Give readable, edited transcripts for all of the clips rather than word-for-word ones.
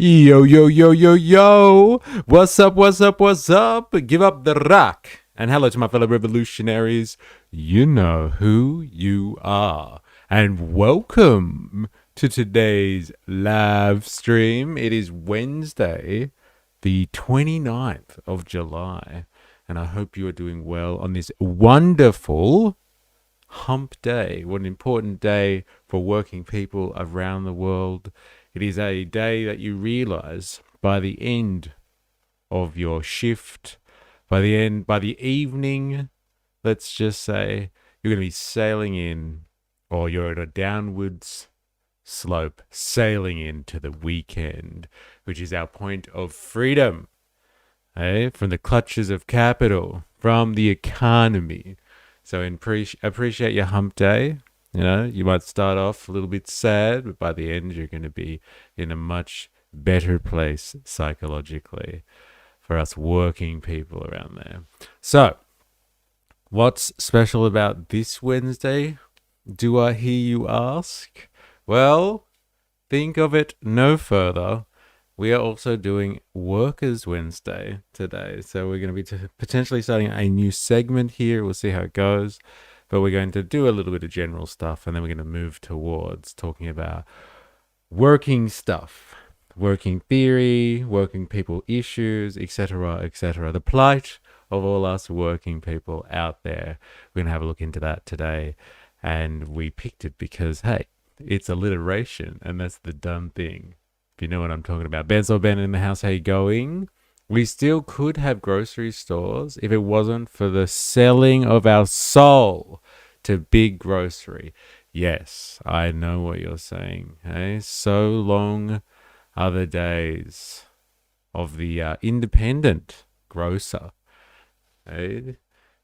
Yo, yo, yo, yo, yo. What's up, what's up, what's up? Give up the rock. And hello to my fellow revolutionaries. You know who you are. And welcome to today's live stream. It is Wednesday, the 29th of July. And I hope you are doing well on this wonderful hump day. What an important day for working people around the world. It is a day that you realize by the end of your shift, by the evening, let's just say you're going to be sailing in, or you're at a downwards slope, sailing into the weekend, which is our point of freedom, from the clutches of capital, from the economy. So appreciate your hump day. You know, you might start off a little bit sad, but by the end, you're going to be in a much better place psychologically for us working people around there. So, what's special about this Wednesday? Do I hear you ask? Well, think of it no further. We are also doing Workers' Wednesday today. So we're going to be potentially starting a new segment here. We'll see how it goes. But we're going to do a little bit of general stuff, and then we're going to move towards talking about working stuff, working theory, working people issues, etc., etc. The plight of all us working people out there. We're going to have a look into that today. And we picked it because, hey, it's alliteration, and that's the dumb thing. If you know what I'm talking about. Ben in the house, how you going? We still could have grocery stores if it wasn't for the selling of our soul to big grocery. Yes, I know what you're saying. Hey? So long are the days of the independent grocer. Hey?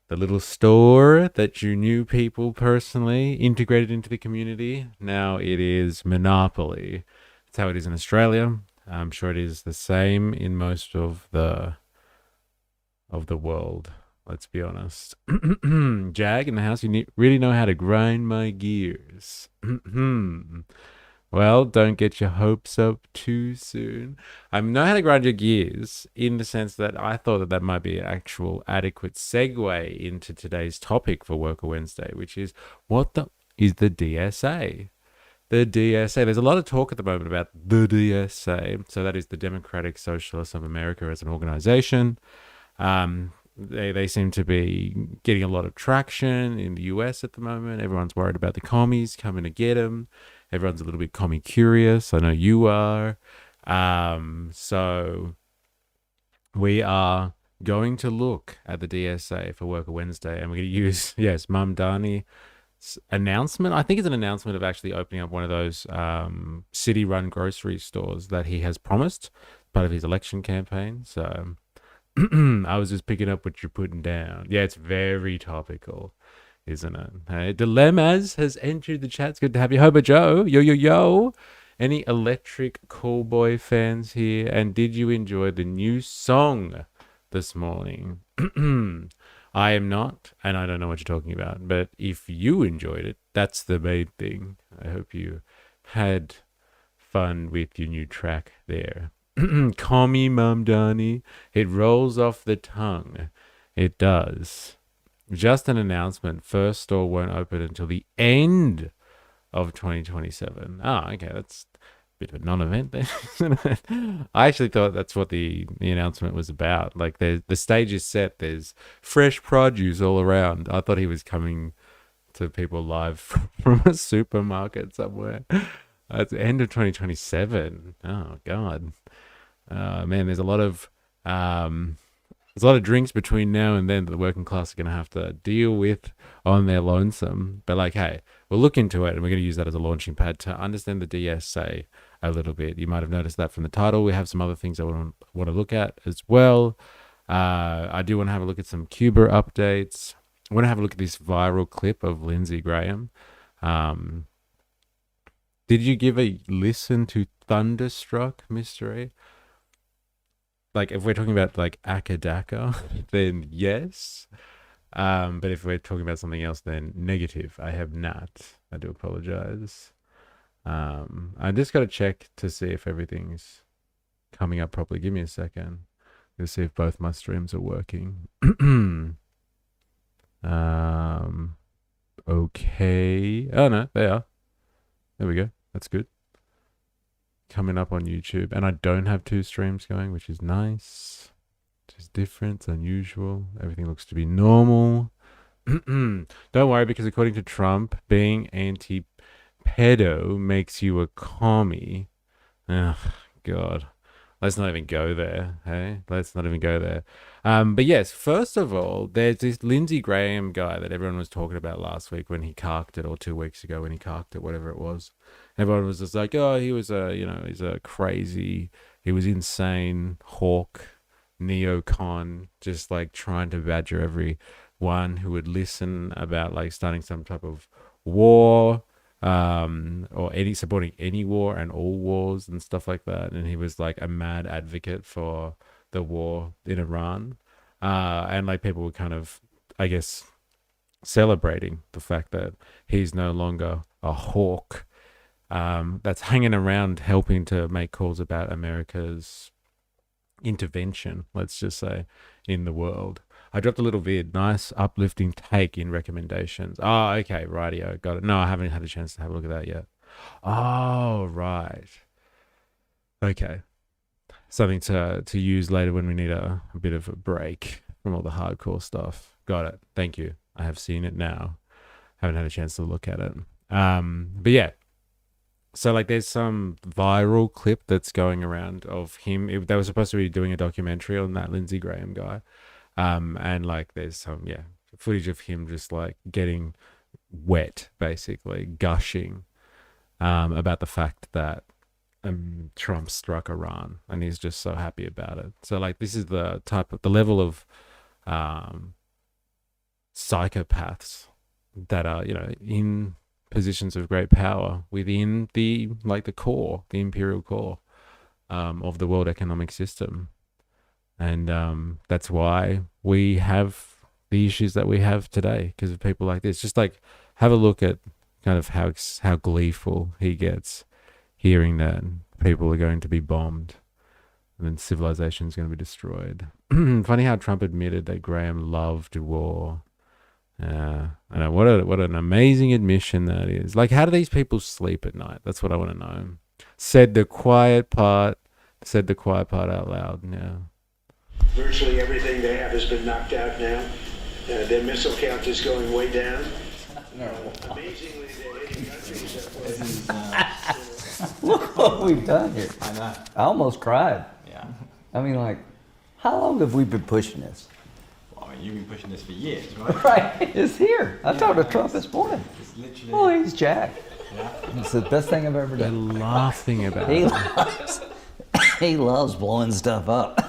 The little store that you knew people personally, integrated into the community. Now it is monopoly. That's how it is in Australia. I'm sure it is the same in most of the world. Let's be honest. Jag in the house, you really know how to grind my gears. Well, don't get your hopes up too soon. I know how to grind your gears in the sense that I thought that might be an actual adequate segue into today's topic for Worker Wednesday, which is is the DSA? The DSA. There's a lot of talk at the moment about the DSA. So that is the Democratic Socialists of America as an organization. They seem to be getting a lot of traction in the US at the moment. Everyone's worried about the commies coming to get them. Everyone's a little bit commie curious. I know you are. So we are going to look at the DSA for Worker Wednesday, and we're going to use, Mamdani announcement. I think it's an announcement of actually opening up one of those city-run grocery stores that he has promised, part of his election campaign. So I was just picking up what you're putting down. Yeah, it's very topical, isn't it? Hey, Dilemmas has entered the chat. It's good to have you. Hoba Joe, yo, yo, yo. Any Electric Callboy fans here? And did you enjoy the new song this morning? I am not, and I don't know what you're talking about. But if you enjoyed it, that's the main thing. I hope you had fun with your new track there. Call me Mamdani. It rolls off the tongue. It does. Just an announcement. First store won't open until the end of 2027. Oh, okay. That's a bit of a non-event there, isn't it? I actually thought that's what the announcement was about. Like the stage is set. There's fresh produce all around. I thought he was coming to people live from a supermarket somewhere. It's the end of 2027. Oh God. Man, there's a lot of drinks between now and then that the working class are going to have to deal with on their lonesome. But like, hey, we'll look into it, and we're going to use that as a launching pad to understand the DSA a little bit. You might have noticed that from the title. We have some other things I want to look at as well. I do want to have a look at some Cuba updates. I want to have a look at this viral clip of Lindsey Graham. Did you give a listen to Thunderstruck, Mr. A? Like, if we're talking about like Akadaka, then yes. But if we're talking about something else, then negative. I have not. I do apologize. I just got to check to see if everything's coming up properly. Give me a second. Let's see if both my streams are working. Okay. Oh no, they are. There we go. That's good. Coming up on YouTube, and I don't have 2 streams going, which is nice. Which is different, it's unusual. Everything looks to be normal. Don't worry, because according to Trump, being anti-pedo makes you a commie. Oh, God. Let's not even go there, hey? Let's not even go there. But yes, first of all, there's this Lindsey Graham guy that everyone was talking about last week when he carked it, or 2 weeks ago when he carked it, whatever it was. Everyone was just like, oh, he was he's a crazy, he was insane, hawk, neocon, just like trying to badger everyone who would listen about like starting some type of war, or supporting any war and all wars and stuff like that. And he was like a mad advocate for the war in Iran. And like people were kind of, I guess, celebrating the fact that he's no longer a hawk that's hanging around helping to make calls about America's intervention, let's just say, in the world. I dropped a little vid, nice uplifting take in recommendations. Oh, okay, rightio, got it. No, I haven't had a chance to have a look at that yet. Oh, right. Okay. Something to use later when we need a bit of a break from all the hardcore stuff. Got it. Thank you. I have seen it now. Haven't had a chance to look at it. But yeah. So like there's some viral clip that's going around of him. They were supposed to be doing a documentary on that Lindsey Graham guy. And like there's some footage of him just like getting wet, basically gushing about the fact that Trump struck Iran, and he's just so happy about it. So like this is the level of psychopaths that are in positions of great power within the core, the imperial core of the world economic system. And that's why we have the issues that we have today, because of people like this. Just like have a look at kind of how gleeful he gets hearing that people are going to be bombed and then civilization is going to be destroyed. Funny how Trump admitted that Graham loved war. I know, what an amazing admission that is. Like, how do these people sleep at night? That's what I want to know. Said the quiet part out loud. Yeah. Virtually everything they have has been knocked out now. Their missile count is going way down. Amazingly, they're hitting countries that Look what we've done here. I know. I almost cried. Yeah. I mean, like, how long have we been pushing this? Well, I mean, you've been pushing this for years, right? Right, it's here. I talked to Trump this morning. It's literally. Oh, he's jacked. Yeah. It's the best thing I've ever They're done. laughing about He it. loves, he loves blowing stuff up.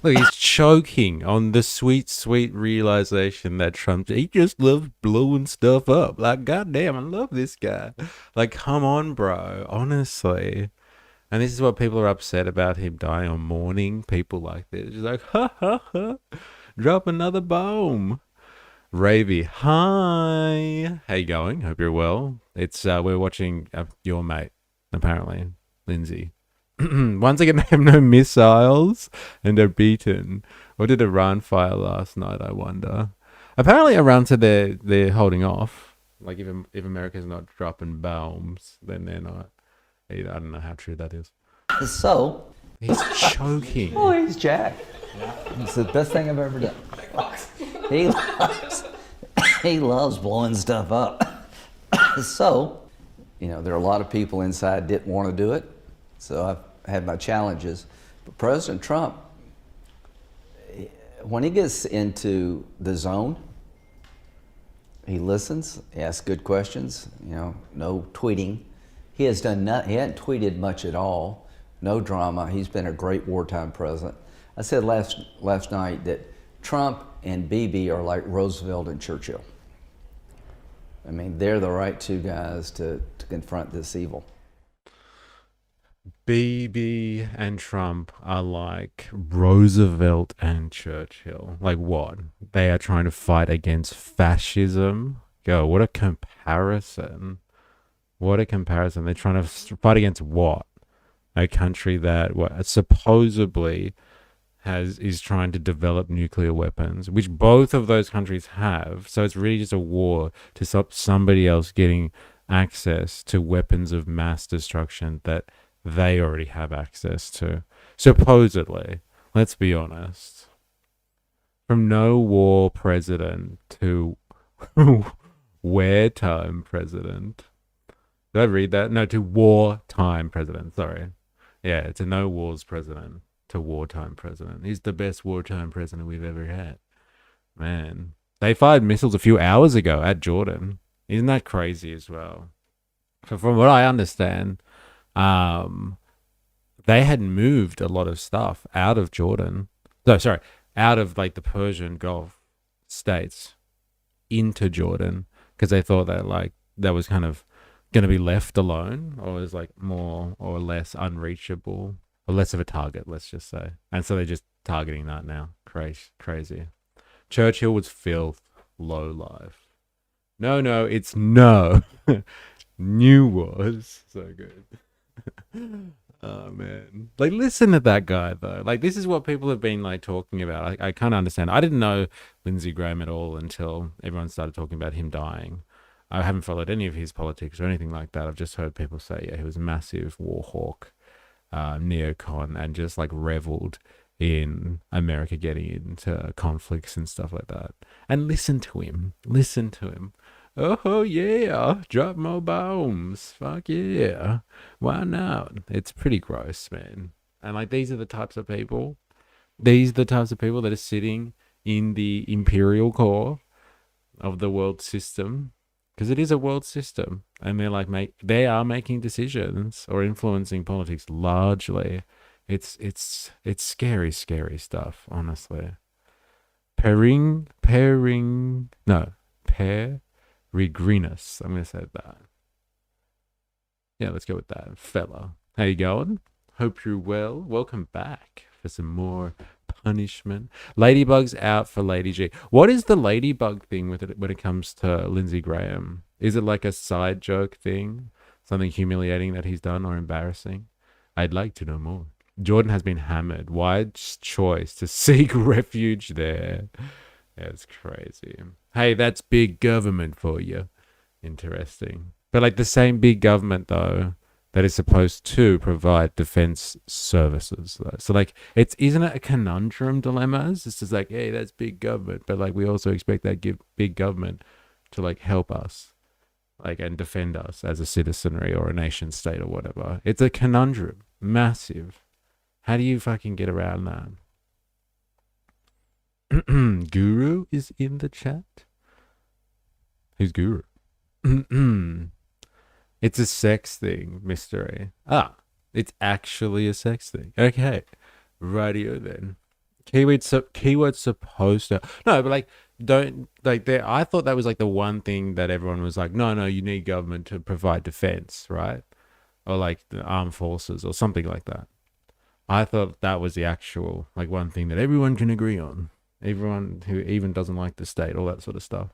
Look, he's choking on the sweet, sweet realization that Trump, he just loves blowing stuff up. Like, goddamn, I love this guy. Like, come on, bro. Honestly. And this is what people are upset about him dying, or mourning people like this. Just like, ha, ha, ha. Drop another bomb. Ravy, hi. How you going? Hope you're well. It's, we're watching your mate, apparently, Lindsay. Once again, they have no missiles and are beaten. Or did Iran fire last night, I wonder? Apparently Iran said they're holding off. Like if America's not dropping bombs, then they're not. I don't know how true that is. So, He's choking. oh, he's jacked. It's the best thing I've ever done. He loves blowing stuff up. So, there are a lot of people inside didn't want to do it. So I've had my challenges. But President Trump, when he gets into the zone, he listens, he asks good questions, no tweeting. He has done nothing, he hasn't tweeted much at all, no drama. He's been a great wartime president. I said last night that Trump and Bibi are like Roosevelt and Churchill. I mean, they're the right two guys to confront this evil. Bibi and Trump are like Roosevelt and Churchill. Like what? They are trying to fight against fascism. Go, what a comparison. What a comparison. They're trying to fight against what? a country that supposedly is trying to develop nuclear weapons, which both of those countries have. So it's really just a war to stop somebody else getting access to weapons of mass destruction that they already have access to. Supposedly, let's be honest. From no war president to wartime president. Did I read that? No, to wartime president. Sorry. Yeah, it's a no wars president to wartime president. He's the best wartime president we've ever had. Man. They fired missiles a few hours ago at Jordan. Isn't that crazy as well? So from what I understand, they had moved a lot of stuff out of Jordan. No, sorry, out of like the Persian Gulf states into Jordan because they thought that like that was kind of going to be left alone or was like more or less unreachable or less of a target, let's just say. And so they're just targeting that now. Crazy. Churchill was filth, low life. No, it's no. New was so good. Oh man, like listen to that guy though. Like this is what people have been like talking about. I can't understand. I didn't know Lindsey Graham at all until everyone started talking about him dying. I haven't followed any of his politics or anything like that. I've just heard people say, yeah, he was a massive war hawk, neocon, and just like reveled in America getting into conflicts and stuff like that. And listen to him. Oh yeah, drop more bombs. Fuck yeah. Why not? It's pretty gross, man. And like these are the types of people. These are the types of people that are sitting in the imperial core of the world system. Because it is a world system. And they're like they are making decisions or influencing politics largely. It's scary stuff, honestly. Peregrinus. I'm going to say that. Yeah, let's go with that. Fella. How you going? Hope you're well. Welcome back for some more punishment. Ladybug's out for Lady G. What is the ladybug thing with it when it comes to Lindsey Graham? Is it like a side joke thing? Something humiliating that he's done or embarrassing? I'd like to know more. Jordan has been hammered. Wise choice to seek refuge there. That's crazy. Hey, that's big government for you. Interesting. But like the same big government, though, that is supposed to provide defense services. So like, isn't it a conundrum dilemmas? It's just like, hey, that's big government. But like, we also expect that big government to like help us, like, and defend us as a citizenry or a nation state or whatever. It's a conundrum. Massive. How do you fucking get around that? Guru is in the chat. Who's Guru? It's a sex thing, mystery. It's actually a sex thing. Okay. Radio then. Keyword supposed to. No, but like, don't, like, there. I thought that was like the one thing that everyone was like, no, you need government to provide defense, right? Or like the armed forces or something like that. I thought that was the actual, like, one thing that everyone can agree on. Everyone who even doesn't like the state, all that sort of stuff.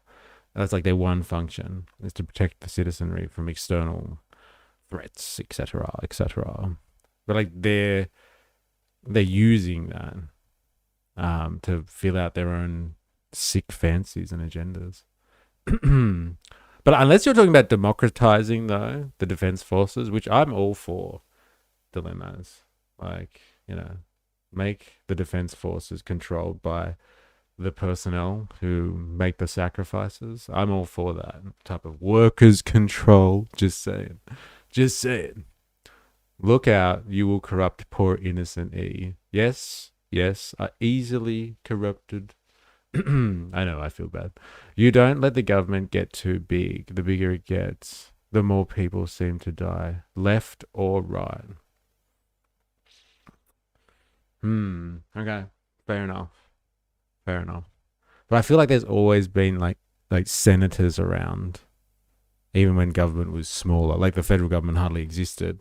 That's like their one function, is to protect the citizenry from external threats, etc., etc. But like they're using that to fill out their own sick fancies and agendas. But unless you're talking about democratizing, though, the defense forces, which I'm all for, dilemmas. Like, you know, make the defense forces controlled by the personnel who make the sacrifices. I'm all for that type of workers' control. Just saying. Look out, you will corrupt poor innocent E. Yes, are easily corrupted. I know, I feel bad. You don't let the government get too big. The bigger it gets, the more people seem to die, left or right. Okay, fair enough. But I feel like there's always been like senators around, even when government was smaller. Like the federal government hardly existed.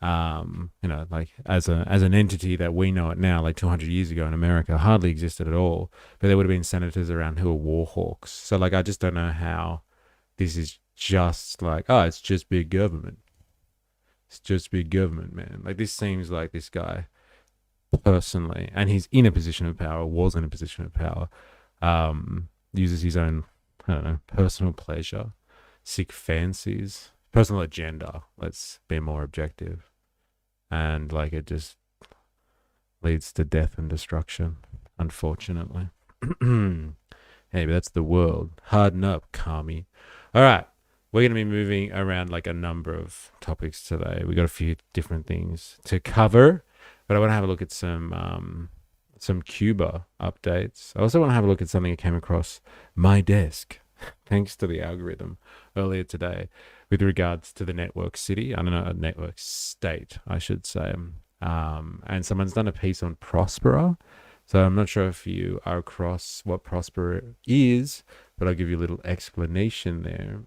You know, like as an entity that we know it now, like 200 years ago in America, hardly existed at all. But there would have been senators around who were war hawks. So like, I just don't know how this is just like, it's just big government. It's just big government, man. Like, this seems like this guy personally, and he's in a position of power, was in a position of power, uses his own, I don't know, personal pleasure, sick fancies, personal agenda. Let's be more objective. And like, it just leads to death and destruction, unfortunately. Hey, but that's the world. Harden up, commie. All right. We're going to be moving around like a number of topics today. We got a few different things to cover, but I want to have a look at some Cuba updates. I also want to have a look at something that came across my desk, thanks to the algorithm earlier today, with regards to the network city. I don't know, a network state, I should say. And someone's done a piece on Prospera. So I'm not sure if you are across what Prospera is, but I'll give you a little explanation there.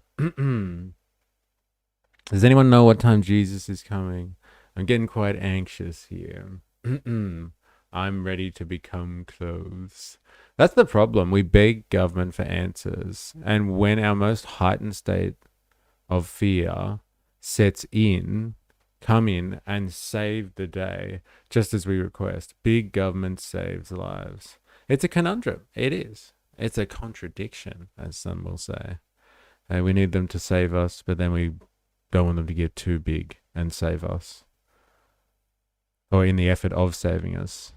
Does anyone know what time Jesus is coming? I'm getting quite anxious here. I'm ready to become clothes. That's the problem. We beg government for answers. And when our most heightened state of fear sets in, come in and save the day, just as we request. Big government saves lives. It's a conundrum. It is. It's a contradiction, as some will say. We need them to save us, but then we don't want them to get too big and save us. Or in the effort of saving us,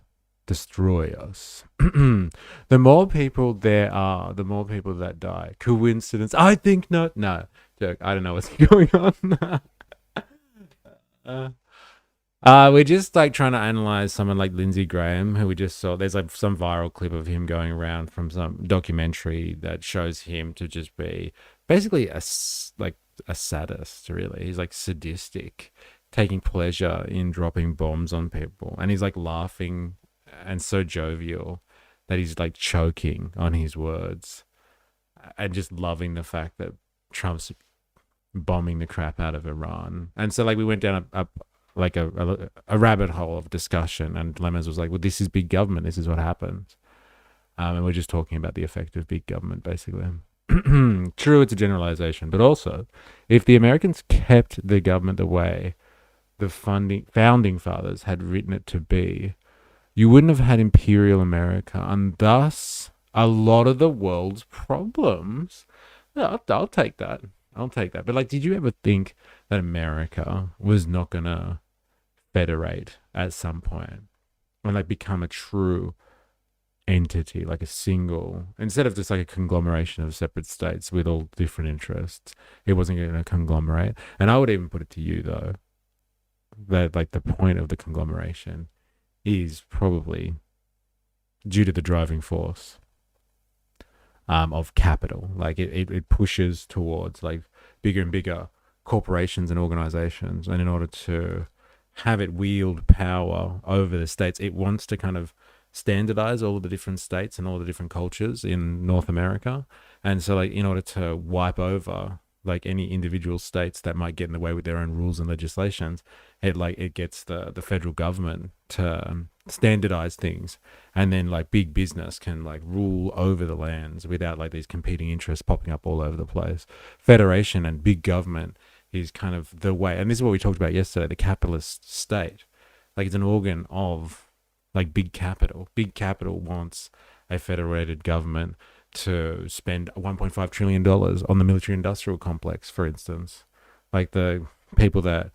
destroy us. The more people there are, the more people that die. Coincidence? I think not. No, joke. I don't know what's going on. We're just like trying to analyze someone like Lindsey Graham, who we just saw. There's like some viral clip of him going around from some documentary that shows him to just be basically a sadist, really. He's like sadistic, taking pleasure in dropping bombs on people. And he's like laughing and so jovial that he's like choking on his words and just loving the fact that Trump's bombing the crap out of Iran. And so like we went down a rabbit hole of discussion, and Lemons was like, well, this is big government, this is what happens. And we're just talking about the effect of big government, basically. True, it's a generalization, but also if the Americans kept the government the way the founding fathers had written it to be, you wouldn't have had imperial America, and thus a lot of the world's problems. I'll take that. But like, did you ever think that America was not gonna federate at some point and like become a true entity, like a single, instead of just like a conglomeration of separate states with all different interests? It wasn't going to conglomerate. And I would even put it to you though, that like the point of the conglomeration is probably due to the driving force of capital. Like it pushes towards like bigger and bigger corporations and organizations, and in order to have it wield power over the states, it wants to kind of standardize all of the different states and all the different cultures in North America. And so like in order to wipe over like any individual states that might get in the way with their own rules and legislations, it gets the federal government to standardize things, and then like big business can like rule over the lands without like these competing interests popping up all over the place. Federation and big government is kind of the way, and this is what we talked about yesterday, the capitalist state. Like it's an organ of like big capital. Big capital wants a federated government to spend $1.5 trillion on the military industrial complex, for instance. Like the people that,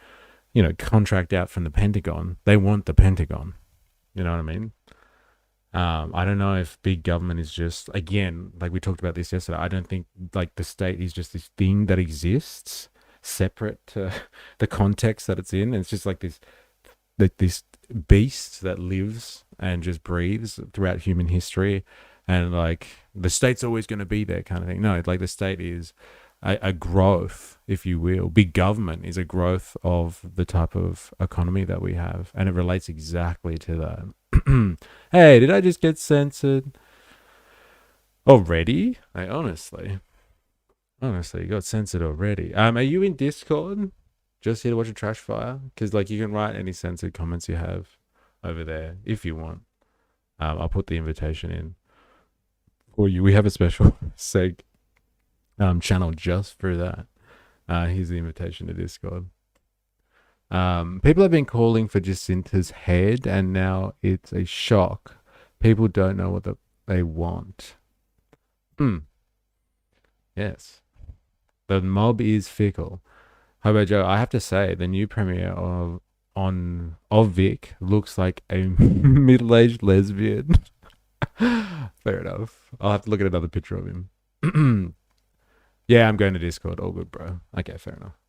contract out from the Pentagon, they want the Pentagon. You know what I mean? I don't know if big government is just, again, like we talked about this yesterday, I don't think like the state is just this thing that exists separate to the context that it's in. It's just like this beast that lives and just breathes throughout human history, and like the state's always going to be there kind of thing. No, like the state is a growth, if you will. Big government is a growth of the type of economy that we have, and it relates exactly to that. Hey, did I just get censored already? Honestly got censored already. Are you in Discord? Just here to watch a trash fire? Because like you can write any censored comments you have over there if you want. I'll put the invitation in for you. We have a special channel just for that. Here's the invitation to Discord. People have been calling for Jacinta's head, and now it's a shock. People don't know what they want. Yes. The mob is fickle. Hobo Joe, I have to say, the new premiere of Vic looks like a middle-aged lesbian. Fair enough. I'll have to look at another picture of him. Yeah, I'm going to Discord. All good, bro. Okay, fair enough.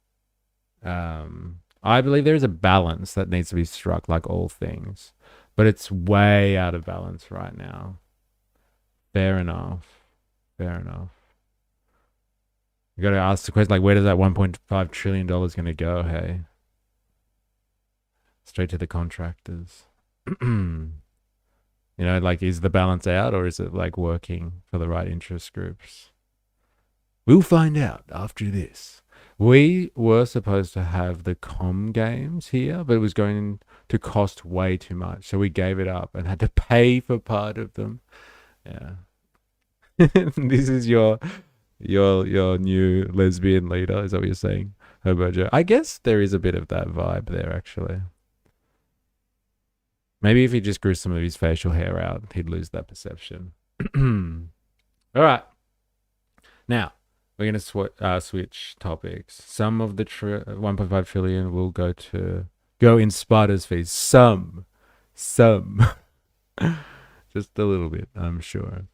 I believe there is a balance that needs to be struck, like all things, but it's way out of balance right now. Fair enough. Fair enough. You got to ask the question, like, where does that $1.5 trillion going to go? Hey, straight to the contractors. You know, like, is the balance out, or is it like working for the right interest groups? We'll find out after this. We were supposed to have the comm games here, but it was going to cost way too much. So we gave it up and had to pay for part of them. Yeah. This is your new lesbian leader, is that what you're saying, Hobo Joe? I guess there is a bit of that vibe there, actually. Maybe if he just grew some of his facial hair out, he'd lose that perception. All right. Now, we're going to switch topics. Some of the 1.5 trillion will go in Sparta's fees. Some. Just a little bit, I'm sure.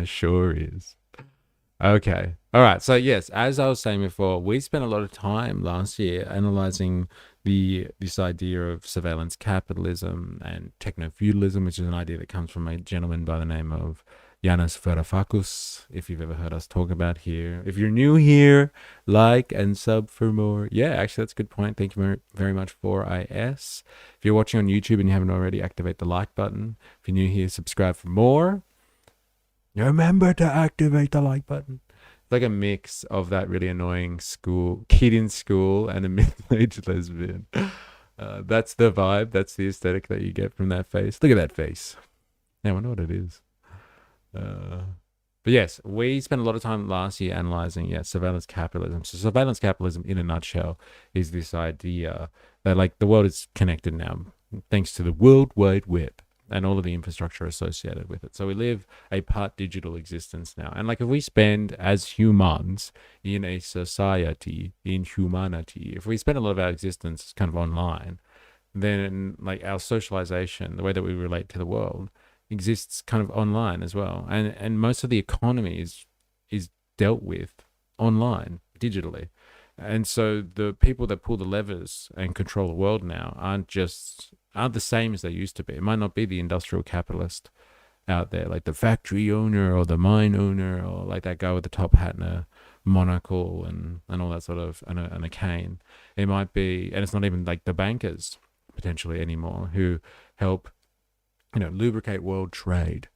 Sure is. Okay. All right. So yes, as I was saying before, we spent a lot of time last year analyzing this idea of surveillance capitalism and techno-feudalism, which is an idea that comes from a gentleman by the name of Yanis Varoufakis, if you've ever heard us talk about here. If you're new here, like and sub for more. Yeah, actually, that's a good point. Thank you very, very much for IS. If you're watching on YouTube and you haven't already, activate the like button. If you're new here, subscribe for more. Remember to activate the like button. It's like a mix of that really annoying kid in school and a middle-aged lesbian. That's the vibe. That's the aesthetic that you get from that face. Look at that face. Now I wonder what it is. But yes, we spent a lot of time last year analyzing surveillance capitalism. So surveillance capitalism, in a nutshell, is this idea that like the world is connected now, thanks to the World Wide Web and all of the infrastructure associated with it. So we live a part digital existence now. And like if we spend as humans in a society, in humanity, if we spend a lot of our existence kind of online, then like our socialization, the way that we relate to the world, exists kind of online as well. And most of the economy is dealt with online, digitally. And so the people that pull the levers and control the world now aren't the same as they used to be. It might not be the industrial capitalist out there, like the factory owner or the mine owner, or like that guy with the top hat and a monocle and all that sort of, and a cane. It might be, and it's not even like the bankers potentially anymore who help, lubricate world trade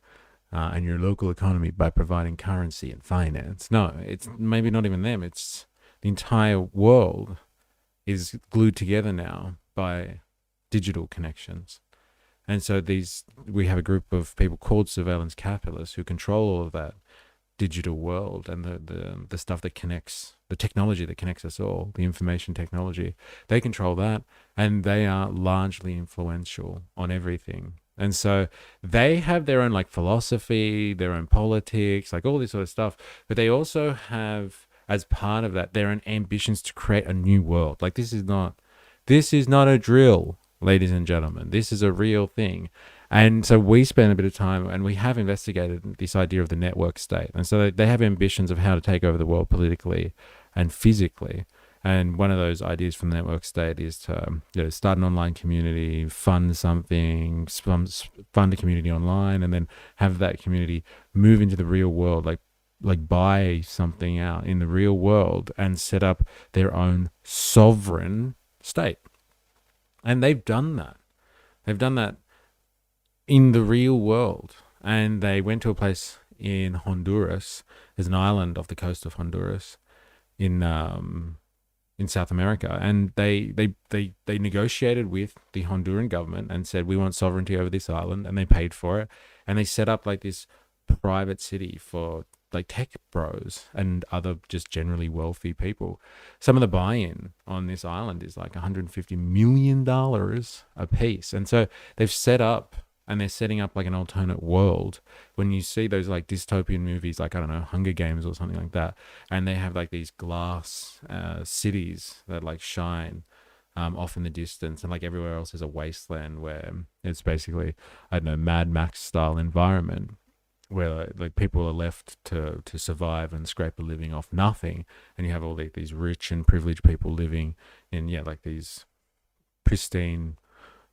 and your local economy by providing currency and finance. No, it's maybe not even them. It's the entire world is glued together now by digital connections. And so we have a group of people called surveillance capitalists who control all of that digital world and the stuff that connects, the technology that connects us all, the information technology. They control that, and they are largely influential on everything. And so they have their own like philosophy, their own politics, like all this sort of stuff. But they also have, as part of that, their own ambitions to create a new world. Like this is not a drill, ladies and gentlemen. This is a real thing. And so we spent a bit of time, and we have investigated this idea of the network state. And so they have ambitions of how to take over the world politically and physically. And one of those ideas from the network state is to start an online community, fund something, fund a community online, and then have that community move into the real world, like buy something out in the real world and set up their own sovereign state. And they've done that. They've done that in the real world. And they went to a place in Honduras. There's an island off the coast of Honduras in South America, and they negotiated with the Honduran government and said, we want sovereignty over this island, and they paid for it, and they set up like this private city for like tech bros and other just generally wealthy people. Some of the buy-in on this island is like $150 million a piece. And so they've set up and they're setting up like an alternate world. When you see those like dystopian movies, like, I don't know, Hunger Games or something like that, and they have like these glass cities that like shine off in the distance, and like everywhere else is a wasteland where it's basically, I don't know, Mad Max style environment where like people are left to survive and scrape a living off nothing, and you have all these rich and privileged people living in like these pristine,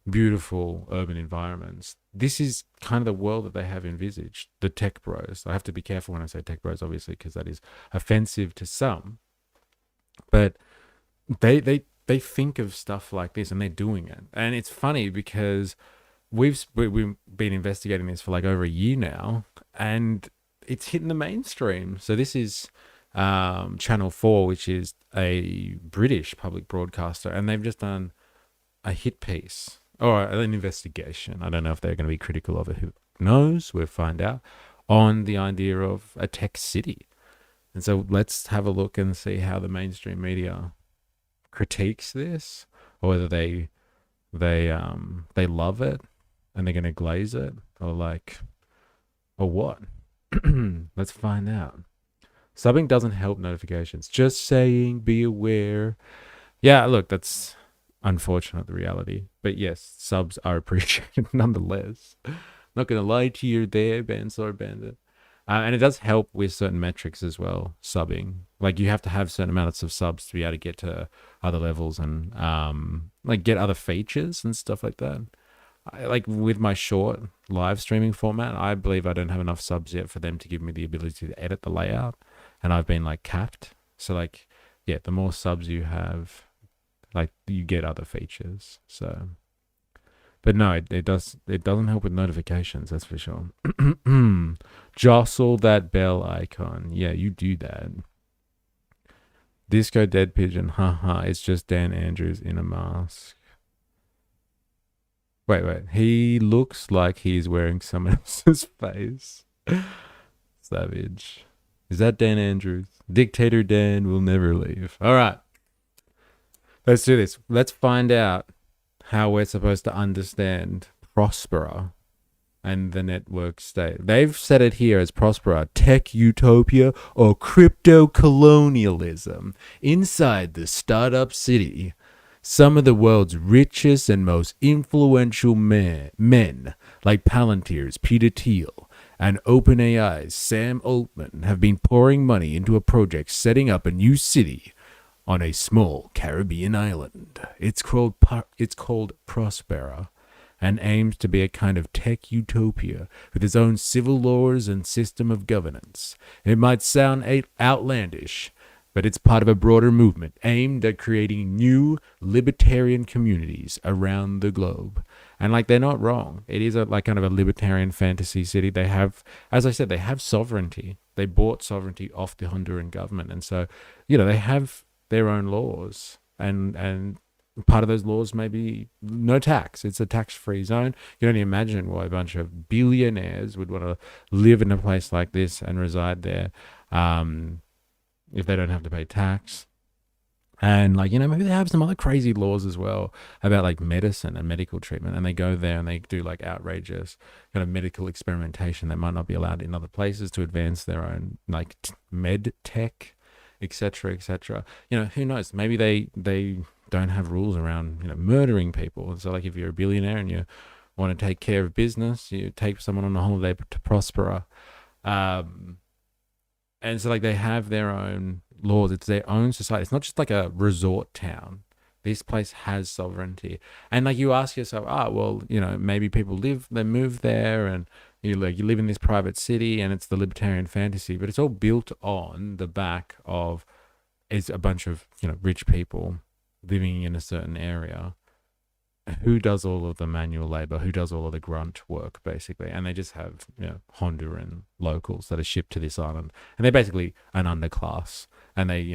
beautiful urban environments. This is kind of the world that they have envisaged, the tech bros. I have to be careful when I say tech bros, obviously, because that is offensive to some, but they think of stuff like this and they're doing it. And it's funny because we've been investigating this for like over a year now, and it's hitting the mainstream. So this is Channel 4, which is a British public broadcaster, and they've just done a hit piece or an investigation. I don't know if they're going to be critical of it. Who knows? We'll find out, on the idea of a tech city. And so let's have a look and see how the mainstream media critiques this, or whether they love it and they're going to glaze it, or what. Let's find out. Subbing doesn't help notifications. Just saying, be aware. Yeah, look, that's unfortunate, the reality. But yes, subs are appreciated nonetheless. Not going to lie to you there, Bansor Bandit. And it does help with certain metrics as well, subbing. Like, you have to have certain amounts of subs to be able to get to other levels and like get other features and stuff like that. Like with my short live streaming format, I believe I don't have enough subs yet for them to give me the ability to edit the layout, and I've been like capped. So like, yeah, the more subs you have, like, you get other features. So, but no, it doesn't help with notifications, that's for sure. Jostle that bell icon. Yeah, you do that. Disco Dead Pigeon. Haha, it's just Dan Andrews in a mask. Wait. He looks like he's wearing someone else's face. Savage. Is that Dan Andrews? Dictator Dan will never leave. All right. Let's do this. Let's find out how we're supposed to understand Prospera and the network state. They've said it here as Prospera, tech utopia or crypto colonialism. Inside the startup city, some of the world's richest and most influential men like Palantir's Peter Thiel and OpenAI's Sam Altman have been pouring money into a project setting up a new city on a small Caribbean island. It's called Prospera, and aims to be a kind of tech utopia with its own civil laws and system of governance. It might sound outlandish, but it's part of a broader movement aimed at creating new libertarian communities around the globe. And like, they're not wrong. It is like kind of a libertarian fantasy city. They have, as I said, they have sovereignty. They bought sovereignty off the Honduran government. And so, they have their own laws, and part of those laws may be no tax. It's a tax-free zone. You can only imagine why a bunch of billionaires would want to live in a place like this and reside there, if they don't have to pay tax. And like, maybe they have some other crazy laws as well about like medicine and medical treatment, and they go there and they do like outrageous kind of medical experimentation that might not be allowed in other places to advance their own like med tech, etc., etc. Who knows? Maybe they don't have rules around murdering people. And so like, if you're a billionaire and you want to take care of business, you take someone on a holiday to Prospera. And so like, they have their own laws. It's their own society. It's not just like a resort town. This place has sovereignty. And like, you ask yourself, maybe people move there, and you live in this private city, and it's the libertarian fantasy, but it's all built on the back of it's a bunch of rich people living in a certain area. Who does all of the manual labor? Who does all of the grunt work, basically? And they just have Honduran locals that are shipped to this island, and they're basically an underclass, and they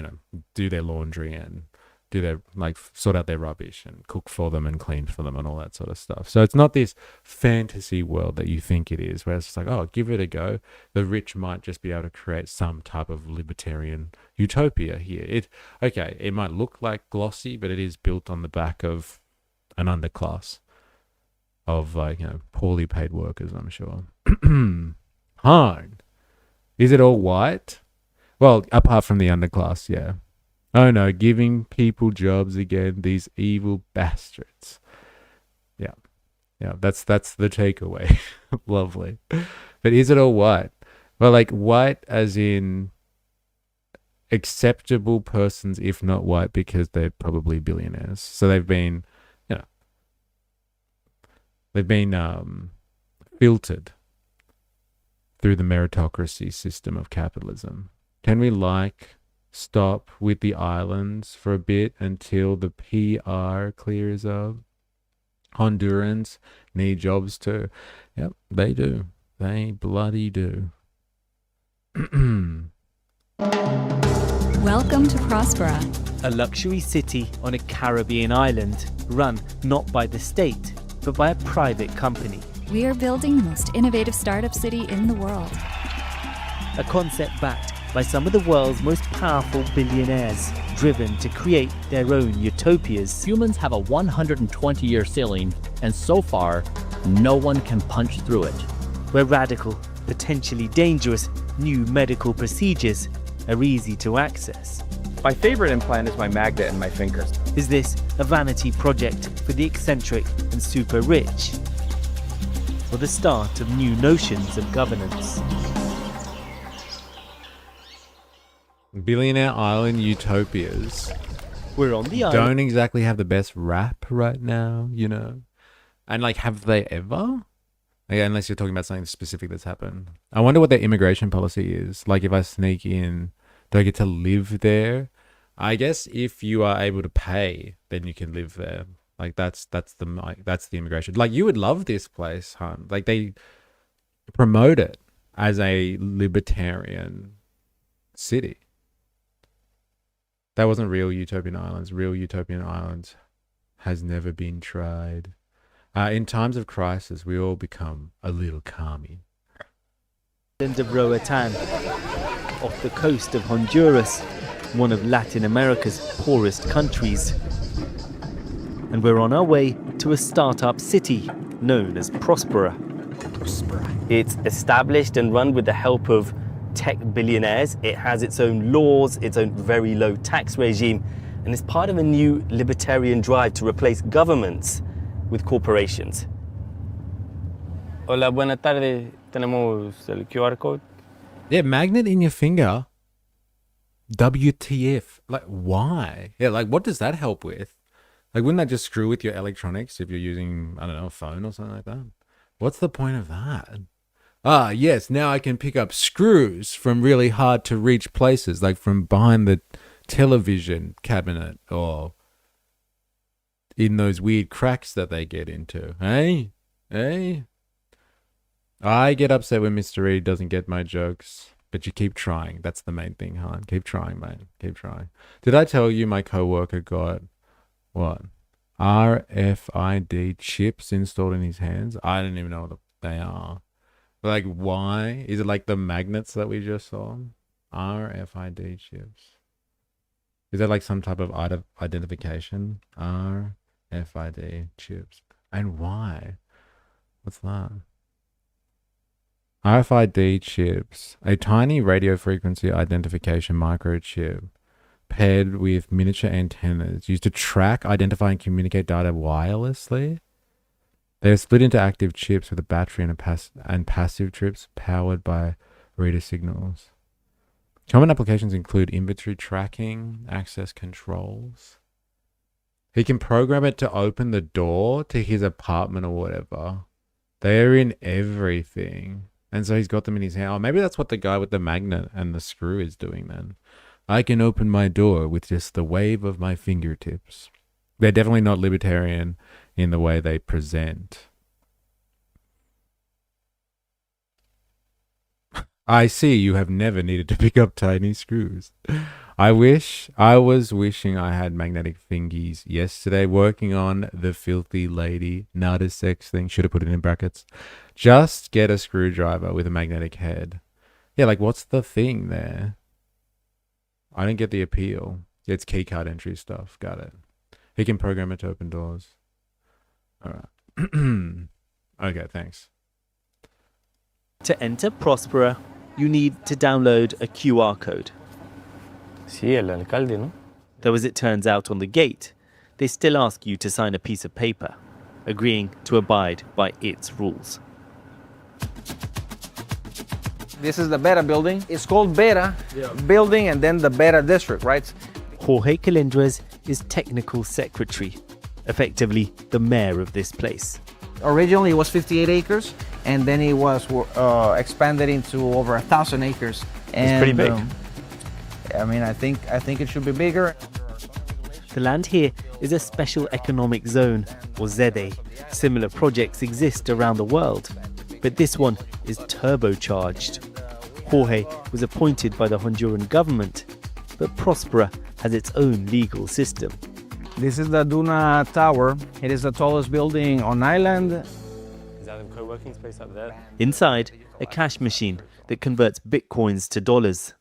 do their laundry and do their, like, sort out their rubbish and cook for them and clean for them and all that sort of stuff. So it's not this fantasy world that you think it is, where it's just like, oh, give it a go. The rich might just be able to create some type of libertarian utopia here. It might look like glossy, but it is built on the back of an underclass of, like, poorly paid workers, I'm sure. Hard. Is it all white? Well, apart from the underclass, yeah. Oh no, giving people jobs again, these evil bastards. Yeah. Yeah, that's the takeaway. Lovely. But is it all white? Well, like, white as in acceptable persons, if not white, because they're probably billionaires. So they've been, filtered through the meritocracy system of capitalism. Can we, like, stop with the islands for a bit until the PR clears up? Hondurans need jobs too. Yep, they do. They bloody do. Welcome to Prospera, a luxury city on a Caribbean island run not by the state, but by a private company. We are building the most innovative startup city in the world. A concept backed by some of the world's most powerful billionaires, driven to create their own utopias. Humans have a 120-year ceiling, and so far, no one can punch through it. Where radical, potentially dangerous new medical procedures are easy to access. My favorite implant is my magnet in my fingers. Is this a vanity project for the eccentric and super rich? Or the start of new notions of governance? Billionaire island utopias We're on the island. don't exactly have the best rap right now, And, like, have they ever? Like, unless you're talking about something specific that's happened. I wonder what their immigration policy is. Like, if I sneak in, do I get to live there? I guess if you are able to pay, then you can live there. Like, that's the immigration. Like, you would love this place, huh? Like, they promote it as a libertarian city. That wasn't Real Utopian Islands. Real Utopian Islands has never been tried. In times of crisis, we all become a little calming. Of Roatan, off the coast of Honduras, one of Latin America's poorest countries. And we're on our way to a startup city known as Prospera. It's established and run with the help of tech billionaires. It has its own laws, its own very low tax regime, and is part of a new libertarian drive to replace governments with corporations. Hola, buenas tardes. Tenemos el QR code. Yeah, magnet in your finger. WTF? Like, why? Yeah, like, what does that help with? Like, wouldn't that just screw with your electronics if you're using, I don't know, a phone or something like that? What's the point of that? Ah, yes, now I can pick up screws from really hard to reach places, like from behind the television cabinet or in those weird cracks that they get into. Hey? I get upset when Mr. Reed doesn't get my jokes, but you keep trying. That's the main thing, hon. Keep trying, mate. Keep trying. Did I tell you my coworker got, what, RFID chips installed in his hands? I don't even know what they are. Like, why? Is it like the magnets that we just saw? RFID chips. Is that like some type of identification? RFID chips. And why? What's that? RFID chips. A tiny radio frequency identification microchip paired with miniature antennas used to track, identify, and communicate data wirelessly. They are split into active chips with a battery and passive chips powered by reader signals. Common applications include inventory tracking, access controls. He can program it to open the door to his apartment or whatever. They're in everything. And so he's got them in his hand. Oh, maybe that's what the guy with the magnet and the screw is doing then. I can open my door with just the wave of my fingertips. They're definitely not libertarian in the way they present. I see you have never needed to pick up tiny screws. I was wishing I had magnetic fingies yesterday working on the filthy lady, not a sex thing. Should have put it in brackets. Just get a screwdriver with a magnetic head. Yeah, like what's the thing there? I don't get the appeal. It's keycard entry stuff. Got it. He can program it to open doors. All right. Okay, thanks. To enter Prospera, you need to download a QR code. Sí, el alcalde, ¿no? Though as it turns out on the gate, they still ask you to sign a piece of paper, agreeing to abide by its rules. This is the Beta building. It's called Beta building and then the Beta district, right? Jorge Calindres is technical secretary, effectively the mayor of this place. Originally it was 58 acres and then it was expanded into over 1,000 acres. It's pretty big. I mean, I think it should be bigger. The land here is a special economic zone, or ZA. Similar projects exist around the world, but this one is turbocharged. Jorge was appointed by the Honduran government, but Prospera has its own legal system. This is the Duna Tower. It is the tallest building on island. Is that the co-working space up there? Inside, a cash machine that converts bitcoins to dollars.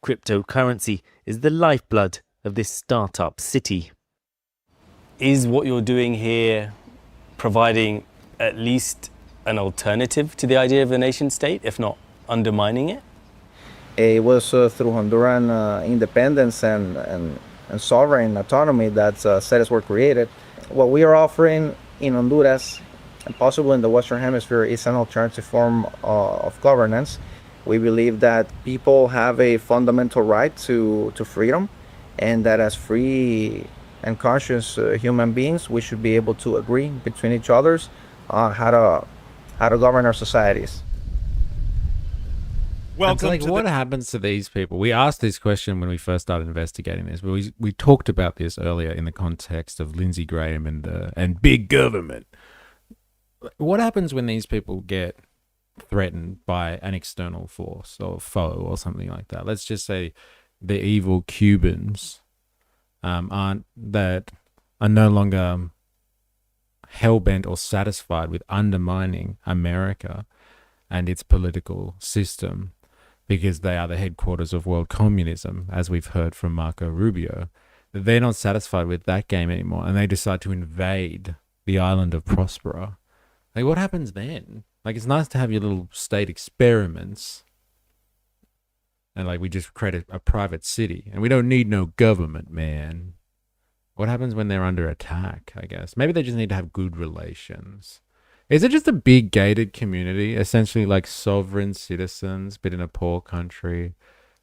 Cryptocurrency is the lifeblood of this startup city. Is what you're doing here providing at least an alternative to the idea of a nation state, if not undermining it? It was through Honduran independence and sovereign autonomy that states were created. What we are offering in Honduras, and possibly in the Western Hemisphere, is an alternative form of governance. We believe that people have a fundamental right to freedom, and that as free and conscious human beings, we should be able to agree between each others on how to govern our societies. Welcome. Like, what happens to these people? We asked this question when we first started investigating this, but we talked about this earlier in the context of Lindsey Graham and big government. What happens when these people get threatened by an external force or foe or something like that? Let's just say the evil Cubans are no longer hell-bent or satisfied with undermining America and its political system because they are the headquarters of world communism, as we've heard from Marco Rubio. They're not satisfied with that game anymore, and they decide to invade the island of Prospera. Like, what happens then? Like, it's nice to have your little state experiments, and like we just create a private city, and we don't need no government, man. What happens when they're under attack, I guess? Maybe they just need to have good relations. Is it just a big gated community, essentially like sovereign citizens, but in a poor country?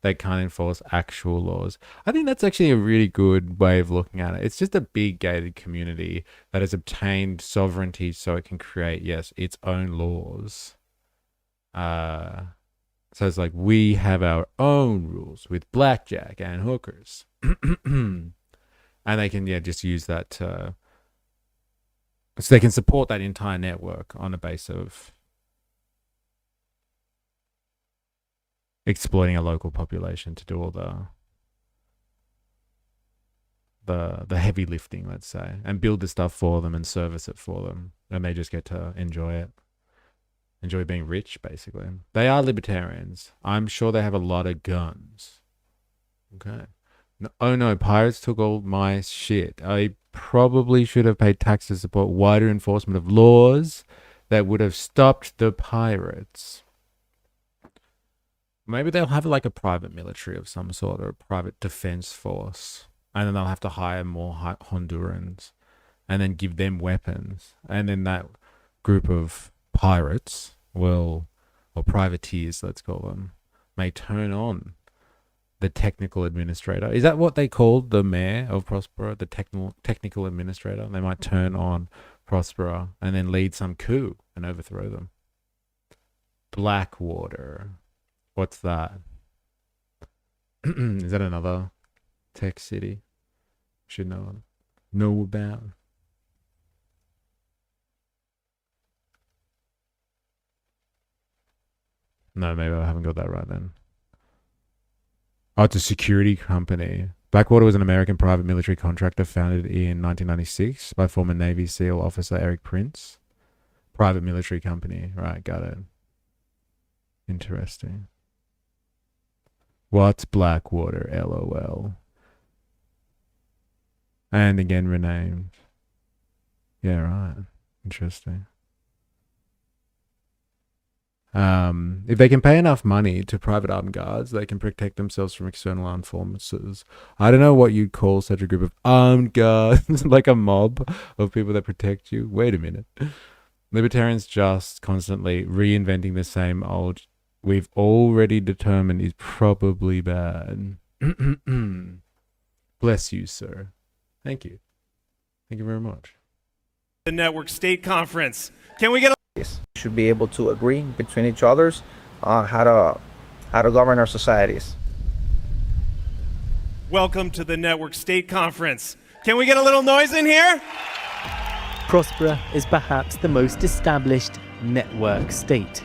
They can't enforce actual laws. I think that's actually a really good way of looking at it. It's just a big gated community that has obtained sovereignty so it can create, yes, its own laws. So it's like we have our own rules with blackjack and hookers. And they can, just use that so they can support that entire network on a base of exploiting a local population to do all the heavy lifting, let's say, and build the stuff for them and service it for them, and they just get to enjoy being rich, basically. They are libertarians. I'm sure they have a lot of guns. Okay. No, oh no, pirates took all my shit. I probably should have paid tax to support wider enforcement of laws that would have stopped the pirates. Maybe they'll have like a private military of some sort, or a private defense force, and then they'll have to hire more Hondurans and then give them weapons, and then that group of pirates or privateers, let's call them, may turn on the technical administrator. Is that what they called the mayor of Prospera, the technical administrator? They might turn on Prospera and then lead some coup and overthrow them. Blackwater. What's that? Is that another tech city? Should know about. No, maybe I haven't got that right then. Oh, it's a security company. Blackwater was an American private military contractor founded in 1996 by former Navy SEAL officer Eric Prince. Private military company. Right, got it. Interesting. What's Blackwater? LOL. And again renamed. Yeah, right. Interesting. If they can pay enough money to private armed guards, they can protect themselves from external armed forces. I don't know what you'd call such a group of armed guards, like a mob of people that protect you. Wait a minute. Libertarians just constantly reinventing the same old we've already determined is probably bad. Bless you, sir. Thank you. Thank you very much. The Network State Conference. Can we get a Should be able to agree between each others on how to govern our societies. welcome to the Network State Conference? Can we get a little noise in here? Prospera is perhaps the most established network state,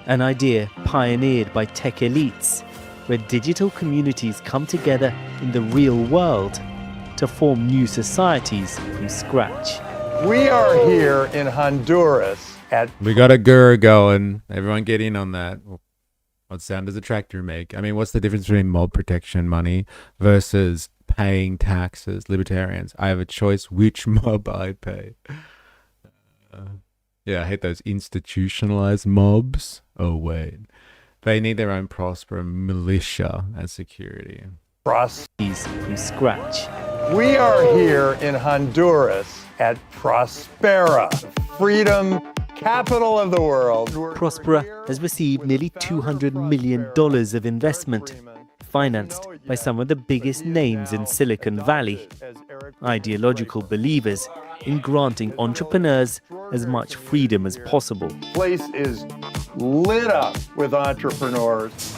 an idea pioneered by tech elites, where digital communities come together in the real world to form new societies from scratch. We are here in Honduras at... We got a GUR going. Everyone get in on that. What sound does a tractor make? I mean, what's the difference between mob protection money versus paying taxes? Libertarians, I have a choice which mob I pay. Yeah, I hate those institutionalized mobs. Oh, wait. They need their own Prospera militia as security. From scratch. We are here in Honduras at Prospera, freedom capital of the world. Prospera has received nearly $200 million of investment, financed by some of the biggest names in Silicon Valley, ideological believers in granting entrepreneurs as much freedom as possible. The place is lit up with entrepreneurs.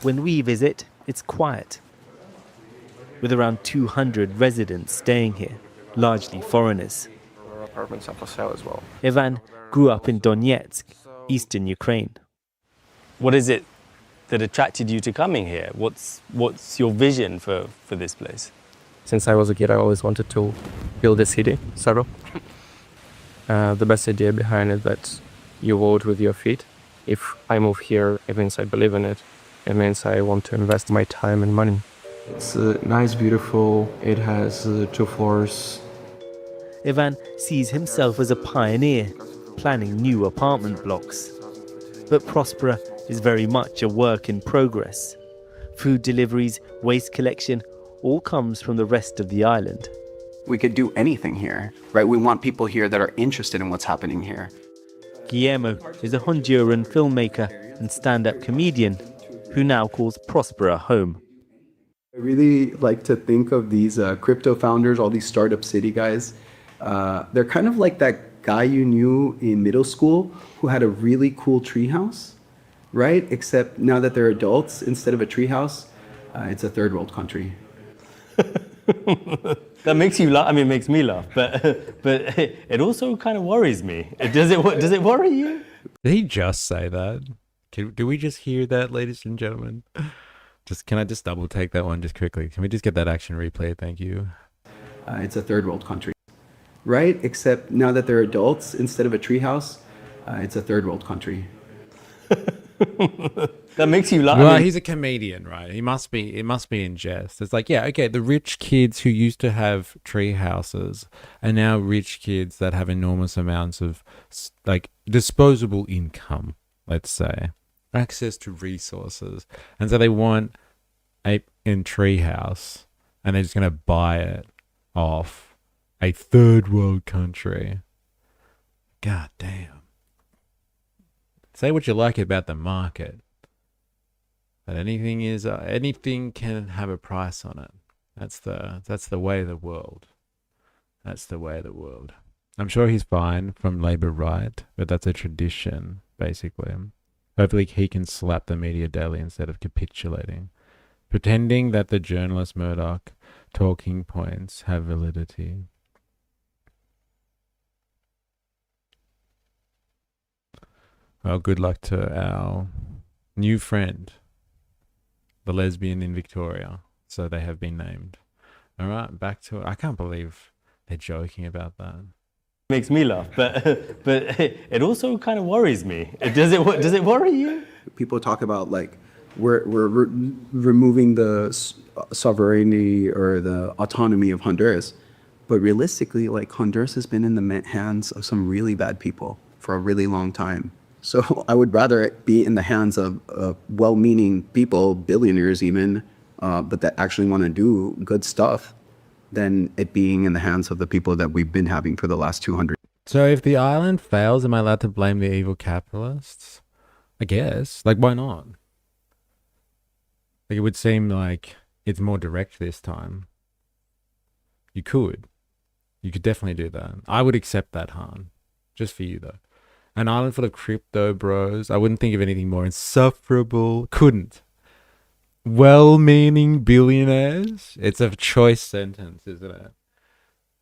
When we visit, it's quiet, with around 200 residents staying here, largely foreigners. Our apartments are for sale as well. Ivan grew up in Donetsk, eastern Ukraine. What is it that attracted you to coming here? What's your vision for this place? Since I was a kid, I always wanted to build a city, Saro. The best idea behind it that you vote with your feet. If I move here, it means I believe in it. It means I want to invest my time and money. It's nice, beautiful. It has 2 floors. Ivan sees himself as a pioneer, planning new apartment blocks. But Prospera is very much a work in progress. Food deliveries, waste collection, all comes from the rest of the island. We could do anything here, right? We want people here that are interested in what's happening here. Guillermo is a Honduran filmmaker and stand-up comedian who now calls Prospera home. I really like to think of these crypto founders, all these startup city guys. They're kind of like that guy you knew in middle school who had a really cool treehouse, right? Except now that they're adults, instead of a treehouse, it's a third world country. That makes you laugh. I mean, it makes me laugh, but it also kind of worries me. Does it worry you? Did he just say that? Do we just hear that, ladies and gentlemen? Can I just double take that one just quickly? Can we just get that action replay? Thank you. It's a third world country, right? Except now that they're adults, instead of a treehouse, it's a third world country. That makes you laugh. Well, he's a comedian, right? It must be in jest. It's like, yeah, okay, the rich kids who used to have tree houses are now rich kids that have enormous amounts of like disposable income, let's say, access to resources, and so they want a tree house, and they're just gonna buy it off a third world country. God damn. Say what you like about the market, but anything can have a price on it. That's the way of the world. That's the way of the world. I'm sure he's fine from labor right, but that's a tradition, basically. Hopefully he can slap the media daily instead of capitulating, pretending that the journalist Murdoch talking points have validity. Well, good luck to our new friend, the lesbian in Victoria. So they have been named. All right, back to it. I can't believe they're joking about that. Makes me laugh, but it also kind of worries me. Does it worry you? People talk about like we're removing the sovereignty or the autonomy of Honduras, but realistically, like Honduras has been in the hands of some really bad people for a really long time. So I would rather it be in the hands of well-meaning people, billionaires even, but that actually want to do good stuff, than it being in the hands of the people that we've been having for the last 200. So if the island fails, am I allowed to blame the evil capitalists? I guess. Like, why not? Like, it would seem like it's more direct this time. You could definitely do that. I would accept that, Han. Just for you, though. An island full of crypto bros. I wouldn't think of anything more insufferable. Couldn't. Well-meaning billionaires. It's a choice sentence, isn't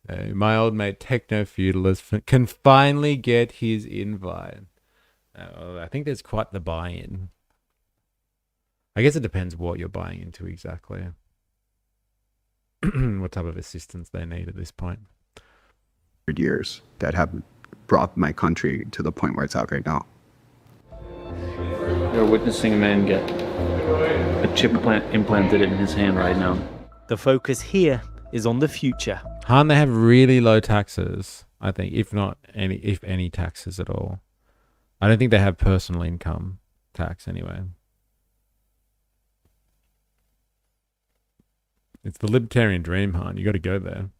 it? My old mate Techno-Feudalist can finally get his invite. I think there's quite the buy-in. I guess it depends what you're buying into exactly. What type of assistance they need at this point. Years that have brought my country to the point where it's at right now. You're witnessing a man get a chip implanted in his hand right now. The focus here is on the future. Han, they have really low taxes, I think, if any taxes at all. I don't think they have personal income tax anyway. It's the libertarian dream, Han. You got to go there.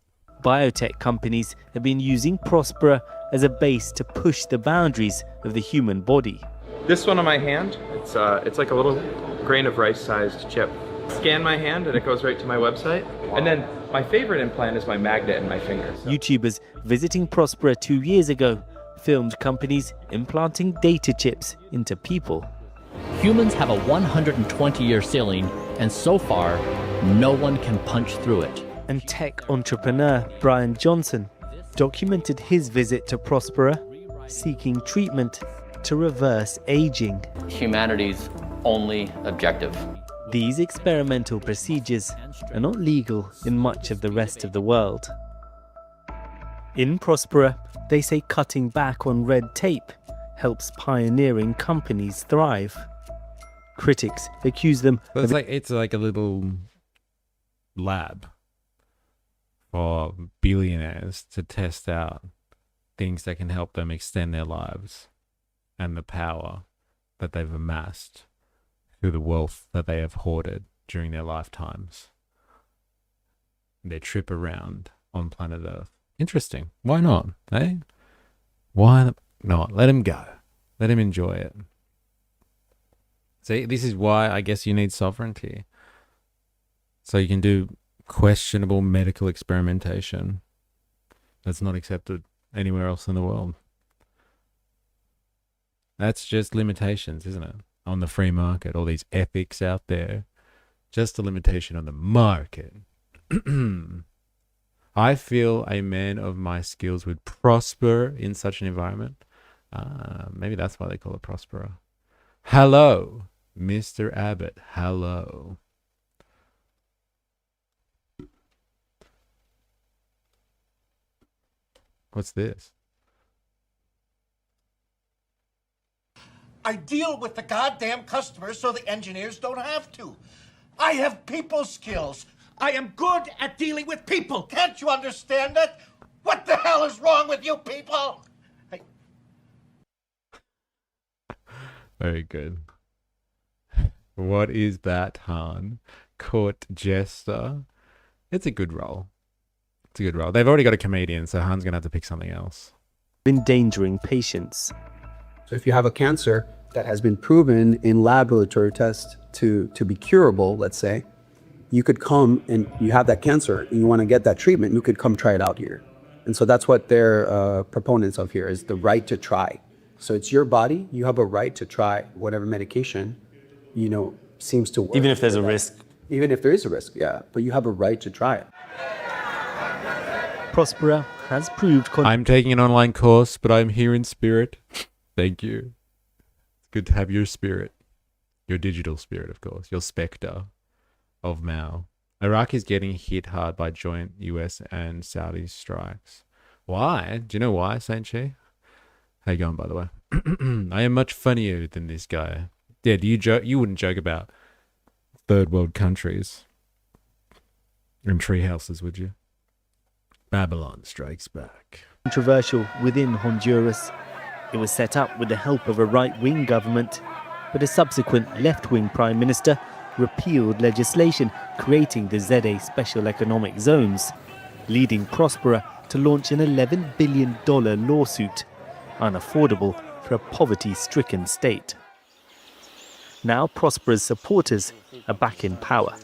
Biotech companies have been using Prospera as a base to push the boundaries of the human body. This one on my hand, it's like a little grain of rice-sized chip. Scan my hand and it goes right to my website. And then my favorite implant is my magnet in my finger. YouTubers visiting Prospera 2 years ago filmed companies implanting data chips into people. Humans have a 120-year ceiling, and so far, no one can punch through it. And tech entrepreneur Brian Johnson documented his visit to Prospera, seeking treatment to reverse aging. Humanity's only objective. These experimental procedures are not legal in much of the rest of the world. In Prospera, they say cutting back on red tape helps pioneering companies thrive. Critics accuse them of... It's like a little lab for billionaires to test out things that can help them extend their lives and the power that they've amassed through the wealth that they have hoarded during their lifetimes. Their trip around on planet Earth. Interesting. Why not? Eh? Why not? Let him go. Let him enjoy it. See, this is why I guess you need sovereignty. So you can do questionable medical experimentation that's not accepted anywhere else in the world. That's just limitations, isn't it? On the free market, all these ethics out there. Just a limitation on the market. I feel a man of my skills would prosper in such an environment. Maybe that's why they call it Prospera. Hello, Mr. Abbott. Hello. What's this? I deal with the goddamn customers so the engineers don't have to. I have people skills. I am good at dealing with people. Can't you understand that? What the hell is wrong with you people? Very good. What is that, Han? Court jester. It's a good role. It's a good role. They've already got a comedian, so Han's going to have to pick something else. Endangering patients. So if you have a cancer that has been proven in laboratory tests to be curable, let's say, you could come and you have that cancer and you want to get that treatment, you could come try it out here. And so that's what they're proponents of here, is the right to try. So it's your body, you have a right to try whatever medication, seems to work. Even if there's a risk? Even if there is a risk, yeah. But you have a right to try it. Prospera has proved... I'm taking an online course, but I'm here in spirit. Thank you. It's good to have your spirit. Your digital spirit, of course. Your spectre. of Mao. Iraq is getting hit hard by joint US and Saudi strikes. Why? Do you know why, Saint Chi? How you going, by the way? I am much funnier than this guy. Yeah, do you joke? You wouldn't joke about third world countries and tree houses, would you? Babylon strikes back. Controversial within Honduras. It was set up with the help of a right-wing government, but a subsequent left-wing prime minister repealed legislation creating the ZA Special Economic Zones, leading Prospera to launch an $11 billion lawsuit, unaffordable for a poverty-stricken state. Now Prospera's supporters are back in power.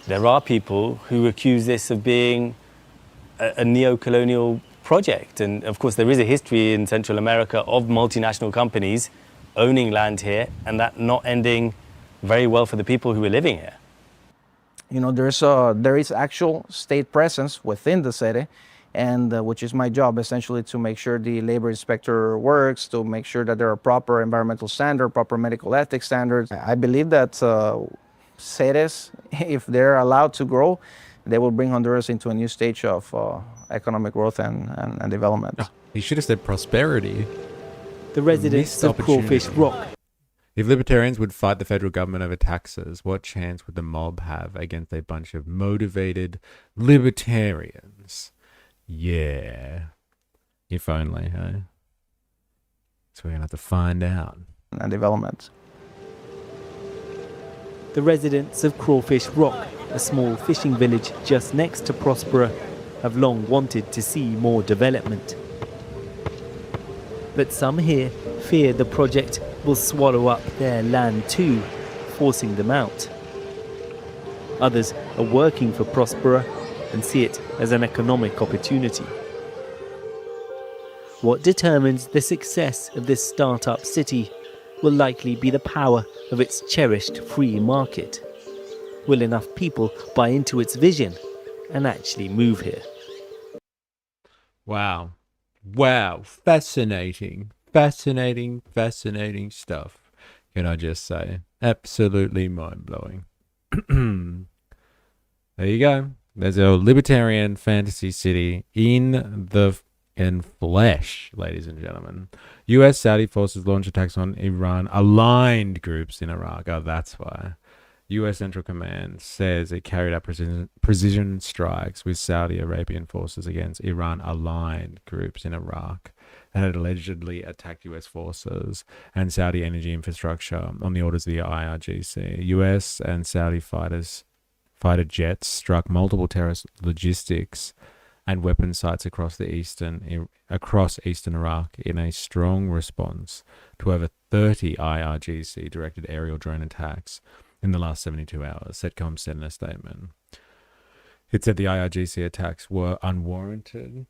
There are people who accuse this of being a neo-colonial project. And of course, there is a history in Central America of multinational companies owning land here and that not ending very well for the people who are living here. You know, there is actual state presence within the city, and which is my job essentially to make sure the labor inspector works, to make sure that there are proper environmental standards, proper medical ethics standards. I believe that cities, if they're allowed to grow, they will bring Honduras into a new stage of economic growth and development. Oh, he should have said prosperity. The residents of Crawfish Rock. If libertarians would fight the federal government over taxes, what chance would the mob have against a bunch of motivated libertarians? Yeah. If only, hey? So we're going to have to find out. And development. The residents of Crawfish Rock, a small fishing village just next to Prospera, have long wanted to see more development. But some here fear the project will swallow up their land too, forcing them out. Others are working for Prospera and see it as an economic opportunity. What determines the success of this startup city will likely be the power of its cherished free market. Will enough people buy into its vision and actually move here? Wow. Wow. Fascinating. Fascinating, fascinating stuff. Can I just say? Absolutely mind-blowing. There you go. There's a libertarian fantasy city in flesh, ladies and gentlemen. U.S. Saudi forces launch attacks on Iran-aligned groups in Iraq. Oh, that's why. U.S. Central Command says it carried out precision strikes with Saudi Arabian forces against Iran-aligned groups in Iraq that had allegedly attacked U.S. forces and Saudi energy infrastructure on the orders of the IRGC. U.S. and Saudi fighter jets struck multiple terrorist logistics and weapon sites across eastern Iraq in a strong response to over 30 IRGC-directed aerial drone attacks in the last 72 hours, CENTCOM said in a statement. It said the IRGC attacks were unwarranted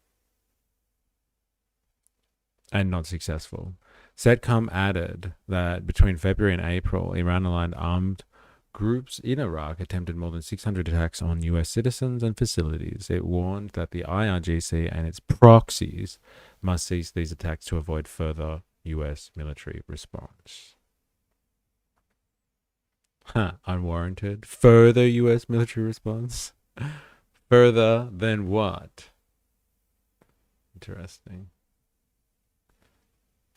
and not successful. CENTCOM added that between February and April, Iran-aligned armed groups in Iraq attempted more than 600 attacks on U.S. citizens and facilities. It warned that the IRGC and its proxies must cease these attacks to avoid further U.S. military response. Unwarranted. Further U.S. military response? Further than what? Interesting.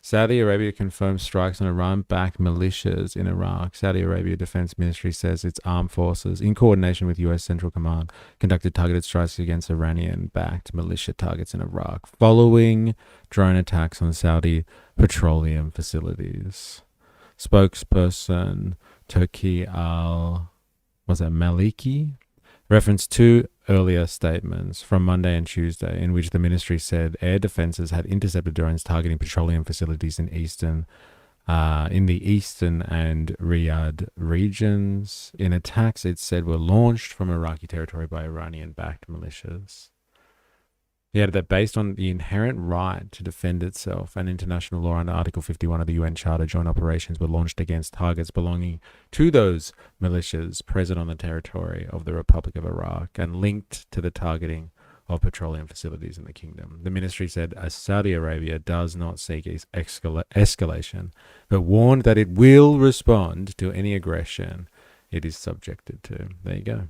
Saudi Arabia confirms strikes on Iran-backed militias in Iraq. Saudi Arabia Defense Ministry says its armed forces, in coordination with U.S. Central Command, conducted targeted strikes against Iranian-backed militia targets in Iraq, following drone attacks on Saudi petroleum facilities. Spokesperson Turki Maliki referenced two earlier statements from Monday and Tuesday in which the ministry said air defenses had intercepted drones targeting petroleum facilities in the eastern and Riyadh regions in attacks it said were launched from Iraqi territory by Iranian-backed militias. He added that based on the inherent right to defend itself and international law under Article 51 of the UN Charter, joint operations were launched against targets belonging to those militias present on the territory of the Republic of Iraq and linked to the targeting of petroleum facilities in the kingdom. The ministry said Saudi Arabia does not seek escalation, but warned that it will respond to any aggression it is subjected to. There you go.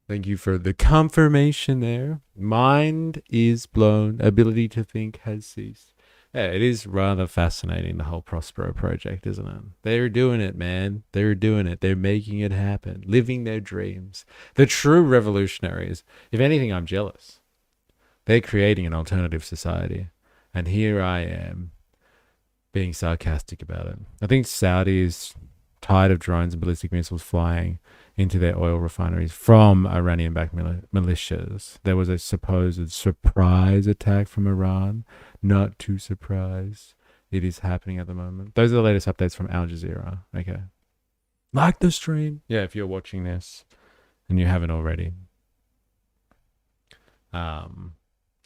Thank you for the confirmation there. Mind is blown. Ability to think has ceased. Yeah, it is rather fascinating, the whole Prospero project, isn't it? They're doing it, man. They're doing it. They're making it happen. Living their dreams. The true revolutionaries. If anything, I'm jealous. They're creating an alternative society. And here I am being sarcastic about it. I think Saudi is tired of drones and ballistic missiles flying into their oil refineries from Iranian-backed militias. There was a supposed surprise attack from Iran. Not too surprised. It is happening at the moment. Those are the latest updates from Al Jazeera. Okay. Like the stream. Yeah, if you're watching this and you haven't already. And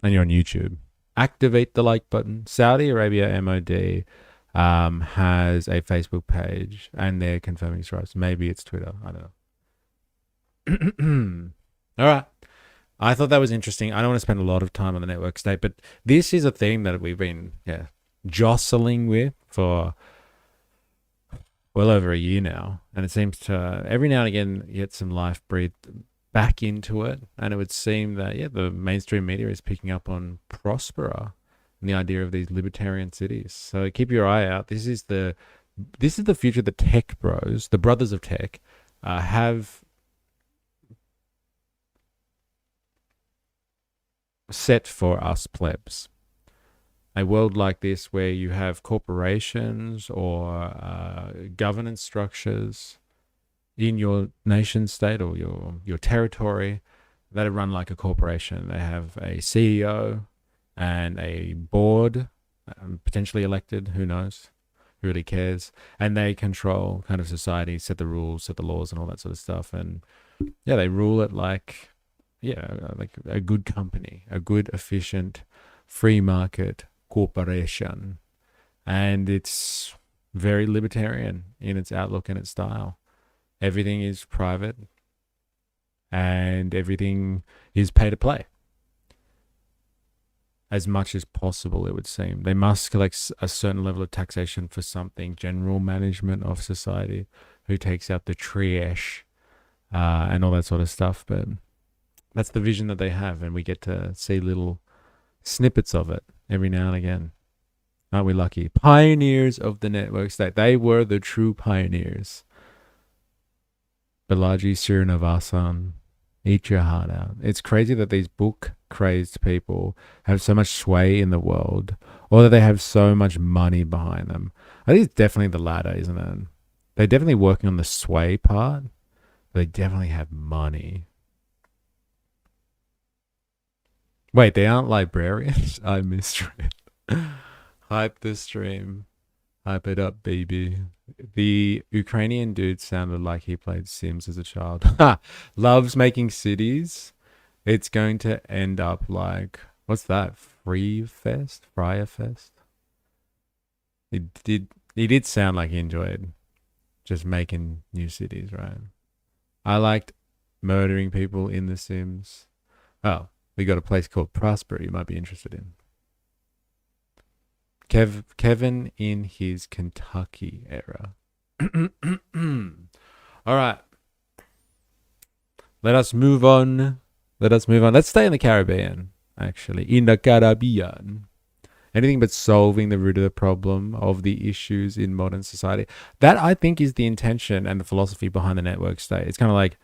you're on YouTube. Activate the like button. Saudi Arabia MOD has a Facebook page and they're confirming strikes. Maybe it's Twitter. I don't know. All right. I thought that was interesting. I don't want to spend a lot of time on the network state, but this is a theme that we've been jostling with for well over a year now. And it seems to every now and again get some life breathed back into it. And it would seem that, the mainstream media is picking up on Prospera and the idea of these libertarian cities. So keep your eye out. This is the future the tech bros, the brothers of tech, have set for us plebs. A world like this where you have corporations or governance structures in your nation state or your territory that are run like a corporation. They have a CEO and a board, potentially elected, who knows, who really cares, and they control kind of society, set the rules, set the laws and all that sort of stuff. And they rule it like a good company, a good, efficient, free market corporation. And it's very libertarian in its outlook and its style. Everything is private and everything is pay to play. As much as possible, it would seem. They must collect a certain level of taxation for something, general management of society, who takes out the trash and all that sort of stuff. But that's the vision that they have, and we get to see little snippets of it every now and again. Aren't we lucky? Pioneers of the network state. They were the true pioneers. Balaji Srinivasan, eat your heart out. It's crazy that these book-crazed people have so much sway in the world, or that they have so much money behind them. I think it's definitely the latter, isn't it? They're definitely working on the sway part, but they definitely have money. Wait, they aren't librarians? I misread. Hype the stream. Hype it up, baby. The Ukrainian dude sounded like he played Sims as a child. Loves making cities. It's going to end up like, what's that? Friar Fest? He did sound like he enjoyed just making new cities, right? I liked murdering people in The Sims. Oh, we got a place called Prosper you might be interested in. Kevin in his Kentucky era. All right. Let us move on. Let's stay in the Caribbean, actually. In the Caribbean. Anything but solving the root of the problem of the issues in modern society. That, I think, is the intention and the philosophy behind the network state. It's kind of like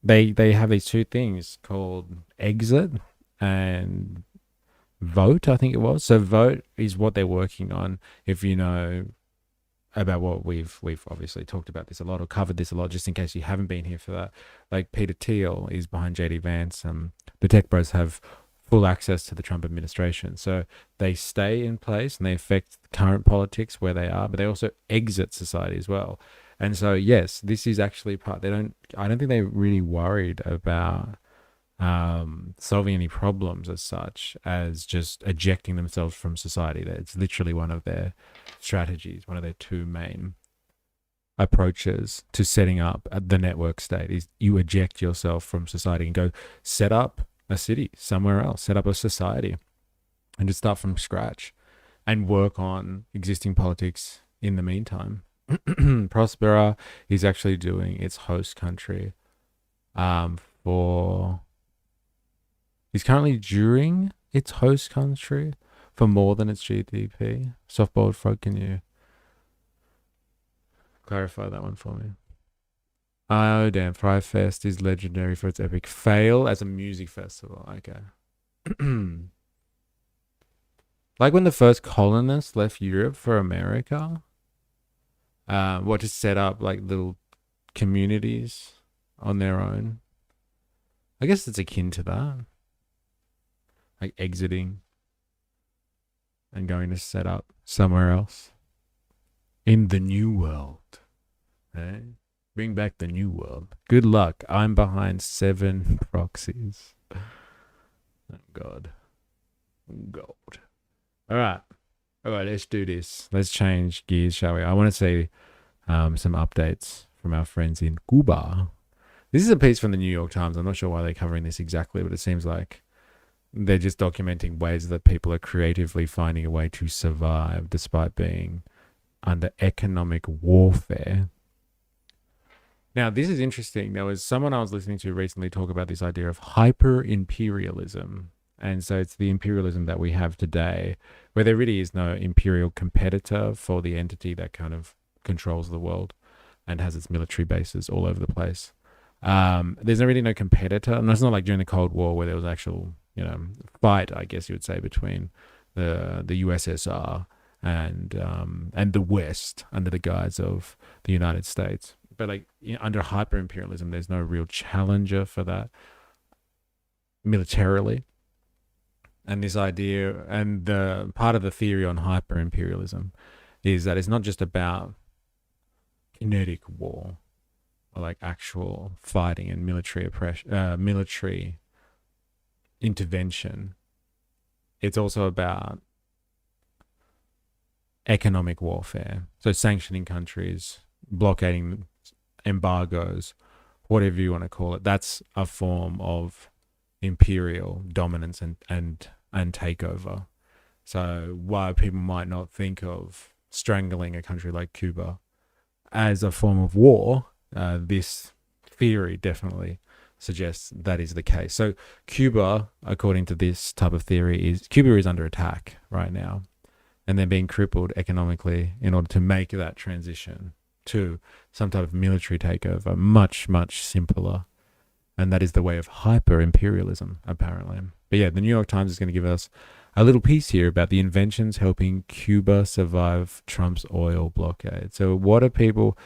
they have these two things called exit and vote, I think it was. So vote is what they're working on. If you know about what we've obviously talked about this a lot or covered this a lot, just in case you haven't been here for that. Like Peter Thiel is behind JD Vance. The tech bros have full access to the Trump administration. So they stay in place and they affect current politics where they are, but they also exit society as well. And so, yes, this is actually part, I don't think they're really worried about solving any problems as such as just ejecting themselves from society. It's literally one of their strategies, one of their two main approaches to setting up the network state is you eject yourself from society and go set up a city somewhere else, set up a society and just start from scratch and work on existing politics in the meantime. Prospera is actually doing its host country for... is currently during its host country for more than its GDP. Softball Frog, can you clarify that one for me? Oh, damn. Fry Fest is legendary for its epic fail as a music festival. Okay. Like when the first colonists left Europe for America, to set up like little communities on their own. I guess it's akin to that. Like exiting and going to set up somewhere else in the new world. Hey? Bring back the new world. Good luck. I'm behind 7 proxies. Oh, God. God. All right, let's do this. Let's change gears, shall we? I want to see some updates from our friends in Cuba. This is a piece from the New York Times. I'm not sure why they're covering this exactly, but it seems like they're just documenting ways that people are creatively finding a way to survive despite being under economic warfare. Now, this is interesting. There was someone I was listening to recently talk about this idea of hyper-imperialism. And so it's the imperialism that we have today, where there really is no imperial competitor for the entity that kind of controls the world and has its military bases all over the place. There's really no competitor. And it's not like during the Cold War where there was actual, fight, I guess you would say, between the USSR and the West under the guise of the United States. But like under hyper-imperialism, there's no real challenger for that militarily. And this idea, and the part of the theory on hyper-imperialism is that it's not just about kinetic war or like actual fighting and military oppression, military intervention. It's also about economic warfare. So sanctioning countries, blockading embargoes, whatever you want to call it. That's a form of imperial dominance and takeover. So why people might not think of strangling a country like Cuba as a form of war, this theory definitely suggests that is the case. So Cuba, according to this type of theory, Cuba is under attack right now, and they're being crippled economically in order to make that transition to some type of military takeover much, much simpler. And that is the way of hyper-imperialism, apparently. But yeah, the New York Times is going to give us a little piece here about the inventions helping Cuba survive Trump's oil blockade. So what are people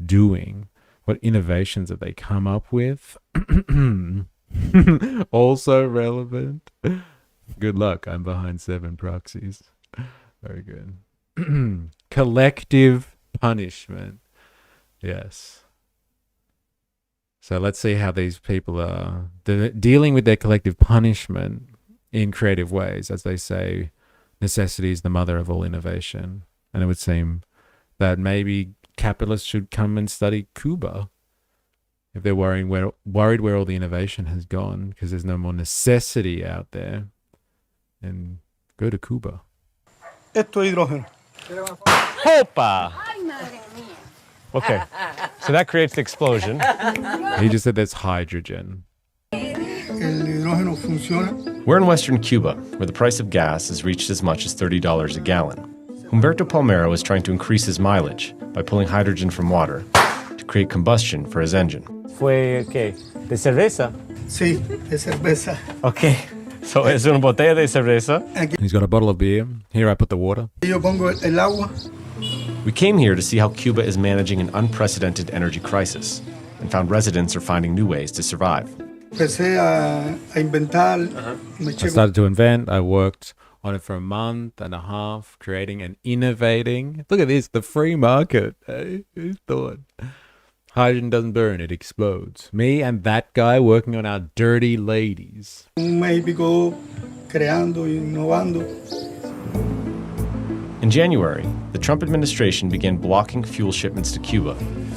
doing? What innovations have they come up with? Also relevant. Good luck. I'm behind 7 proxies. Very good. Collective punishment. Yes. So let's see how these people are dealing with their collective punishment in creative ways. As they say, necessity is the mother of all innovation. And it would seem that maybe capitalists should come and study Cuba if they're worried where all the innovation has gone, because there's no more necessity out there. And go to Cuba. Esto es hidrógeno. Opa! Okay, so that creates the explosion. He just said there's hydrogen. We're in western Cuba, where the price of gas has reached as much as $30 a gallon. Humberto Palmero is trying to increase his mileage by pulling hydrogen from water to create combustion for his engine. Fue, ¿qué? ¿De cerveza? Sí, de cerveza. Okay, so es una botella de cerveza. He's got a bottle of beer. Here I put the water. Yo pongo el agua. We came here to see how Cuba is managing an unprecedented energy crisis and found residents are finding new ways to survive. I started to invent. I worked on it for a month and a half, creating and innovating. Look at this, the free market. Hey, who thought? Hydrogen doesn't burn, it explodes. Me and that guy working on our dirty ladies. In January, the Trump administration began blocking fuel shipments to Cuba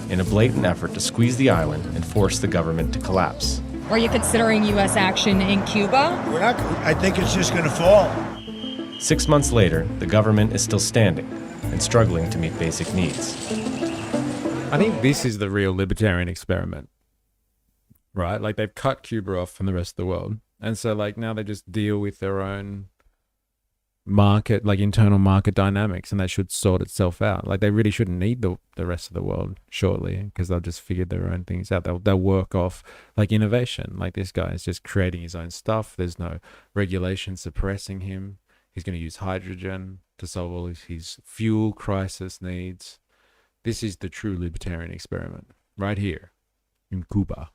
in a blatant effort to squeeze the island and force the government to collapse. Are you considering U.S. action in Cuba? I think it's just going to fall. 6 months later, the government is still standing and struggling to meet basic needs. I think this is the real libertarian experiment. right? Like they've cut Cuba off from the rest of the world. And so like now they just deal with their own market, like internal market dynamics, and that should sort itself out. Like they really shouldn't need the rest of the world shortly, because they'll just figure their own things out. They'll work off like innovation. Like this guy is just creating his own stuff. There's no regulation suppressing him. He's going to use hydrogen to solve all his fuel crisis needs. This is the true libertarian experiment right here in Cuba.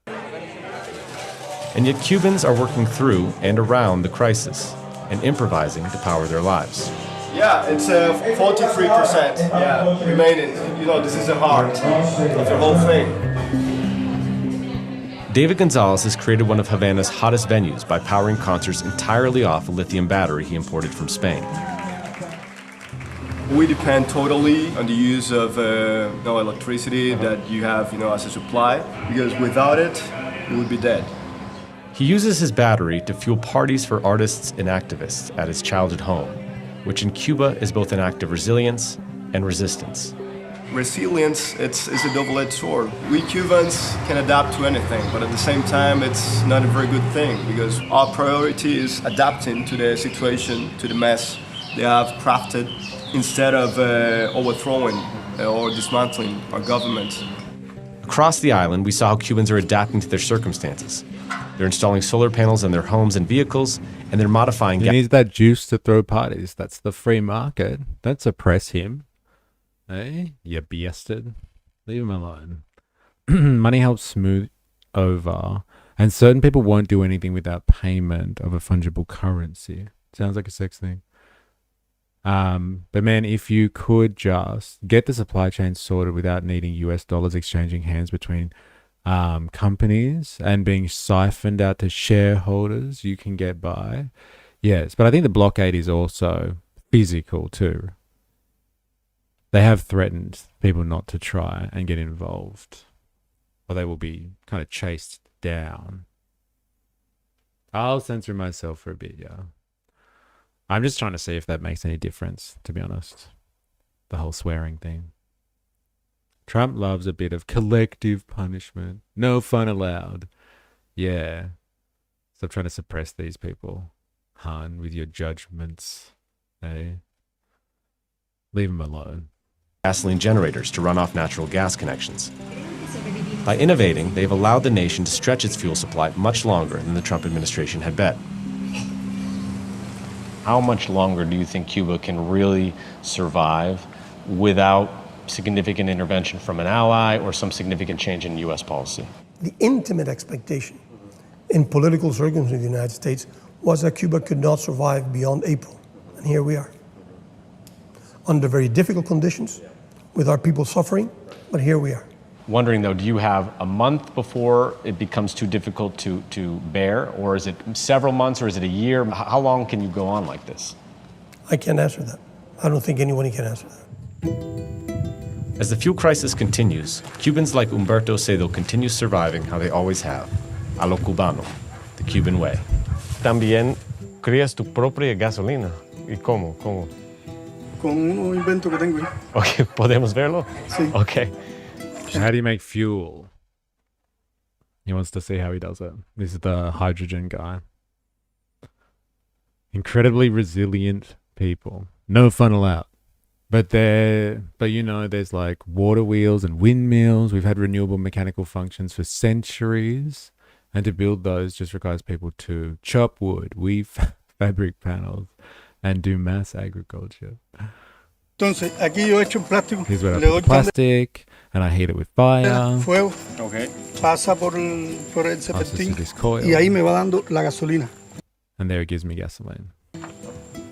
And yet Cubans are working through and around the crisis and improvising to power their lives. Yeah, it's 43% remaining. You know, this is the heart of the whole thing. David Gonzalez has created one of Havana's hottest venues by powering concerts entirely off a lithium battery he imported from Spain. We depend totally on the use of electricity that you have, as a supply, because without it, we would be dead. He uses his battery to fuel parties for artists and activists at his childhood home, which in Cuba is both an act of resilience and resistance. Resilience, it's a double-edged sword. We Cubans can adapt to anything, but at the same time, it's not a very good thing, because our priority is adapting to the situation, to the mess they have crafted, instead of overthrowing or dismantling our government. Across the island, we saw how Cubans are adapting to their circumstances. They're installing solar panels on their homes and vehicles, and they're modifying... He needs that juice to throw parties. That's the free market. Don't suppress him. Hey, you bastard. Leave him alone. Money helps smooth over, and certain people won't do anything without payment of a fungible currency. Sounds like a sex thing. But man, if you could just get the supply chain sorted without needing US dollars exchanging hands between companies and being siphoned out to shareholders, you can get by. Yes, but I think the blockade is also physical too. They have threatened people not to try and get involved, or they will be kind of chased down. I'll censor myself for a bit, yeah. I'm just trying to see if that makes any difference, to be honest. The whole swearing thing. Trump loves a bit of collective punishment. No fun allowed. Yeah. Stop trying to suppress these people, Han, with your judgments. Hey? Leave them alone. Gasoline generators to run off natural gas connections. By innovating, they've allowed the nation to stretch its fuel supply much longer than the Trump administration had bet. How much longer do you think Cuba can really survive without significant intervention from an ally or some significant change in U.S. policy? The intimate expectation in political circles in the United States was that Cuba could not survive beyond April. And here we are. Under very difficult conditions, with our people suffering, but here we are. Wondering though, do you have a month before it becomes too difficult to bear, or is it several months, or is it a year? How long can you go on like this? I can't answer that. I don't think anyone can answer that. As the fuel crisis continues, Cubans like Humberto say they'll continue surviving how they always have, a lo cubano, the Cuban way. También crías tu propia gasolina. ¿Y cómo? ¿Cómo? Con un invento que tengo. Okay, ¿podemos verlo? Sí. Okay. How do you make fuel? He wants to see how he does it. This is the hydrogen guy. Incredibly resilient people. No fun allowed. But there's like water wheels and windmills. We've had renewable mechanical functions for centuries. And to build those just requires people to chop wood, weave fabric panels, and do mass agriculture. Entonces, aquí yo echo plástico. Here's what I put plastic, and I heat it with fire. Fuego. Okay. Pasa por el serpentín. This coil. Y ahí me va dando la gasolina. And there it gives me gasoline.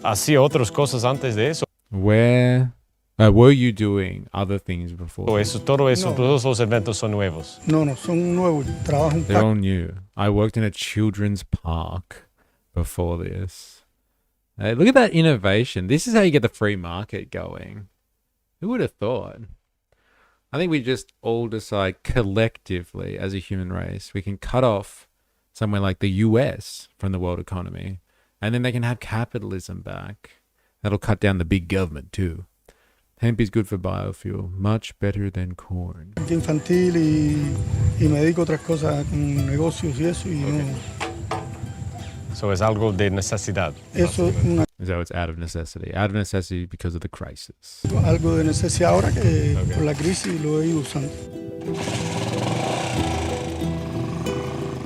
¿Hacía otras cosas antes de eso? Where were you doing other things before? Todos los eventos son nuevos. No, son nuevos. Trabajo un They're all new. I worked in a children's park before this. Hey, look at that innovation. This is how you get the free market going. Who would have thought? I think we just all decide collectively as a human race, we can cut off somewhere like the US from the world economy, and then they can have capitalism back. That'll cut down the big government too. Hemp is good for biofuel, much better than corn. Infantil y me dedico a otras cosas con negocios y eso y no. So es algo de necesidad. Eso es una. So it's out of necessity. Out of necessity because of the crisis. Algo de necesidad ahora que por la crisis lo he ido usando.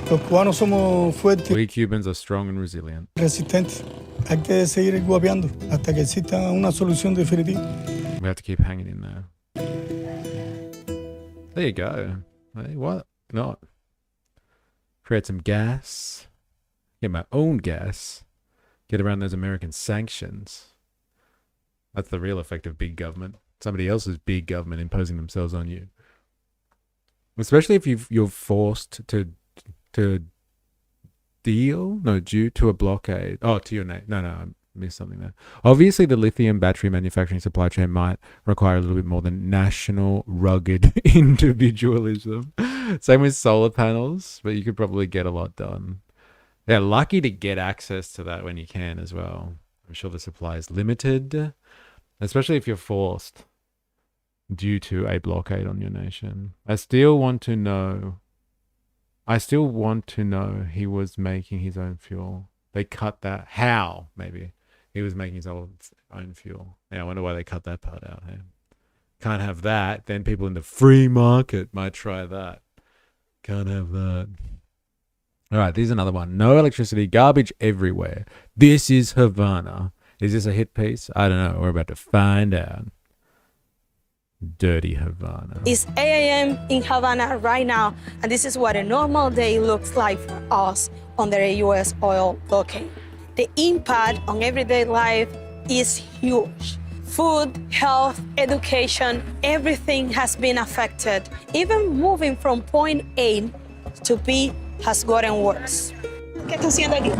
Los cubanos somos fuertes. We Cubans are strong and resilient. Resistentes. Hay que seguir guapeando hasta que exista una solución definitiva. We have to keep hanging in there. There you go. Hey, what not? Create some gas. Get my own gas. Get around those American sanctions. That's the real effect of big government. Somebody else's big government imposing themselves on you. Especially if you're forced to deal, no, due to a blockade. Oh, to your name. No, I missed something there. Obviously, the lithium battery manufacturing supply chain might require a little bit more than national rugged individualism. Same with solar panels, but you could probably get a lot done. Yeah, lucky to get access to that when you can as well. I'm sure the supply is limited, especially if you're forced due to a blockade on your nation. I still want to know he was making his own fuel. They cut that. How? Maybe he was making his own fuel. Yeah, I wonder why they cut that part out. Hey? Can't have that. Then people in the free market might try that. Can't have that. All right, here's another one. No electricity, garbage everywhere. This is Havana. Is this a hit piece? I don't know. We're about to find out. Dirty Havana. It's 8 a.m. in Havana right now, and this is what a normal day looks like for us under a U.S. oil blockade. The impact on everyday life is huge. Food, health, education, everything has been affected. Even moving from point A to B has gotten worse. ¿Qué está haciendo aquí?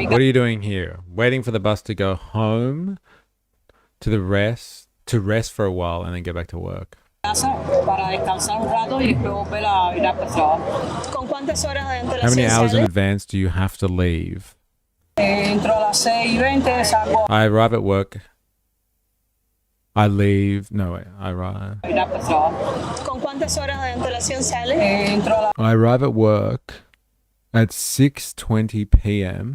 What are you doing here? Waiting for the bus to go home to rest for a while and then get back to work. How many hours in advance do you have to leave? I arrive at work. I arrive. I arrive at work at 6:20 p.m.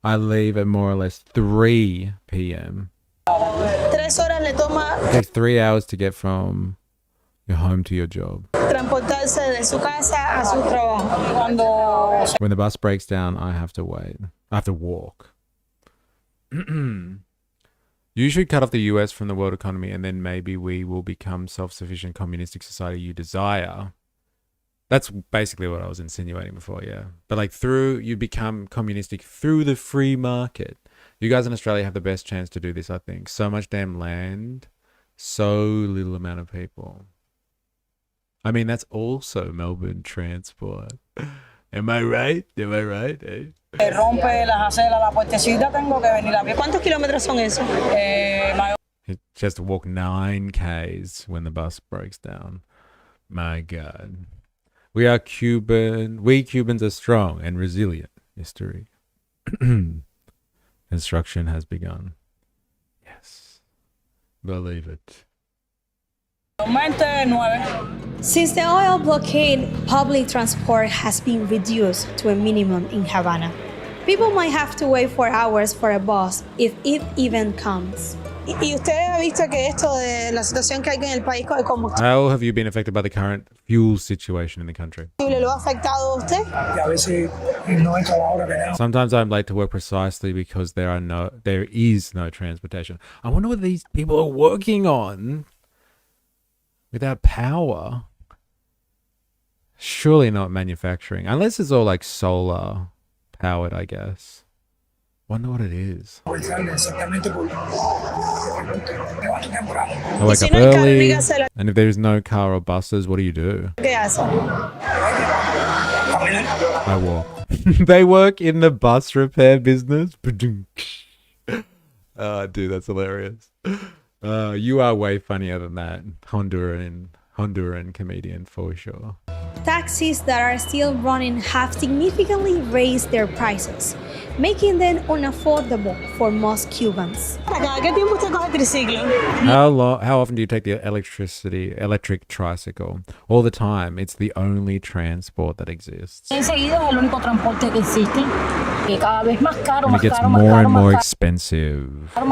I leave at more or less 3 p.m. It takes 3 hours to get from your home to your job. When the bus breaks down, I have to wait. I have to walk. You should cut off the US from the world economy and then maybe we will become self-sufficient communistic society you desire. That's basically what I was insinuating before, yeah. But like you become communistic through the free market. You guys in Australia have the best chance to do this, I think. So much damn land, so little amount of people. I mean, that's also Melbourne transport. Am I right? Eh? ¿Cuántos kilómetros son eso? He has to walk 9 Ks when the bus breaks down. My God. We Cubans are strong and resilient. History. Construction has begun. Yes. Believe it. Since the oil blockade, public transport has been reduced to a minimum in Havana. People might have to wait for hours for a bus if it even comes. ¿Y usted ha visto que esto de la situación que hay en el país con el combustible? How have you been affected by the current fuel situation in the country? ¿Lo ha afectado a usted? Sometimes I'm late to work precisely because there is no transportation. I wonder what these people are working on without power. Surely not manufacturing, unless it's all like solar powered, I guess. Wonder what it is. I wake up early, and if there's no car or buses, what do you do? I walk. They work in the bus repair business. Oh, dude, that's hilarious. You are way funnier than that. Honduran comedian for sure. Taxis that are still running have significantly raised their prices. making them unaffordable for most Cubans. How often do you take the electric tricycle? All the time. It's the only transport that exists. And it gets more and more expensive. And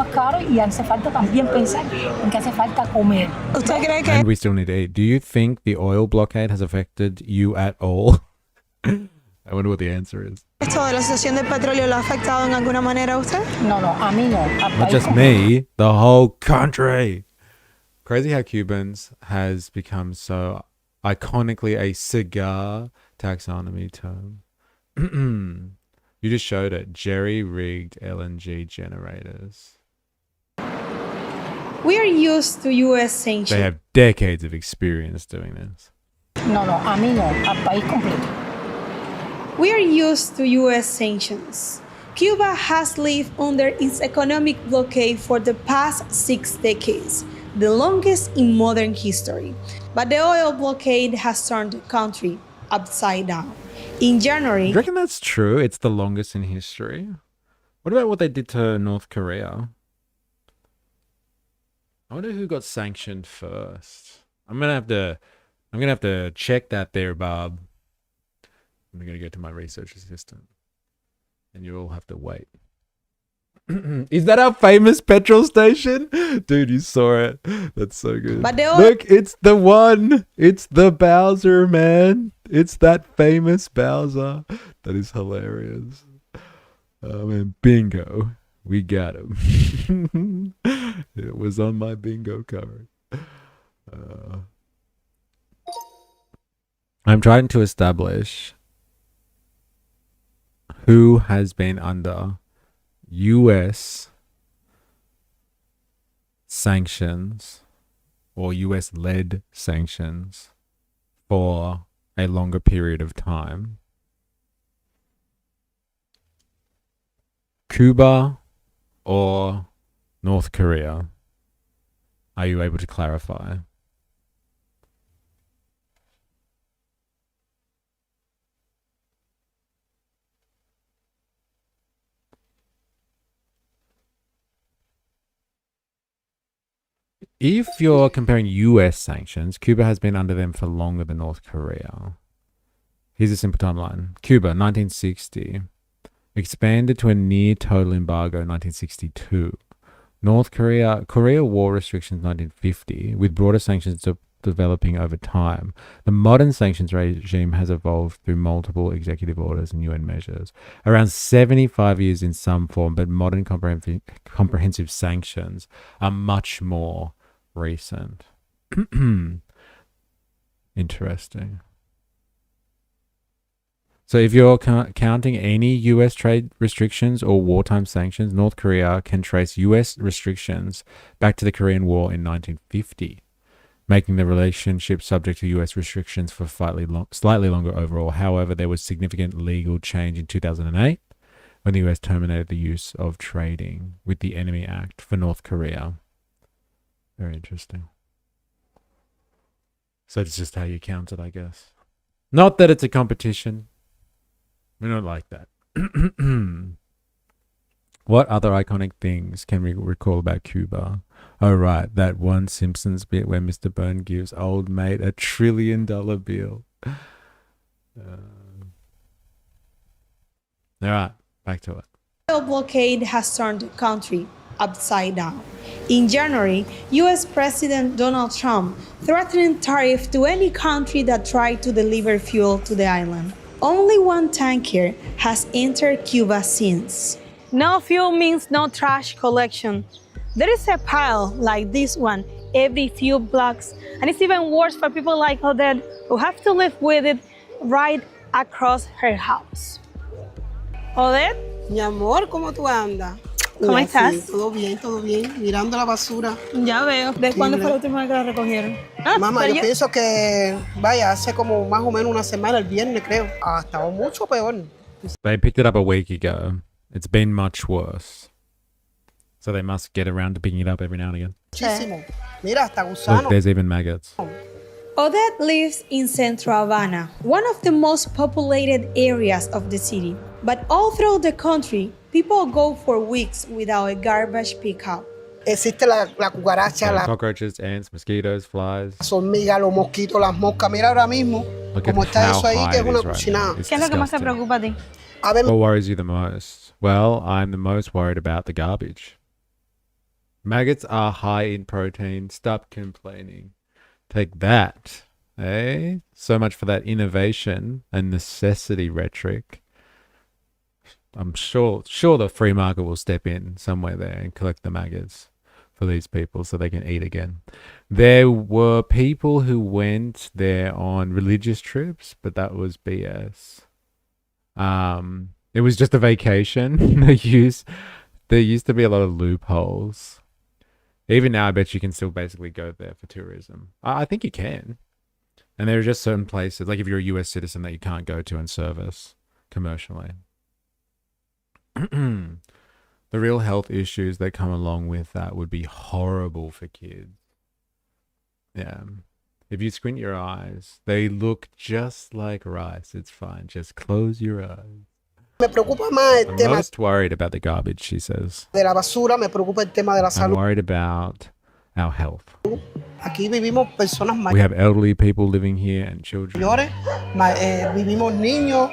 we still need to eat. Do you think the oil blockade has affected you at all? I wonder what the answer is. ¿Esto de la situación del petróleo lo ha afectado en alguna manera a usted? No, a mí no. Not just me, the whole country. Crazy how Cubans has become so iconically a cigar taxonomy term. You just showed it. Jerry-rigged LNG generators. We are used to U.S. sanctions. They have decades of experience doing this. No, a mí no. Al país completo. We are used to U.S. sanctions. Cuba has lived under its economic blockade for the past 6 decades, the longest in modern history. But the oil blockade has turned the country upside down. In January... Do you reckon that's true? It's the longest in history? What about what they did to North Korea? I wonder who got sanctioned first. I'm gonna have to check that there, Bob. I'm going to go to my research assistant. And you all have to wait. Is that our famous petrol station? Dude, you saw it. That's so good. Look, it's the one. It's the Bowser, man. It's that famous Bowser. That is hilarious. Oh, man. Bingo. We got him. It was on my bingo card. I'm trying to establish who has been under U.S. sanctions or U.S.-led sanctions for a longer period of time. Cuba or North Korea? Are you able to clarify? If you're comparing US sanctions, Cuba has been under them for longer than North Korea. Here's a simple timeline. Cuba, 1960. Expanded to a near total embargo in 1962. North Korea, Korea War restrictions 1950, with broader sanctions developing over time. The modern sanctions regime has evolved through multiple executive orders and UN measures. Around 75 years in some form, but modern comprehensive sanctions are much more recent. Interesting. So if you're counting any US trade restrictions or wartime sanctions, North Korea can trace US restrictions back to the Korean War in 1950, making the relationship subject to US restrictions for slightly longer overall. However, there was significant legal change in 2008 when the US terminated the use of trading with the Enemy Act for North Korea. Very interesting. So it's just how you count it, I guess. Not that it's a competition. We don't like that. What other iconic things can we recall about Cuba? Oh, right. That one Simpsons bit where Mr. Byrne gives old mate $1 trillion bill. All right. Back to it. The oil blockade has turned the country upside down. In January, U.S. President Donald Trump threatened tariffs to any country that tried to deliver fuel to the island. Only one tanker has entered Cuba since. No fuel means no trash collection. There is a pile like this one every few blocks, and it's even worse for people like Odette who have to live with it right across her house. Odette? Mi amor, ¿cómo tú andas? ¿Cómo estás? Todo bien, mirando la basura. Ya veo. ¿De cuándo fue la última vez que la recogieron? Mamá, yo pienso que, vaya, hace como más o menos una semana, el viernes creo. Estaba mucho peor. They picked it up a week ago. It's been much worse. So they must get around to picking it up every now and again. Muchísimo. Mira, hasta gusano. Look, there's even maggots. Odette lives in Central Havana, one of the most populated areas of the city. But all throughout the country, people go for weeks without a garbage pickup. Existe la cucaracha, las Cockroaches, ants, mosquitoes, flies. hormigas, los mosquitos, las moscas. Mira ahora mismo Look cómo at está how eso ahí, high que es it una is right cochinada. now. It's ¿Qué es lo que más te disgusting. preocupa a ti? A ver, What worries you the most? Well, I'm the most worried about the garbage. Maggots are high in protein. Stop complaining. Take that. Eh? So much for that innovation and necessity rhetoric. I'm sure the free market will step in somewhere there and collect the maggots for these people so they can eat again. There were people who went there on religious trips, but that was BS. It was just a vacation. There used to be a lot of loopholes. Even now, I bet you can still basically go there for tourism. I think you can. And there are just certain places, like if you're a US citizen, that you can't go to and service commercially. The real health issues that come along with that would be horrible for kids. Yeah. If you squint your eyes, they look just like rice. It's fine. Just close your eyes. me preocupa más el I'm tema most worried about the garbage, she says. de la basura, me preocupa el tema de la I'm salud. worried about our health. Aquí vivimos personas We have elderly people living here and children. mayores, vivimos niños,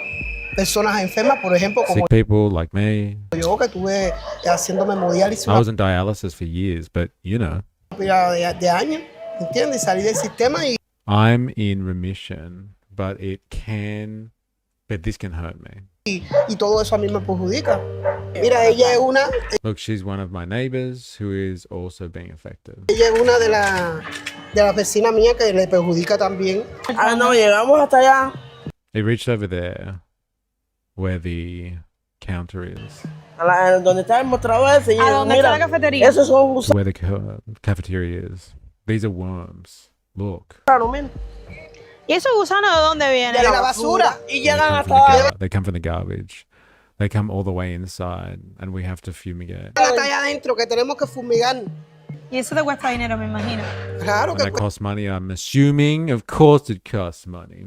personas enfermas, por ejemplo, como Sick people like me. yo que estuve haciéndome hemodiálisis I una was on dialysis for years, but you know, pila de años, ¿entiendes? Y salí del sistema I'm in remission, but this can hurt me. y todo eso a mí me perjudica. Mira, ella es una Look, she's one of my neighbors who is also being affected. ella es una de las vecinas mías que le perjudica también. Ah, no, llegamos hasta allá. It reached over there where the counter is, Donde está el mostrador ese. ¿A dónde está la cafetería? Esos son gusanos, where the cafeteria is. These are worms. Look. men. ¿Y esos gusanos de dónde vienen? De la basura. Y They llegan come from the hasta... they come from the garbage. They come all the way inside, and we have to fumigate. La está allá adentro que tenemos que fumigar. Y eso te cuesta dinero, me imagino. Claro And que that costs money, I'm assuming. Of course it costs money.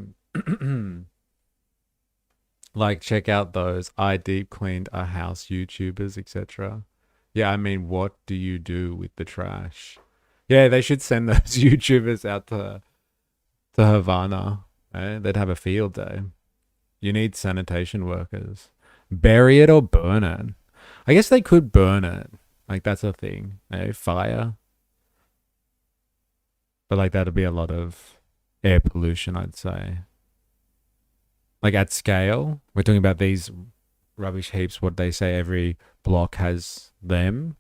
Like, check out those I deep cleaned a house YouTubers, etc. Yeah, I mean, what do you do with the trash? Yeah, they should send those YouTubers out to Havana. Eh? They'd have a field day. You need sanitation workers. Bury it or burn it. I guess they could burn it. Like, that's a thing. Eh? Fire. But, like, that'd be a lot of air pollution, I'd say. Like, at scale, we're talking about these rubbish heaps, what they say every block has them.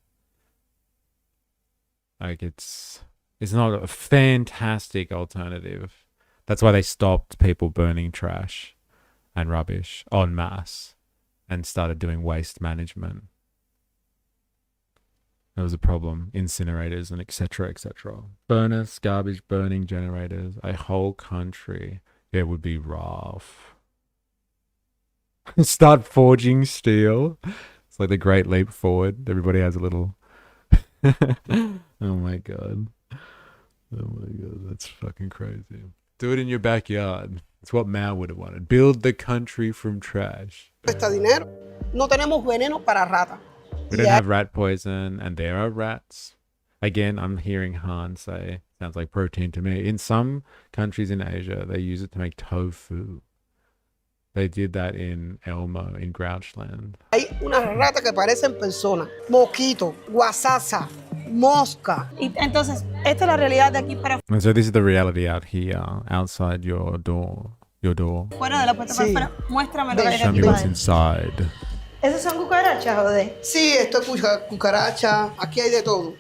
Like, it's not a fantastic alternative. That's why they stopped people burning trash and rubbish en masse and started doing waste management. There was a problem. Incinerators and etc. etc. Furnace, garbage burning generators, a whole country. It would be rough. Start forging steel. It's like the Great Leap Forward. Everybody has a little... Oh my god. Oh my god, that's fucking crazy. Do it in your backyard. It's what Mao would have wanted. Build the country from trash. cuesta dinero. No tenemos veneno para rata. We don't have rat poison, and there are rats. Again, I'm hearing Han say, sounds like protein to me. In some countries in Asia, they use it to make tofu. They did that in Elmo, in Grouchland. Hay unas ratas que parecen personas. Mosquito, guasasa, mosca. Y entonces, esta es la realidad de aquí para And so this is the reality out here, outside your door. fuera de la puerta para afuera. Muéstrame lo que hay de Show aquí me para what's adentro. inside. ¿Esos son cucarachas o de? Sí, esto es cucaracha. Aquí hay de todo.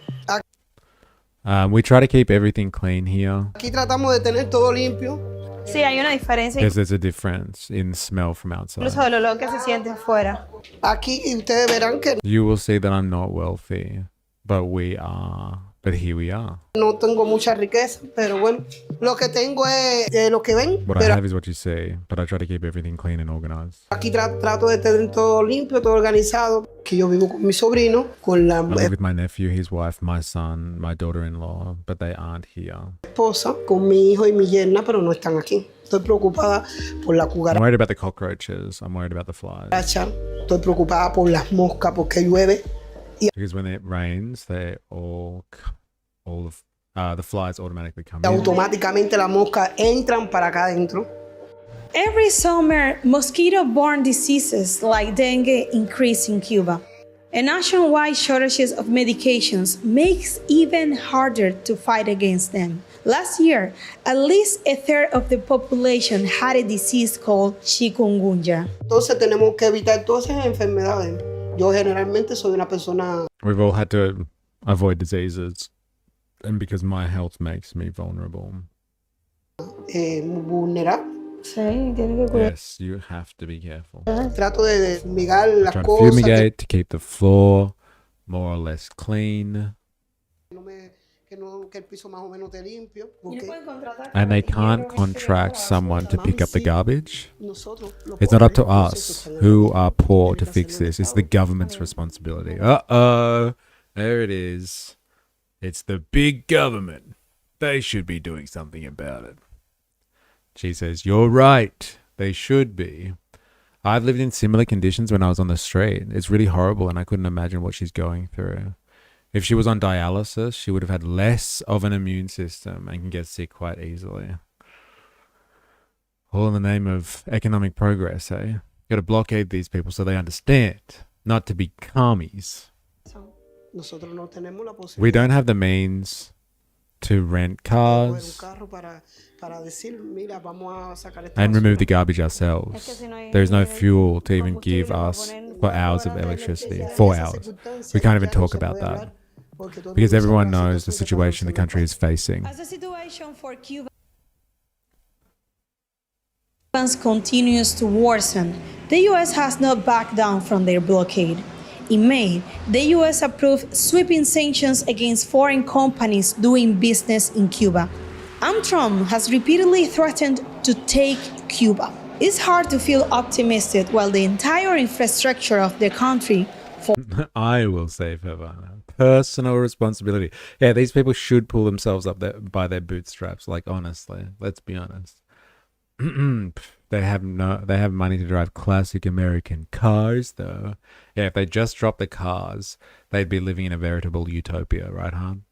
We try to keep everything clean here. Aquí tratamos de tener todo limpio. Sí, hay una diferencia. Because there's a difference in smell from outside. Incluso del olor que se siente afuera. Aquí ustedes verán que You will see that I'm not wealthy, but we are But here we are. No tengo mucha riqueza, pero bueno, lo que tengo es lo que ven. What I Pero have is what you see, but I try to keep everything clean and organized. aquí trato de tener todo limpio, todo organizado. Que yo vivo con mi sobrino, con la I live with my nephew, his wife, my son, my daughter-in-law, but they aren't here. esposa, con mi hijo y mi yerna, pero no están aquí. Estoy preocupada por la I'm cucaracha, worried about the cockroaches. I'm worried about the flies. estoy preocupada por las moscas porque llueve. Because when it rains, they all of the flies automatically come Y in. automáticamente las moscas entran para acá adentro. Every summer, mosquito-borne diseases like dengue increase in Cuba. A nationwide shortages of medications makes even harder to fight against them. Last year, at least a third of the population had a disease called chikungunya. Entonces tenemos que evitar todas esas enfermedades. Yo generalmente soy una persona We've all had to avoid diseases, and because my health makes me vulnerable. vulnerable. Sí, tiene que cuidar. Yes, you have to be careful. Trato de fumigar las Try to cosas. fumigate to keep the floor more or less clean. Que el piso más o menos esté limpio. And they can't contract someone to pick up the garbage. It's not up to us who are poor to fix this. It's the government's responsibility. Uh-oh. There it is. It's the big government. They should be doing something about it. She says, you're right. They should be. I've lived in similar conditions when I was on the street. It's really horrible, and I couldn't imagine what she's going through. If she was on dialysis, she would have had less of an immune system and can get sick quite easily. All in the name of economic progress, eh? You got to blockade these people so they understand not to be commies. We don't have the means to rent cars and remove the garbage ourselves. There's no fuel to even give us for hours of electricity. 4 hours. We can't even talk about that. Because everyone knows the situation the country is facing. As the situation for Cubans continues to worsen, the U.S. has not backed down from their blockade. In May, the U.S. approved sweeping sanctions against foreign companies doing business in Cuba. And Trump has repeatedly threatened to take Cuba. It's hard to feel optimistic while the entire infrastructure of the country I will say, Havana, personal responsibility. Yeah, these people should pull themselves up by their bootstraps. Like, honestly, let's be honest. They have money to drive classic American cars, though. Yeah, if they just dropped the cars, they'd be living in a veritable utopia, right, hon?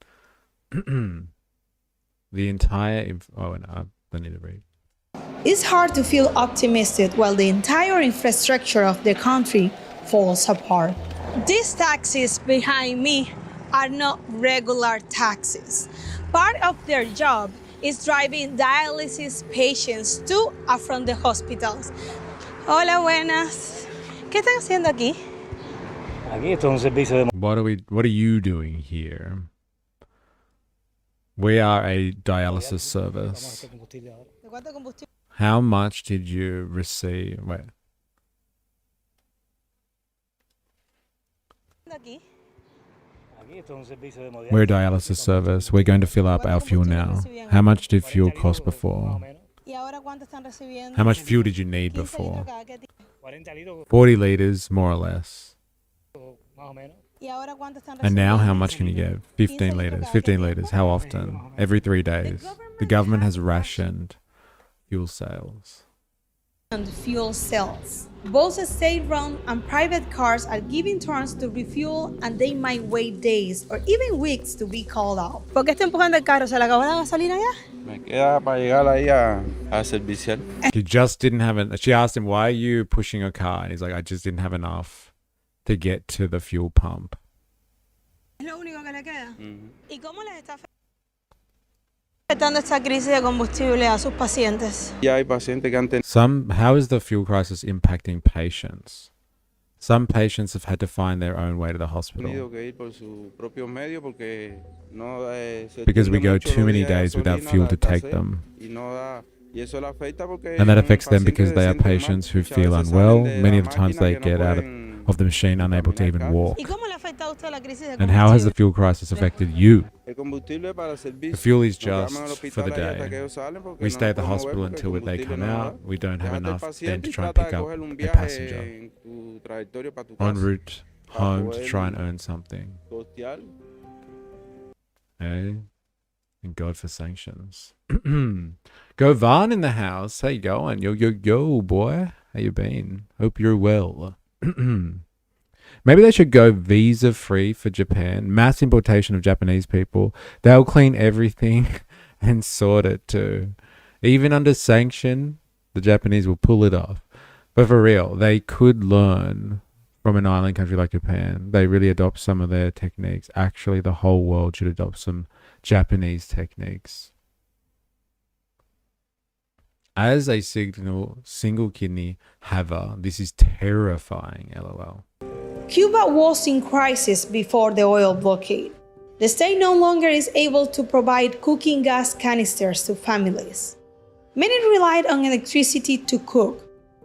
The entire I need to read. It's hard to feel optimistic while the entire infrastructure of the country falls apart. These taxis behind me are not regular taxis. Part of their job is driving dialysis patients to and from the hospitals. Hola, buenas. ¿Qué están haciendo aquí? What are you doing here? We are a dialysis service. How much did you receive? Wait. We're a dialysis service. We're going to fill up our fuel now. How much did fuel cost before? How much fuel did you need before? 40 liters, more or less. And now how much can you get? 15 liters. 15 liters. How often? Every 3 days. The government has rationed fuel sales. And fuel cells. Both state-run and private cars are giving turns to refuel, and they might wait days or even weeks to be called out. ¿Por qué está empujando el carro? ¿Se le acabó la gasolina ya? Me queda para llegar ahí a serviciar. He just didn't have it. She asked him, why are you pushing a car? And he's like, I just didn't have enough to get to the fuel pump. Es lo único que le queda. ¿Y cómo les está afectando esta crisis de combustible a sus pacientes? Ya hay pacientes que han How is the fuel crisis impacting patients? Some patients have had to find their own way to the hospital tenido que ir por sus propios medios porque no because we go too many days without fuel to take them. And that affects them because they are patients who feel unwell. Many of the times they get out of the machine unable to even walk? ¿Y cómo le afecta a usted la crisis de And how has the combustible? fuel crisis affected you? El combustible para The servicio. fuel is Nos quedamos en el just for the hospital ahí hasta que day. ellos salen porque We no stay nos at the podemos mover hospital porque el until they combustible come no nos da. out. We don't have Déjate el enough then paciente to y try and trata pick de up coger un a viaje passenger en tu trayectoria para tu en casa. route home to try and earn something. Costear. Eh? And God for sanctions. Govan in the house. How you going? Yo, boy. How you been? Hope you're well. Maybe they should go visa free for Japan. Mass importation of Japanese people. They'll clean everything and sort it too. Even under sanction, the Japanese will pull it off. But for real, they could learn from an island country like Japan. They really adopt some of their techniques. Actually, the whole world should adopt some Japanese techniques. As a single kidney haver, this is terrifying, lol. Cuba was in crisis before the oil blockade. The state no longer is able to provide cooking gas canisters to families. Many relied on electricity to cook,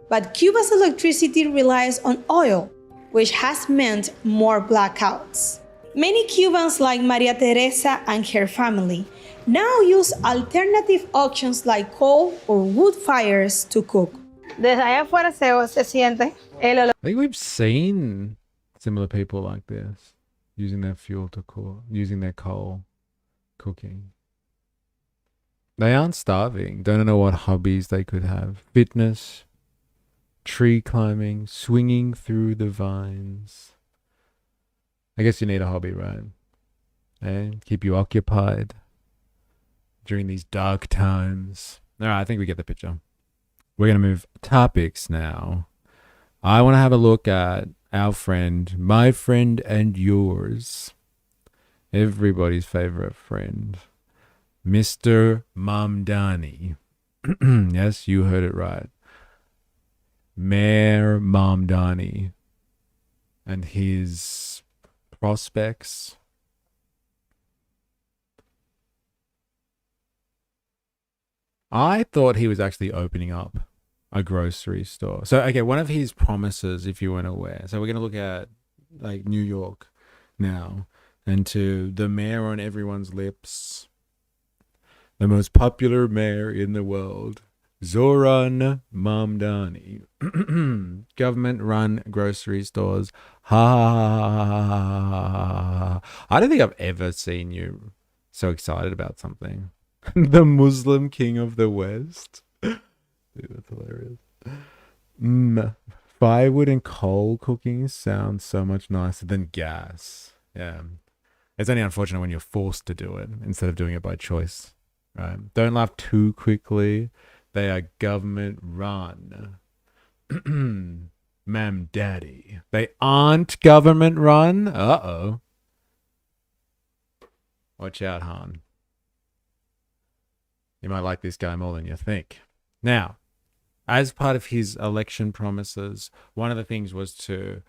but Cuba's electricity relies on oil, which has meant more blackouts. Many Cubans like Maria Teresa and her family now use alternative options like coal or wood fires to cook. Desde allá afuera se siente el olor. I think we've seen similar people like this, using their fuel to cook, using their coal, cooking. They aren't starving. Don't know what hobbies they could have. Fitness, tree climbing, swinging through the vines. I guess you need a hobby, right? And keep you occupied during these dark times. All right, I think we get the picture. We're going to move topics now. I want to have a look at our friend, my friend and yours, everybody's favorite friend, Mr. Mamdani. Yes, you heard it right. Mayor Mamdani and his prospects. I thought he was actually opening up a grocery store. So, okay, one of his promises, if you weren't aware. So we're going to look at like New York now, and to the mayor on everyone's lips, the most popular mayor in the world, Zohran Mamdani. Government-run grocery stores. Ha! I don't think I've ever seen you so excited about something. The Muslim king of the West. Dude, that's hilarious. Firewood and coal cooking sounds so much nicer than gas. Yeah. It's only unfortunate when you're forced to do it instead of doing it by choice. Right? Don't laugh too quickly. They are government run. Mamdani. They aren't government run? Uh-oh. Watch out, Han. You might like this guy more than you think. Now, as part of his election promises, one of the things was to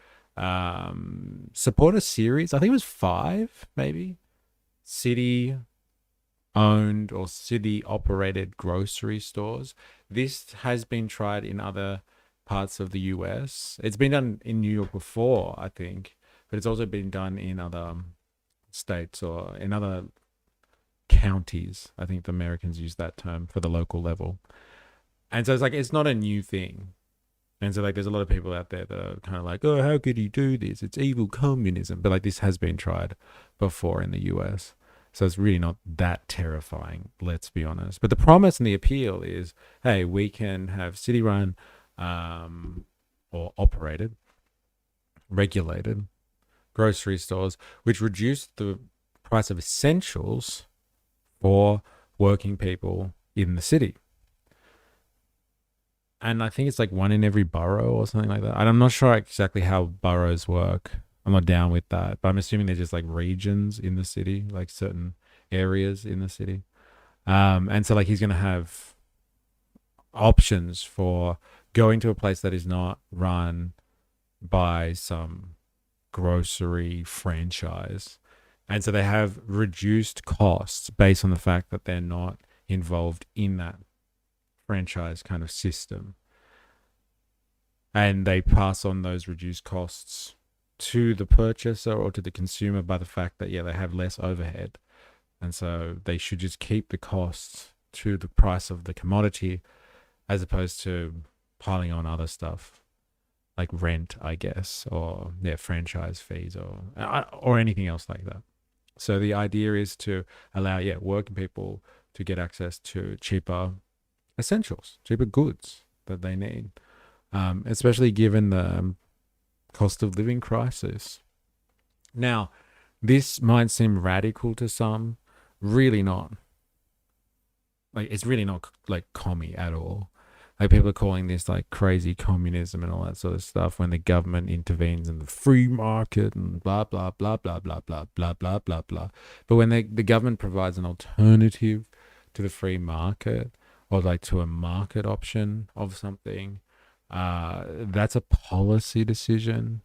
support a series, I think it was 5, maybe, city-owned or city-operated grocery stores. This has been tried in other parts of the US. It's been done in New York before, I think, but it's also been done in other states or in other counties. I think the Americans use that term for the local level. And so it's like, it's not a new thing. And so like, there's a lot of people out there that are kind of like, oh, how could he do this? It's evil communism. But like, this has been tried before in the US. So it's really not that terrifying, let's be honest. But the promise and the appeal is, hey, we can have city run or operated, regulated grocery stores, which reduce the price of essentials for working people in the city. And I think it's like 1 in every borough or something like that. And I'm not sure exactly how boroughs work. I'm not down with that, but I'm assuming they're just like regions in the city, like certain areas in the city. And so like he's going to have options for going to a place that is not run by some grocery franchise. And so they have reduced costs based on the fact that they're not involved in that franchise kind of system. and they pass on those reduced costs to the purchaser or to the consumer by the fact that, yeah, they have less overhead. And so they should just keep the costs to the price of the commodity as opposed to piling on other stuff like rent, I guess, or franchise fees or anything else like that. So the idea is to allow, working people to get access to cheaper essentials, cheaper goods that they need, especially given the cost of living crisis. Now, this might seem radical to some, really not. Like, it's really not like commie at all. Like, people are calling this like crazy communism and all that sort of stuff when the government intervenes in the free market and blah, blah, blah, blah, blah, blah, blah, blah, blah, blah. But when the government provides an alternative to the free market or like to a market option of something, that's a policy decision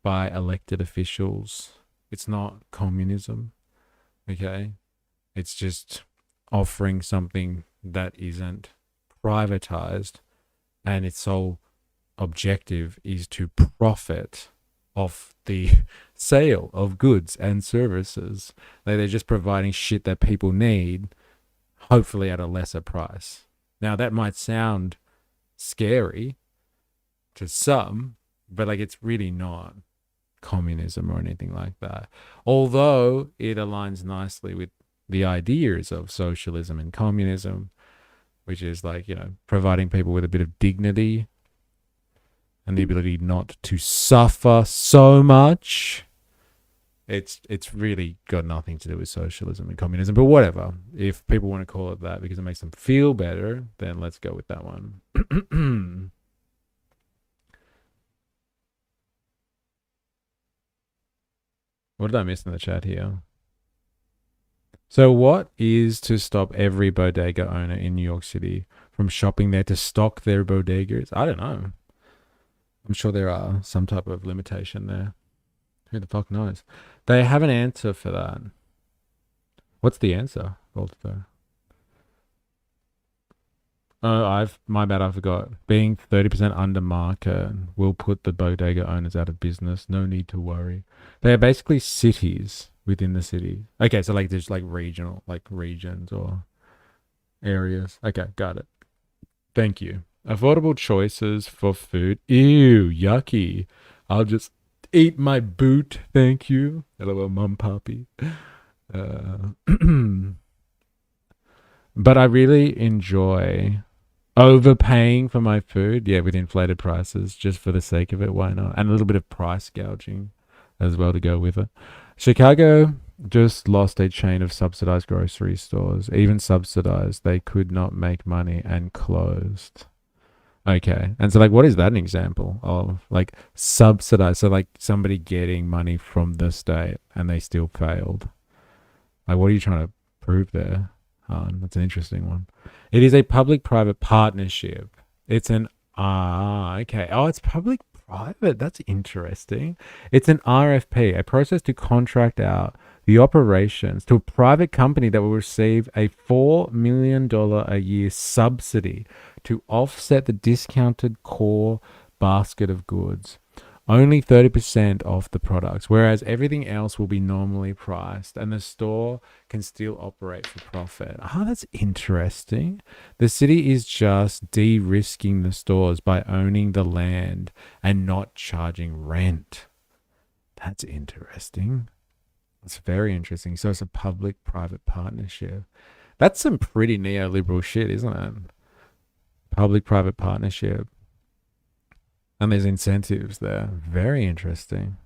by elected officials. It's not communism, okay? It's just offering something that isn't privatized, and its sole objective is to profit off the sale of goods and services. They're just providing shit that people need, hopefully at a lesser price. Now, that might sound scary to some, but like, it's really not communism or anything like that. Although it aligns nicely with the ideas of socialism and communism, which is like, providing people with a bit of dignity and the ability not to suffer so much. It's really got nothing to do with socialism and communism, but whatever. If people want to call it that because it makes them feel better, then let's go with that one. What did I miss in the chat here? So what is to stop every bodega owner in New York City from shopping there to stock their bodegas? I don't know. I'm sure there are some type of limitation there. Who the fuck knows? They have an answer for that. What's the answer, Walter? Oh, my bad, I forgot. Being 30% under market will put the bodega owners out of business. No need to worry. They are basically cities within the city. Okay, so like there's like regional, like regions or areas. Okay, got it. Thank you. Affordable choices for food. Ew, yucky. I'll just eat my boot. Thank you. LOL, mum puppy. But I really enjoy overpaying for my food. Yeah, with inflated prices, just for the sake of it. Why not? And a little bit of price gouging as well to go with it. Chicago just lost a chain of subsidized grocery stores. Even subsidized, they could not make money and closed. Okay. And so, like, what is that an example of? Like, subsidized. So, like, somebody getting money from the state and they still failed. Like, what are you trying to prove there? That's an interesting one. It is a public-private partnership. It's an... okay. Oh, it's public-private. That's interesting. It's an RFP, a process to contract out the operations to a private company that will receive a $4 million a year subsidy to offset the discounted core basket of goods. Only 30% off the products, whereas everything else will be normally priced and the store can still operate for profit. That's interesting. The city is just de-risking the stores by owning the land and not charging rent. That's interesting. That's very interesting. So it's a public-private partnership. That's some pretty neoliberal shit, isn't it? Public-private partnership. And there's incentives there. Very interesting.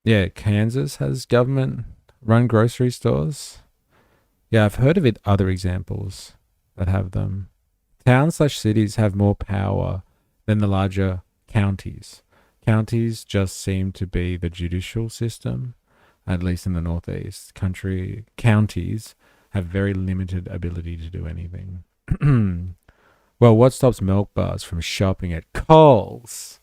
Yeah, Kansas has government-run grocery stores. Yeah, I've heard of it. Other examples that have them. Towns/cities have more power than the larger counties. Counties just seem to be the judicial system, at least in the Northeast. Counties have very limited ability to do anything. Well, what stops milk bars from shopping at Kohl's?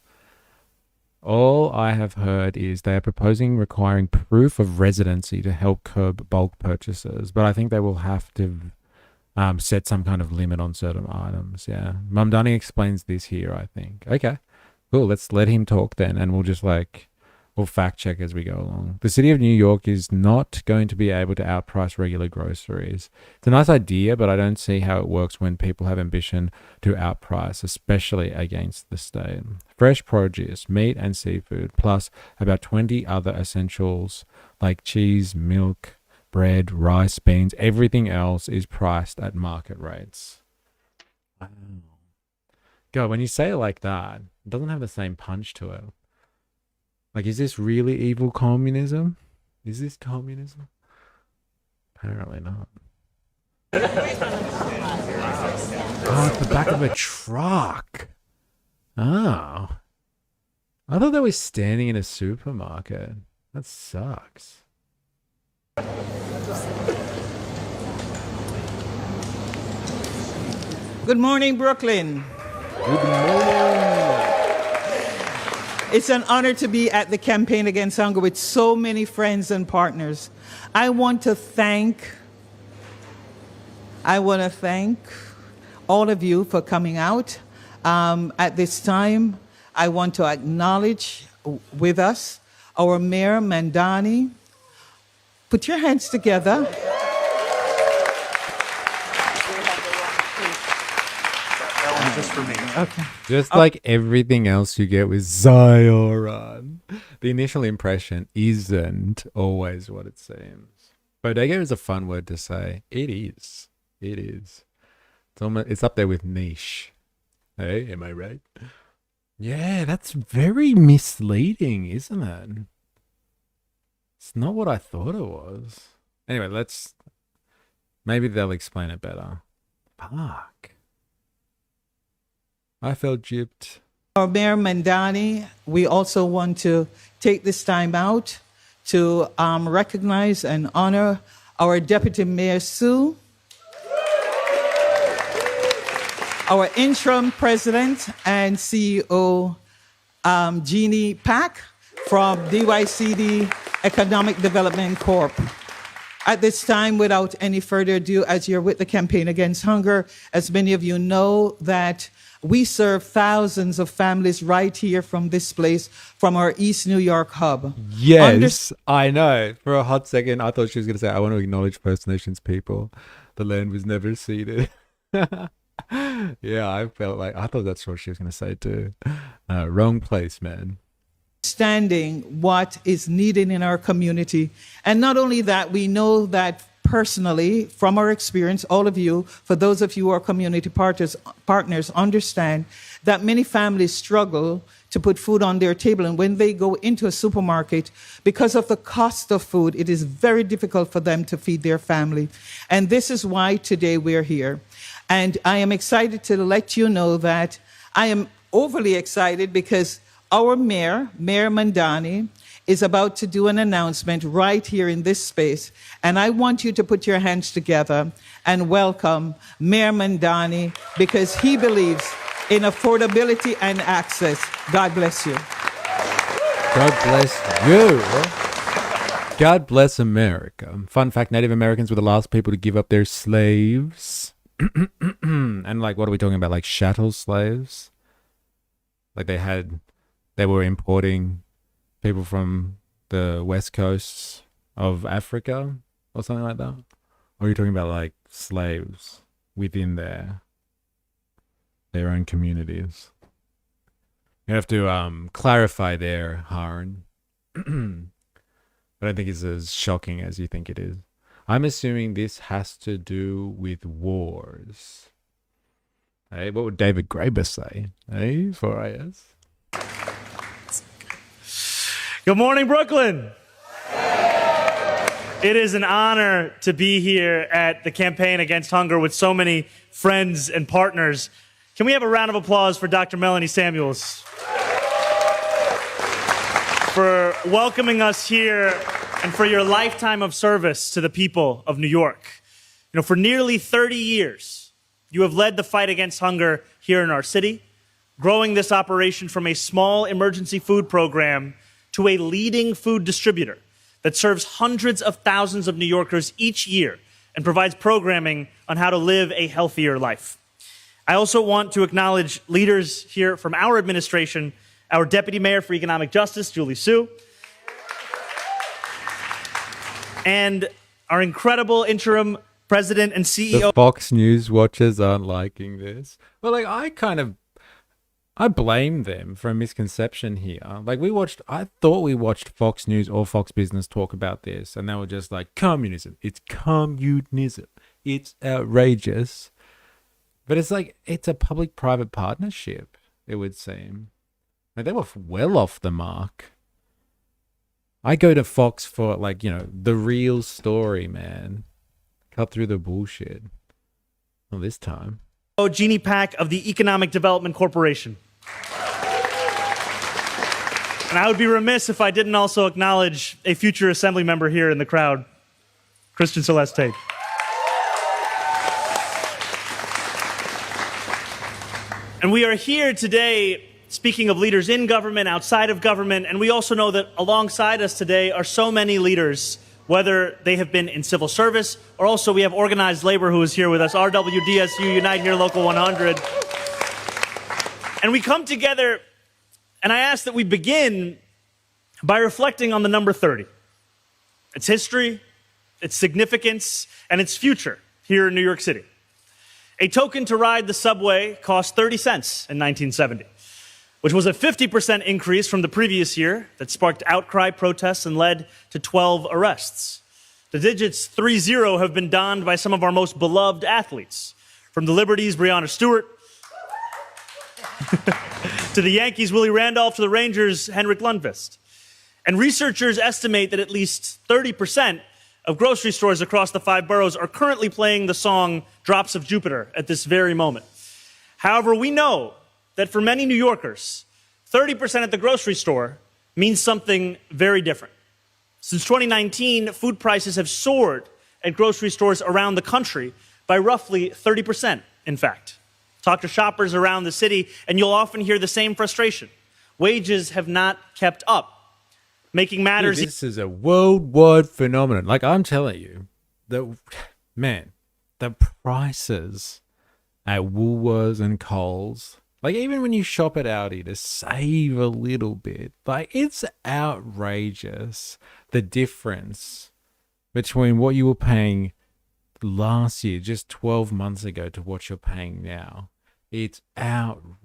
All I have heard is they are proposing requiring proof of residency to help curb bulk purchases, but I think they will have to set some kind of limit on certain items. Yeah. Mamdani explains this here, I think. Okay, cool. Let's let him talk then, and we'll just we'll fact check as we go along. The city of New York is not going to be able to outprice regular groceries. It's a nice idea, but I don't see how it works when people have ambition to outprice, especially against the state. Fresh produce, meat and seafood, plus about 20 other essentials like cheese, milk, bread, rice, beans, everything else is priced at market rates. Wow. God, when you say it like that, it doesn't have the same punch to it. Like, is this really evil communism? Is this communism? Apparently not. Oh, it's the back of a truck. Oh. I thought they were standing in a supermarket. That sucks. Good morning, Brooklyn. Good morning. It's an honor to be at the Campaign Against Hunger with so many friends and partners. I want to thank all of you for coming out. At this time, I want to acknowledge with us our Mayor Mamdani. Put your hands together. Just for me. Okay. Just like everything else you get with Zohran, the initial impression isn't always what it seems. Bodega is a fun word to say. It is. It is. It's up there with niche. Hey, am I right? Yeah, that's very misleading, isn't it? It's not what I thought it was. Anyway, maybe they'll explain it better. Fuck. I felt gypped. Our Mayor Mamdani, we also want to take this time out to recognize and honor our Deputy Mayor Sue, our interim president and CEO, Jeannie Pack from DYCD Economic Development Corp. At this time, without any further ado, as you're with the Campaign Against Hunger, as many of you know that we serve thousands of families right here from this place, from our East New York hub. Yes, I know. For a hot second, I thought she was going to say, I want to acknowledge First Nations people. The land was never ceded. Yeah, I thought that's what she was going to say too. Wrong place, man. Understanding what is needed in our community. And not only that, we know that personally, from our experience, all of you, for those of you who are community partners, understand that many families struggle to put food on their table. And when they go into a supermarket, because of the cost of food, it is very difficult for them to feed their family. And this is why today we're here. And I am excited to let you know that I am overly excited because our mayor, Mayor Mamdani, is about to do an announcement right here in this space. And I want you to put your hands together and welcome Mayor Mamdani because he believes in affordability and access. God bless you. God bless you. God bless America. Fun fact, Native Americans were the last people to give up their slaves. And what are we talking about? Like chattel slaves? Like they were importing people from the west coasts of Africa or something like that? Or are you talking about slaves within their own communities? You have to clarify there, Harn. I don't think it's as shocking as you think it is. I'm assuming this has to do with wars. Hey, what would David Graeber say? Hey, 4IS. Good morning, Brooklyn. It is an honor to be here at the Campaign Against Hunger with so many friends and partners. Can we have a round of applause for Dr. Melanie Samuels for welcoming us here and for your lifetime of service to the people of New York. You know, for nearly 30 years, you have led the fight against hunger here in our city, growing this operation from a small emergency food program to a leading food distributor that serves hundreds of thousands of New Yorkers each year and provides programming on how to live a healthier life. I also want to acknowledge leaders here from our administration, our Deputy Mayor for Economic Justice, Julie Su, and our incredible interim president and CEO. The Fox News watchers aren't liking this. Well, like, I blame them for a misconception here. Like, I thought we watched Fox News or Fox Business talk about this, and they were just like, communism. It's communism. It's outrageous. But it's like, it's a public-private partnership, it would seem. Like, they were well off the mark. I go to Fox for, like, you know, the real story, man. Cut through the bullshit. Well, this time. Jeannie Pack of the Economic Development Corporation. And I would be remiss if I didn't also acknowledge a future assembly member here in the crowd, Christian Celeste. And we are here today speaking of leaders in government, outside of government, and we also know that alongside us today are so many leaders, whether they have been in civil service or also we have organized labor who is here with us, RWDSU, Unite Here Local 100. And we come together, and I ask that we begin by reflecting on the number 30, its history, its significance, and its future here in New York City. A token to ride the subway cost 30 cents in 1970, which was a 50% increase from the previous year that sparked outcry, protests, and led to 12 arrests. The digits 30 have been donned by some of our most beloved athletes, from the Liberties' Breonna Stewart, to the Yankees' Willie Randolph, to the Rangers' Henrik Lundqvist. And researchers estimate that at least 30% of grocery stores across the 5 boroughs are currently playing the song Drops of Jupiter at this very moment. However, we know that for many New Yorkers, 30% at the grocery store means something very different. Since 2019, food prices have soared at grocery stores around the country by roughly 30%, in fact. Talk to shoppers around the city, and you'll often hear the same frustration. Wages have not kept up. Making matters... Dude, this is a worldwide phenomenon. Like, I'm telling you, the prices at Woolworths and Coles, like, even when you shop at Aldi to save a little bit, like, it's outrageous, the difference between what you were paying last year, just 12 months ago, to what you're paying now. It's outrageous.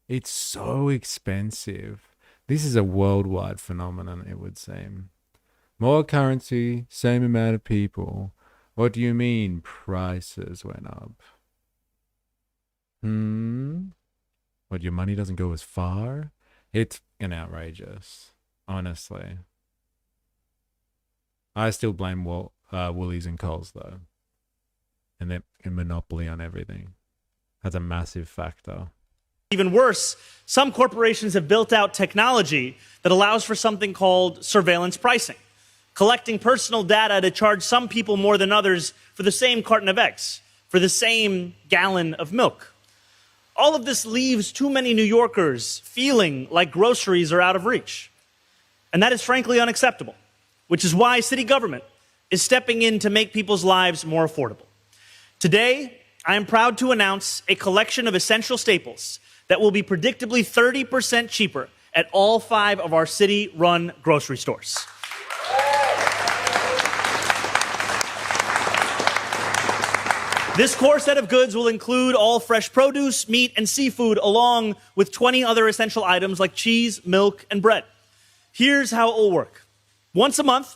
It's so expensive. This is a worldwide phenomenon, it would seem. More currency, same amount of people. What do you mean prices went up? What, your money doesn't go as far? It's fucking outrageous, honestly. I still blame Woolies and Coles, though. And their monopoly on everything. That's a massive factor. Even worse, some corporations have built out technology that allows for something called surveillance pricing, collecting personal data to charge some people more than others for the same carton of eggs, for the same gallon of milk. All of this leaves too many New Yorkers feeling like groceries are out of reach. And that is frankly unacceptable, which is why city government is stepping in to make people's lives more affordable. Today, I am proud to announce a collection of essential staples that will be predictably 30% cheaper at all 5 of our city-run grocery stores. This core set of goods will include all fresh produce, meat, and seafood, along with 20 other essential items like cheese, milk, and bread. Here's how it will work. Once a month,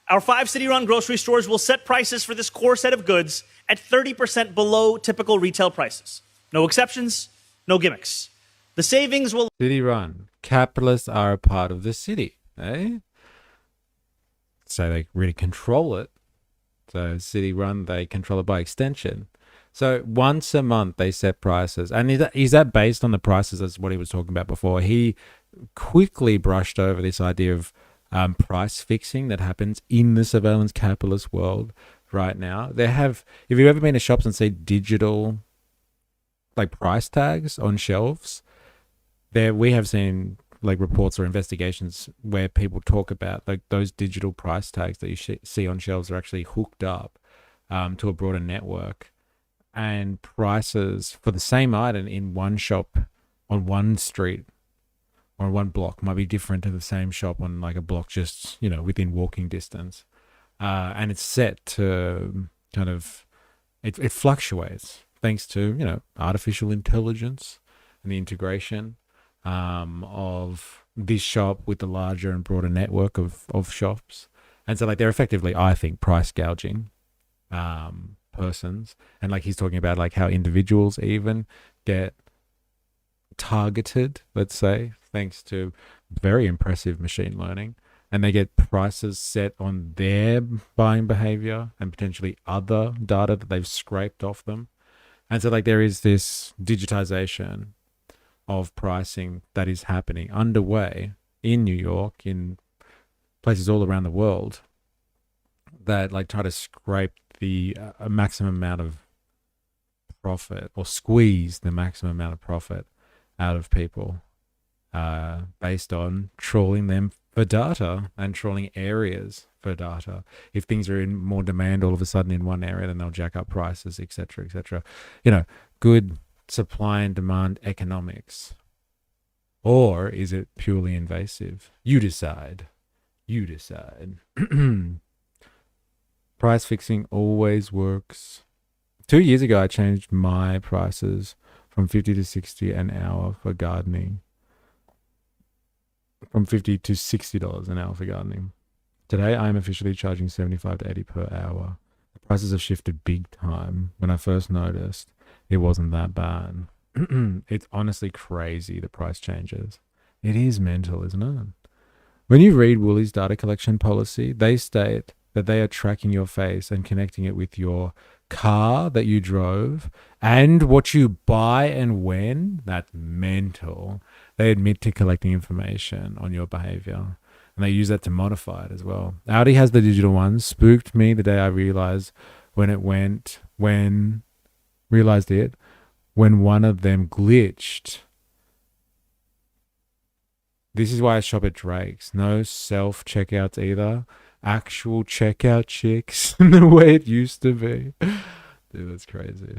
our 5 city-run grocery stores will set prices for this core set of goods at 30% below typical retail prices. No exceptions, no gimmicks. The savings will... City-run. Capitalists are a part of the city, eh? So they really control it. So city-run, they control it by extension. So once a month, they set prices. And is that based on the prices? That's what he was talking about before. He quickly brushed over this idea of price fixing that happens in the surveillance capitalist world right now. If you've ever been to shops and see digital like price tags on shelves, we have seen like reports or investigations where people talk about like those digital price tags that you see on shelves are actually hooked up to a broader network, and prices for the same item in one shop on one street or one block might be different to the same shop on like a block just, you know, within walking distance. And it's set to kind of, it fluctuates thanks to, you know, artificial intelligence and the integration of this shop with the larger and broader network of shops. And so like they're effectively, I think, price gouging persons. And like he's talking about like how individuals even get targeted, let's say, thanks to very impressive machine learning, and they get prices set on their buying behavior and potentially other data that they've scraped off them. And so like there is this digitization of pricing that is happening underway in New York, in places all around the world, that like try to scrape the maximum amount of profit, or squeeze the maximum amount of profit out of people based on trawling them for data and trawling areas for data. If things are in more demand all of a sudden in one area, then they'll jack up prices, etc., etc. You know, good supply and demand economics. Or is it purely invasive? You decide. You decide. Price fixing always works. 2 years ago, I changed my prices from 50 to 60 an hour for gardening. From $50 to $60 an hour for gardening. Today, I'm officially charging $75 to $80 per hour. The prices have shifted big time. When I first noticed, it wasn't that bad. It's honestly crazy, the price changes. It is mental, isn't it? When you read Woolies' data collection policy, they state that they are tracking your face and connecting it with your car that you drove and what you buy and when. That's mental. They admit to collecting information on your behavior, and they use that to modify it as well. Audi has the digital ones. Spooked me the day I realized when one of them glitched. This is why I shop at Drake's. No self-checkouts either. Actual checkout checks the way it used to be. Dude, that's crazy.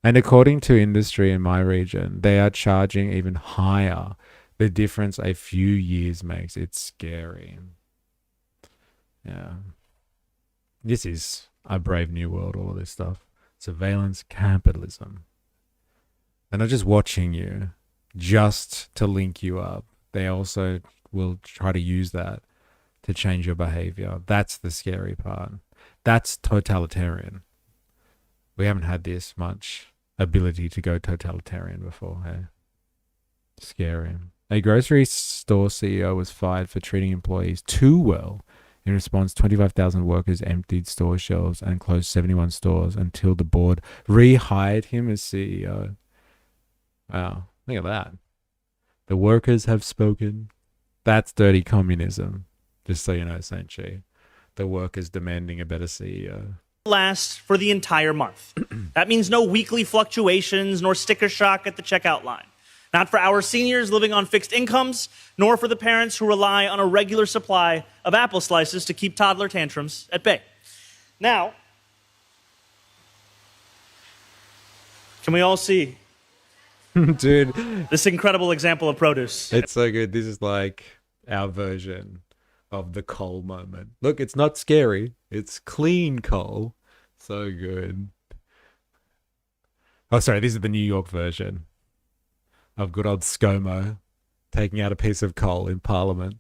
And according to industry in my region, they are charging even higher. The difference a few years makes. It's scary. Yeah. This is a brave new world, all of this stuff. Surveillance capitalism. They're not just watching you just to link you up. They also will try to use that to change your behavior. That's the scary part. That's totalitarian. We haven't had this much ability to go totalitarian before, hey? Scary. A grocery store CEO was fired for treating employees too well. In response, 25,000 workers emptied store shelves and closed 71 stores until the board rehired him as CEO. Wow, look at that. The workers have spoken. That's dirty communism. Just so you know, Sanchi. The workers demanding a better CEO. Last for the entire month. That means no weekly fluctuations nor sticker shock at the checkout line. Not for our seniors living on fixed incomes, nor for the parents who rely on a regular supply of apple slices to keep toddler tantrums at bay. Now, can we all see, dude, this incredible example of produce? It's so good. This is like our version of the coal moment. Look, it's not scary. It's clean coal. So good. Oh, sorry. This is the New York version of good old ScoMo taking out a piece of coal in Parliament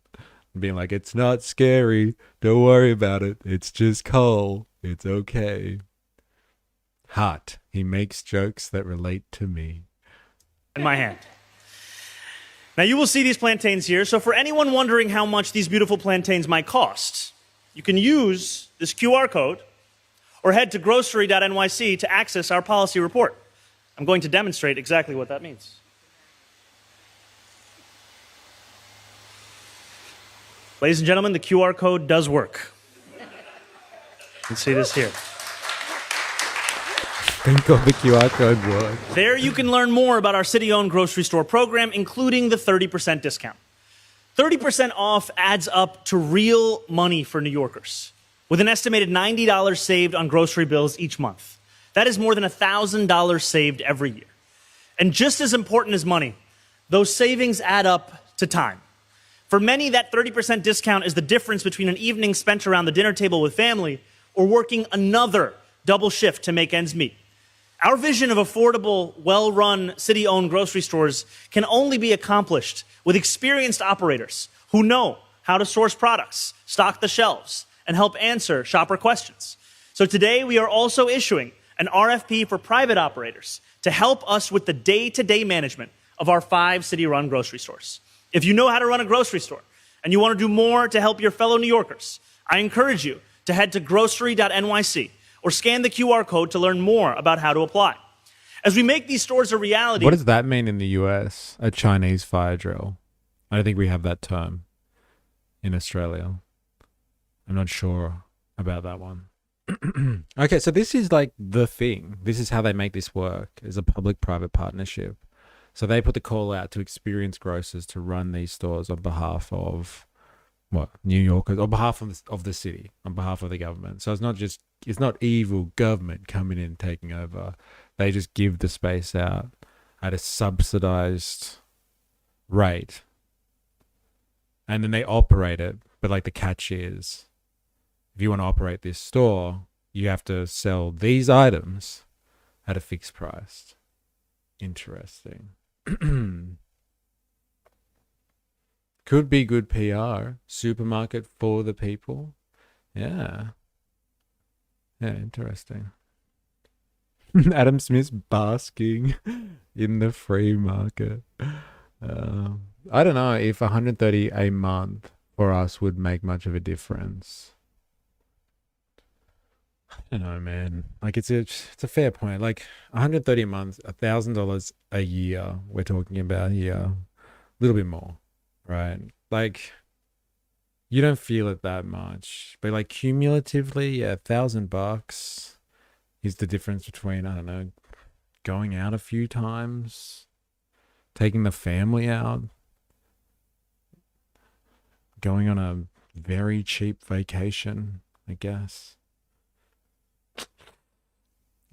and being like, it's not scary. Don't worry about it. It's just coal. It's okay. Hot. He makes jokes that relate to me. In my hand. Now you will see these plantains here, so for anyone wondering how much these beautiful plantains might cost, you can use this QR code or head to grocery.nyc to access our policy report. I'm going to demonstrate exactly what that means. Ladies and gentlemen, the QR code does work. You can see this here. think of the QR code work. There you can learn more about our city-owned grocery store program, including the 30% discount. 30% off adds up to real money for New Yorkers, with an estimated $90 saved on grocery bills each month. That is more than $1,000 saved every year. And just as important as money, those savings add up to time. For many, that 30% discount is the difference between an evening spent around the dinner table with family or working another double shift to make ends meet. Our vision of affordable, well-run, city-owned grocery stores can only be accomplished with experienced operators who know how to source products, stock the shelves, and help answer shopper questions. So today, we are also issuing an RFP for private operators to help us with the day-to-day management of our 5 city-run grocery stores. If you know how to run a grocery store and you want to do more to help your fellow New Yorkers, I encourage you to head to grocery.nyc or scan the QR code to learn more about how to apply. As we make these stores a reality... What does that mean in the US? A Chinese fire drill? I don't think we have that term in Australia. I'm not sure about that one. Okay, so this is like the thing. This is how they make this work, is a public-private partnership. So they put the call out to experienced grocers to run these stores on behalf of, what, New Yorkers, on behalf of the city, on behalf of the government. So it's not evil government coming in and taking over. They just give the space out at a subsidized rate. And then they operate it. But like the catch is, if you want to operate this store, you have to sell these items at a fixed price. Interesting. Could be good PR. Supermarket for the people. Yeah. Yeah, interesting. Adam Smith's basking in the free market. I don't know if 130 a month for us would make much of a difference. I don't know, man. Like it's a fair point. Like 130 a month, $1,000 a year. We're talking about here, a little bit more, right? Like you don't feel it that much, but like cumulatively, yeah, $1,000 is the difference between, I don't know, going out a few times, taking the family out, going on a very cheap vacation, I guess.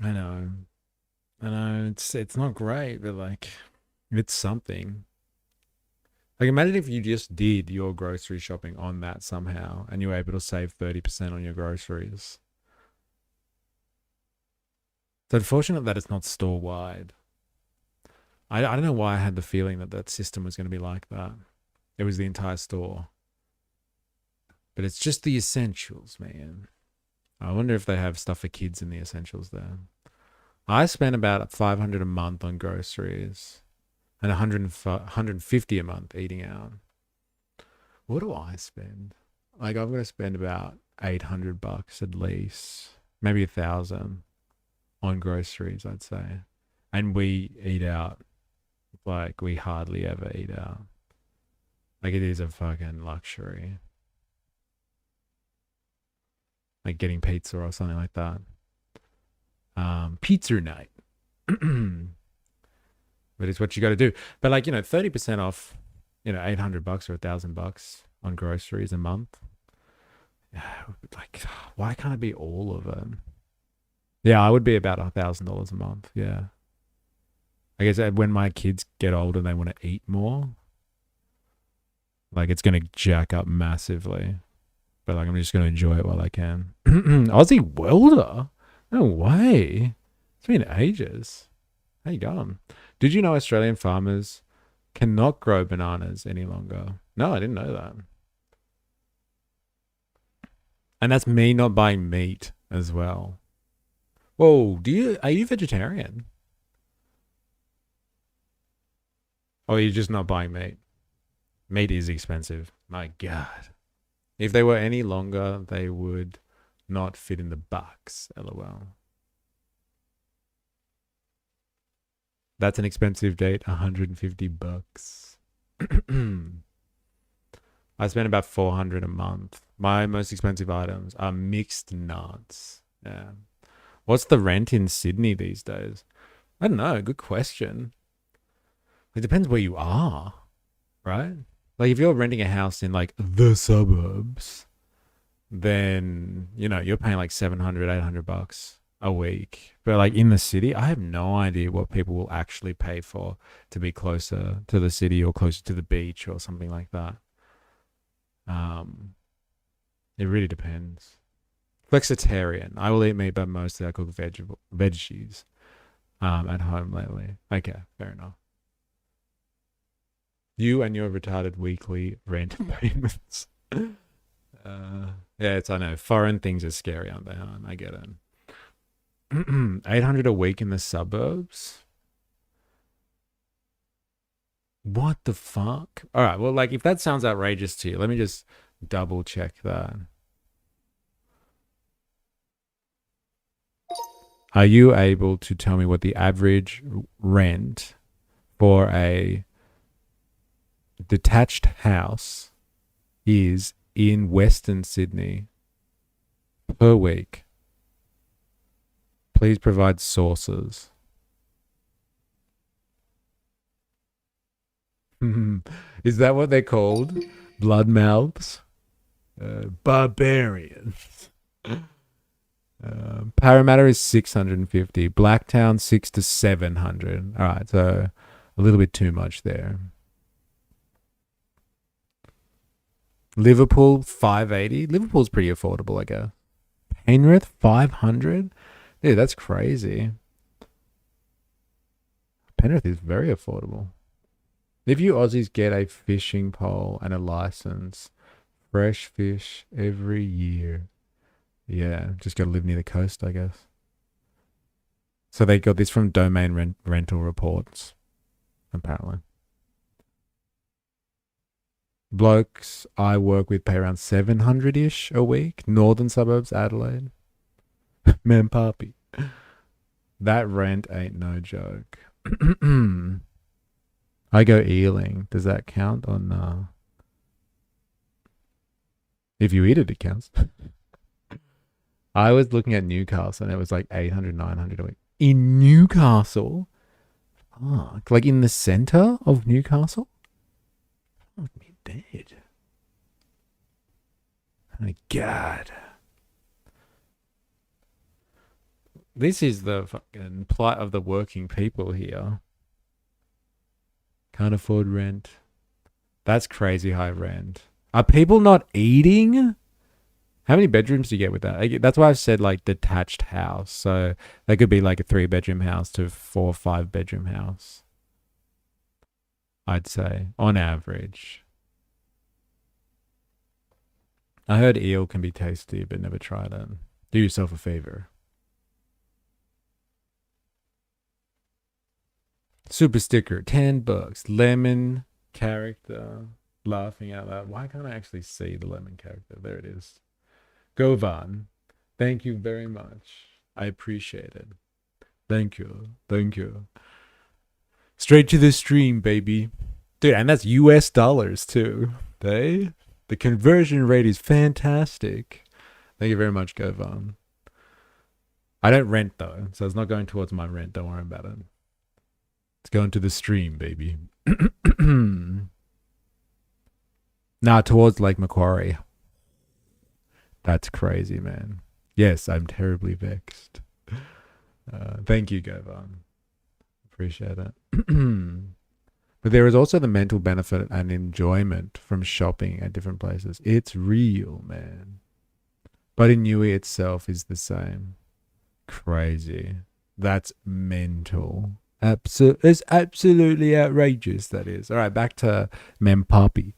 I know, it's not great, but like, it's something. Like, imagine if you just did your grocery shopping on that somehow, and you were able to save 30% on your groceries. It's unfortunate that it's not store-wide. I don't know why I had the feeling that system was going to be like that. It was the entire store. But it's just the essentials, man. I wonder if they have stuff for kids in the essentials there. I spend about $500 a month on groceries and $150 a month eating out. What do I spend? Like, I'm going to spend about $800 at least, maybe $1,000 on groceries, I'd say. And we eat out. Like, we hardly ever eat out. Like, it is a fucking luxury. Like getting pizza or something like that. Pizza night. But it's what you got to do. But like, 30% off, $800 or $1,000 on groceries a month. Like, why can't it be all of it? Yeah, I would be about $1,000 a month. Yeah. I guess when my kids get older, they want to eat more. Like, it's going to jack up massively. But like, I'm just going to enjoy it while I can. Aussie welder? No way. It's been ages. How you going? Did you know Australian farmers cannot grow bananas any longer? No, I didn't know that. And that's me not buying meat as well. Whoa, are you vegetarian? Or are you just not buying meat? Meat is expensive. My God. If they were any longer, they would not fit in the box. LOL. That's an expensive date. $150. I spend about $400 a month. My most expensive items are mixed nuts. Yeah. What's the rent in Sydney these days? I don't know. Good question. It depends where you are, right? Like if you're renting a house in like the suburbs, then, you know, you're paying like $700, $800 a week. But like in the city, I have no idea what people will actually pay for to be closer to the city or closer to the beach or something like that. It really depends. Flexitarian. I will eat meat, but mostly I cook veggies at home lately. Okay, fair enough. You and your retarded weekly rent payments. Yeah, I know. Foreign things are scary, aren't they, hon? I get it. 800 a week in the suburbs? What the fuck? All right, well, like, if that sounds outrageous to you, let me just double check that. Are you able to tell me what the average rent for a detached house is in Western Sydney per week? Please provide sources. Is that what they're called? Blood mouths? Barbarians. Parramatta is 650. Blacktown 600 to 700. All right, so a little bit too much there. Liverpool 580. Liverpool's pretty affordable, I guess. Penrith 500. Dude, that's crazy. Penrith is very affordable. If you Aussies get a fishing pole and a license, fresh fish every year. Yeah, just got to live near the coast, I guess. So they got this from Domain Rental Reports, apparently. Blokes I work with pay around 700-ish a week. Northern suburbs, Adelaide. Man, papi. That rent ain't no joke. I go Ealing. Does that count or no? If you eat it, it counts. I was looking at Newcastle and it was like 800, 900 a week. In Newcastle? Fuck. Like in the center of Newcastle? Fuck me dead. Oh my God. This is the fucking plight of the working people here. Can't afford rent. That's crazy high rent. Are people not eating? How many bedrooms do you get with that? That's why I've said like detached house. So that could be like a 3-bedroom house to 4 or 5-bedroom house. I'd say on average. I heard eel can be tasty, but never tried it. Do yourself a favor. Super sticker, $10. Lemon character. Laughing out loud. Why can't I actually see the lemon character? There it is. Govan, thank you very much. I appreciate it. Thank you. Thank you. Straight to the stream, baby. Dude, and that's US dollars too. The conversion rate is fantastic. Thank you very much, Govan. I don't rent though, so it's not going towards my rent. Don't worry about it. It's going to the stream, baby. Nah, towards Lake Macquarie. That's crazy, man. Yes, I'm terribly vexed. Thank you, Govan. Appreciate it. But there is also the mental benefit and enjoyment from shopping at different places. It's real, man. But in Niue itself is the same. Crazy. That's mental. It's absolutely outrageous, that is. All right, back to Mem Poppy.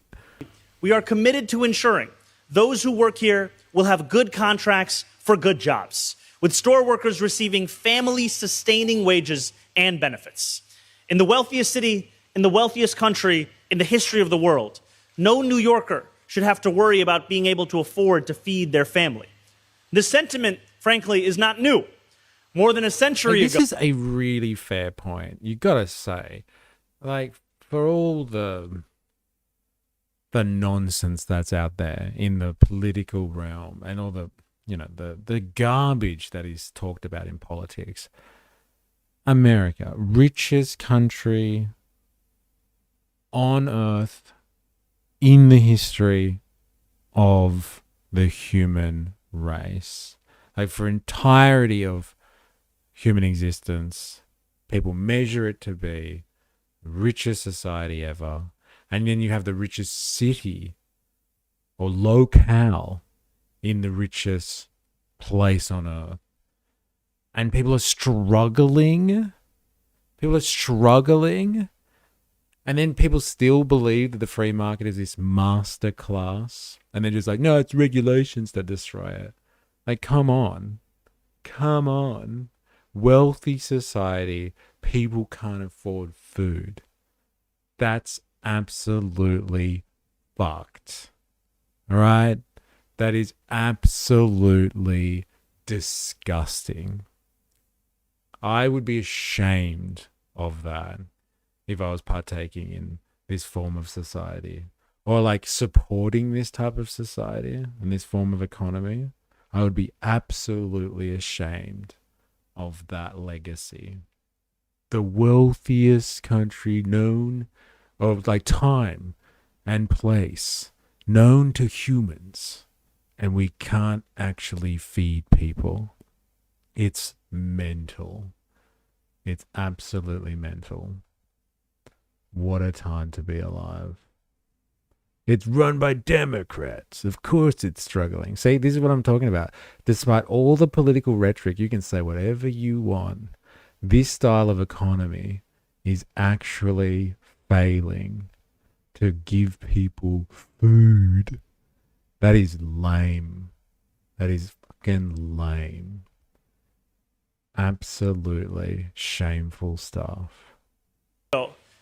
We are committed to ensuring those who work here will have good contracts for good jobs, with store workers receiving family-sustaining wages and benefits. In the wealthiest city, in the wealthiest country, in the history of the world, no New Yorker should have to worry about being able to afford to feed their family. This sentiment, frankly, is not new. More than a century ago. This is a really fair point. You gotta say, like, for all the nonsense that's out there in the political realm and all the the garbage that is talked about in politics. America, richest country on earth in the history of the human race. Like, for entirety of human existence, people measure it to be the richest society ever. And then you have the richest city or locale in the richest place on earth. And people are struggling. People are struggling. And then people still believe that the free market is this master class. And they're just like, no, it's regulations that destroy it. Like, come on. Come on. Wealthy society, people can't afford food. That's absolutely fucked. All right? That is absolutely disgusting. I would be ashamed of that if I was partaking in this form of society, or like supporting this type of society and this form of economy. I would be absolutely ashamed of that legacy. The wealthiest country known of like time and place, known to humans, and we can't actually feed people. It's mental. It's absolutely mental. What a time to be alive. It's run by Democrats. Of course it's struggling. See, this is what I'm talking about. Despite all the political rhetoric, you can say whatever you want. This style of economy is actually failing to give people food. That is lame. That is fucking lame. Absolutely shameful stuff.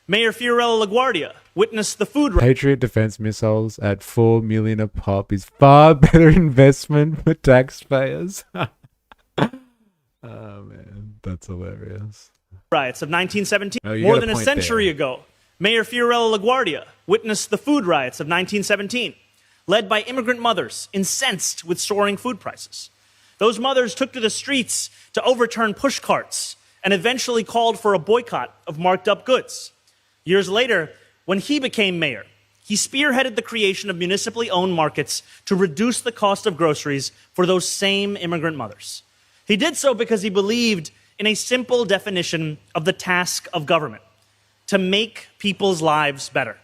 Mayor Fiorello LaGuardia witnessed the food... Patriot defense missiles at $4 million a pop is far better investment for taxpayers. Oh man, that's hilarious. Riots of 1917. Oh, More than a century ago, Mayor Fiorello LaGuardia witnessed the food riots of 1917, led by immigrant mothers incensed with soaring food prices. Those mothers took to the streets to overturn push carts and eventually called for a boycott of marked up goods. Years later, when he became mayor, he spearheaded the creation of municipally owned markets to reduce the cost of groceries for those same immigrant mothers. He did so because he believed in a simple definition of the task of government: to make people's lives better.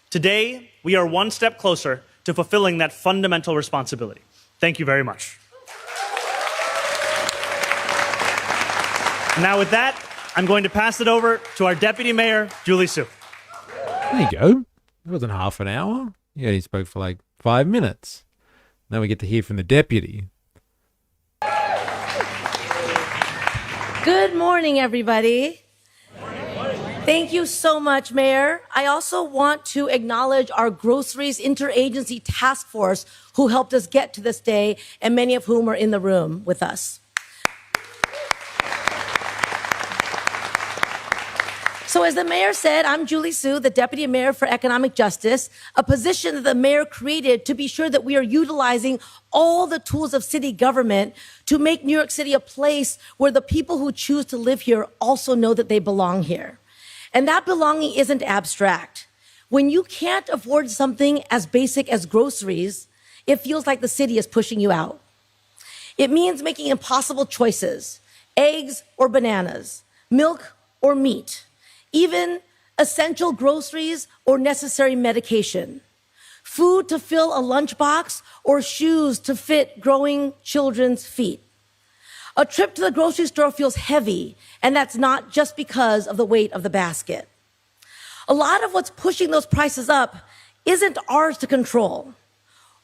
Today, we are one step closer to fulfilling that fundamental responsibility. Thank you very much. Now with that, I'm going to pass it over to our Deputy Mayor, Julie Su. There you go. It wasn't half an hour. Yeah, he spoke for like 5 minutes. Now we get to hear from the deputy. Good morning, everybody. Thank you so much, Mayor. I also want to acknowledge our Groceries Interagency Task Force who helped us get to this day, and many of whom are in the room with us. So as the mayor said, I'm Julie Su, the Deputy Mayor for Economic Justice, a position that the mayor created to be sure that we are utilizing all the tools of city government to make New York City a place where the people who choose to live here also know that they belong here. And that belonging isn't abstract. When you can't afford something as basic as groceries, it feels like the city is pushing you out. It means making impossible choices: eggs or bananas, milk or meat, even essential groceries or necessary medication, food to fill a lunchbox or shoes to fit growing children's feet. A trip to the grocery store feels heavy, and that's not just because of the weight of the basket. A lot of what's pushing those prices up isn't ours to control.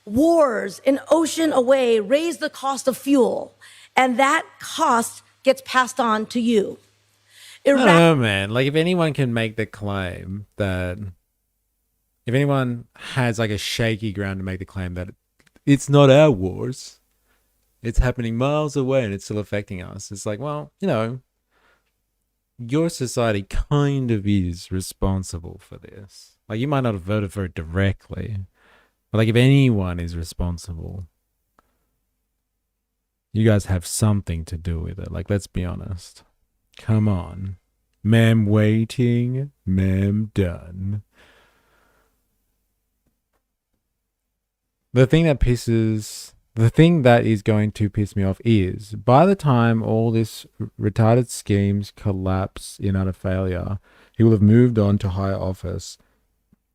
Wars an ocean away raise the cost of fuel, and that cost gets passed on to you. I don't know, man. Like, if anyone can make the claim that, if anyone has like a shaky ground to make the claim that it's not our wars, it's happening miles away and it's still affecting us, it's like, well, you know, your society kind of is responsible for this. Like, you might not have voted for it directly, but like, if anyone is responsible, You guys have something to do with it. Like, let's be honest. Come on. Ma'am waiting, ma'am done. The thing that is going to piss me off is, by the time all this retarded schemes collapse in utter failure, he will have moved on to higher office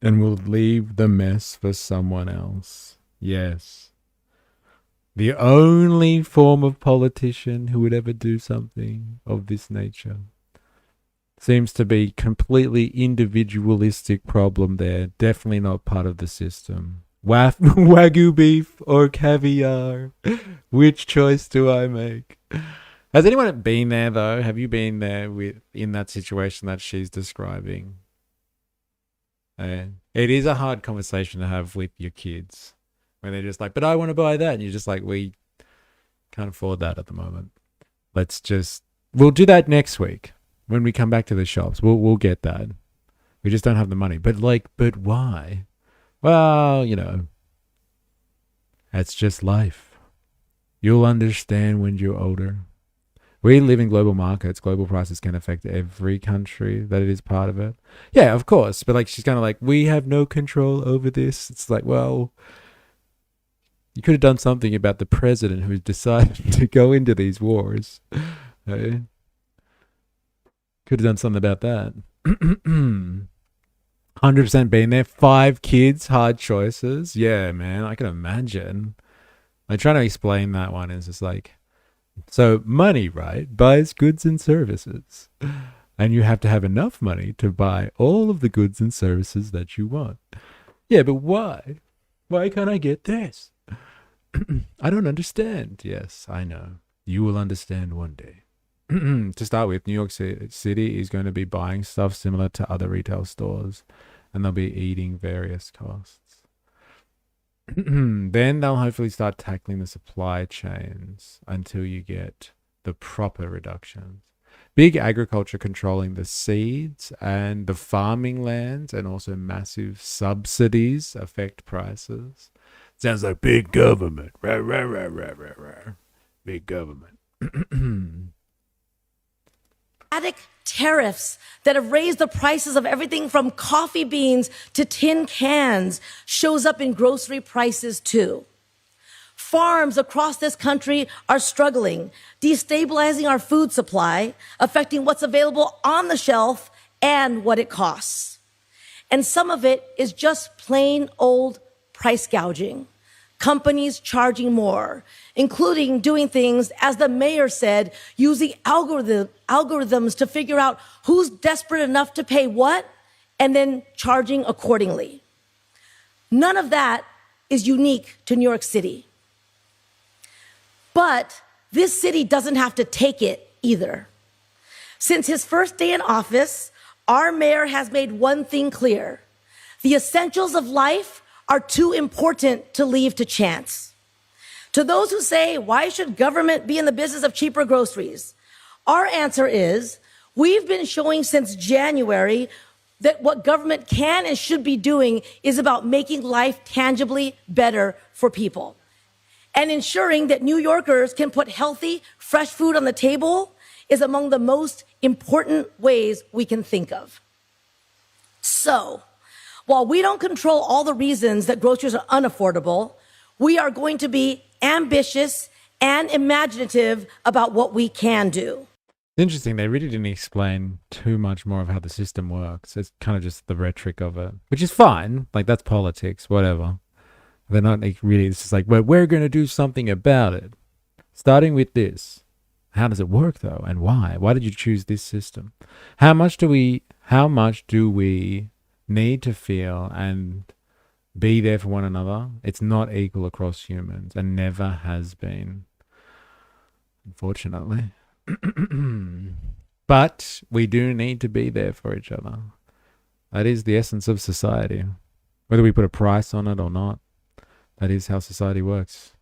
and will leave the mess for someone else. Yes. The only form of politician who would ever do something of this nature. Seems to be completely individualistic problem there. Definitely not part of the system. Wagyu beef or caviar? Which choice do I make? Has anyone been there though? Have you been there in that situation that she's describing? It is a hard conversation to have with your kids when they're just like, but I want to buy that. And you're just like, we can't afford that at the moment. We'll do that next week when we come back to the shops. We'll get that. We just don't have the money. But why? Well, that's just life. You'll understand when you're older. We live in global markets. Global prices can affect every country that it is part of it. Yeah, of course. But she's kind of like, we have no control over this. It's like, well, you could have done something about the president who's decided to go into these wars. Could have done something about that. 100% been there. 5 kids, hard choices. Yeah, man, I can imagine. I'm trying to explain that one. It's just like, so money, right, buys goods and services. And you have to have enough money to buy all of the goods and services that you want. Yeah, but why? Why can't I get this? I don't understand. Yes, I know. You will understand one day. To start with, New York City is going to be buying stuff similar to other retail stores, and they'll be eating various costs. Then they'll hopefully start tackling the supply chains until you get the proper reductions. Big agriculture controlling the seeds and the farming lands, and also massive subsidies affect prices. Sounds like big government. Rah, rah, rah, rah, rah, rah. Big government. Tariffs that have raised the prices of everything from coffee beans to tin cans shows up in grocery prices too. Farms across this country are struggling, destabilizing our food supply, affecting what's available on the shelf and what it costs. And some of it is just plain old price gouging. Companies charging more, including doing things, as the mayor said, using algorithms to figure out who's desperate enough to pay what, and then charging accordingly. None of that is unique to New York City. But this city doesn't have to take it either. Since his first day in office, our mayor has made one thing clear: the essentials of life are too important to leave to chance. To those who say, why should government be in the business of cheaper groceries? Our answer is, we've been showing since January that what government can and should be doing is about making life tangibly better for people and ensuring that New Yorkers can put healthy, fresh food on the table is among the most important ways we can think of. So, while we don't control all the reasons that groceries are unaffordable, we are going to be ambitious and imaginative about what we can do. It's interesting, they really didn't explain too much more of how the system works. It's kind of just the rhetoric of it, which is fine. Like, that's politics, whatever. They're not really, it's just like, well, we're going to do something about it. Starting with this. How does it work, though, and why? Why did you choose this system? How much do we need to feel and be there for one another? It's not equal across humans and never has been, unfortunately. But we do need to be there for each other. That is the essence of society. Whether we put a price on it or not, that is how society works.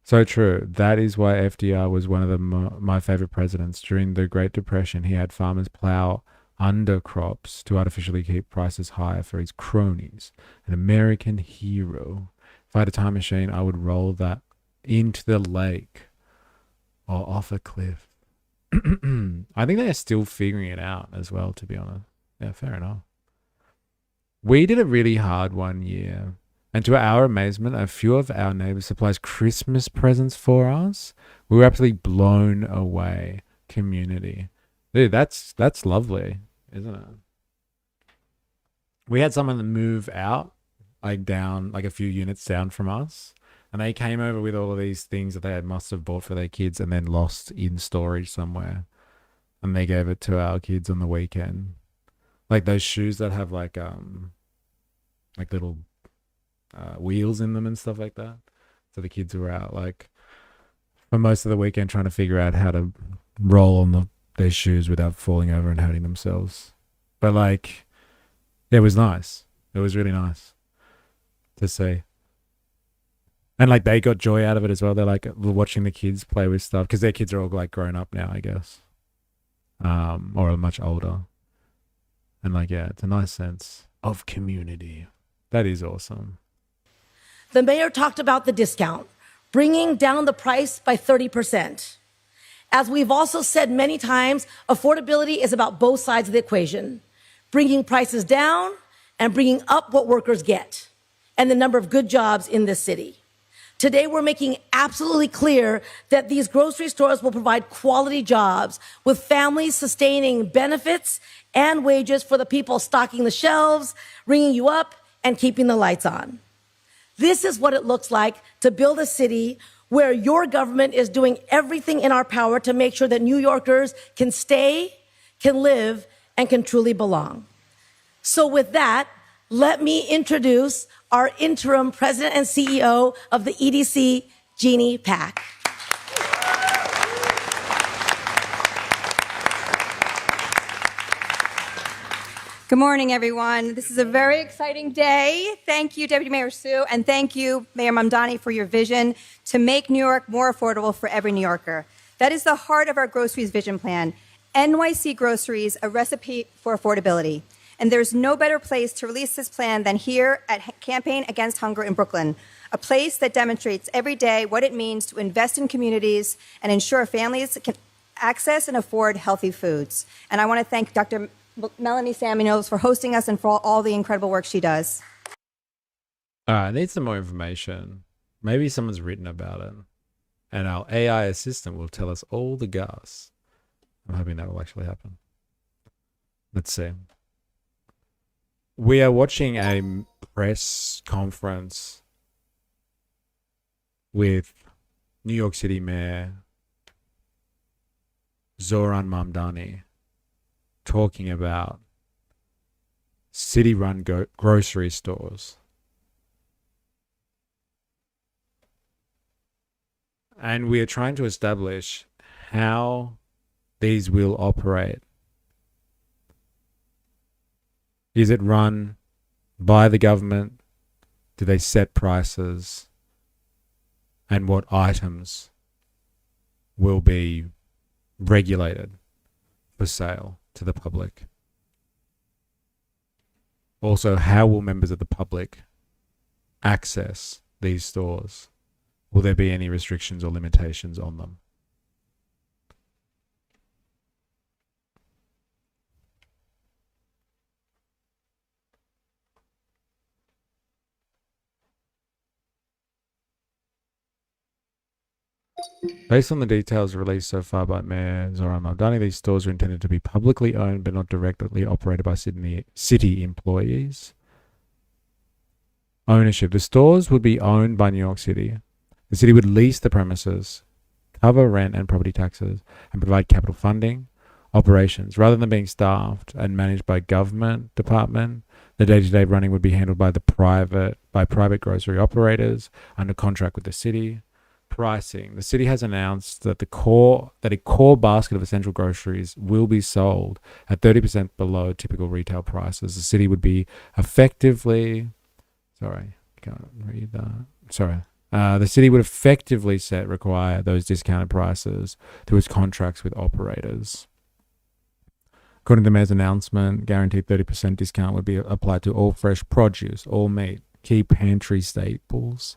So true. That is why FDR was one of my favorite presidents. During the Great Depression, he had farmers plow undercrops to artificially keep prices higher for his cronies. An American hero. If I had a time machine, I would roll that into the lake or off a cliff. I think they're still figuring it out as well, to be honest. Yeah, fair enough. We did it really hard one year, and to our amazement, a few of our neighbors supplied Christmas presents for us. We were absolutely blown away. Community. Dude, that's lovely, isn't it? We had someone move out, like down, like a few units down from us, and they came over with all of these things that they must have bought for their kids and then lost in storage somewhere. And they gave it to our kids on the weekend. Like those shoes that have like little wheels in them and stuff like that. So the kids were out like for most of the weekend trying to figure out how to roll on their shoes without falling over and hurting themselves. But like, it was nice. It was really nice to see. And like they got joy out of it as well. They're like watching the kids play with stuff because their kids are all like grown up now, I guess, or much older. And like, yeah, it's a nice sense of community. That is awesome. The mayor talked about the discount, bringing down the price by 30%. As we've also said many times, affordability is about both sides of the equation, bringing prices down and bringing up what workers get and the number of good jobs in this city. Today, we're making absolutely clear that these grocery stores will provide quality jobs with families sustaining benefits and wages for the people stocking the shelves, ringing you up, and keeping the lights on. This is what it looks like to build a city where your government is doing everything in our power to make sure that New Yorkers can stay, can live, and can truly belong. So with that, let me introduce our interim president and CEO of the EDC, Jeannie Pack. Good morning, everyone. This is a very exciting day. Thank you, Deputy Mayor Sue, and thank you, Mayor Mamdani, for your vision to make New York more affordable for every New Yorker. That is the heart of our Groceries Vision Plan. NYC Groceries, a recipe for affordability. And there's no better place to release this plan than here at Campaign Against Hunger in Brooklyn, a place that demonstrates every day what it means to invest in communities and ensure families can access and afford healthy foods. And I want to thank Dr. Melanie Samuels for hosting us and for all the incredible work she does. All right, I need some more information. Maybe someone's written about it. And our AI assistant will tell us all the gas. I'm hoping that will actually happen. Let's see. We are watching a press conference with New York City Mayor Zohran Mamdani talking about city-run grocery stores. And we are trying to establish how these will operate. Is it run by the government? Do they set prices? And what items will be regulated for sale to the public? Also, how will members of the public access these stores? Will there be any restrictions or limitations on them? Based on the details released so far by Mayor Zohran Mamdani, these stores are intended to be publicly owned but not directly operated by city employees. Ownership. The stores would be owned by New York City. The city would lease the premises, cover rent and property taxes, and provide capital funding. Operations. Rather than being staffed and managed by government department, the day-to-day running would be handled by private grocery operators under contract with the city. Pricing. The city has announced that a core basket of essential groceries will be sold at 30% below typical retail prices. The city would be effectively, the city would effectively require those discounted prices through its contracts with operators. According to the mayor's announcement, guaranteed 30% discount would be applied to all fresh produce, all meat, key pantry staples,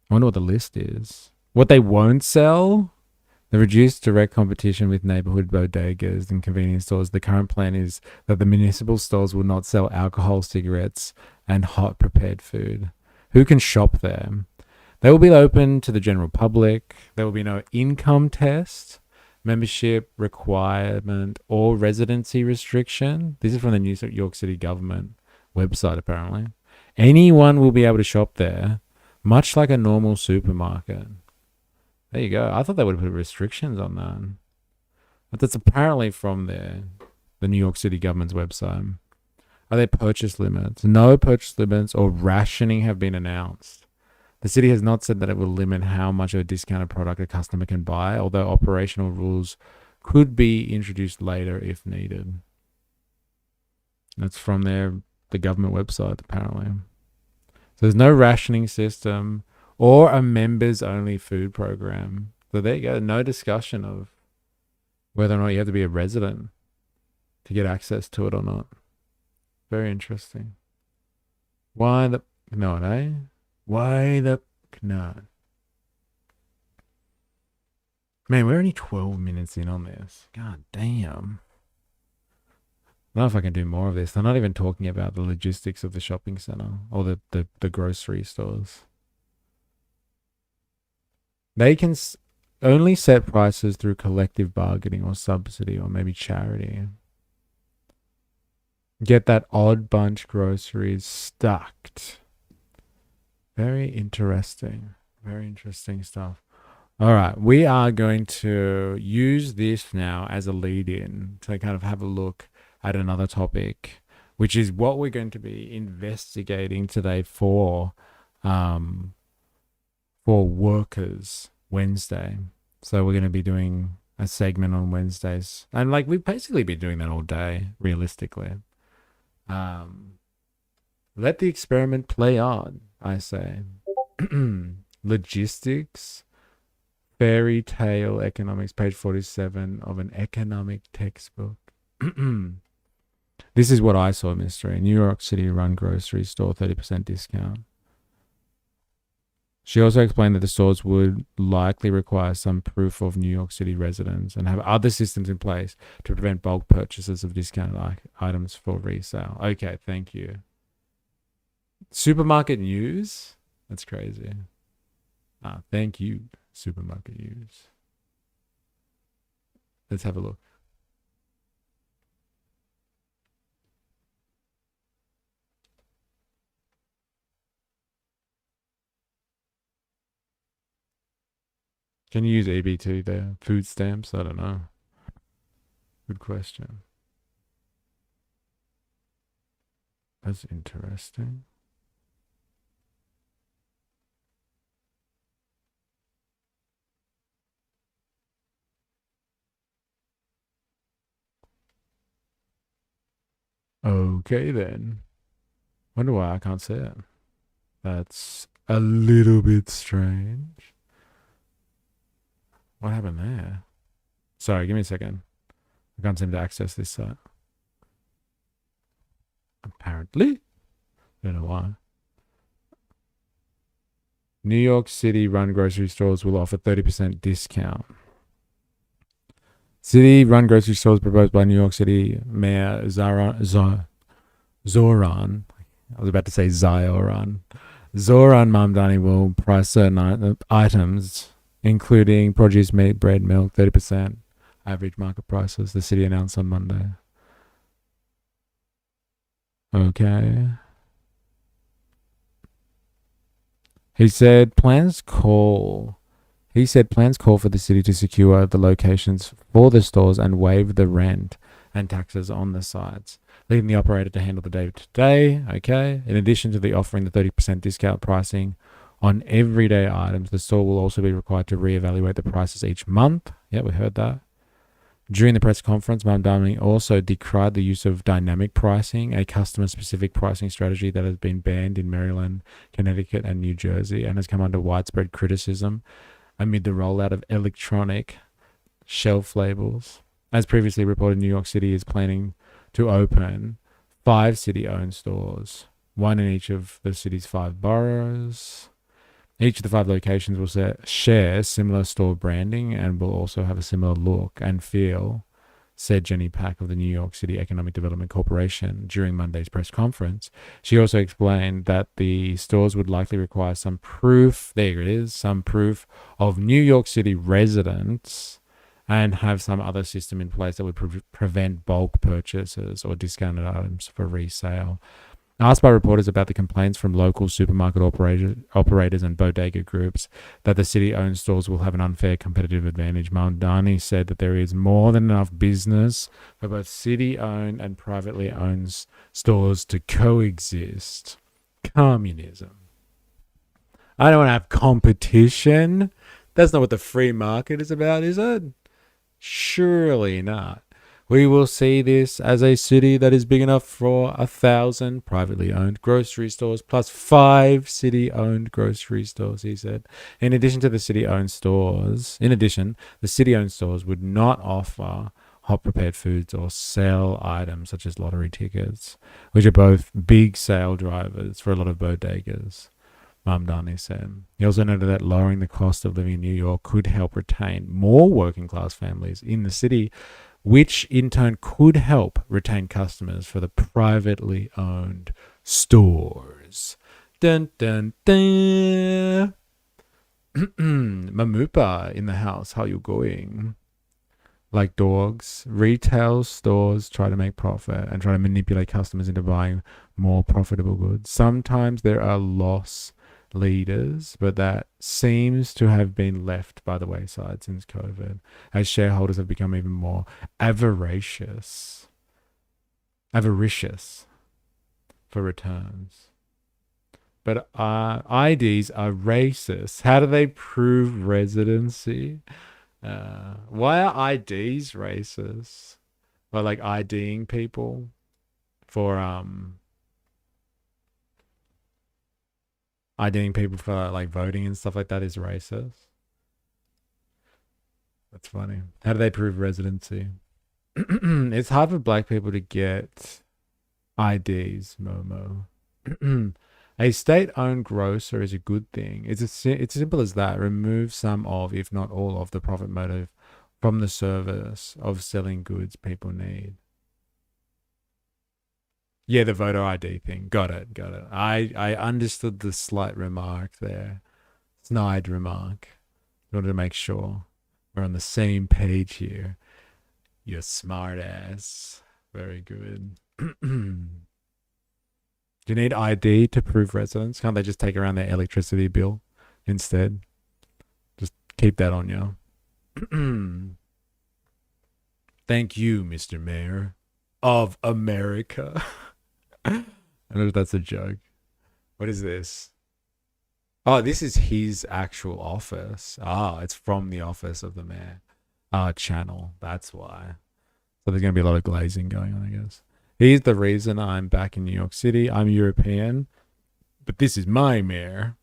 I wonder what the list is. What they won't sell? The reduced direct competition with neighborhood bodegas and convenience stores. The current plan is that the municipal stores will not sell alcohol, cigarettes, and hot prepared food. Who can shop there? They will be open to the general public. There will be no income test, membership requirement, or residency restriction. This is from the New York City government website, apparently. Anyone will be able to shop there, much like a normal supermarket. There you go. I thought they would have put restrictions on that. But that's apparently from the New York City government's website. Are there purchase limits? No purchase limits or rationing have been announced. The city has not said that it will limit how much of a discounted product a customer can buy, although operational rules could be introduced later if needed. That's from the government website, apparently. So there's no rationing system or a members-only food program. So there you go. No discussion of whether or not you have to be a resident to get access to it or not. Very interesting. Why the... No, eh? Why the... No. Man, we're only 12 minutes in on this. God damn. I don't know if I can do more of this. I'm not even talking about the logistics of the shopping center or the grocery stores. They can only set prices through collective bargaining or subsidy or maybe charity. Get that odd bunch groceries stacked. Very interesting. Very interesting stuff. All right. We are going to use this now as a lead-in to kind of have a look at another topic, which is what we're going to be investigating today for Workers Wednesday. So we're going to be doing a segment on Wednesdays. And like we've basically been doing that all day, realistically. Let the experiment play on, I say. Logistics, fairy tale economics, page 47 of an economic textbook. This is what I saw, mystery. New York City run grocery store, 30% discount. She also explained that the stores would likely require some proof of New York City residence and have other systems in place to prevent bulk purchases of discounted items for resale. Okay, thank you. Supermarket news? That's crazy. Thank you, supermarket news. Let's have a look. Can you use EBT there? Food stamps? I don't know. Good question. That's interesting. Okay then. Wonder why I can't see it. That's a little bit strange. What happened there? Sorry, give me a second. I can't seem to access this site. Apparently. Don't know why. New York City run grocery stores will offer 30% discount. City run grocery stores proposed by New York City Mayor Zohran. I was about to say Zohran. Zohran Mamdani will price certain items, including produce, meat, bread, milk, 30% average market prices, the city announced on Monday. Okay. He said plans call for the city to secure the locations for the stores and waive the rent and taxes on the sites, leaving the operator to handle the day-to-day. Okay. In addition to the offering the 30% discount pricing on everyday items, the store will also be required to reevaluate the prices each month. Yeah, we heard that. During the press conference, Mamdani also decried the use of dynamic pricing, a customer-specific pricing strategy that has been banned in Maryland, Connecticut, and New Jersey, and has come under widespread criticism amid the rollout of electronic shelf labels. As previously reported, New York City is planning to open 5 city-owned stores, one in each of the city's 5 boroughs. Each of the 5 locations will share similar store branding and will also have a similar look and feel, said Jenny Pack of the New York City Economic Development Corporation during Monday's press conference. She also explained that the stores would likely require some proof, there it is, some proof of New York City residents and have some other system in place that would prevent bulk purchases or discounted items for resale. Asked by reporters about the complaints from local supermarket operators and bodega groups that the city-owned stores will have an unfair competitive advantage, Mamdani said that there is more than enough business for both city-owned and privately owned stores to coexist. Communism. I don't want to have competition. That's not what the free market is about, is it? Surely not. We will see this as a city that is big enough for 1,000 privately owned grocery stores plus 5 city-owned grocery stores, he said. In addition, the city-owned stores would not offer hot prepared foods or sell items such as lottery tickets, which are both big sale drivers for a lot of bodegas, Mamdani said. He also noted that lowering the cost of living in New York could help retain more working class families in the city, which in turn could help retain customers for the privately owned stores. Dun dun dun. Mamupa in the house, how you going? Like dogs, retail stores try to make profit and try to manipulate customers into buying more profitable goods. Sometimes there are loss leaders, but that seems to have been left by the wayside since COVID, as shareholders have become even more avaricious for returns. But IDs are racist. How do they prove residency? Why are IDs racist? Or like IDing people for IDing people for like voting and stuff like that is racist. That's funny. How do they prove residency? It's hard for black people to get IDs, Momo. A state-owned grocer is a good thing. It's simple as that. Remove some of, if not all of, the profit motive from the service of selling goods people need. Yeah, the voter ID thing. Got it. I understood the slight remark there. Snide remark. I wanted to make sure we're on the same page here. You smart ass. Very good. Do you need ID to prove residence? Can't they just take around their electricity bill instead? Just keep that on you. Thank you, Mr. Mayor of America. I don't know if that's a joke. What is this? Oh, this is his actual office. It's from the office of the mayor. Channel. That's why. So there's going to be a lot of glazing going on, I guess. He's the reason I'm back in New York City. I'm European, but this is my mayor.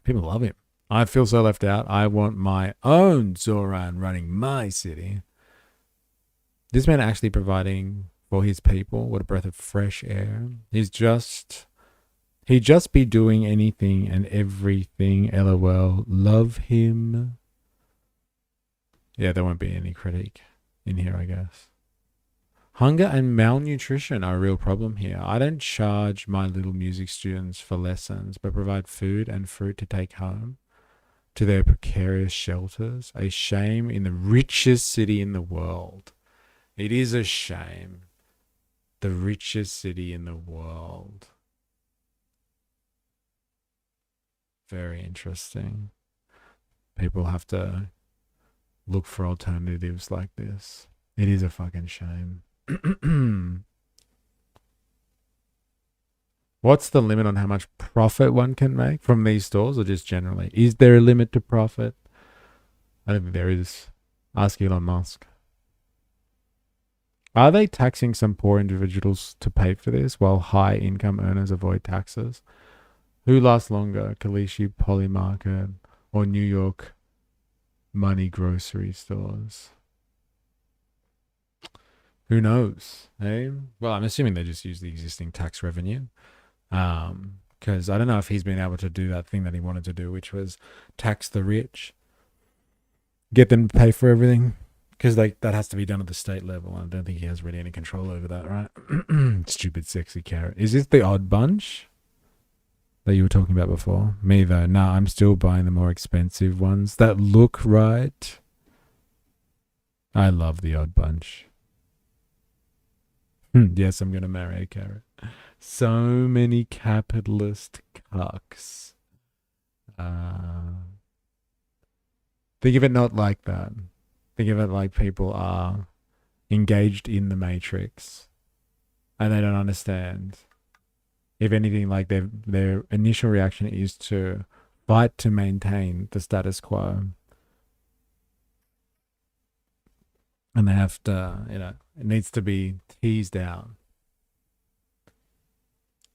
People love him. I feel so left out. I want my own Zohran running my city. This man actually providing for his people. What a breath of fresh air. He'd just be doing anything and everything. LOL. Love him. Yeah, there won't be any critique in here, I guess. Hunger and malnutrition are a real problem here. I don't charge my little music students for lessons, but provide food and fruit to take home to their precarious shelters. A shame in the richest city in the world. It is a shame. The richest city in the world. Very interesting. People have to look for alternatives like this. It is a fucking shame. What's the limit on how much profit one can make from these stores, or just generally? Is there a limit to profit? I don't think there is. Ask Elon Musk. Are they taxing some poor individuals to pay for this while high income earners avoid taxes? Who lasts longer, Kalishi Polymarket or New York money grocery stores? Who knows? Hey? Well, I'm assuming they just use the existing tax revenue. because I don't know if he's been able to do that thing that he wanted to do, which was tax the rich, get them to pay for everything, because like that has to be done at the state level. I don't think he has really any control over that, right? Stupid sexy carrot. Is this the odd bunch that you were talking about before? Me though, nah, I'm still buying the more expensive ones that look right. I love the odd bunch. Yes, I'm gonna marry a carrot. So many capitalist cucks. Think of it not like that. Think of it like people are engaged in the matrix and they don't understand. If anything, like their initial reaction is to fight to maintain the status quo. And they have to, it needs to be teased out.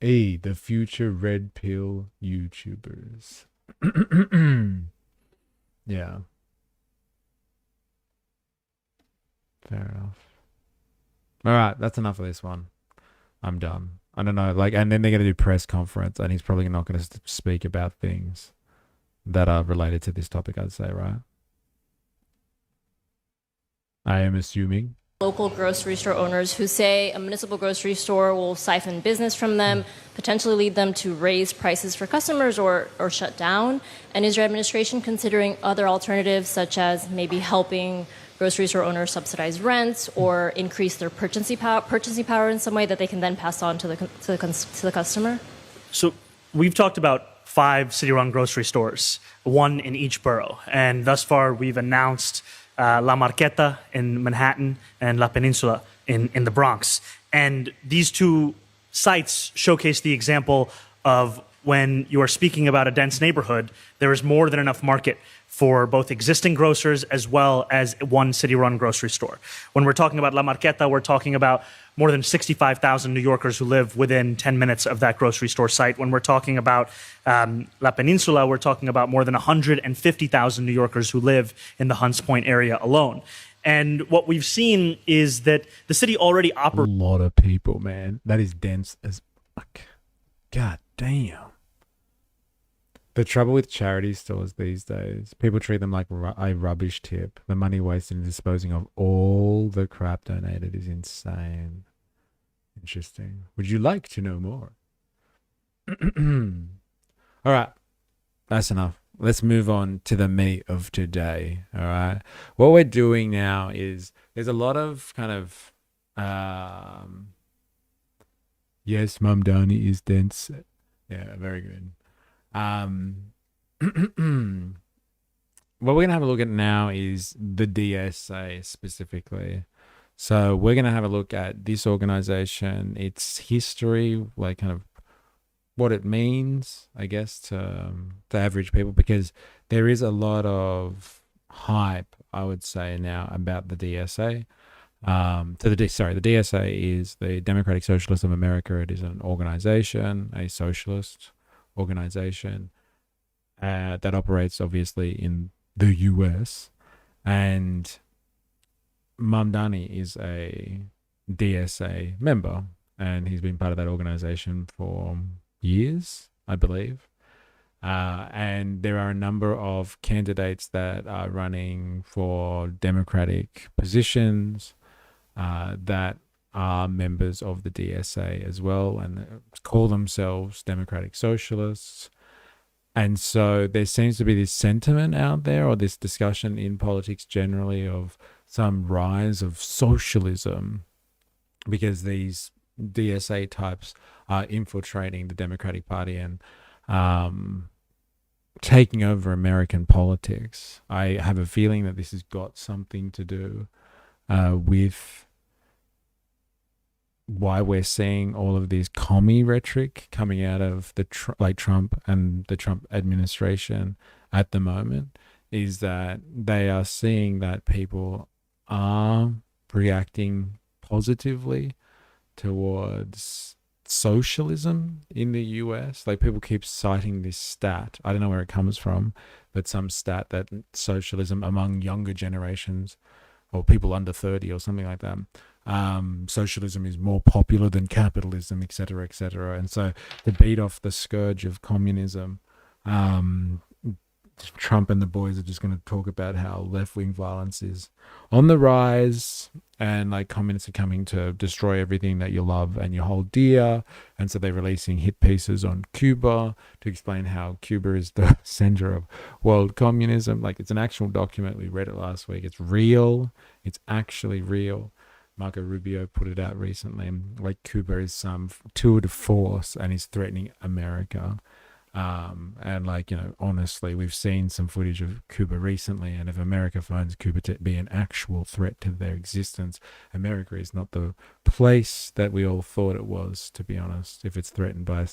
The future red pill YouTubers. Yeah. Fair enough. All right, that's enough of this one. I'm done. I don't know, and then they're going to do press conference, and he's probably not going to speak about things that are related to this topic, I'd say, right? I am assuming. Local grocery store owners who say a municipal grocery store will siphon business from them, potentially lead them to raise prices for customers or shut down. And is your administration considering other alternatives, such as maybe helping grocery store owners subsidize rents or increase their purchasing power in some way that they can then pass on to the customer? So we've talked about 5 city-run grocery stores, 1 in each borough. And thus far, we've announced La Marqueta in Manhattan and La Peninsula in the Bronx. And these 2 sites showcase the example of when you are speaking about a dense neighborhood, there is more than enough market for both existing grocers as well as one city-run grocery store. When we're talking about La Marqueta, we're talking about more than 65,000 New Yorkers who live within 10 minutes of that grocery store site. When we're talking about La Peninsula, we're talking about more than 150,000 New Yorkers who live in the Hunts Point area alone. And what we've seen is that the city already operates... A lot of people, man. That is dense as fuck. God damn. The trouble with charity stores these days, people treat them like a rubbish tip. The money wasted in disposing of all the crap donated is insane. Interesting. Would you like to know more? All right. That's enough. Let's move on to the meat of today. All right. What we're doing now is there's a lot of kind of, yes, Mamdani is dense. Yeah, very good. What we're going to have a look at now is the DSA specifically. So we're going to have a look at this organization, its history, like kind of what it means, I guess, to average people, because there is a lot of hype, I would say now, about the DSA. The DSA is the Democratic Socialists of America. It is an organization, a socialist organization that operates obviously in the US, and Mamdani is a DSA member, and he's been part of that organization for years, I believe. And there are a number of candidates that are running for Democratic positions that are members of the DSA as well, and call themselves Democratic Socialists. And so there seems to be this sentiment out there, or this discussion in politics generally, of some rise of socialism because these DSA types are infiltrating the Democratic Party and taking over American politics. I have a feeling that this has got something to do with why we're seeing all of these commie rhetoric coming out of the Trump and the Trump administration at the moment, is that they are seeing that people are reacting positively towards socialism in the US. Like, people keep citing this stat. I don't know where it comes from, but some stat that socialism among younger generations, or people under 30 or something like that, socialism is more popular than capitalism, etc., etc. And so to beat off the scourge of communism, Trump and the boys are just going to talk about how left-wing violence is on the rise, and like communists are coming to destroy everything that you love and you hold dear. And so they're releasing hit pieces on Cuba to explain how Cuba is the center of world communism. Like, it's an actual document. We read it last week. It's real. It's actually real. Marco Rubio put it out recently. Like, Cuba is some tour de force and is threatening America. And like, you know, honestly, we've seen some footage of Cuba recently, and if America finds Cuba to be an actual threat to their existence, America is not the place that we all thought it was, to be honest, if it's threatened by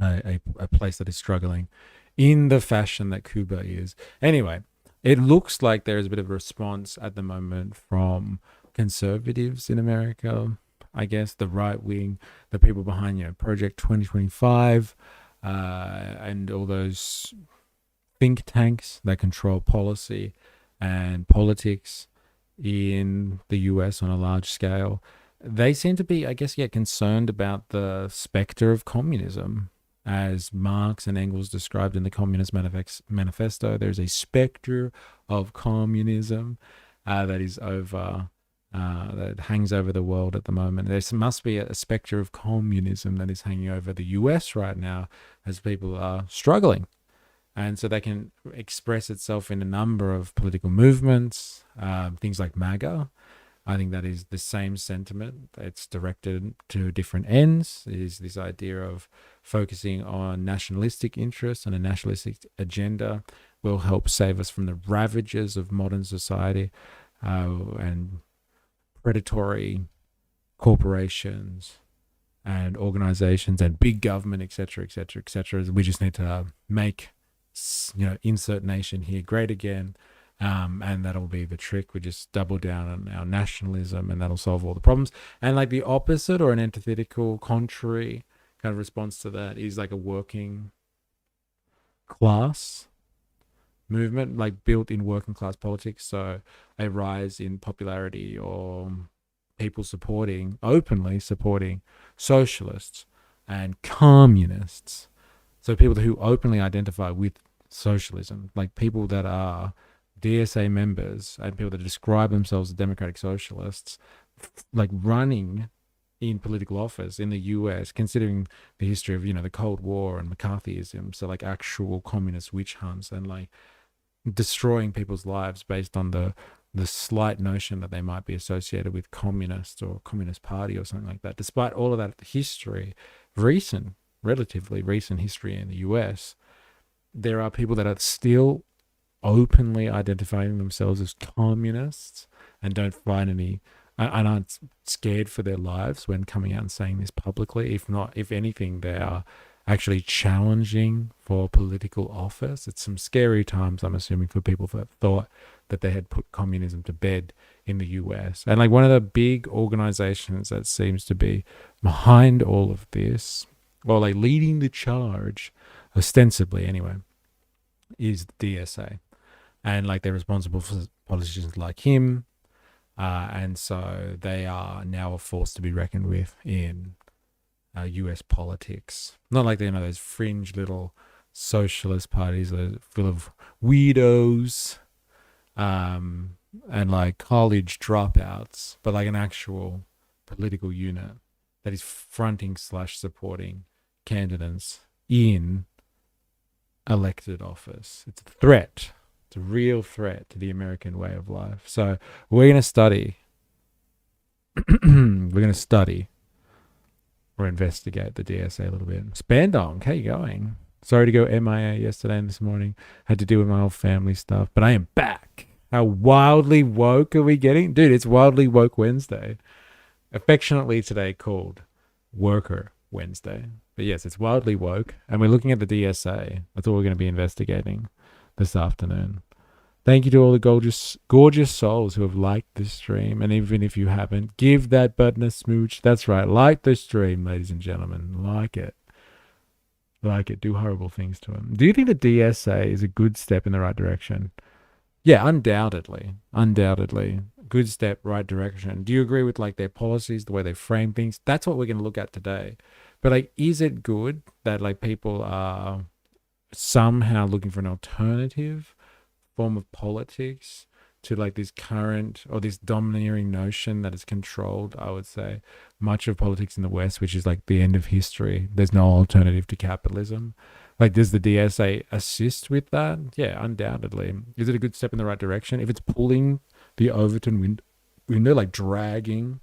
a place that is struggling in the fashion that Cuba is. Anyway, it looks like there is a bit of a response at the moment from conservatives in America, I guess, the right wing, the people behind, you know, Project 2025, and all those think tanks that control policy and politics in the US on a large scale. They seem to be, I guess, concerned about the specter of communism. As Marx and Engels described in the Communist Manifesto, there's a specter of communism that is over, that hangs over the world at the moment. There must be a specter of communism that is hanging over the US right now, as people are struggling. And so they can express itself in a number of political movements, things like MAGA. I think that is the same sentiment. It's directed to different ends. It is this idea of focusing on nationalistic interests, and a nationalistic agenda will help save us from the ravages of modern society, and predatory corporations and organizations and big government, etc., etc., etc. We just need to make, you know, insert nation here great again, and that'll be the trick. We just double down on our nationalism, and that'll solve all the problems. And like the opposite, or an antithetical, contrary kind of response to that, is like a working class movement, like built in working class politics. So a rise in popularity, or people openly supporting socialists and communists. So people who openly identify with socialism, like people that are DSA members and people that describe themselves as Democratic Socialists, like running in political office in the US, considering the history of, you know, the Cold War and McCarthyism. So like actual communist witch hunts, and like destroying people's lives based on the slight notion that they might be associated with communists or Communist Party or something like that. Despite all of that history, relatively recent history in the US, there are people that are still openly identifying themselves as communists and don't find any, and aren't scared for their lives when coming out and saying this publicly. If anything, they are actually challenging for political office. It's some scary times, I'm assuming, for people that thought that they had put communism to bed in the US. And like one of the big organizations that seems to be behind all of this, or like leading the charge, ostensibly anyway, is the DSA. And like they're responsible for politicians like him. And so they are now a force to be reckoned with in US politics. Not like, you know, those fringe little socialist parties that are full of weirdos and like college dropouts, but like an actual political unit that is fronting / supporting candidates in elected office. It's a threat. It's a real threat to the American way of life. So we're going to study. Or investigate the DSA a little bit. Spandong, how you going? Sorry to go MIA yesterday and this morning. Had to deal with my whole family stuff, but I am back. How wildly woke are we getting? Dude, it's Wildly Woke Wednesday. Affectionately today called Worker Wednesday. But yes, it's Wildly Woke, and we're looking at the DSA. That's what we're going to be investigating this afternoon. Thank you to all the gorgeous souls who have liked this stream. And even if you haven't, give that button a smooch. That's right. Like the stream, ladies and gentlemen. Like it. Like it. Do horrible things to him. Do you think the DSA is a good step in the right direction? Yeah, undoubtedly. Because good step, right direction. Do you agree with like their policies, the way they frame things? That's what we're going to look at today. But like, is it good that like people are somehow looking for an alternative form of politics to like this current or this domineering notion that has controlled, I would say, much of politics in the West, which is like the end of history? There's no alternative to capitalism. Like, does the DSA assist with that? Yeah, undoubtedly. Is it a good step in the right direction? If it's pulling the Overton window, like dragging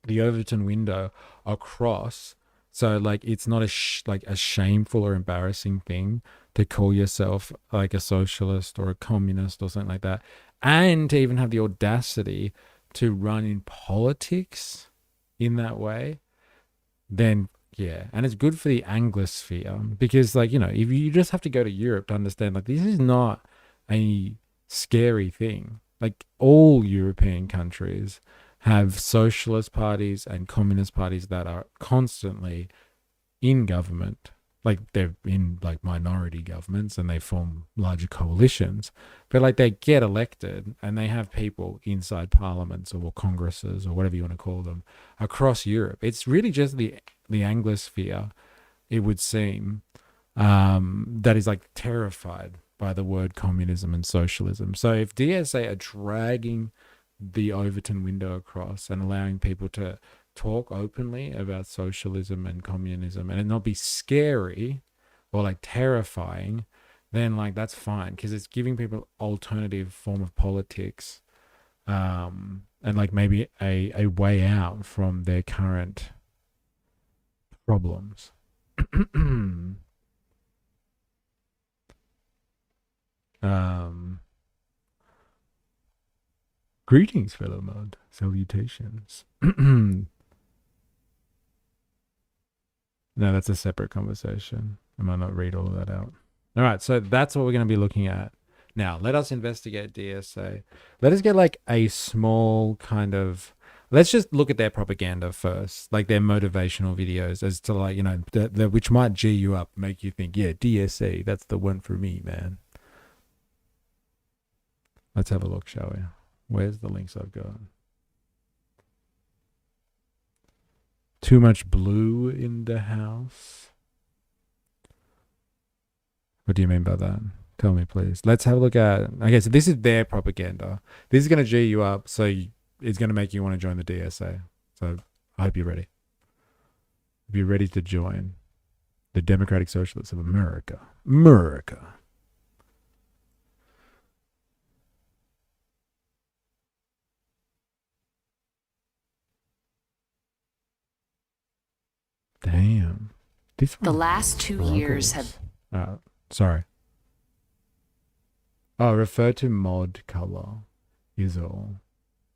the Overton window across, so like it's not a shameful or embarrassing thing to call yourself like a socialist or a communist or something like that, and to even have the audacity to run in politics in that way, then yeah. And it's good for the Anglosphere, because like, you know, if you just have to go to Europe to understand, like, this is not a scary thing. Like, all European countries have socialist parties and communist parties that are constantly in government. Like, they're in like minority governments and they form larger coalitions, but like they get elected and they have people inside parliaments or congresses or whatever you want to call them across Europe. It's really just the Anglosphere, it would seem, that is like terrified by the word communism and socialism. So if DSA are dragging the Overton window across and allowing people to talk openly about socialism and communism and it not be scary or like terrifying, then like that's fine, because it's giving people alternative form of politics, and like maybe a way out from their current problems. Greetings, fellow mod. Salutations. No, that's a separate conversation. I might not read all of that out. All right, so that's what we're going to be looking at. Now, let us investigate DSA. Let us get like a small kind of... Let's just look at their propaganda first, like their motivational videos, as to like, you know, which might G you up, make you think, yeah, DSA, that's the one for me, man. Let's have a look, shall we? Where's the links I've got? Too much blue in the house. What do you mean by that? Tell me, please. Let's have a look at... Okay, so this is their propaganda. This is going to G you up, so it's going to make you want to join the DSA. So I hope you're ready. Be ready to join the Democratic Socialists of America. America. Damn. The last 2 years have... Sorry. Oh, refer to mod color is all.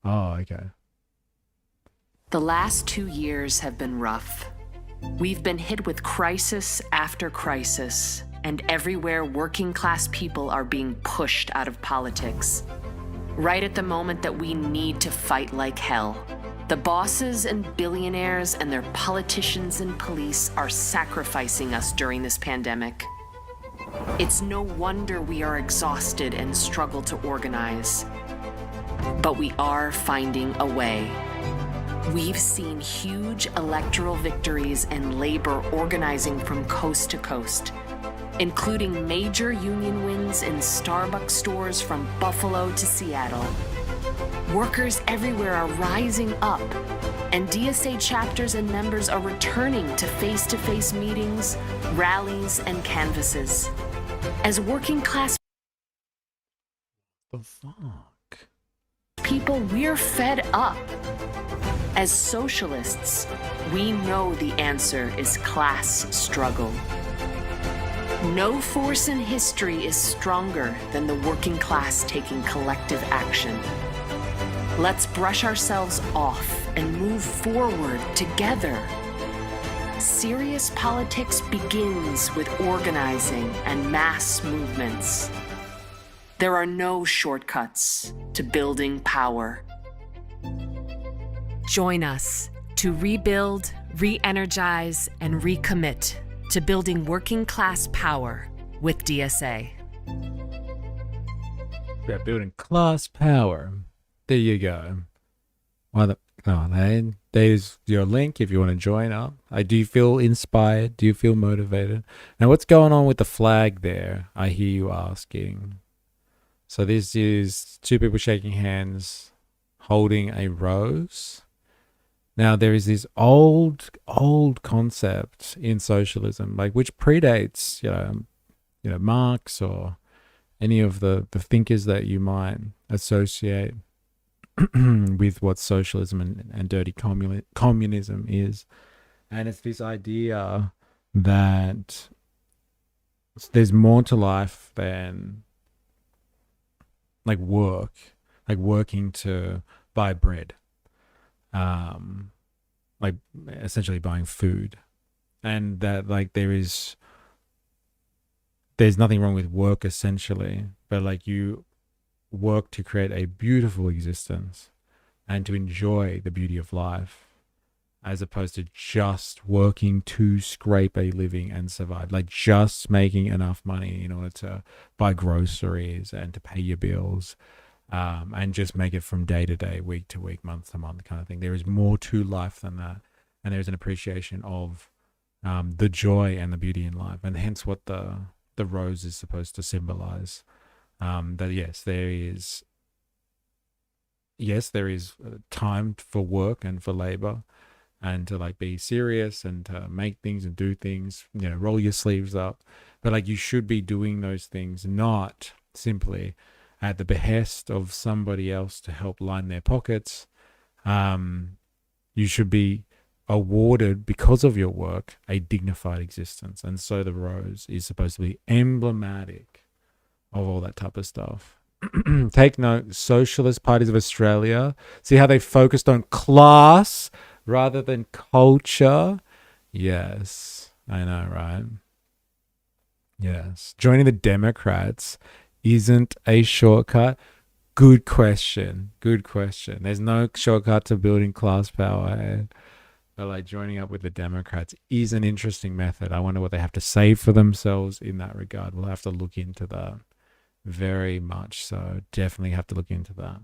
Oh, okay. The last 2 years have been rough. We've been hit with crisis after crisis, and everywhere working class people are being pushed out of politics. Right at the moment that we need to fight like hell. The bosses and billionaires and their politicians and police are sacrificing us during this pandemic. It's no wonder we are exhausted and struggle to organize. But we are finding a way. We've seen huge electoral victories and labor organizing from coast to coast, including major union wins in Starbucks stores from Buffalo to Seattle. Workers everywhere are rising up, and DSA chapters and members are returning to face-to-face meetings, rallies, and canvasses. As working class people, we're fed up. As socialists, we know the answer is class struggle. No force in history is stronger than the working class taking collective action. Let's brush ourselves off and move forward together. Serious politics begins with organizing and mass movements. There are no shortcuts to building power. Join us to rebuild, re-energize, and recommit to building working class power with DSA. Yeah, building class power. There you go. There's your link if you want to join up. Do you feel inspired? Do you feel motivated? Now, what's going on with the flag there? I hear you asking. So this is two people shaking hands, holding a rose. Now, there is this old concept in socialism, like which predates, Marx or any of the thinkers that you might associate with what socialism and dirty communism is. And it's this idea that there's more to life than like work, like working to buy bread, like essentially buying food. And that like there's nothing wrong with work essentially, but like you work to create a beautiful existence and to enjoy the beauty of life, as opposed to just working to scrape a living and survive, like just making enough money in order to buy groceries and to pay your bills, and just make it from day to day, week to week, month to month kind of thing. There is more to life than that, and there's an appreciation of the joy and the beauty in life, and hence what the rose is supposed to symbolize. That yes, there is time for work and for labor, and to like be serious and to make things and do things, roll your sleeves up. But like you should be doing those things not simply at the behest of somebody else to help line their pockets. You should be awarded, because of your work, a dignified existence. And so the rose is supposed to be emblematic of all that type of stuff. Take note, Socialist Parties of Australia. See how they focused on class rather than culture? Yes, I know, right? Yes. Joining the Democrats isn't a shortcut. Good question. There's no shortcut to building class power. But like joining up with the Democrats is an interesting method. I wonder what they have to say for themselves in that regard. We'll have to look into that. Very much so. Definitely have to look into that.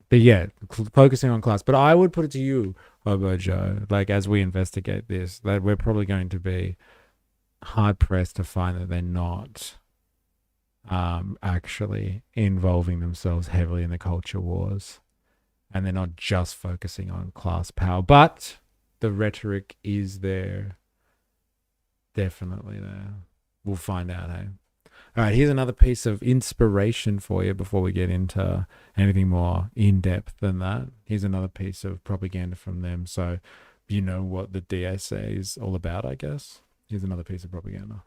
But yeah, focusing on class. But I would put it to you, Hobo Joe, like as we investigate this, that we're probably going to be hard pressed to find that they're not actually involving themselves heavily in the culture wars. And they're not just focusing on class power. But the rhetoric is there. Definitely there. We'll find out, hey? All right, here's another piece of inspiration for you before we get into anything more in-depth than that. Here's another piece of propaganda from them. So you know what the DSA is all about, I guess. Here's another piece of propaganda.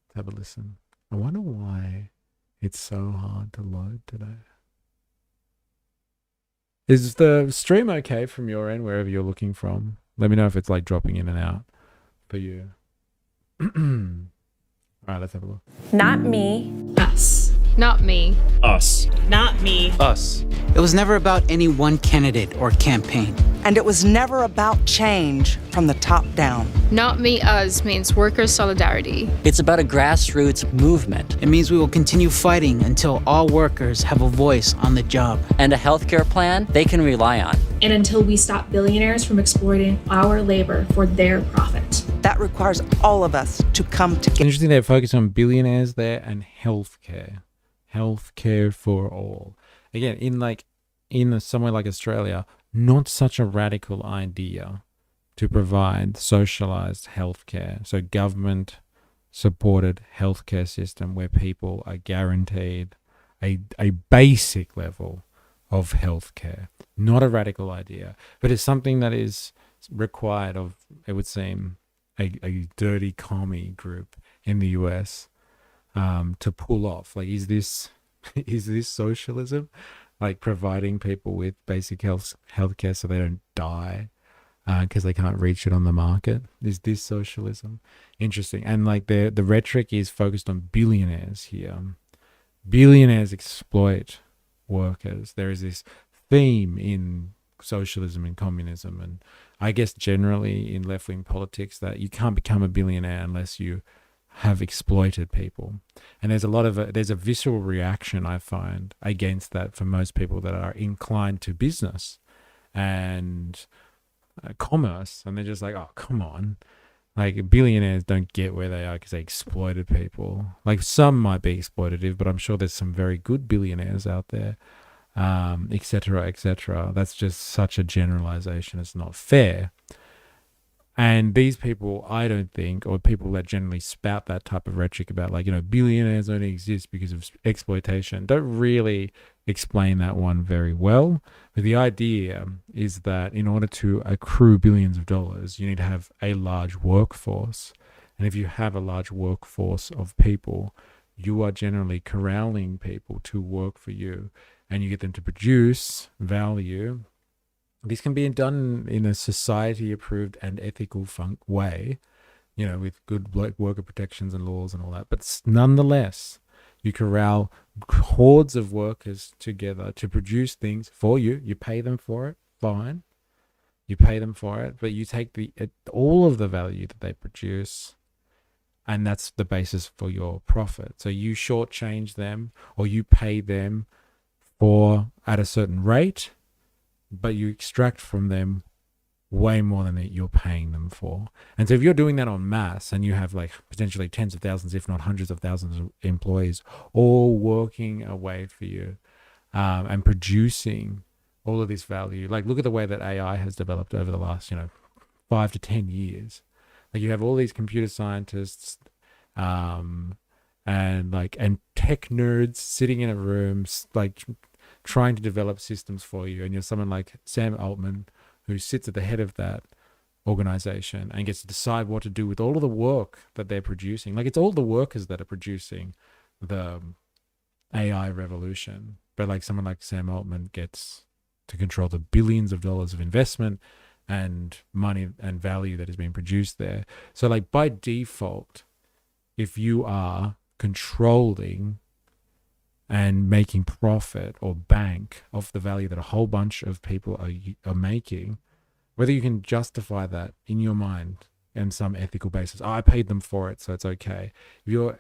Let's have a listen. I wonder why it's so hard to load today. Is the stream okay from your end, wherever you're looking from? Let me know if it's like dropping in and out for you. All right, let's have a look. Not me. Us. Not me. Us. Not me. Us. It was never about any one candidate or campaign. And it was never about change from the top down. Not me, us means worker solidarity. It's about a grassroots movement. It means we will continue fighting until all workers have a voice on the job. And a healthcare plan they can rely on. And until we stop billionaires from exploiting our labor for their profit. That requires all of us to come together. Interesting they're focused on billionaires there and healthcare. Healthcare for all. Again, in somewhere like Australia, not such a radical idea to provide socialized healthcare. So government supported healthcare system where people are guaranteed a basic level of healthcare. Not a radical idea, but it's something that is required of, it would seem, a dirty commie group in the US to pull off. Like, is this socialism? Like providing people with basic healthcare so they don't die because they can't reach it on the market? Is this socialism? Interesting. And like the rhetoric is focused on billionaires here. Billionaires exploit workers. There is this theme in socialism and communism, and I guess generally in left-wing politics, that you can't become a billionaire unless you have exploited people. And there's a visceral reaction, I find, against that for most people that are inclined to business and commerce. And they're just like, oh, come on. Like, billionaires don't get where they are because they exploited people. Like, some might be exploitative, but I'm sure there's some very good billionaires out there, et cetera, et cetera. That's just such a generalization. It's not fair. And these people, I don't think, or people that generally spout that type of rhetoric about, like, billionaires only exist because of exploitation, don't really explain that one very well. But the idea is that in order to accrue billions of dollars, you need to have a large workforce. And if you have a large workforce of people, you are generally corralling people to work for you, and you get them to produce value. This can be done in a society-approved and ethical way, with good worker protections and laws and all that. But nonetheless, you corral hordes of workers together to produce things for you. You pay them for it, fine. You pay them for it, but you take all of the value that they produce, and that's the basis for your profit. So you shortchange them, or you pay them at a certain rate, but you extract from them way more than you're paying them for. And so if you're doing that en masse, and you have like potentially tens of thousands, if not hundreds of thousands of employees all working away for you, and producing all of this value, like look at the way that AI has developed over the last 5 to 10 years. Like you have all these computer scientists and tech nerds sitting in a room like trying to develop systems for you, and you're someone like Sam Altman, who sits at the head of that organization and gets to decide what to do with all of the work that they're producing. Like, it's all the workers that are producing the AI revolution, but like someone like Sam Altman gets to control the billions of dollars of investment and money and value that is being produced there. So like by default, if you are controlling and making profit or bank off the value that a whole bunch of people are making, whether you can justify that in your mind on some ethical basis, I paid them for it, so it's okay. If you're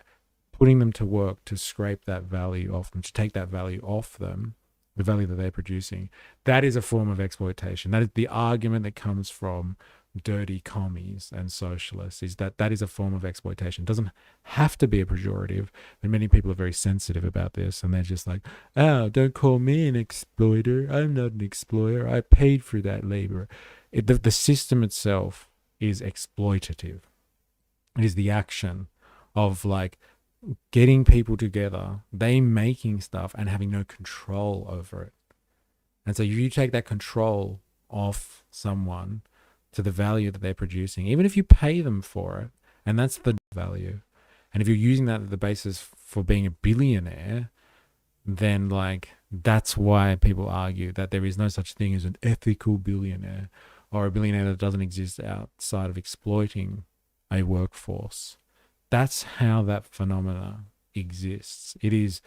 putting them to work to scrape that value off them, to take that value off them, the value that they're producing, that is a form of exploitation. That is the argument that comes from dirty commies and socialists, is that is a form of exploitation. It doesn't have to be a pejorative, but many people are very sensitive about this, and they're just like, oh, don't call me an exploiter. I'm not an exploiter. I paid for that labor. The system itself is exploitative. It is the action of like getting people together, they making stuff and having no control over it. And so if you take that control off someone to the value that they're producing, even if you pay them for it, and that's the value. And if you're using that as the basis for being a billionaire, then like that's why people argue that there is no such thing as an ethical billionaire, or a billionaire that doesn't exist outside of exploiting a workforce. That's how that phenomena exists. It is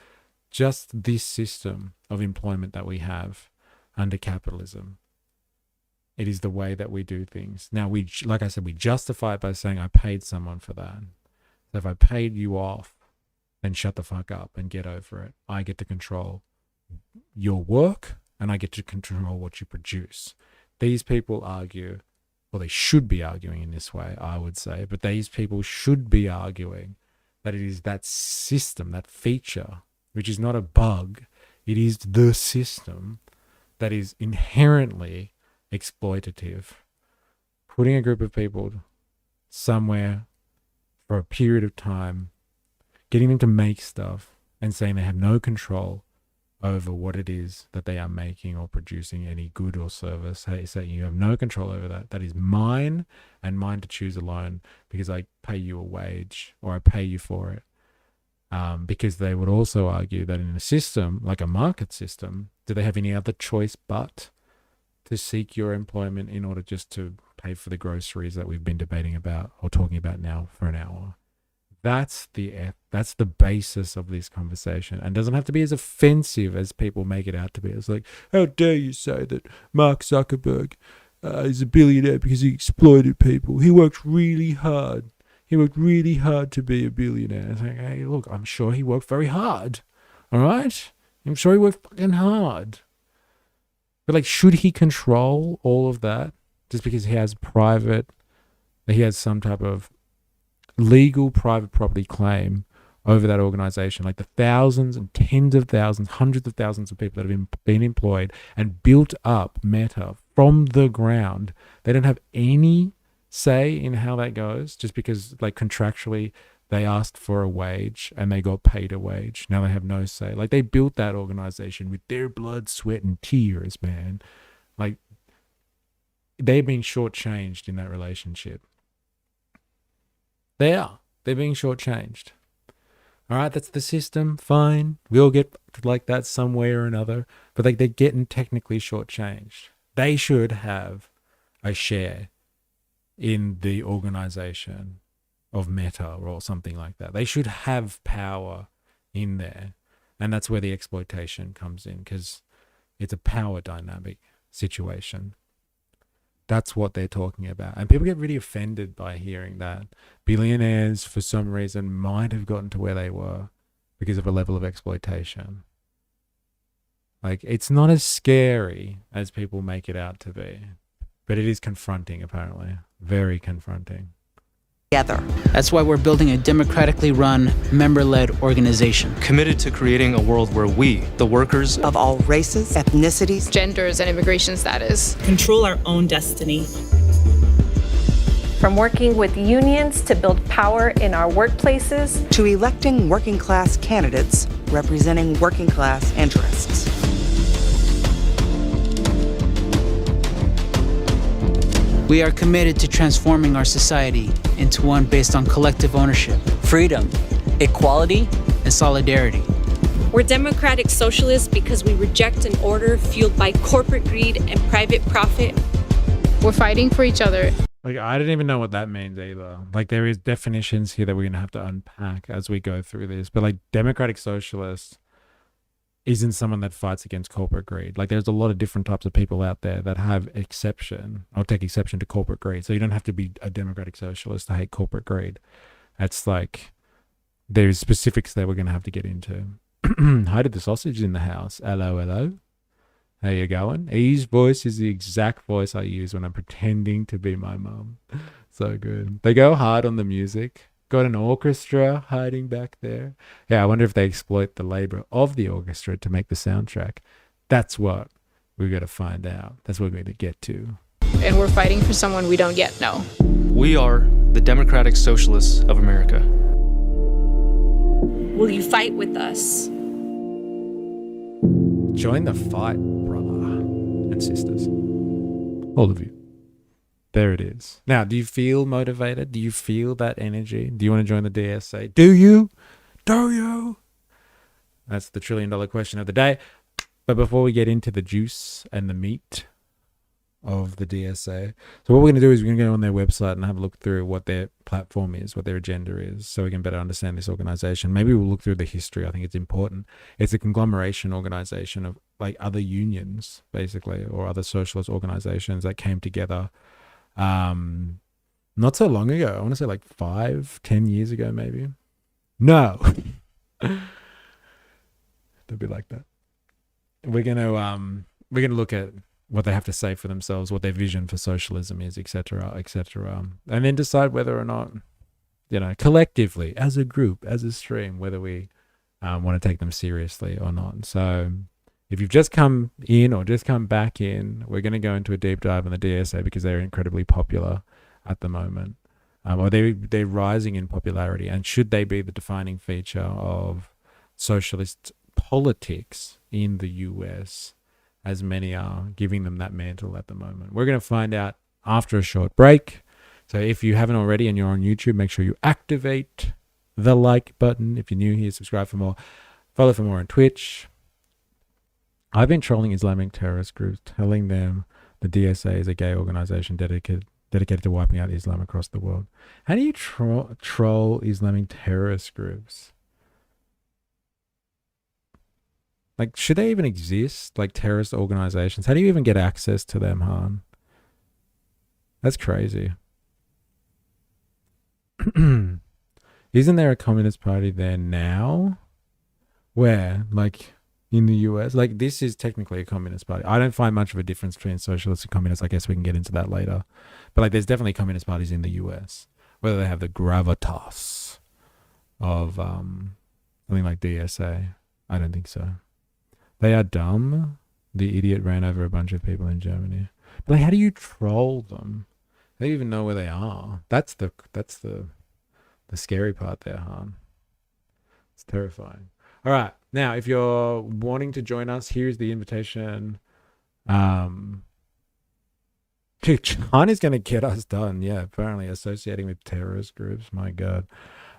just this system of employment that we have under capitalism. It is the way that we do things. Now, like I said, we justify it by saying I paid someone for that. So if I paid you off, then shut the fuck up and get over it. I get to control your work, and I get to control what you produce. These people argue, well, they should be arguing in this way, I would say, but these people should be arguing that it is that system, that feature, which is not a bug, it is the system that is inherently exploitative, putting a group of people somewhere for a period of time, getting them to make stuff and saying they have no control over what it is that they are making or producing, any good or service. Hey, say you have no control over that. That is mine, and mine to choose alone, because I pay you a wage or I pay you for it. Because they would also argue that in a system like a market system, do they have any other choice but to seek your employment in order just to pay for the groceries that we've been debating about or talking about now for an hour? That's the basis of this conversation, and doesn't have to be as offensive as people make it out to be. It's like, how dare you say that Mark Zuckerberg is a billionaire because he exploited people? He worked really hard. he worked really hard to be a billionaire. It's like, hey, look, I'm sure he worked very hard. All right? I'm sure he worked fucking hard. But like, should he control all of that just because he has some type of legal private property claim over that organization? Like the thousands and tens of thousands, hundreds of thousands of people that have been employed and built up Meta from the ground. They don't have any say in how that goes just because like contractually they asked for a wage and they got paid a wage. Now they have no say. Like they built that organization with their blood, sweat, and tears, man. Like they're being shortchanged in that relationship. They are. They're being shortchanged. All right, that's the system. Fine. We all get like that some way or another. But like they're getting technically shortchanged. They should have a share in the organization of Meta or something like that. They should have power in there. And that's where the exploitation comes in because it's a power dynamic situation. That's what they're talking about. And people get really offended by hearing that. Billionaires, for some reason, might have gotten to where they were because of a level of exploitation. Like, it's not as scary as people make it out to be. But it is confronting, apparently. Very confronting. Together. That's why we're building a democratically run, member-led organization. Committed to creating a world where we, the workers Of all races, ethnicities, Genders and immigration status. Control our own destiny. From working with unions to build power in our workplaces, to electing working class candidates representing working class interests. We are committed to transforming our society into one based on collective ownership, Freedom, equality, and solidarity. We're democratic socialists because we reject an order fueled by corporate greed and private profit. We're fighting for each other. Like, I didn't even know what that means either. Like, there is definitions here that we're going to have to unpack as we go through this. But, like, democratic socialists isn't someone that fights against corporate greed. Like, there's a lot of different types of people out there that have exception or take exception to corporate greed. So you don't have to be a democratic socialist to hate corporate greed. It's like, there's specifics that we're going to have to get into. Hi to the sausage in the house. Hello, hello. How you going? E's voice is the exact voice I use when I'm pretending to be my mum. So good. They go hard on the music. Got an orchestra hiding back there. Yeah, I wonder if they exploit the labor of the orchestra to make the soundtrack. That's what we're going to find out. That's what we're going to get to. And we're fighting for someone we don't yet know. we are the Democratic Socialists of America. Will you fight with us? Join the fight, brother and sisters. All of you. There it is. Now, do you feel motivated? Do you feel that energy? Do you want to join the DSA? Do you? Do you? That's the $1 trillion question of the day. But before we get into the juice and the meat of the DSA, so what we're going to do is we're going to go on their website and have a look through what their platform is, what their agenda is, so we can better understand this organization. Maybe we'll look through the history. I think it's important. It's a conglomeration organization of like other unions, basically, or other socialist organizations that came together not so long ago. I want to say like 5-10 years ago, maybe. No. Don't be like that. We're gonna look at what they have to say for themselves, what their vision for socialism is, etc., and then decide whether or not, collectively, as a group, as a stream, whether we want to take them seriously or not. So, if you've just come in or just come back in, we're going to go into a deep dive on the DSA because they're incredibly popular at the moment, or they're rising in popularity. And should they be the defining feature of socialist politics in the US, as many are giving them that mantle at the moment? We're going to find out after a short break. So if you haven't already and you're on YouTube, make sure you activate the like button. If you're new here, subscribe for more. Follow for more on Twitch. I've been trolling Islamic terrorist groups, telling them the DSA is a gay organization dedicated to wiping out Islam across the world. How do you troll Islamic terrorist groups? Like, should they even exist? Like, terrorist organizations? How do you even get access to them, Han? That's crazy. Isn't there a Communist Party there now? Where? Like in the US? Like this is technically a Communist Party. I don't find much of a difference between socialists and communists. I guess we can get into that later. But like there's definitely Communist parties in the US. Whether they have the gravitas of something like DSA. I don't think so. They are dumb. The idiot ran over a bunch of people in Germany. But like, how do you troll them? They don't even know where they are. That's the scary part there, Han. It's terrifying. All right. Now, if you're wanting to join us, here's the invitation. China's going to get us done. Yeah, apparently associating with terrorist groups. My God.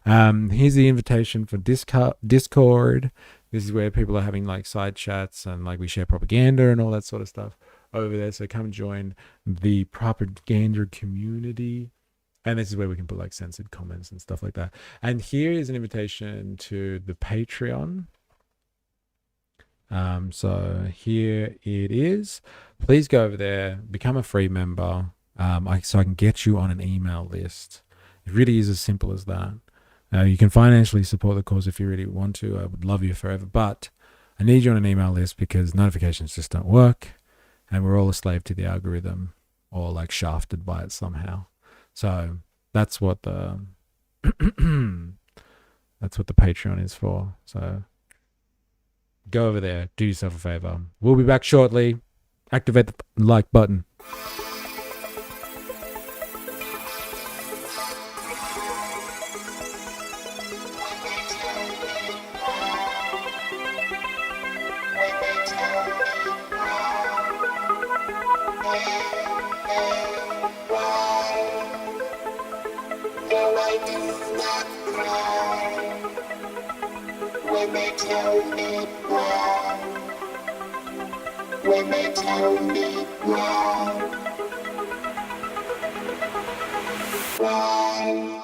Here's the invitation for Discord. This is where people are having like side chats and like we share propaganda and all that sort of stuff over there. So come join the propaganda community. And this is where we can put like censored comments and stuff like that. And here is an invitation to the Patreon. So here it is. Please go over there, become a free member, so I can get you on an email list. It really is as simple as that. You can financially support the cause if you really want to. I would love you forever, but I need you on an email list because notifications just don't work, and we're all a slave to the algorithm or like shafted by it somehow. So that's what the Patreon is for. So go over there, do yourself a favor. We'll be back shortly. Activate the like button. When they tell me why, when they tell me why, why.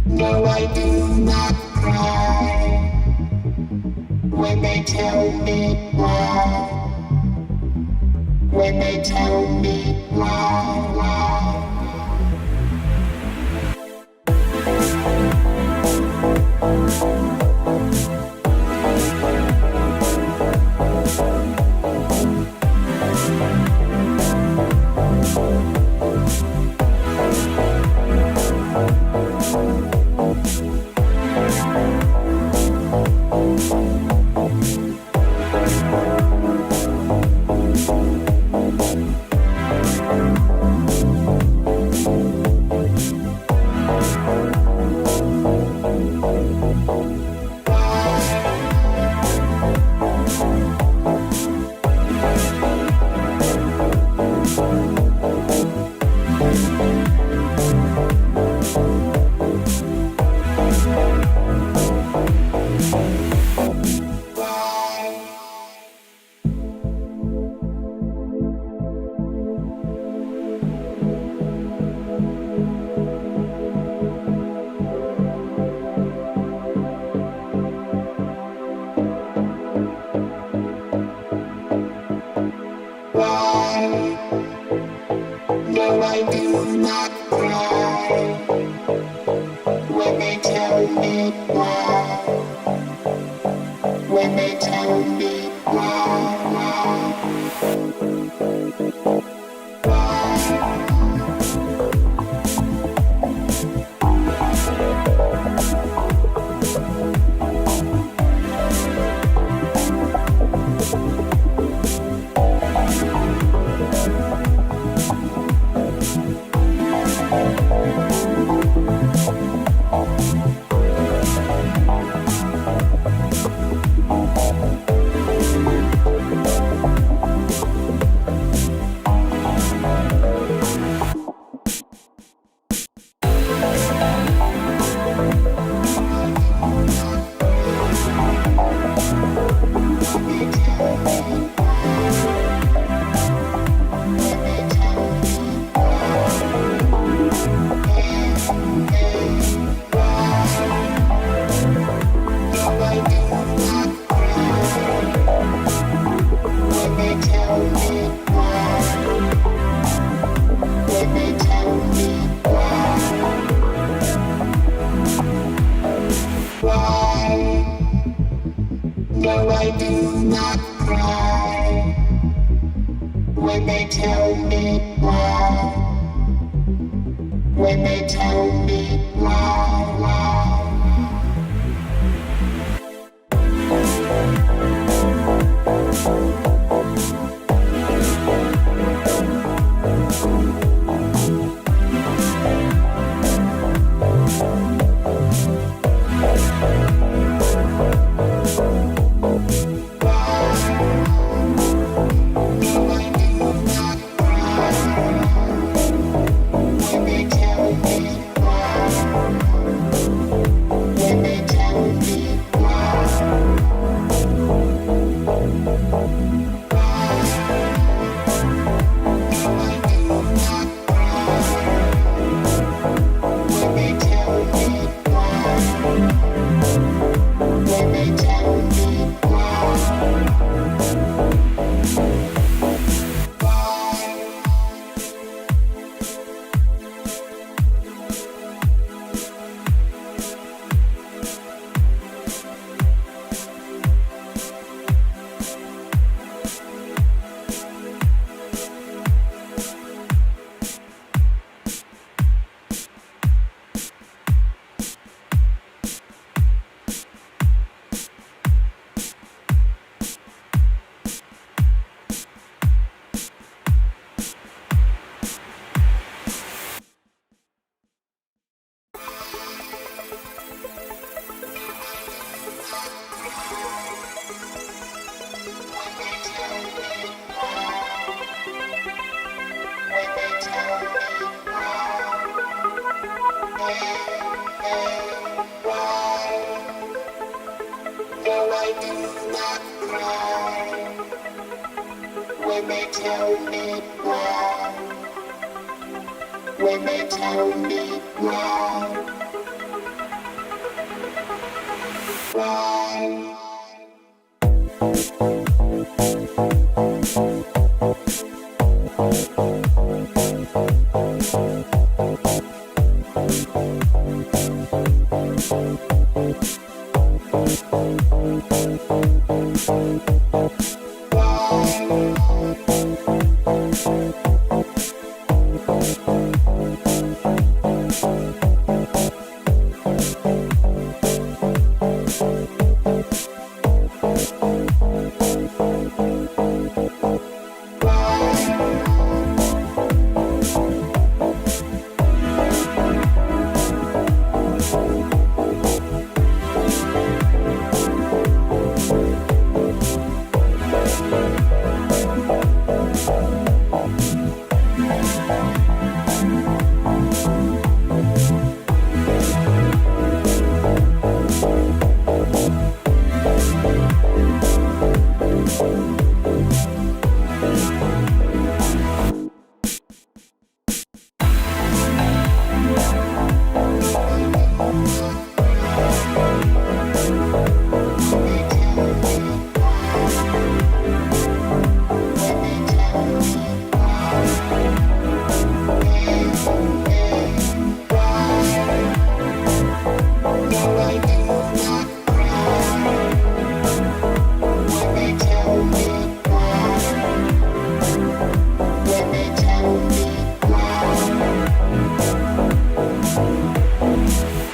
No, I do not cry when they tell me why. When they tell me why. me why, when they tell me why. No, I do not cry when they tell me why. When they tell me why.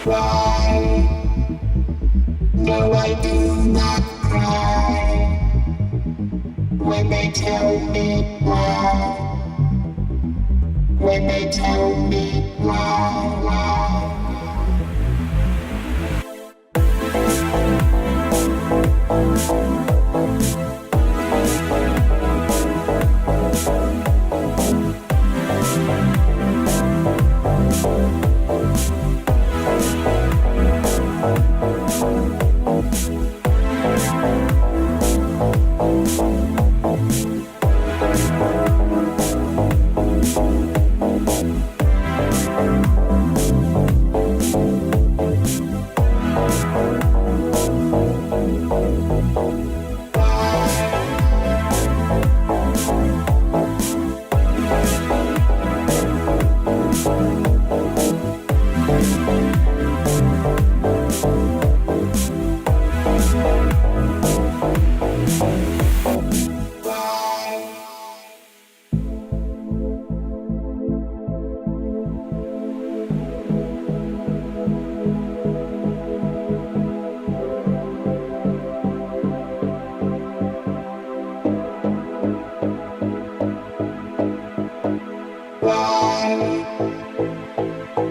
cry. No, I do not cry when they tell me why. When they tell me why.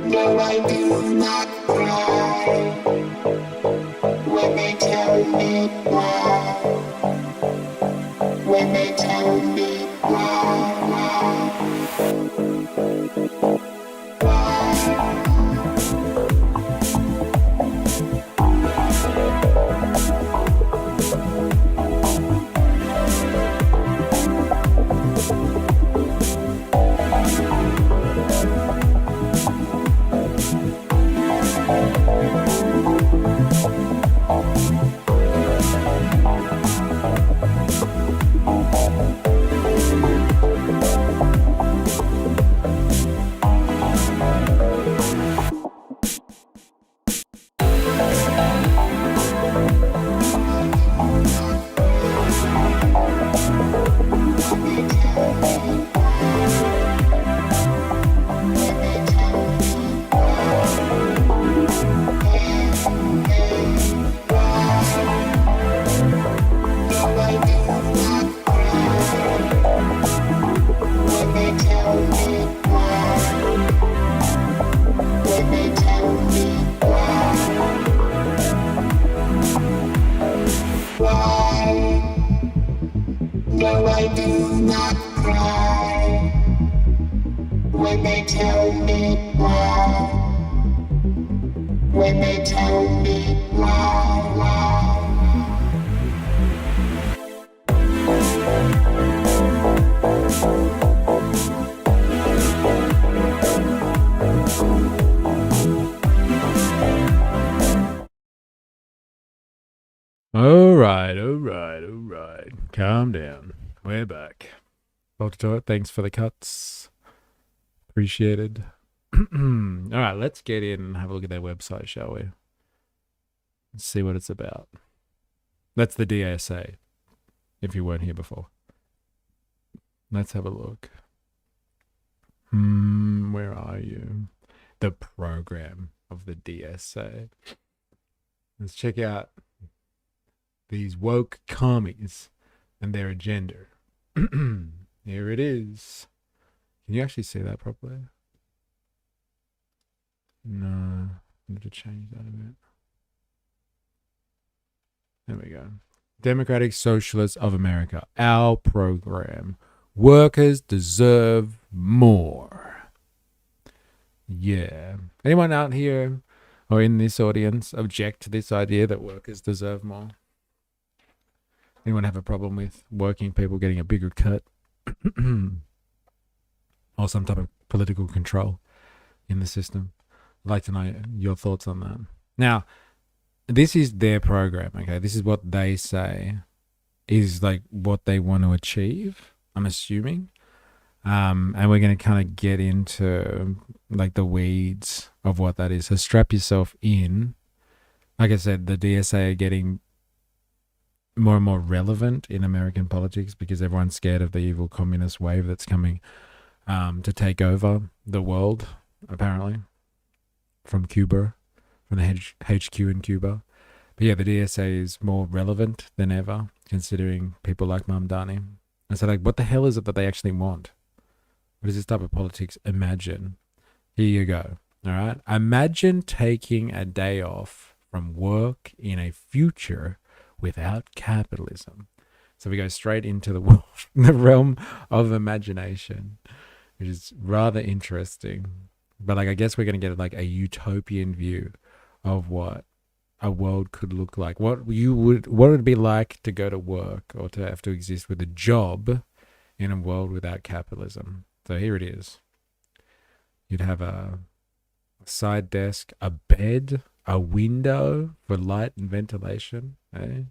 No, I do not cry when they tell me why. When they tell me why. No, I do not cry when they tell me why. When they tell me why. All right. Calm down. We're back. Bolted to it. Thanks for the cuts. Appreciated. All right, let's get in and have a look at their website, shall we? Let's see what it's about. That's the DSA, if you weren't here before. Let's have a look. Where are you? The program of the DSA. Let's check out these woke commies and their agenda. Here it is. Can you actually see that properly? No, I need to change that a bit. There we go. Democratic Socialists of America. Our program. Workers deserve more. Yeah. Anyone out here or in this audience object to this idea that workers deserve more? Anyone have a problem with working people getting a bigger cut? Or some type of political control in the system? I'd like to know your thoughts on that. Now, this is their program, okay? This is what they say is like what they want to achieve, I'm assuming. And we're going to kind of get into like the weeds of what that is. So strap yourself in. Like I said, the DSA are getting more and more relevant in American politics because everyone's scared of the evil communist wave that's coming to take over the world, apparently, from Cuba from the HQ in Cuba. But yeah, the DSA is more relevant than ever, considering people like Mamdani. And so, like, what the hell is it that they actually want? What is this type of politics? Imagine. Here you go. All right. Imagine taking a day off from work in a future without capitalism. So we go straight into the world, the realm of imagination, which is rather interesting. But like, I guess we're going to get like a utopian view of what a world could look like. What would it be like to go to work or to have to exist with a job in a world without capitalism? So here it is. You'd have a side desk, a bed, a window for light and ventilation. Eh?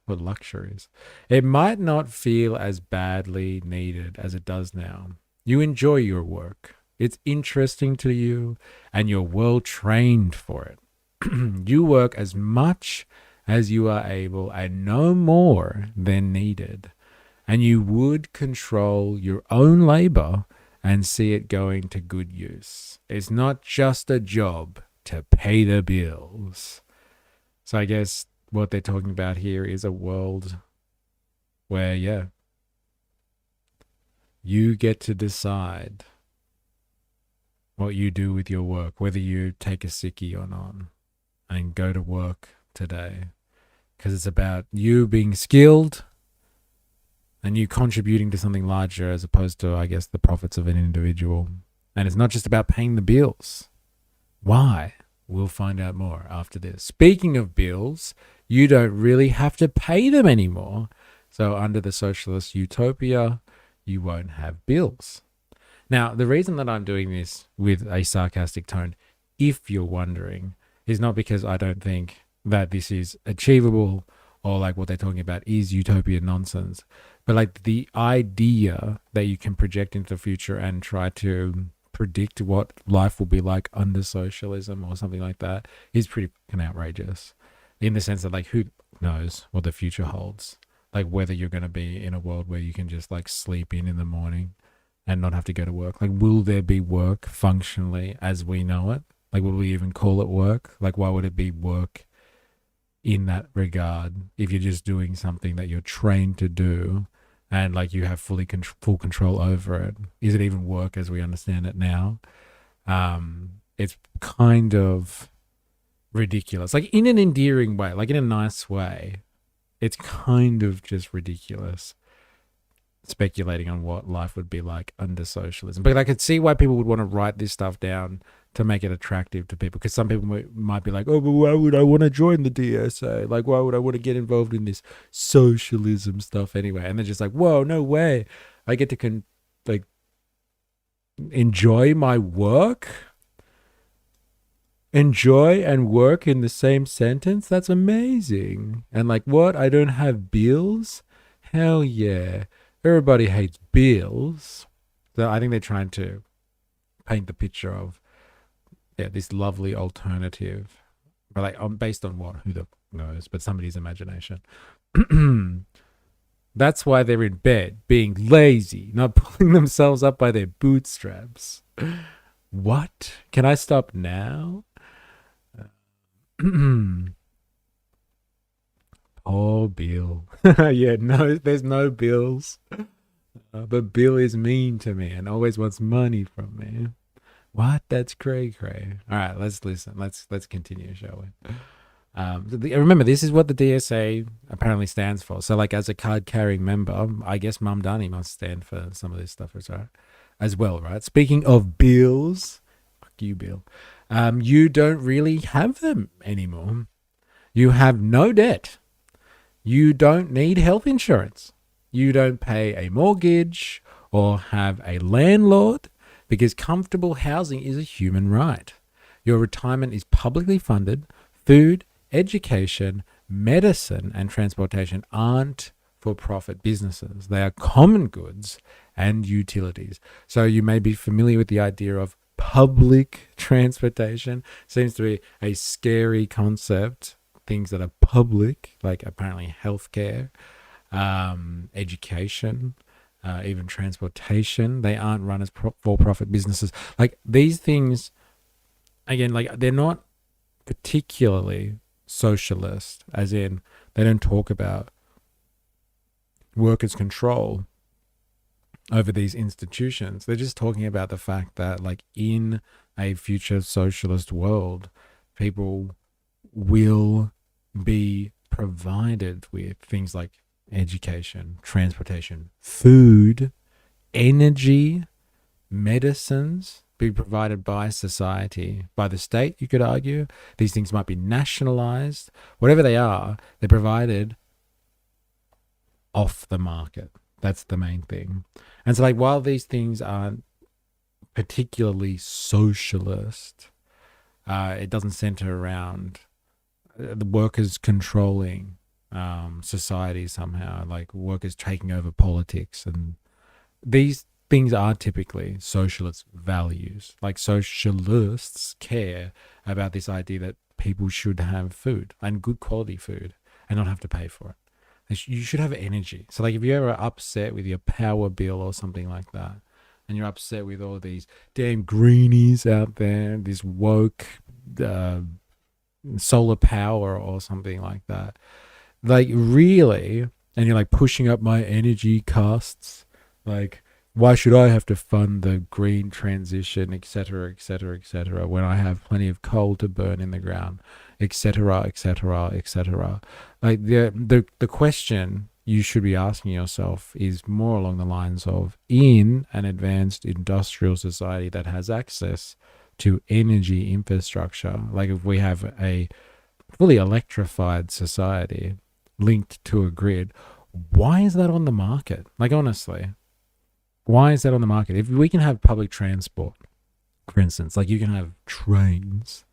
What luxuries. It might not feel as badly needed as it does now. You enjoy your work. It's interesting to you and you're well trained for it. You work as much as you are able and no more than needed. And you would control your own labor and see it going to good use. It's not just a job to pay the bills. So I guess what they're talking about here is a world where, yeah, you get to decide what you do with your work, whether you take a sickie or not, and go to work today. Because it's about you being skilled and you contributing to something larger as opposed to, I guess, the profits of an individual. And it's not just about paying the bills. Why? We'll find out more after this. Speaking of bills, you don't really have to pay them anymore. So under the socialist utopia, you won't have bills. Now, the reason that I'm doing this with a sarcastic tone, if you're wondering, is not because I don't think that this is achievable or like what they're talking about is utopia nonsense, but like the idea that you can project into the future and try to predict what life will be like under socialism or something like that is pretty fucking outrageous, in the sense that like who knows what the future holds, like whether you're going to be in a world where you can just like sleep in the morning and not have to go to work. Like, will there be work functionally as we know it? Like, will we even call it work? Like, why would it be work in that regard if you're just doing something that you're trained to do and like you have full control over it? Is it even work as we understand it now? It's kind of ridiculous, like in an endearing way, like in a nice way. It's kind of just ridiculous speculating on what life would be like under socialism. But I could see why people would want to write this stuff down to make it attractive to people, because some people might be like, oh, but why would I want to join the DSA? Like, why would I want to get involved in this socialism stuff anyway? And they're just like, whoa, no way. I get to enjoy my work? Enjoy and work in the same sentence? That's amazing. And like, what? I don't have bills? Hell yeah. Everybody hates bills. So I think they're trying to paint the picture of this lovely alternative, but like based on what? Who the knows? But somebody's imagination. That's why they're in bed, being lazy, not pulling themselves up by their bootstraps. What? Can I stop now? Oh, Bill. Yeah, no, there's no bills. But Bill is mean to me and always wants money from me. What? That's cray-cray. All right, let's listen. Let's continue, shall we? Remember, this is what the DSA apparently stands for. So, like, as a card-carrying member, I guess Mamdani must stand for some of this stuff as well, right? Speaking of bills, fuck you, Bill. You don't really have them anymore. You have no debt. You don't need health insurance. You don't pay a mortgage or have a landlord, because comfortable housing is a human right. Your retirement is publicly funded. Food, education, medicine, and transportation aren't for-profit businesses. They are common goods and utilities. So you may be familiar with the idea of public transportation. Seems to be a scary concept. Things that are public, like apparently healthcare, education, even transportation, they aren't run as for-profit businesses. Like these things, again, like they're not particularly socialist, as in they don't talk about workers' control over these institutions. They're just talking about the fact that, like, in a future socialist world, people will be provided with things like education, transportation, food, energy, medicines, be provided by society, by the state, you could argue. These things might be nationalized. Whatever they are, they're provided off the market. That's the main thing. And so, like, while these things aren't particularly socialist, it doesn't center around the workers controlling society somehow, like workers taking over politics. And these things are typically socialist values. Like, socialists care about this idea that people should have food, and good quality food, and not have to pay for it. You should have energy. So, like, if you're ever upset with your power bill or something like that, and you're upset with all these damn greenies out there, this woke solar power or something like that, like, really, and you're like pushing up my energy costs, like, why should I have to fund the green transition, etc., etc., etc., when I have plenty of coal to burn in the ground, etc., etc., etc. Like, the question you should be asking yourself is more along the lines of, in an advanced industrial society that has access to energy infrastructure, like if we have a fully electrified society linked to a grid, why is that on the market? Like, honestly, why is that on the market? If we can have public transport, for instance, like you can have trains,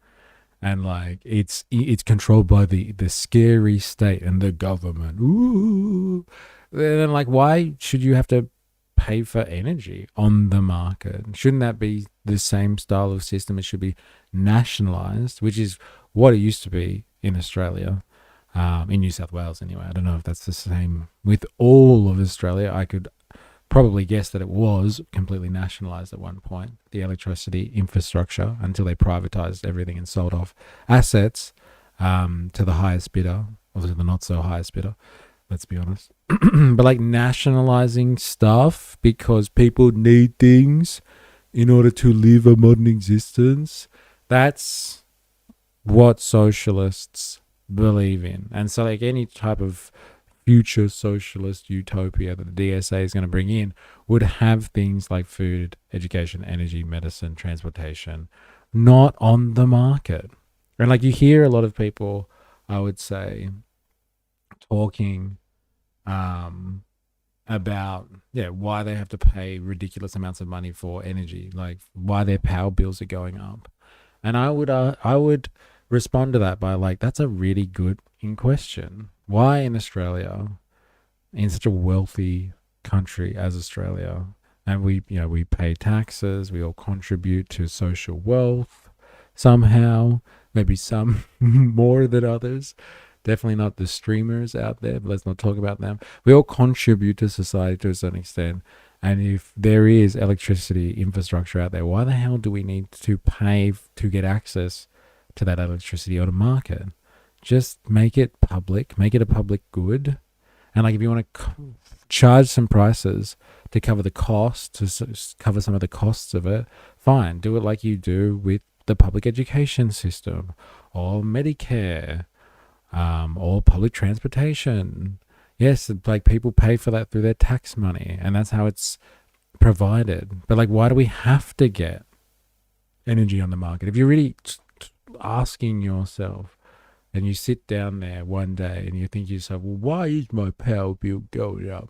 and like it's controlled by the scary state and the government. Ooh, then like, why should you have to pay for energy on the market? Shouldn't that be the same style of system? It should be nationalized, which is what it used to be in Australia, in New South Wales anyway. I don't know if that's the same with all of Australia. I could probably guess that it was completely nationalized at one point, the electricity infrastructure, until they privatized everything and sold off assets to the highest bidder, or to the not so highest bidder, let's be honest. But like, nationalizing stuff because people need things in order to live a modern existence, that's what socialists believe in. And so, like, any type of future socialist utopia that the DSA is going to bring in would have things like food, education, energy, medicine, transportation, not on the market. And like, you hear a lot of people, I would say, talking about why they have to pay ridiculous amounts of money for energy, like why their power bills are going up. And I would respond to that by like, that's a really good question. Why in Australia, in such a wealthy country as Australia, and we pay taxes, we all contribute to social wealth somehow, maybe some more than others, definitely not the streamers out there, but let's not talk about them. We all contribute to society to a certain extent, and if there is electricity infrastructure out there, why the hell do we need to pay to get access to that electricity on a market? Just make it public, make it a public good. And like, if you want to charge some prices to cover the cost, to cover some of the costs of it, fine. Do it like you do with the public education system, or Medicare, or public transportation. Yes, like, people pay for that through their tax money, and that's how it's provided. But like, why do we have to get energy on the market? If you're really asking yourself, and you sit down there one day and you think to yourself, well, why is my power bill going up?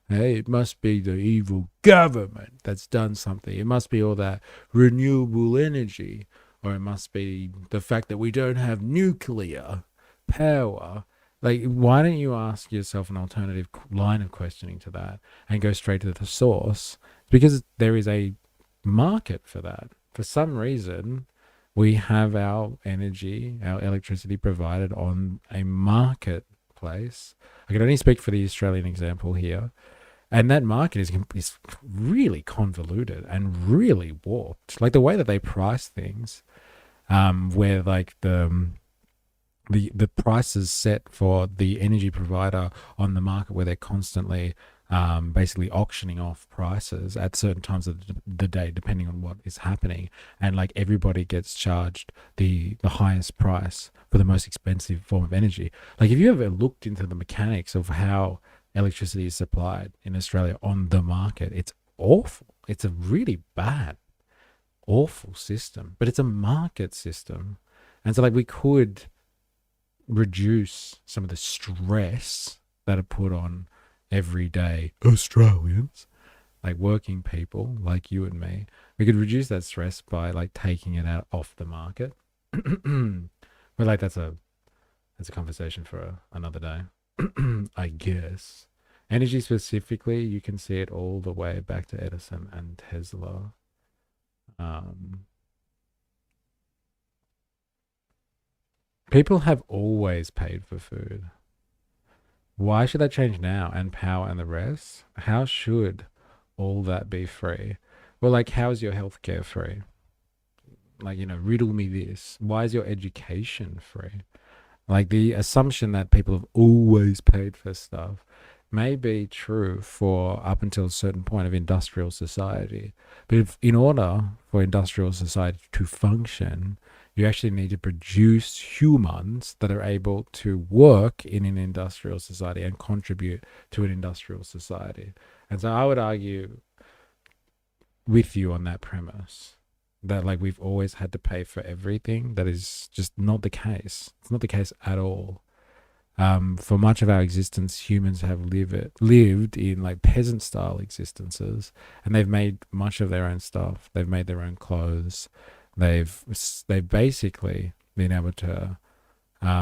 Hey, it must be the evil government that's done something. It must be all that renewable energy, or it must be the fact that we don't have nuclear power. Like, why don't you ask yourself an alternative line of questioning to that and go straight to the source? Because there is a market for that. For some reason, we have our energy, our electricity provided on a marketplace. I can only speak for the Australian example here. And that market is really convoluted and really warped. Like, the way that they price things, where like the prices set for the energy provider on the market, where they're constantly basically auctioning off prices at certain times of the day, depending on what is happening, and like everybody gets charged the highest price for the most expensive form of energy. Like, if you ever looked into the mechanics of how electricity is supplied in Australia on the market, it's awful. It's a really bad, awful system, but it's a market system. And so like we could reduce some of the stress that are put on everyday Australians, like working people like you and me. We could reduce that stress by like taking it out off the market. But like that's a conversation for another day. I guess. Energy specifically, you can see it all the way back to Edison and Tesla. People have always paid for food. Why should that change now? And power and the rest? How should all that be free? Well, like, how's your healthcare free? Like, riddle me this. Why is your education free? Like, the assumption that people have always paid for stuff may be true for up until a certain point of industrial society. But if, in order for industrial society to function, you actually need to produce humans that are able to work in an industrial society and contribute to an industrial society. And so I would argue with you on that premise that like we've always had to pay for everything. That is just not the case. It's not the case at all. For much of our existence, humans have lived in like peasant style existences, and they've made much of their own stuff. They've made their own clothes. They've basically been able to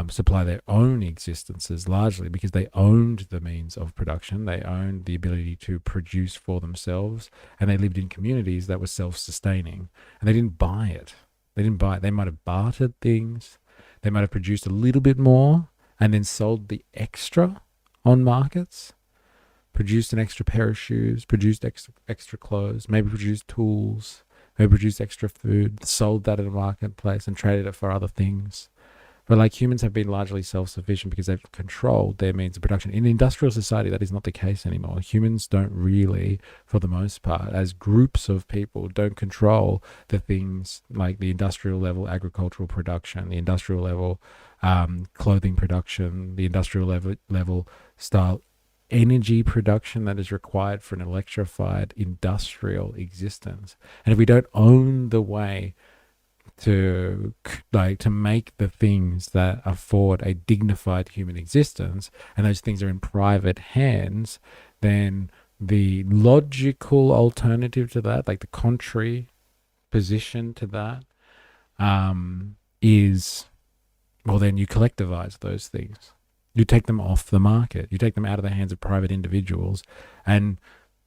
supply their own existences largely because they owned the means of production. They owned the ability to produce for themselves, and they lived in communities that were self-sustaining, and they didn't buy it. They might have bartered things. They might have produced a little bit more and then sold the extra on markets, produced an extra pair of shoes, produced extra clothes, maybe produced tools, maybe produced extra food, sold that in a marketplace and traded it for other things. But like humans have been largely self-sufficient because they've controlled their means of production. In industrial society, that is not the case anymore. Humans don't really, for the most part, as groups of people, don't control the things like the industrial level agricultural production, the industrial level clothing production, the industrial level style energy production that is required for an electrified industrial existence. And if we don't own the way to make the things that afford a dignified human existence, and those things are in private hands, then the logical alternative to that, like the contrary position to that, is, well, then you collectivize those things. You take them off the market. You take them out of the hands of private individuals and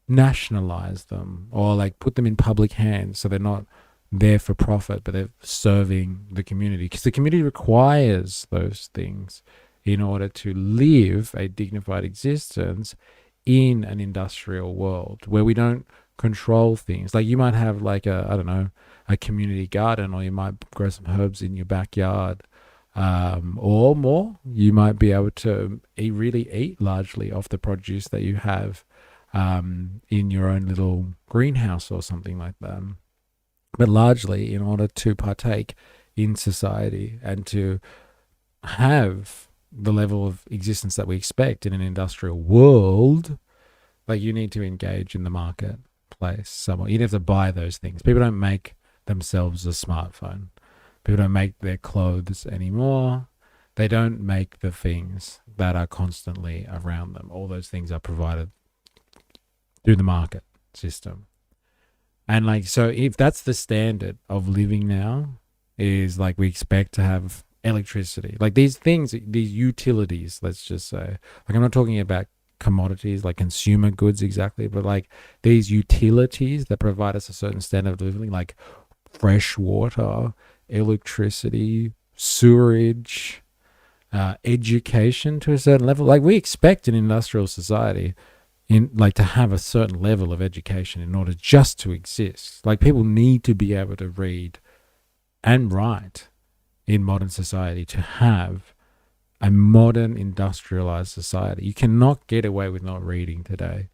nationalize them, or like put them in public hands so they're not there for profit, but they're serving the community, because the community requires those things in order to live a dignified existence in an industrial world where we don't control things. Like you might have like a community garden, or you might grow some herbs in your backyard, or more. You might be able to eat largely off the produce that you have in your own little greenhouse or something like that. But largely, in order to partake in society and to have the level of existence that we expect in an industrial world, like you need to engage in the marketplace somewhere. You have to buy those things. People don't make themselves a smartphone. People don't make their clothes anymore. They don't make the things that are constantly around them. All those things are provided through the market system. And like, so if that's the standard of living now, is like we expect to have electricity, like these things, these utilities, let's just say, like I'm not talking about commodities like consumer goods exactly, but like these utilities that provide us a certain standard of living, like fresh water, electricity, sewerage, education to a certain level. Like we expect an industrial society to have a certain level of education in order just to exist. Like people need to be able to read and write in modern society to have a modern industrialized society. You cannot get away with not reading today.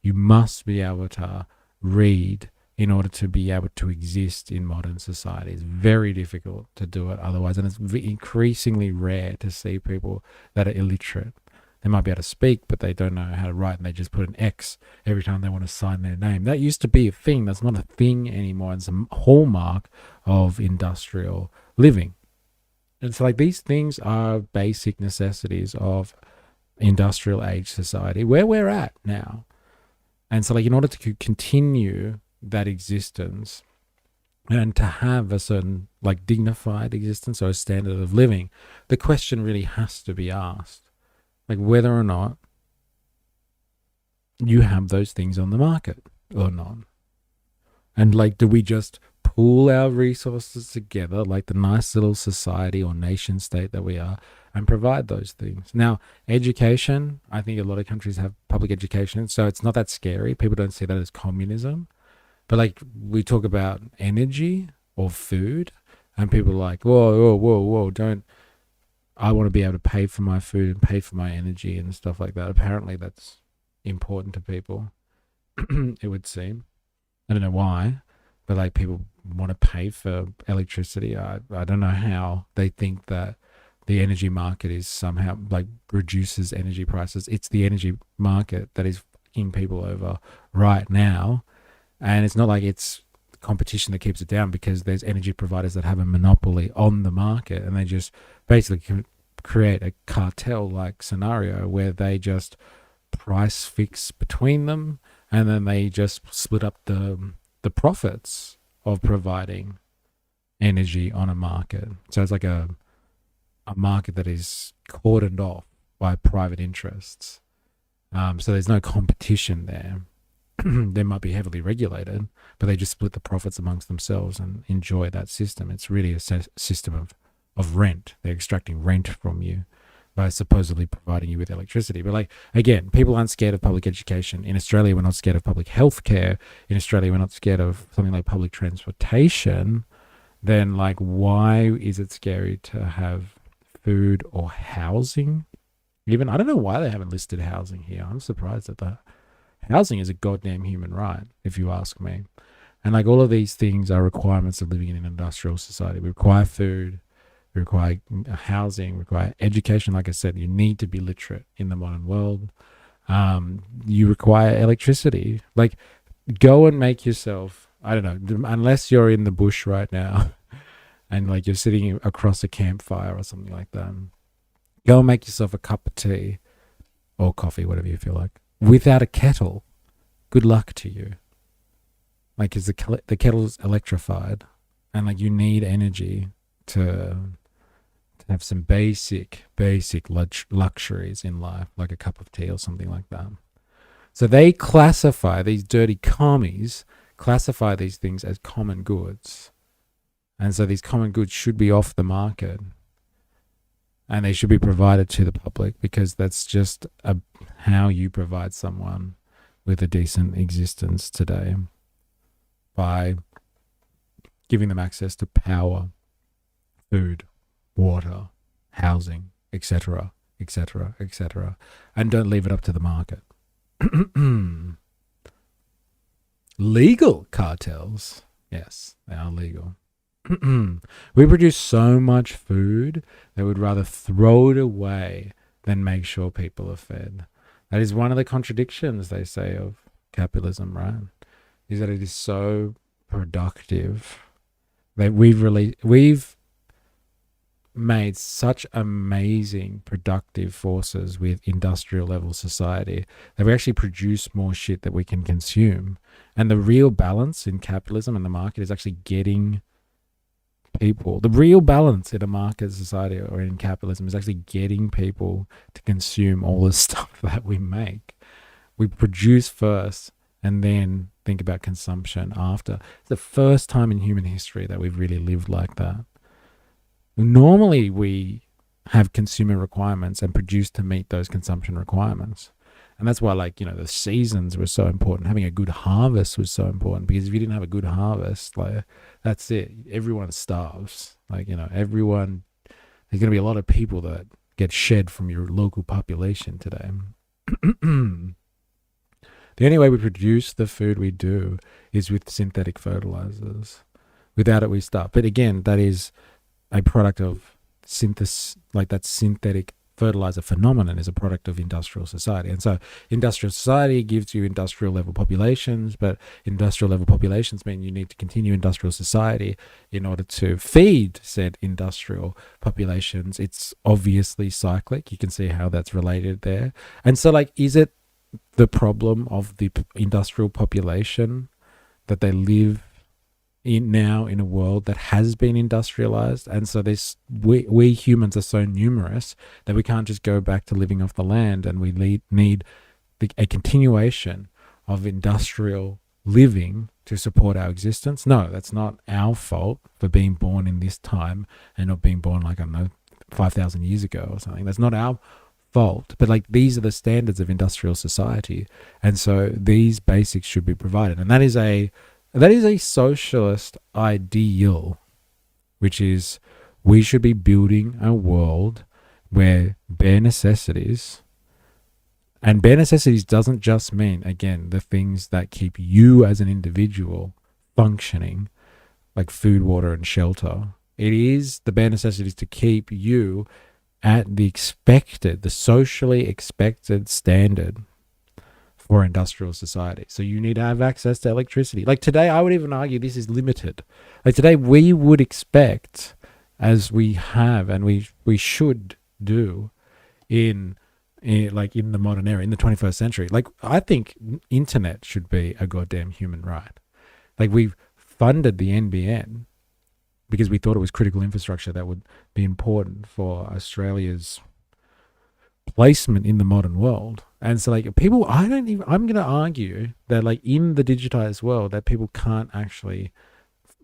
You must be able to read in order to be able to exist in modern society. It's very difficult to do it otherwise, and it's increasingly rare to see people that are illiterate. They might be able to speak, but they don't know how to write, and they just put an X every time they want to sign their name. That used to be a thing. That's not a thing anymore. It's a hallmark of industrial living. It's like these things are basic necessities of industrial age society, where we're at now. And so, like, in order to continue that existence and to have a certain, like, dignified existence or a standard of living, the question really has to be asked, like, whether or not you have those things on the market or not. And, like, do we just pool our resources together like the nice little society or nation state that we are and provide those things? Now, education, I think a lot of countries have public education, so it's not that scary. People don't see that as communism. But, like, we talk about energy or food, and people are like, whoa, don't, I want to be able to pay for my food and pay for my energy and stuff like that. Apparently that's important to people, it would seem. I don't know why, but, like, people want to pay for electricity. I don't know how they think that the energy market is somehow, like, reduces energy prices. It's the energy market that is fucking people over right now. And it's not like it's competition that keeps it down, because there's energy providers that have a monopoly on the market, and they just basically create a cartel-like scenario where they just price fix between them, and then they just split up the profits of providing energy on a market. So it's like a market that is cordoned off by private interests. So there's no competition there. They might be heavily regulated, but they just split the profits amongst themselves and enjoy that system. It's really a system of rent. They're extracting rent from you by supposedly providing you with electricity. But, like, again, people aren't scared of public education. In Australia, we're not scared of public health care. In Australia, we're not scared of something like public transportation. Then, like, why is it scary to have food or housing? Even, I don't know why they haven't listed housing here. I'm surprised at that. Housing is a goddamn human right, if you ask me. And, like, all of these things are requirements of living in an industrial society. We require food, we require housing, we require education. Like I said, you need to be literate in the modern world. You require electricity. Like, go and make yourself, I don't know, unless you're in the bush right now and, like, you're sitting across a campfire or something like that, go and make yourself a cup of tea or coffee, whatever you feel like, without a kettle. Good luck to you. Like, is the kettle's electrified, and, like, you need energy to have some basic luxuries in life, like a cup of tea or something like that. So they classify, these dirty commies classify these things as common goods, and so these common goods should be off the market, and they should be provided to the public, because that's just how you provide someone with a decent existence today, by giving them access to power, food, water, housing, etc., etc., etc., and don't leave it up to the market. Legal cartels, yes, they are legal. We produce so much food that we'd rather throw it away than make sure people are fed. That is one of the contradictions, they say, of capitalism, right? Is that it is so productive that we've made such amazing productive forces with industrial level society that we actually produce more shit that we can consume. And the real balance in capitalism and the market is actually getting people, the real balance in a market society or in capitalism is actually getting people to consume all the stuff that we make. We produce first and then think about consumption after. It's the first time in human history that we've really lived like that. Normally we have consumer requirements and produce to meet those consumption requirements. And that's why, like, you know, the seasons were so important. Having a good harvest was so important, because if you didn't have a good harvest, like, that's it. Everyone starves. Like, you know, there's going to be a lot of people that get shed from your local population today. The only way we produce the food we do is with synthetic fertilizers. Without it, we starve. But again, that is a product of synthesis, like that synthetic fertilizer phenomenon is a product of industrial society. And so industrial society gives you industrial level populations, but industrial level populations mean you need to continue industrial society in order to feed said industrial populations. It's obviously cyclic. You can see how that's related there. And so, like, is it the problem of the industrial population that they live in now in a world that has been industrialized? And so we humans are so numerous that we can't just go back to living off the land, and we need a continuation of industrial living to support our existence. No, that's not our fault for being born in this time and not being born, like, I don't know, 5,000 years ago or something. That's not our fault, but like, these are the standards of industrial society, and so these basics should be provided. And that is a socialist ideal, which is we should be building a world where bare necessities, and bare necessities doesn't just mean, again, the things that keep you as an individual functioning, like food, water, and shelter. It is the bare necessities to keep you at the socially expected standard for industrial society. So you need to have access to electricity. Like today, I would even argue this is limited. Like today, we would expect, as we have and we should do in the modern era, in the 21st century. Like, I think internet should be a goddamn human right. Like, we've funded the NBN because we thought it was critical infrastructure that would be important for Australia's placement in the modern world. And so, like, people, I'm going to argue that, like, in the digitized world, that people can't actually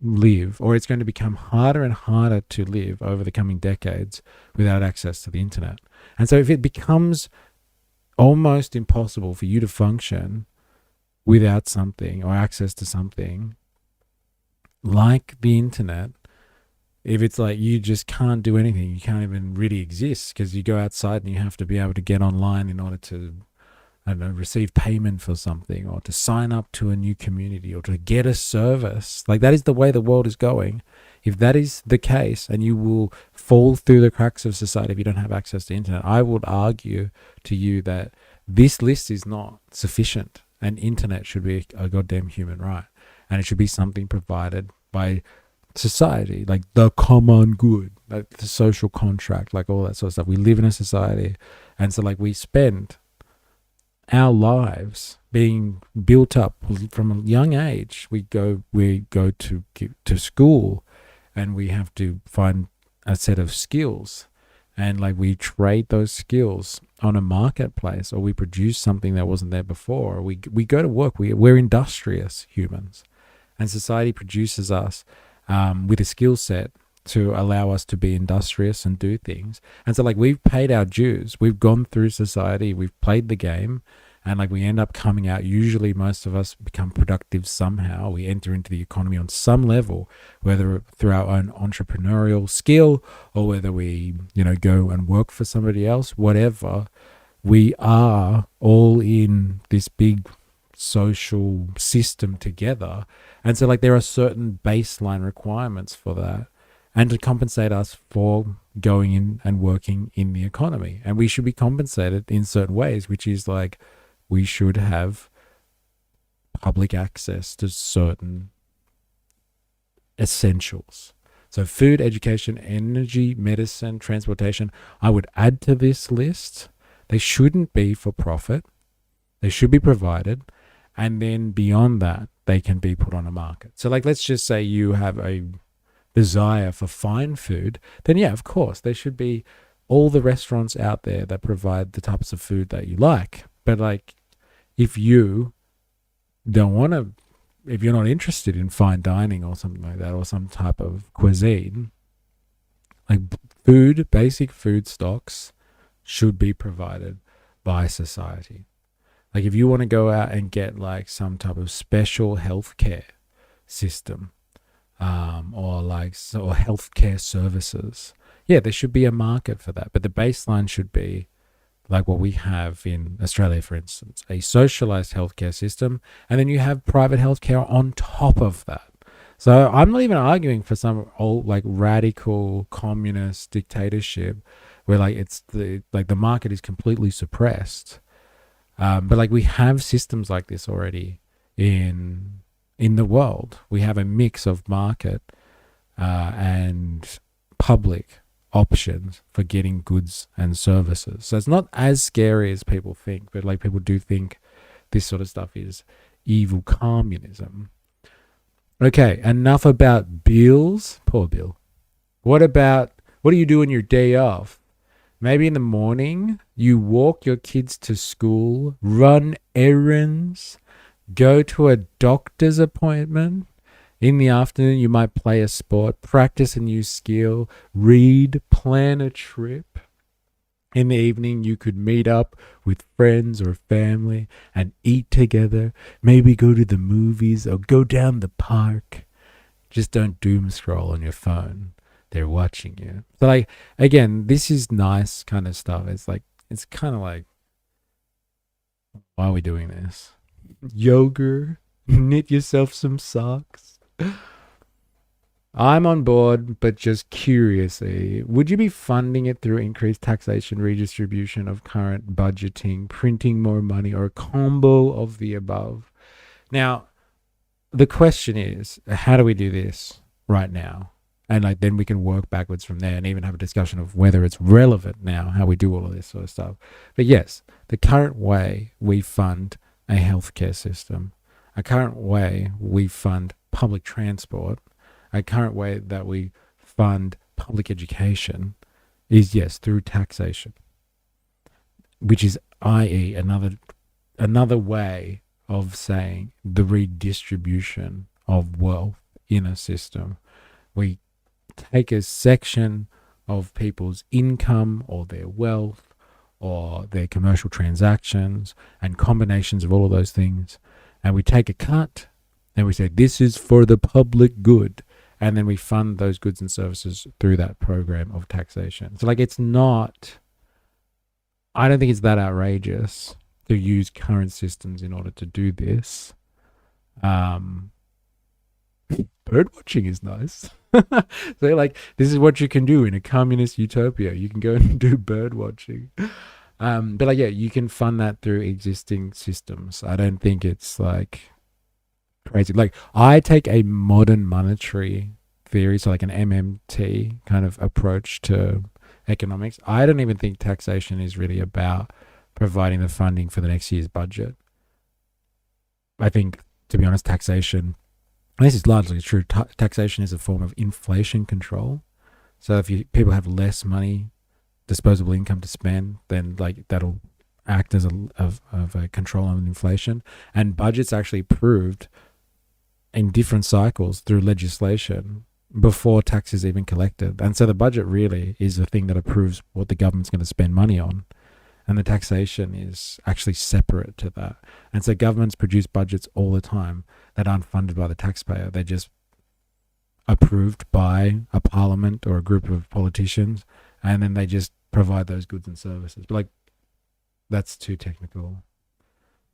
live, or it's going to become harder and harder to live over the coming decades without access to the internet. And so if it becomes almost impossible for you to function without something or access to something like the internet, if it's like you just can't do anything, you can't even really exist because you go outside and you have to be able to get online in order to, I don't know, receive payment for something, or to sign up to a new community, or to get a service. Like, that is the way the world is going. If that is the case, and you will fall through the cracks of society if you don't have access to internet, I would argue to you that this list is not sufficient, and internet should be a goddamn human right. And it should be something provided by society, like the common good, like the social contract, like all that sort of stuff. We live in a society, and so, like, we spend our lives being built up from a young age. We go to school, and we have to find a set of skills, and like we trade those skills on a marketplace, or we produce something that wasn't there before. Or we go to work. We're industrious humans, and society produces us with a skill set to allow us to be industrious and do things. And so, like, we've paid our dues. We've gone through society. We've played the game. And, like, we end up coming out. Usually most of us become productive somehow. We enter into the economy on some level, whether through our own entrepreneurial skill, or whether we, go and work for somebody else, whatever. We are all in this big social system together. And so, like, there are certain baseline requirements for that, and to compensate us for going in and working in the economy. And we should be compensated in certain ways, which is like, we should have public access to certain essentials. So food, education, energy, medicine, transportation, I would add to this list. They shouldn't be for profit. They should be provided. And then beyond that, they can be put on a market. So, like, let's just say you have a desire for fine food, then yeah, of course, there should be all the restaurants out there that provide the types of food that you like. But, like, if you don't want to, if you're not interested in fine dining or something like that, or some type of cuisine, like, basic food stocks should be provided by society. Like if you want to go out and get like some type of special healthcare system, or healthcare services, yeah, there should be a market for that. But the baseline should be like what we have in Australia, for instance, a socialized healthcare system, and then you have private healthcare on top of that. So I'm not even arguing for some old like radical communist dictatorship where like it's the market is completely suppressed. But like we have systems like this already in the world. We have a mix of market and public options for getting goods and services. So it's not as scary as people think, but like people do think this sort of stuff is evil communism. Okay, enough about bills. Poor Bill. What do you do on your day off? Maybe in the morning you walk your kids to school, run errands, go to a doctor's appointment. In the afternoon, you might play a sport, practice a new skill, read, plan a trip. In the evening, you could meet up with friends or family and eat together, maybe go to the movies or go down the park. Just don't doom scroll on your phone. They're watching you. So like, again, this is nice kind of stuff. It's kind of like, why are we doing this? Yoga, knit yourself some socks. I'm on board, but just curiously, would you be funding it through increased taxation, redistribution of current budgeting, printing more money, or a combo of the above? Now, the question is, how do we do this right now? And like then we can work backwards from there and even have a discussion of whether it's relevant now, how we do all of this sort of stuff. But yes, the current way we fund a healthcare system, a current way we fund public transport, a current way that we fund public education is, yes, through taxation, which is, i.e., another way of saying the redistribution of wealth in a system. We take a section of people's income or their wealth or their commercial transactions and combinations of all of those things, and we take a cut and we say, this is for the public good. And then we fund those goods and services through that program of taxation. So like, it's not, I don't think it's that outrageous to use current systems in order to do this. Bird watching is nice. So like, this is what you can do in a communist utopia. You can go and do bird watching. But like, yeah, you can fund that through existing systems. I don't think it's like crazy. Like, I take a modern monetary theory, so like an MMT kind of approach to economics. I don't even think taxation is really about providing the funding for the next year's budget. I think, to be honest, taxation, and this is largely true, taxation is a form of inflation control. So if people have less money, disposable income to spend, then like that'll act as a control on inflation. And budgets actually proved in different cycles through legislation before tax is even collected. And so the budget really is the thing that approves what the government's going to spend money on. And the taxation is actually separate to that. And so governments produce budgets all the time that aren't funded by the taxpayer. They're just approved by a parliament or a group of politicians, and then they just provide those goods and services. But like, that's too technical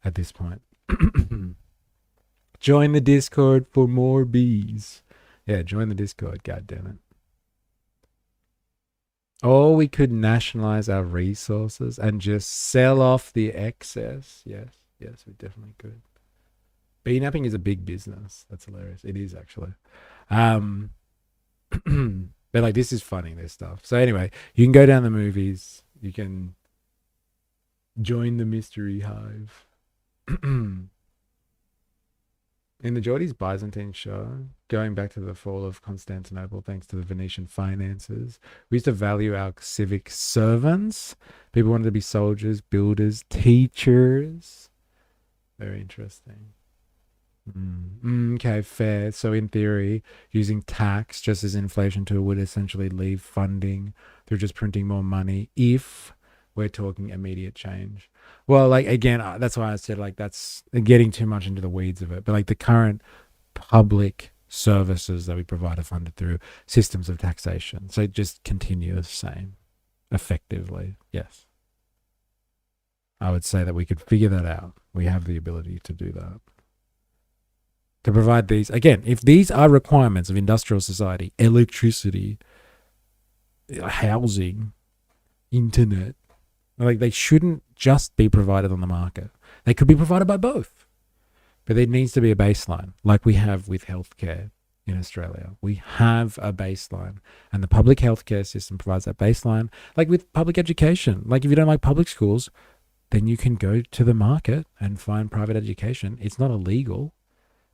at this point. Join the Discord for more bees. Yeah, join the Discord, goddammit. Or we could nationalize our resources and just sell off the excess. Yes, we definitely could. Bee napping is a big business. That's hilarious. It is, actually. But like, this is funny, this stuff. So anyway, you can go down the movies. You can join the mystery hive. In the Geordie's Byzantine show, going back to the fall of Constantinople thanks to the Venetian finances, we used to value our civic servants. People wanted to be soldiers, builders, teachers. Very interesting. Okay, fair. So in theory, using tax just as an inflation tool would essentially leave funding through just printing more money if we're talking immediate change. Well, like, again, that's why I said, like, that's getting too much into the weeds of it. But, like, the current public services that we provide are funded through systems of taxation. So just continue the same, effectively. Yes. I would say that we could figure that out. We have the ability to do that. To provide these, again, if these are requirements of industrial society, electricity, housing, internet, like, they shouldn't just be provided on the market. They could be provided by both. But there needs to be a baseline, like we have with healthcare in Australia. We have a baseline, and the public healthcare system provides that baseline. Like with public education, like if you don't like public schools, then you can go to the market and find private education. It's not illegal,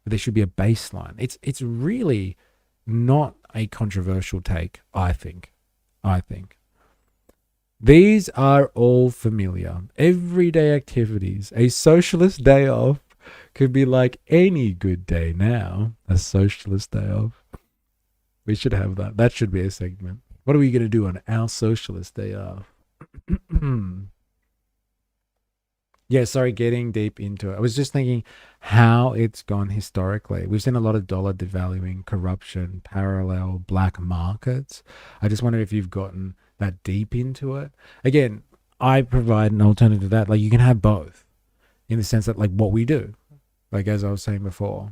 but there should be a baseline. It's really not a controversial take, I think. These are all familiar, everyday activities. A socialist day off could be like any good day now. A socialist day off. We should have that. That should be a segment. What are we going to do on our socialist day off? Yeah, sorry, getting deep into it. I was just thinking how it's gone historically. We've seen a lot of dollar devaluing, corruption, parallel black markets. I just wonder if you've gotten that deep into it. Again, I provide an alternative to that. Like, you can have both in the sense that, like, what we do, like, as I was saying before,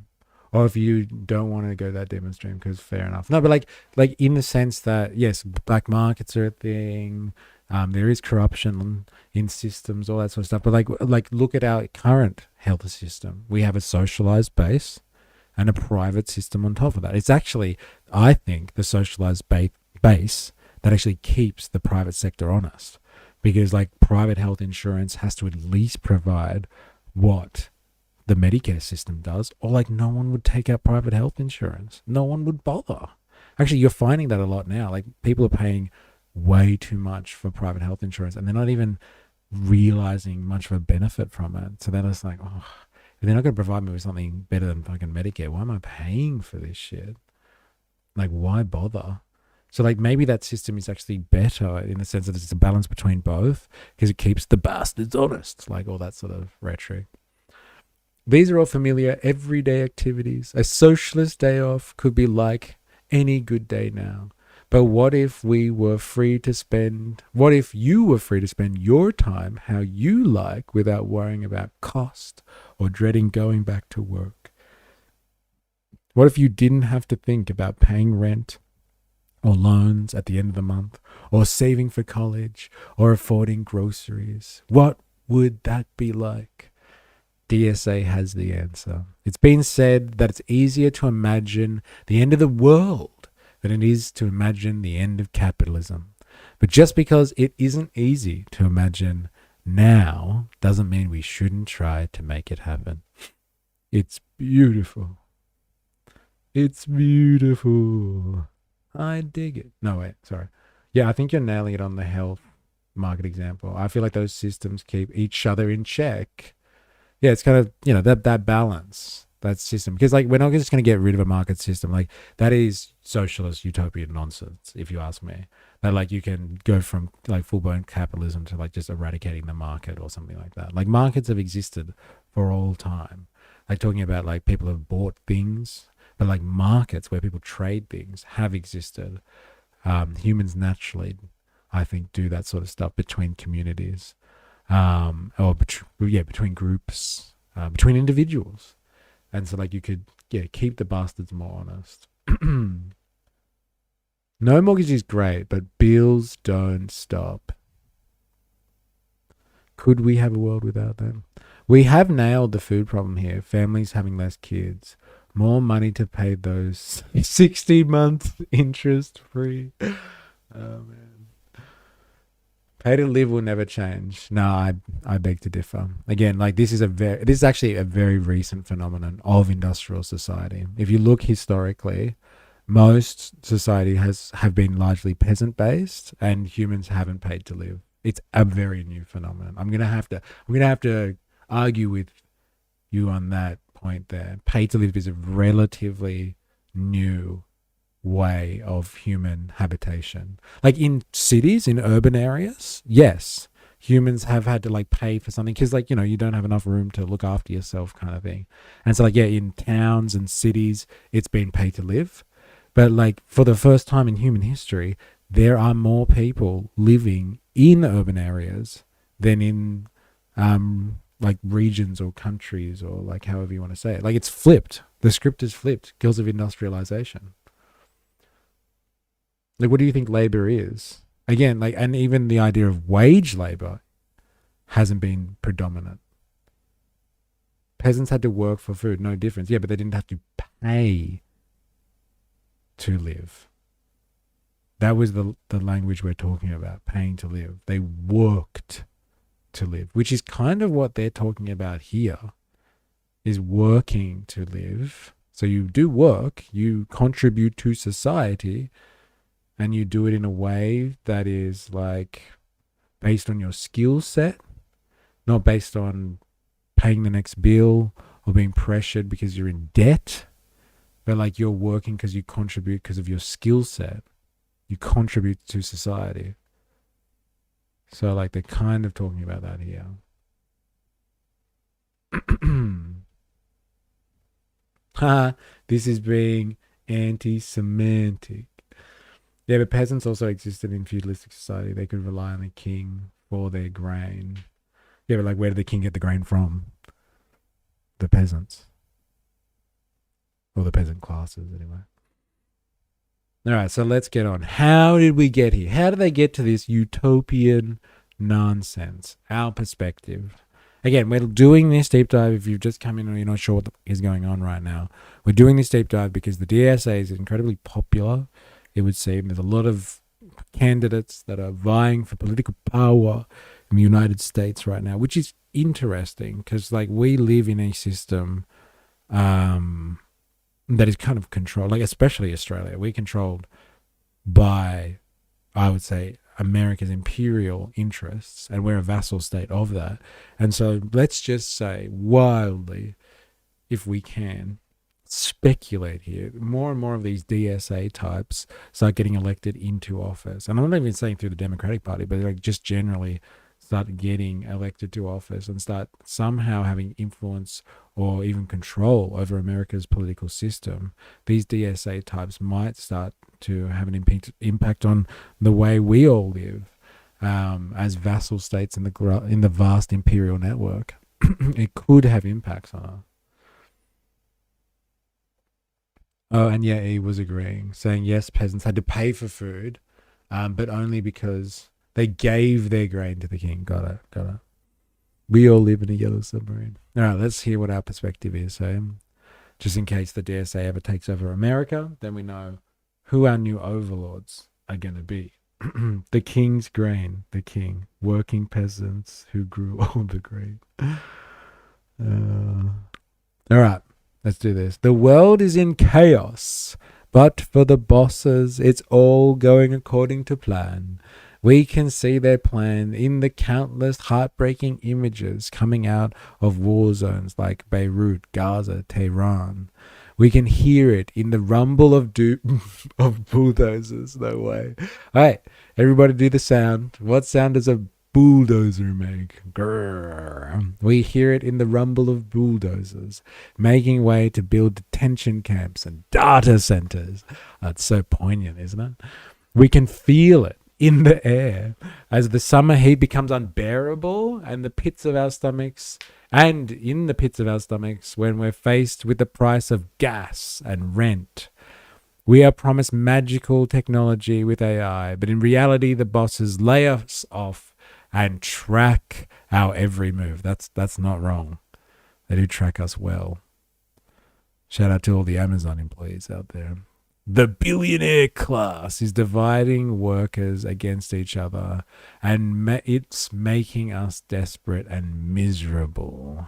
or if you don't want to go that deep in stream, because fair enough. No, but like in the sense that, yes, black markets are a thing. There is corruption in systems, all that sort of stuff. But like look at our current health system. We have a socialized base and a private system on top of that. It's actually, I think, the socialized base that actually keeps the private sector honest, because like private health insurance has to at least provide what the Medicare system does, or like no one would take out private health insurance. No one would bother. Actually, you're finding that a lot now. Like, people are paying way too much for private health insurance, and they're not even realizing much of a benefit from it. So they're just like, oh, if they're not going to provide me with something better than fucking Medicare, why am I paying for this shit? Like, why bother? So like maybe that system is actually better in the sense that it's a balance between both, because it keeps the bastards honest, like all that sort of rhetoric. These are all familiar everyday activities. A socialist day off could be like any good day now. But what if you were free to spend your time how you like without worrying about cost or dreading going back to work? What if you didn't have to think about paying rent or loans at the end of the month, or saving for college, or affording groceries? What would that be like? DSA has the answer. It's been said that it's easier to imagine the end of the world than it is to imagine the end of capitalism. But just because it isn't easy to imagine now doesn't mean we shouldn't try to make it happen. It's beautiful. It's beautiful. I dig it. No, wait, sorry. Yeah, I think you're nailing it on the health market example. I feel like those systems keep each other in check. Yeah, it's kind of, that balance, that system. Because, like, we're not just going to get rid of a market system. Like, that is socialist utopian nonsense, if you ask me. That, like, you can go from, like, full-blown capitalism to, like, just eradicating the market or something like that. Like, markets have existed for all time. Like, talking about, like, people have bought things, but, like, markets where people trade things have existed. Humans naturally, I think, do that sort of stuff between communities. Between groups, between individuals. And so, like, you could, keep the bastards more honest. No mortgage is great, but bills don't stop. Could we have a world without them? We have nailed the food problem here. Families having less kids. More money to pay those 60-month interest-free. Oh, man. Pay to live will never change. No, I beg to differ. Again, like, this is actually a very recent phenomenon of industrial society. If you look historically, most society have been largely peasant based, and humans haven't paid to live. It's a very new phenomenon. I'm gonna have to argue with you on that point there. Pay to live is a relatively new way of human habitation. Like, in cities, in urban areas, yes, humans have had to like pay for something because like, you don't have enough room to look after yourself kind of thing. And so like, yeah, in towns and cities, it's been pay to live. But like for the first time in human history, there are more people living in urban areas than in like regions or countries or like however you want to say it. Like it's flipped. The script is flipped because of industrialization. Like what do you think labor is? Again, like, and even the idea of wage labor hasn't been predominant. Peasants had to work for food, no difference. Yeah, but they didn't have to pay to live. That was the language we're talking about, paying to live. They worked to live, which is kind of what they're talking about here, is working to live. So you do work, you contribute to society, and you do it in a way that is like based on your skill set, not based on paying the next bill or being pressured because you're in debt, but like you're working because you contribute because of your skill set. You contribute to society. So like they're kind of talking about that here. This is being anti-Semitic. Yeah, but peasants also existed in feudalistic society. They could rely on the king for their grain. Yeah, but like where did the king get the grain from? The peasants. Or the peasant classes, anyway. All right, so let's get on. How did we get here? How did they get to this utopian nonsense? Our perspective. Again, we're doing this deep dive. If you've just come in and you're not sure what is going on right now, we're doing this deep dive because the DSA is incredibly popular. It would seem there's a lot of candidates that are vying for political power in the United States right now, which is interesting because like we live in a system that is kind of controlled, like especially Australia. We're controlled by, I would say, America's imperial interests, and we're a vassal state of that. And so let's just say wildly, if we can, speculate here, more and more of these DSA types start getting elected into office. And I'm not even saying through the Democratic Party, but like just generally start getting elected to office and start somehow having influence or even control over America's political system. These DSA types might start to have an impact on the way we all live as vassal states in the vast imperial network. It could have impacts on us. Oh, and yeah, he was agreeing, saying yes, peasants had to pay for food, but only because they gave their grain to the king. Got it. We all live in a yellow submarine. All right, let's hear what our perspective is. So, just in case the DSA ever takes over America, then we know who our new overlords are going to be. The king's grain, the king, working peasants who grew all the grain. All right. Let's do this. The world is in chaos, but for the bosses, it's all going according to plan. We can see their plan in the countless heartbreaking images coming out of war zones like Beirut, Gaza, Tehran. We can hear it in the rumble of of bulldozers. No way. All right, everybody do the sound. What sound does a bulldozer make? Grrr. We hear it in the rumble of bulldozers making way to build detention camps and data centers. That's so poignant, isn't it? We can feel it in the air as the summer heat becomes unbearable and in the pits of our stomachs when we're faced with the price of gas and rent. We are promised magical technology with AI, but in reality the bosses lay us off and track our every move. That's not wrong. They do track us well. Shout out to all the Amazon employees out there. The billionaire class is dividing workers against each other, and it's making us desperate and miserable.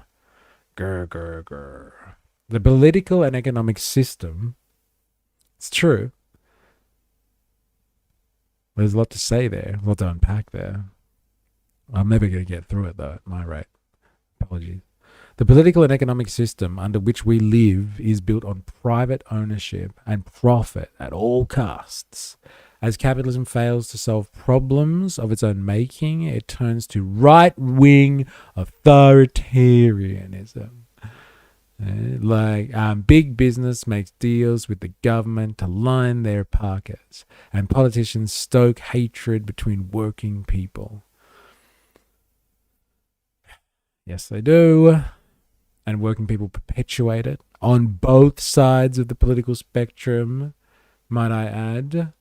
Grr, grr, grr. The political and economic system, it's true. There's a lot to say there, a lot to unpack there. I'm never going to get through it, though, at my rate. Apologies. The political and economic system under which we live is built on private ownership and profit at all costs. As capitalism fails to solve problems of its own making, it turns to right-wing authoritarianism. Big business makes deals with the government to line their pockets, and politicians stoke hatred between working people. Yes, they do. And working people perpetuate it on both sides of the political spectrum, might I add.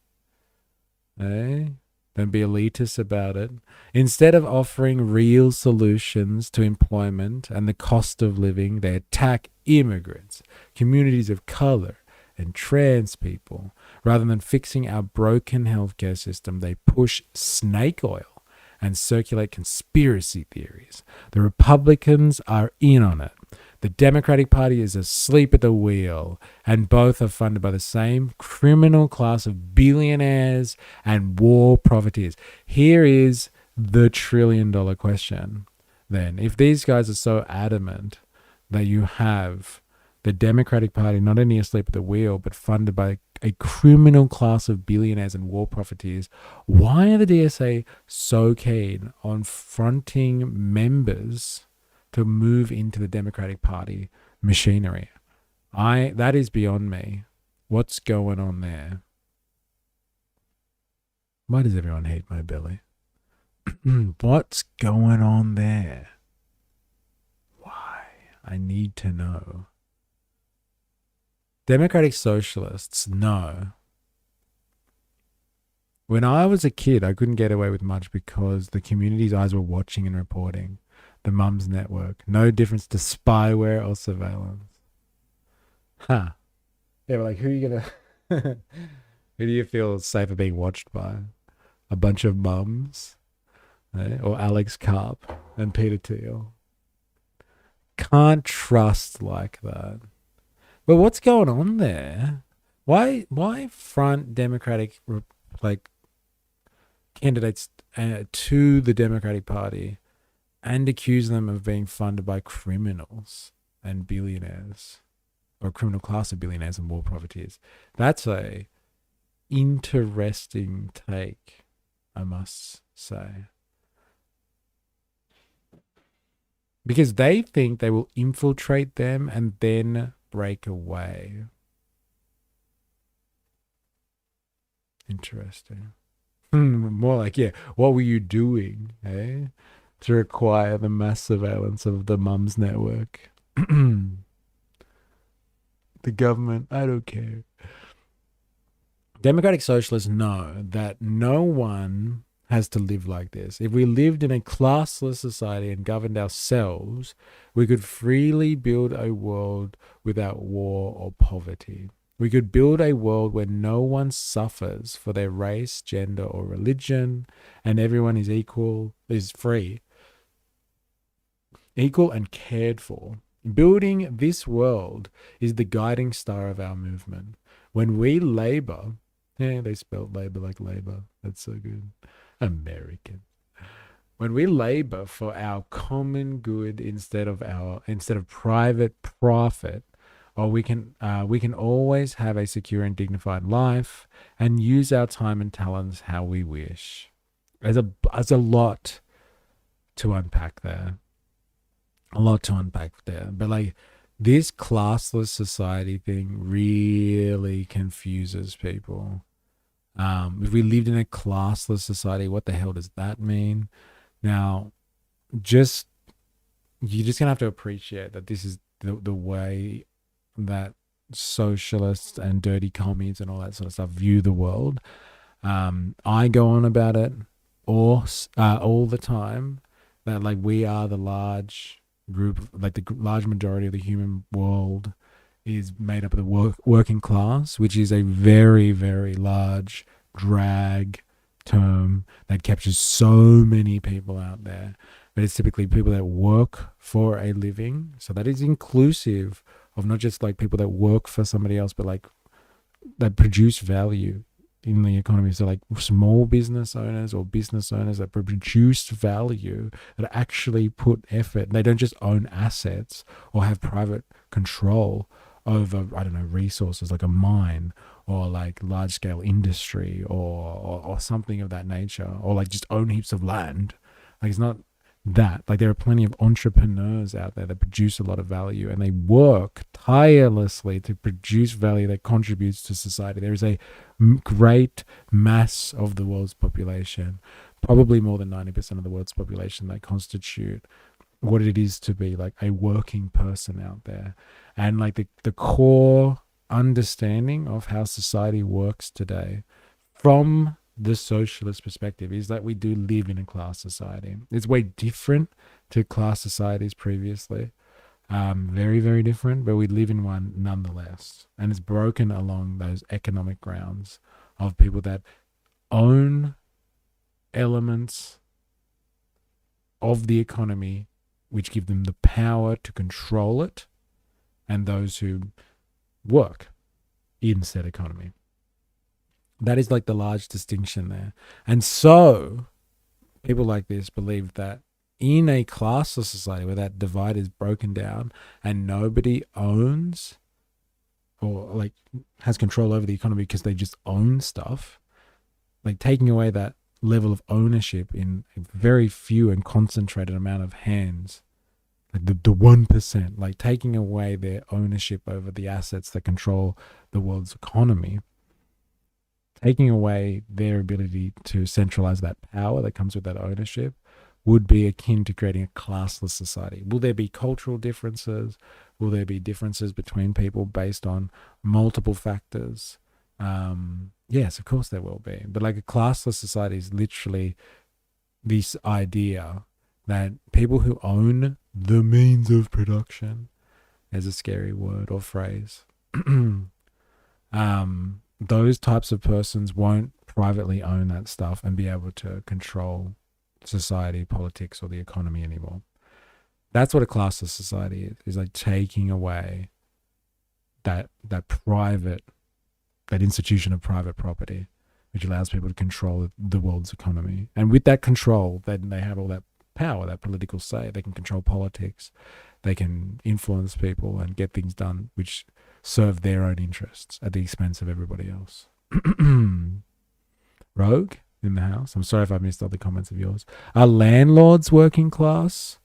Don't be elitist about it. Instead of offering real solutions to employment and the cost of living, they attack immigrants, communities of color, and trans people. Rather than fixing our broken healthcare system, they push snake oil and circulate conspiracy theories. The Republicans are in on it. The Democratic Party is asleep at the wheel, and both are funded by the same criminal class of billionaires and war profiteers. Here is the trillion-dollar question. Then, if these guys are so adamant that you have the Democratic Party not only asleep at the wheel, but funded by a criminal class of billionaires and war profiteers, why are the DSA so keen on fronting members to move into the Democratic Party machinery? That is beyond me. What's going on there? Why does everyone hate my belly? What's going on there? Why? I need to know. Democratic Socialists, no. When I was a kid, I couldn't get away with much because the community's eyes were watching and reporting. The Mums Network. No difference to spyware or surveillance. Huh. Yeah, but like, who are you gonna... who do you feel safer being watched by? A bunch of mums? Or Alex Karp and Peter Thiel? Can't trust like that. But what's going on there? Why front Democratic candidates to the Democratic Party and accuse them of being funded by criminals and billionaires, or a criminal class of billionaires and war profiteers? That's a interesting take, I must say. Because they think they will infiltrate them and then break away. Interesting. More like, yeah, what were you doing, to require the mass surveillance of the Mums Network? The government, I don't care. Democratic Socialists know that no one has to live like this. If we lived in a classless society and governed ourselves, we could freely build a world without war or poverty. We could build a world where no one suffers for their race, gender, or religion, and everyone is free, equal and cared for. Building this world is the guiding star of our movement. When we labor, they spelled labor like labor. That's so good. American. When we labor for our common good instead of private profit, or we can always have a secure and dignified life and use our time and talents how we wish. There's a lot to unpack there. But like, this classless society thing really confuses people. If we lived in a classless society, what the hell does that mean? Now, you're just gonna have to appreciate that this is the way that socialists and dirty commies and all that sort of stuff view the world. I go on about it all the time, that like we are the large group, like the large majority of the human world is made up of the working class, which is a very, very large drag term that captures so many people out there. But it's typically people that work for a living. So that is inclusive of not just like people that work for somebody else, but like that produce value in the economy. So like small business owners or business owners that produce value, that actually put effort. They don't just own assets or have private control over, I don't know, resources like a mine or like large scale industry or something of that nature, or like just own heaps of land. Like it's not that. Like there are plenty of entrepreneurs out there that produce a lot of value, and they work tirelessly to produce value that contributes to society. There is a great mass of the world's population, probably more than 90% of the world's population, that constitute what it is to be like a working person out there. And like the core understanding of how society works today from the socialist perspective is that we do live in a class society. It's way different to class societies previously. Very, very different, but we live in one nonetheless. And it's broken along those economic grounds of people that own elements of the economy which give them the power to control it, and those who work in said economy. That is like the large distinction there. And so people like this believe that in a classless society where that divide is broken down and nobody owns or like has control over the economy because they just own stuff, like taking away that level of ownership in a very few and concentrated amount of hands, like the 1%, like taking away their ownership over the assets that control the world's economy, taking away their ability to centralize that power that comes with that ownership, would be akin to creating a classless society. Will there be cultural differences? Will there be differences between people based on multiple factors? Yes, of course there will be. But like a classless society is literally this idea that people who own the means of production, as a scary word or phrase, those types of persons won't privately own that stuff and be able to control society, politics, or the economy anymore. That's what a classless society is like taking away that private, that institution of private property, which allows people to control the world's economy. And with that control, then they have all that power, that political say. They can control politics, they can influence people and get things done which serve their own interests at the expense of everybody else. Rogue in the house. I'm sorry if I missed other comments of yours. Are landlords working class?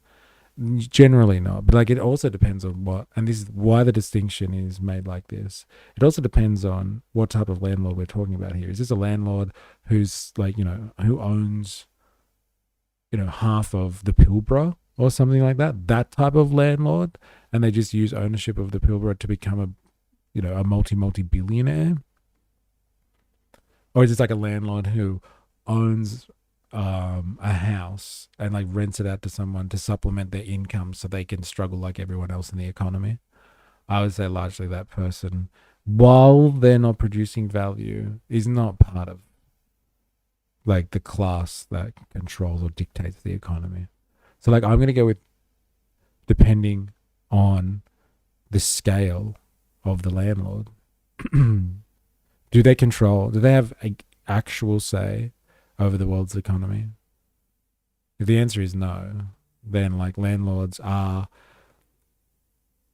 Generally not, but like it also depends on what, and this is why the distinction is made like this. It also depends on what type of landlord we're talking about here. Is this a landlord who's like, who owns, half of the Pilbara or something like that? That type of landlord, and they just use ownership of the Pilbara to become a multi-billionaire? Or is it like a landlord who owns a house and like rents it out to someone to supplement their income so they can struggle like everyone else in the economy? I would say largely that person, while they're not producing value, is not part of like the class that controls or dictates the economy. So like I'm going to go with depending on the scale of the landlord. Do they have an actual say over the world's economy? If the answer is no, then like landlords are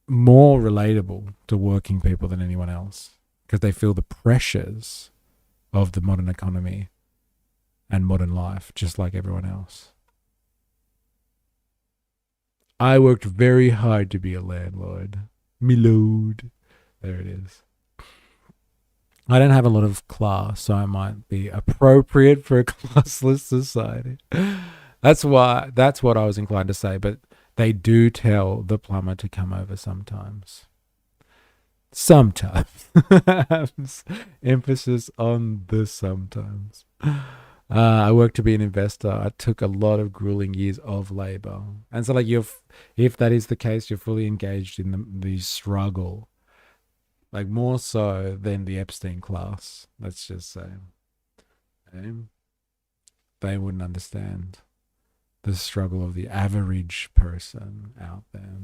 more relatable to working people than anyone else because they feel the pressures of the modern economy and modern life just like everyone else. I worked very hard to be a landlord. Me lord. There it is. I don't have a lot of class, so I might be appropriate for a classless society. That's what I was inclined to say, but they do tell the plumber to come over sometimes. Sometimes. Emphasis on the sometimes. I worked to be an investor. I took a lot of grueling years of labor. And so like if that is the case, you're fully engaged in the struggle. Like more so than the Epstein class, let's just say. They wouldn't understand the struggle of the average person out there.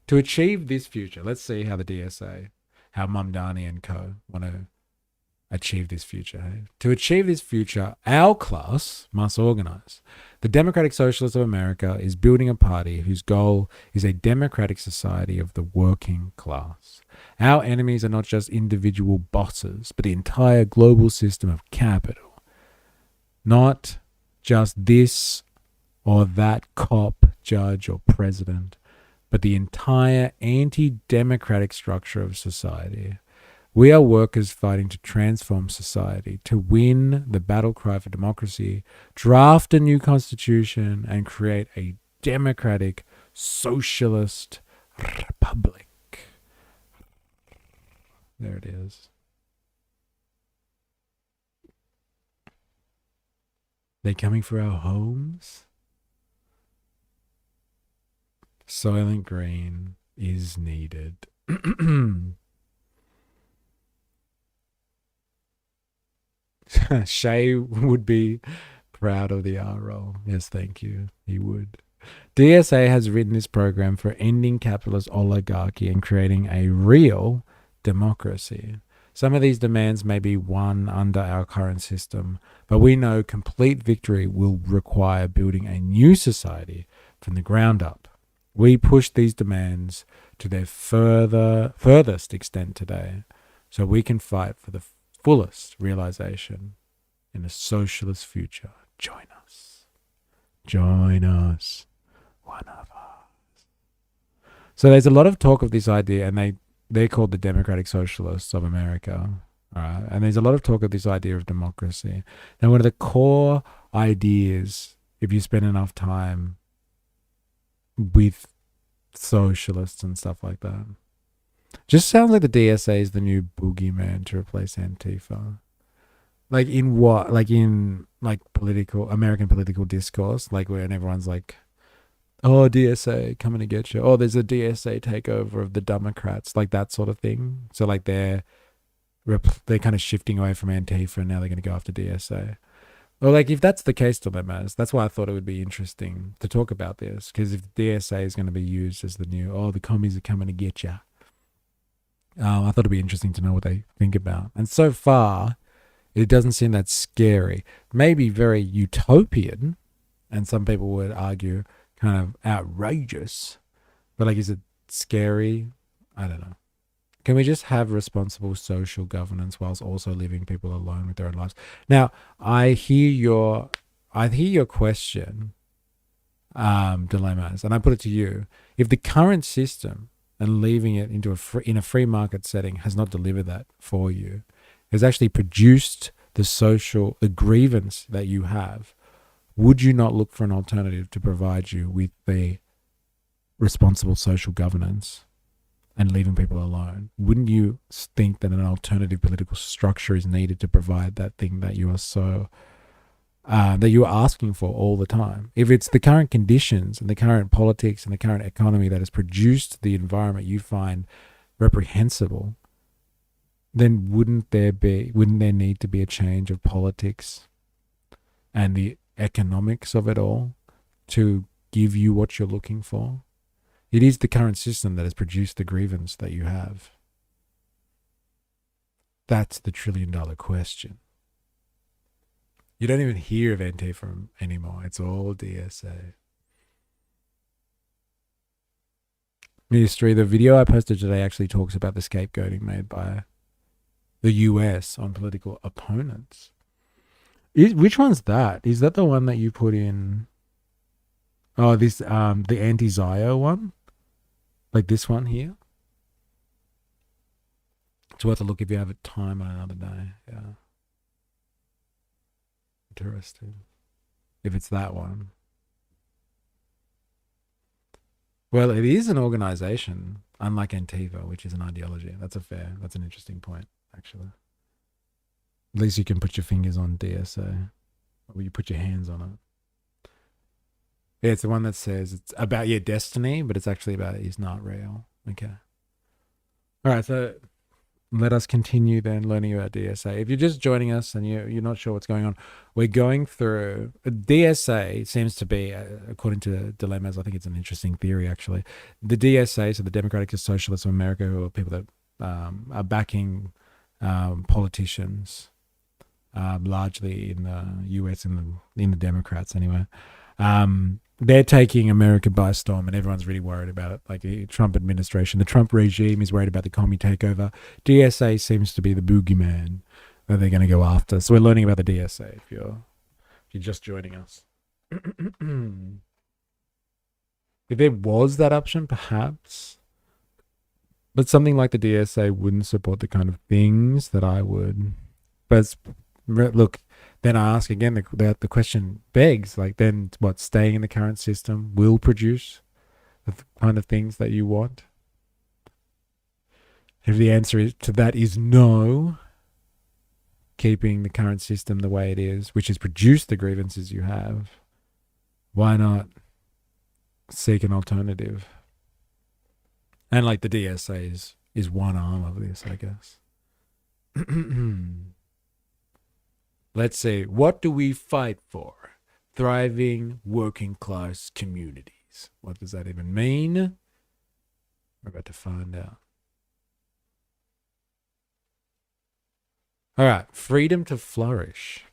To achieve this future, let's see how the DSA, how Mamdani and co want to achieve this future. Hey? To achieve this future, our class must organize. The Democratic Socialists of America is building a party whose goal is a democratic society of the working class. Our enemies are not just individual bosses, but the entire global system of capital. Not just this or that cop, judge, or president, but the entire anti-democratic structure of society. We are workers fighting to transform society, to win the battle cry for democracy, draft a new constitution, and create a democratic socialist republic. There it is. They're coming for our homes? Soylent Green is needed. Shay would be proud of the R roll. Yes, thank you. He would. DSA has written this program for ending capitalist oligarchy and creating a real democracy. Some of these demands may be won under our current system, but we know complete victory will require building a new society from the ground up. We push these demands to their furthest extent today, so we can fight for the fullest realization in a socialist future. Join us. Join us. One of us. So there's a lot of talk of this idea, and they're called the Democratic Socialists of America. All right? And there's a lot of talk of this idea of democracy. Now, one of the core ideas, if you spend enough time with socialists and stuff like that, just sounds like the DSA is the new boogeyman to replace Antifa. Like in what? Like in political, American political discourse, like when everyone's like, oh, DSA coming to get you. Oh, there's a DSA takeover of the Democrats, like that sort of thing. So like they're kind of shifting away from Antifa and now they're going to go after DSA. Or like if that's the case, dilemmas, that's why I thought it would be interesting to talk about this, because if DSA is going to be used as the new, oh, the commies are coming to get you. I thought it'd be interesting to know what they think about. And so far, it doesn't seem that scary. Maybe very utopian, and some people would argue kind of outrageous. But like, is it scary? I don't know. Can we just have responsible social governance whilst also leaving people alone with their own lives? Now, I hear your question, dilemmas, and I put it to you. If the current system and leaving it in a free market setting has not delivered that for you, has actually produced the grievance that you have, would you not look for an alternative to provide you with the responsible social governance and leaving people alone? Wouldn't you think that an alternative political structure is needed to provide that thing that you are that you are asking for all the time? If it's the current conditions and the current politics and the current economy that has produced the environment you find reprehensible, then wouldn't there need to be a change of politics and the economics of it all to give you what you're looking for? It is the current system that has produced the grievance that you have. That's the $1 trillion question. You don't even hear of Antifa anymore. It's all DSA. Ministry, the video I posted today actually talks about the scapegoating made by the US on political opponents. Which one's that? Is that the one that you put in? Oh, this the anti-Zio one? Like this one here? It's worth a look if you have time on another day. Yeah. Interesting. If it's that one. Well, it is an organization, unlike Antifa, which is an ideology. That's an interesting point, actually. At least you can put your fingers on DSA. Or you put your hands on it. Yeah, it's the one that says it's about your destiny, but it's actually about it's not real. Okay. All right, so let us continue then learning about DSA. If you're just joining us and you're not sure what's going on, we're going through DSA. Seems to be, according to Dilemmas, I think it's an interesting theory actually. The DSA, so the Democratic Socialists of America, who are people that are backing politicians, largely in the US and in the Democrats anyway. They're taking America by storm, and everyone's really worried about it. Like the Trump administration, the Trump regime is worried about the commie takeover. DSA seems to be the boogeyman that they're going to go after. So we're learning about the DSA if you're just joining us. If there was that option, perhaps. But something like the DSA wouldn't support the kind of things that I would. But look, then I ask again, the question begs, like, then what, staying in the current system will produce the kind of things that you want? If the answer to that is no, keeping the current system the way it is, which has produced the grievances you have, why not seek an alternative? And like the DSA is one arm of this, I guess. Let's see. What do we fight for? Thriving working class communities. What does that even mean? We're about to find out. All right. Freedom to flourish.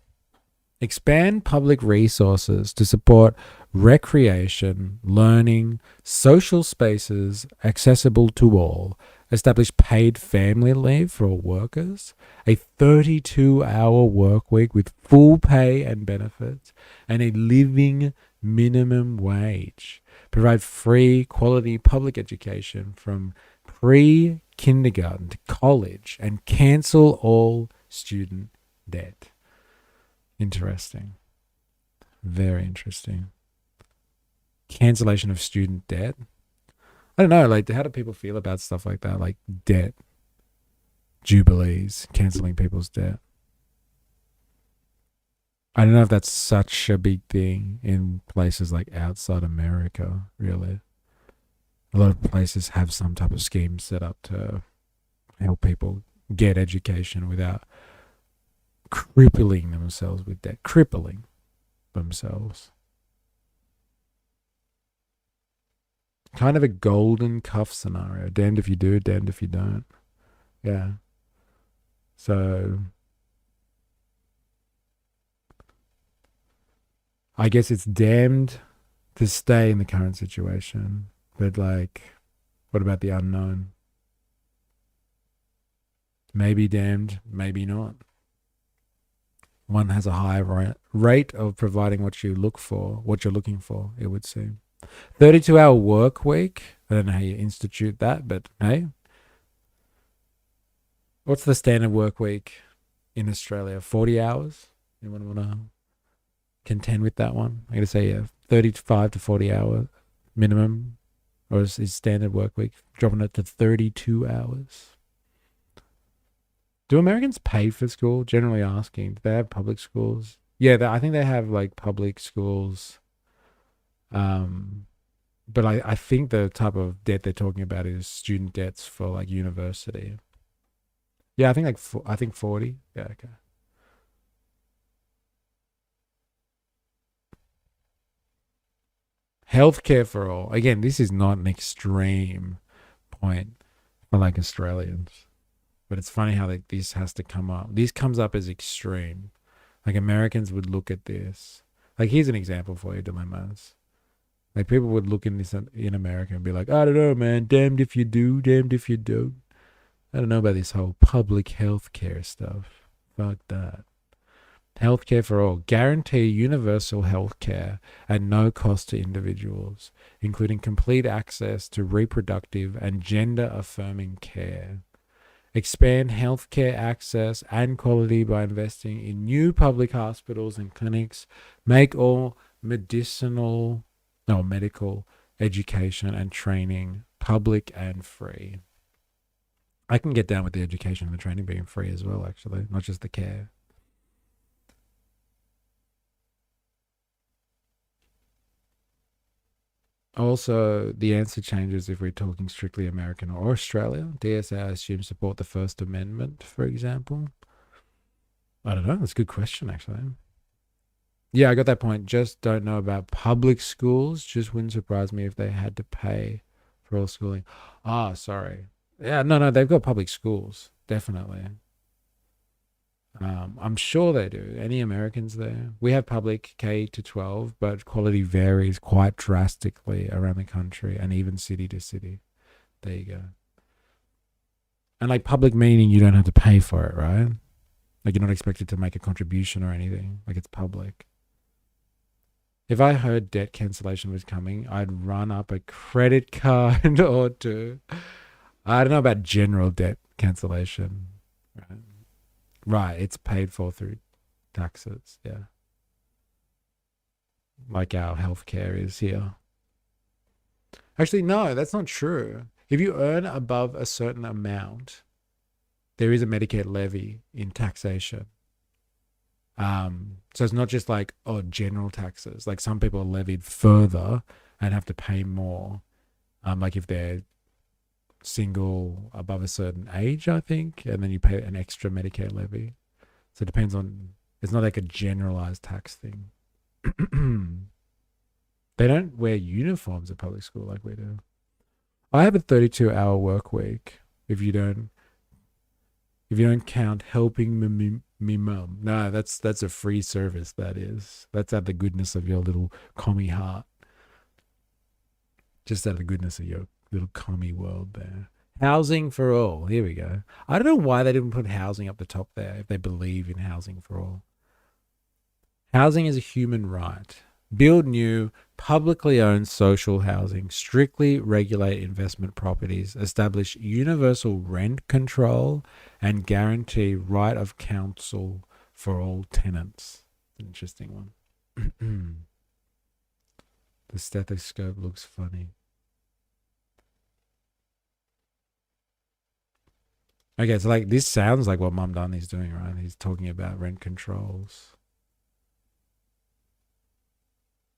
Expand public resources to support recreation, learning, social spaces accessible to all. Establish paid family leave for all workers, a 32-hour work week with full pay and benefits, and a living minimum wage. Provide free, quality public education from pre-kindergarten to college, and cancel all student debt. Interesting. Very interesting. Cancellation of student debt. I don't know, like, how do people feel about stuff like that? Like debt, jubilees, canceling people's debt. I don't know if that's such a big thing in places like outside America, really. A lot of places have some type of scheme set up to help people get education without crippling themselves with debt. Crippling themselves. Kind of a golden cuff scenario. Damned if you do, damned if you don't. Yeah. So I guess it's damned to stay in the current situation. But like, what about the unknown? Maybe damned, maybe not. One has a higher rate of providing what you look for, what you're looking for, it would seem. 32-hour work week. I don't know how you institute that, but hey. What's the standard work week in Australia? 40 hours? Anyone want to contend with that one? I'm going to say 35 to 40 hour minimum. Or is standard work week dropping it to 32 hours? Do Americans pay for school? Generally asking. Do they have public schools? Yeah, I think they have like public schools. But I think the type of debt they're talking about is student debts for like university. Yeah, I think 40. Yeah, okay. Healthcare for all. Again, this is not an extreme point for like Australians. But it's funny how like this has to come up. This comes up as extreme. Like Americans would look at this. Like here's an example for you, dilemmas. Like people would look in this in America and be like, I don't know, man. Damned if you do, damned if you don't. I don't know about this whole public health care stuff. Fuck that. Healthcare for all. Guarantee universal health care at no cost to individuals, including complete access to reproductive and gender-affirming care. Expand healthcare access and quality by investing in new public hospitals and clinics. Make all medical education and training public and free. I can get down with the education and the training being free as well, actually, not just the care. Also, the answer changes if we're talking strictly American or Australia. DSA, I assume, support the First Amendment, for example. I don't know. That's a good question, actually. Yeah, I got that point. Just don't know about public schools. Just wouldn't surprise me if they had to pay for all schooling. Ah, sorry. Yeah, no, they've got public schools. Definitely. I'm sure they do. Any Americans there? We have public K to 12, but quality varies quite drastically around the country and even city to city. There you go. And like public meaning you don't have to pay for it, right? Like you're not expected to make a contribution or anything. Like it's public. If I heard debt cancellation was coming, I'd run up a credit card or two. I don't know about general debt cancellation. Right, it's paid for through taxes, yeah. Like our healthcare is here. Actually, no, that's not true. If you earn above a certain amount, there is a Medicare levy in taxation. So it's not just like, general taxes. Like some people are levied further and have to pay more. Like if they're single above a certain age, I think, and then you pay an extra Medicare levy. So it depends on, it's not like a generalized tax thing. They don't wear uniforms at public school like we do. I have a 32-hour work week if you don't count helping me mum. No, that's a free service, that is. That's out of the goodness of your little commie heart. Just out of the goodness of your little commie world there. Housing for all. Here we go. I don't know why they didn't put housing up the top there if they believe in housing for all. Housing is a human right. Build new, publicly owned social housing. Strictly regulate investment properties. Establish universal rent control and guarantee right of counsel for all tenants. Interesting one. The stethoscope looks funny. Okay, so like this sounds like what Mamdani's doing, right? He's talking about rent controls,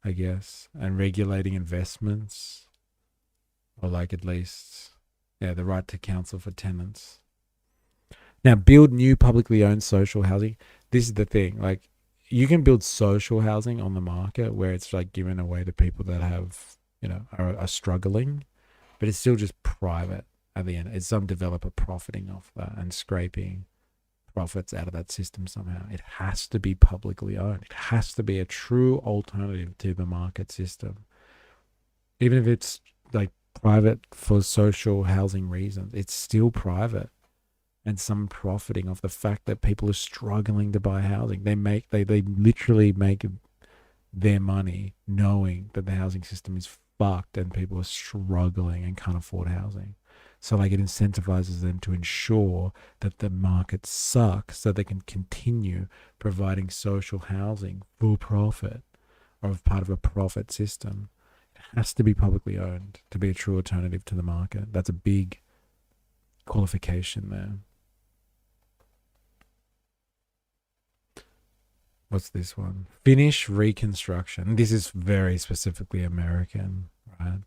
I guess, and regulating investments, or like at least, the right to counsel for tenants. Now, build new publicly owned social housing. This is the thing, like you can build social housing on the market where it's like given away to people that have, are struggling, but it's still just private. At the end, it's some developer profiting off that and scraping profits out of that system somehow. It has to be publicly owned. It has to be a true alternative to the market system. Even if it's like private for social housing reasons, it's still private. And some profiting off the fact that people are struggling to buy housing. They literally make their money knowing that the housing system is fucked and people are struggling and can't afford housing. So like it incentivizes them to ensure that the market sucks so they can continue providing social housing for profit or as part of a profit system. It has to be publicly owned to be a true alternative to the market. That's a big qualification there. What's this one? Finish Reconstruction. This is very specifically American, right?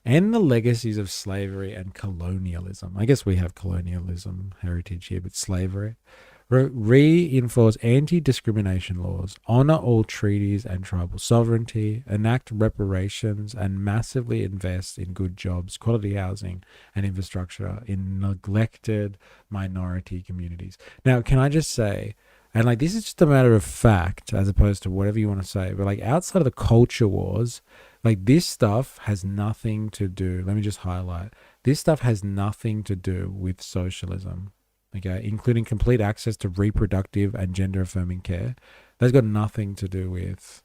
And the legacies of slavery and colonialism. I guess we have colonialism heritage here, but slavery. Reinforce anti-discrimination laws, honor all treaties and tribal sovereignty, enact reparations, and massively invest in good jobs, quality housing, and infrastructure in neglected minority communities. Now, can I just say, and like this is just a matter of fact as opposed to whatever you want to say, but like outside of the culture wars, like this stuff has nothing to do, let me just highlight, this stuff has nothing to do with socialism, okay, including complete access to reproductive and gender affirming care. That's got nothing to do with,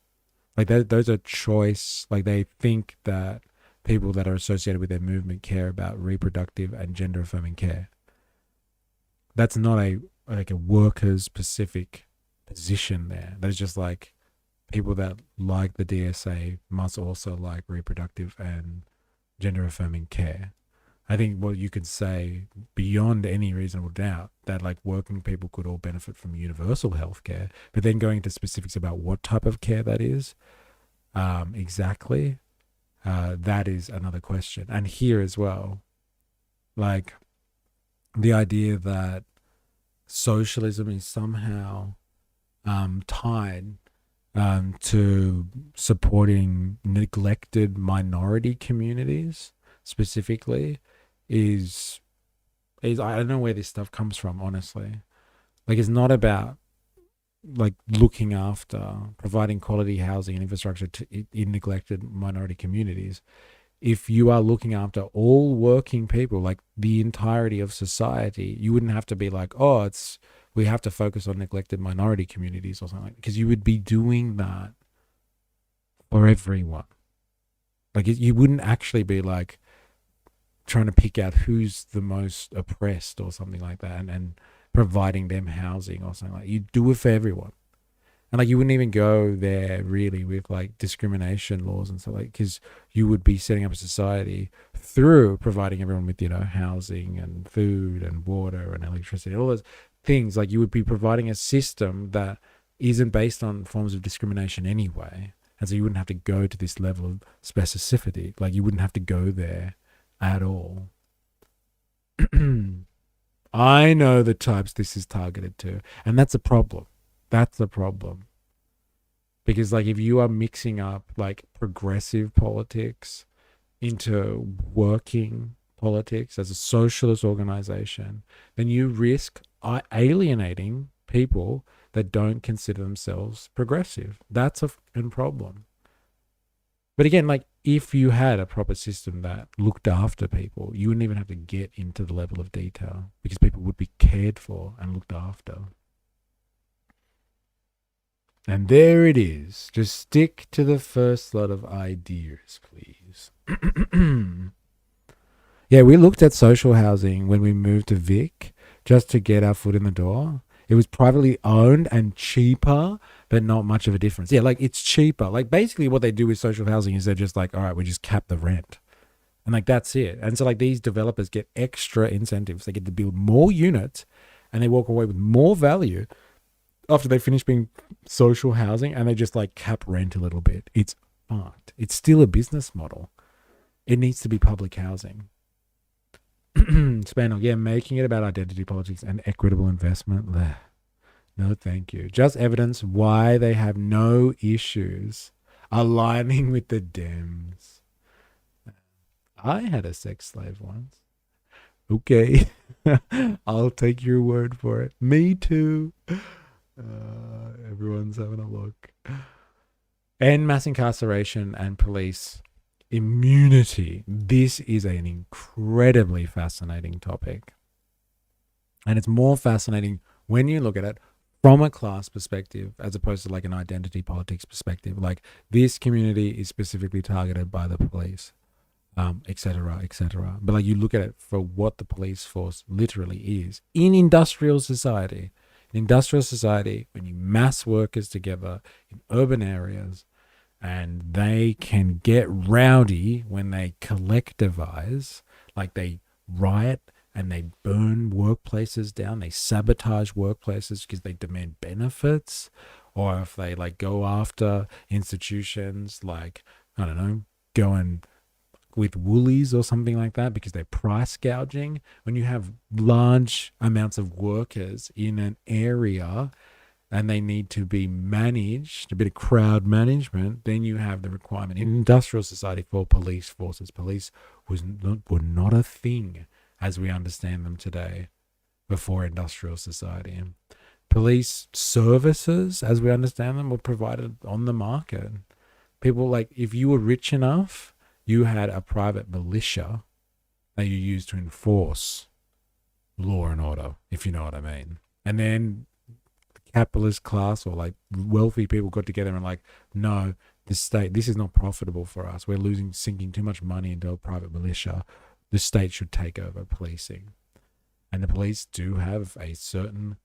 like those are choice, like they think that people that are associated with their movement care about reproductive and gender affirming care. That's not a worker specific position there. That's just like, people that like the DSA must also like reproductive and gender affirming care. I think what you could say beyond any reasonable doubt that like working people could all benefit from universal health care, but then going into specifics about what type of care that is exactly, that is another question. And here as well, like the idea that socialism is somehow tied to supporting neglected minority communities specifically is I don't know where this stuff comes from, honestly. Like it's not about like looking after, providing quality housing and infrastructure in neglected minority communities, if you are looking after all working people, like the entirety of society, you wouldn't have to be like, oh, we have to focus on neglected minority communities or something like that, because you would be doing that for everyone. Like you wouldn't actually be like trying to pick out who's the most oppressed or something like that and providing them housing or something like that. You do it for everyone. And like you wouldn't even go there really with like discrimination laws and stuff, like, because you would be setting up a society through providing everyone with, you know, housing and food and water and electricity, all those things. Like you would be providing a system that isn't based on forms of discrimination anyway. And so you wouldn't have to go to this level of specificity. Like you wouldn't have to go there at all. I know the types this is targeted to, and that's a problem. That's a problem. Because like if you are mixing up like progressive politics into working politics as a socialist organization, then you risk alienating people that don't consider themselves progressive. That's a problem. But again, like if you had a proper system that looked after people, you wouldn't even have to get into the level of detail because people would be cared for and looked after. And there it is. Just stick to the first lot of ideas, please. Yeah, we looked at social housing when we moved to Vic just to get our foot in the door. It was privately owned and cheaper, but not much of a difference. Yeah, like it's cheaper. Like basically what they do with social housing is they're just like, all right, we just cap the rent. And like that's it. And so like these developers get extra incentives. They get to build more units and they walk away with more value after they finish being social housing, and they just like cap rent a little bit. It's fucked. It's still a business model. It needs to be public housing. Spaniel, yeah, making it about identity politics and equitable investment. Bleh. No, thank you. Just evidence why they have no issues aligning with the Dems. I had a sex slave once. Okay. I'll take your word for it. Me too. Everyone's having a look. And mass incarceration and police immunity. This is an incredibly fascinating topic. And it's more fascinating when you look at it from a class perspective as opposed to like an identity politics perspective. Like this community is specifically targeted by the police, etc., etc. But like you look at it for what the police force literally is in industrial society. In industrial society, when you mass workers together in urban areas and they can get rowdy when they collectivize, like they riot and they burn workplaces down, they sabotage workplaces because they demand benefits, or if they like go after institutions like, I don't know, go and with Woolies or something like that because they're price gouging. When you have large amounts of workers in an area and they need to be managed, a bit of crowd management, then you have the requirement in industrial society for police forces. Police were not a thing as we understand them today before industrial society. Police services, as we understand them, were provided on the market. People like, if you were rich enough, you had a private militia that you used to enforce law and order, if you know what I mean. And then the capitalist class or like wealthy people got together and like, no, this is not profitable for us. We're sinking too much money into a private militia. The state should take over policing. And the police do have a certain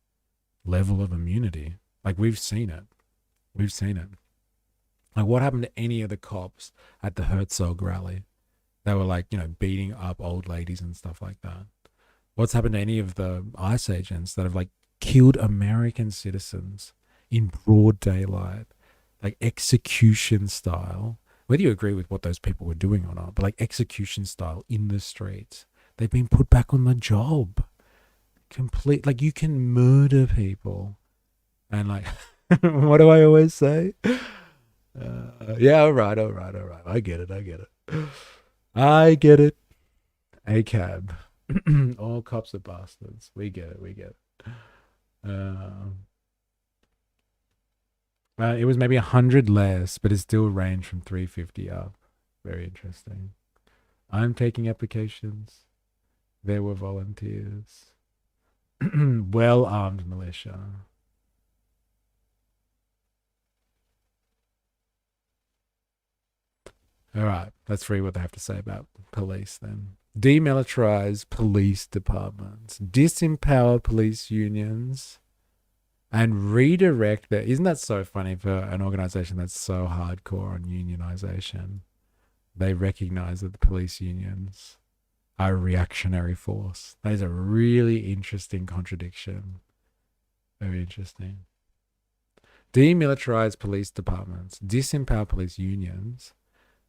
level of immunity. Like we've seen it. We've seen it. Like what happened to any of the cops at the Herzog rally? They were like, you know, beating up old ladies and stuff like that. What's happened to any of the ICE agents that have like killed American citizens in broad daylight, like execution style? Whether you agree with what those people were doing or not, but like execution style in the streets, they've been put back on the job. Like you can murder people. And like, what do I always say? Yeah, all right. I get it. A cab. All cops are bastards. We get it. It was maybe 100 less, but it still ranged from 350 up. Very interesting. I'm taking applications. There were volunteers. Well-armed militia. All right, let's read what they have to say about police then. Demilitarize police departments, disempower police unions, and redirect their... Isn't that so funny for an organization that's so hardcore on unionization? They recognize that the police unions are a reactionary force. That is a really interesting contradiction. Very interesting. Demilitarize police departments, disempower police unions,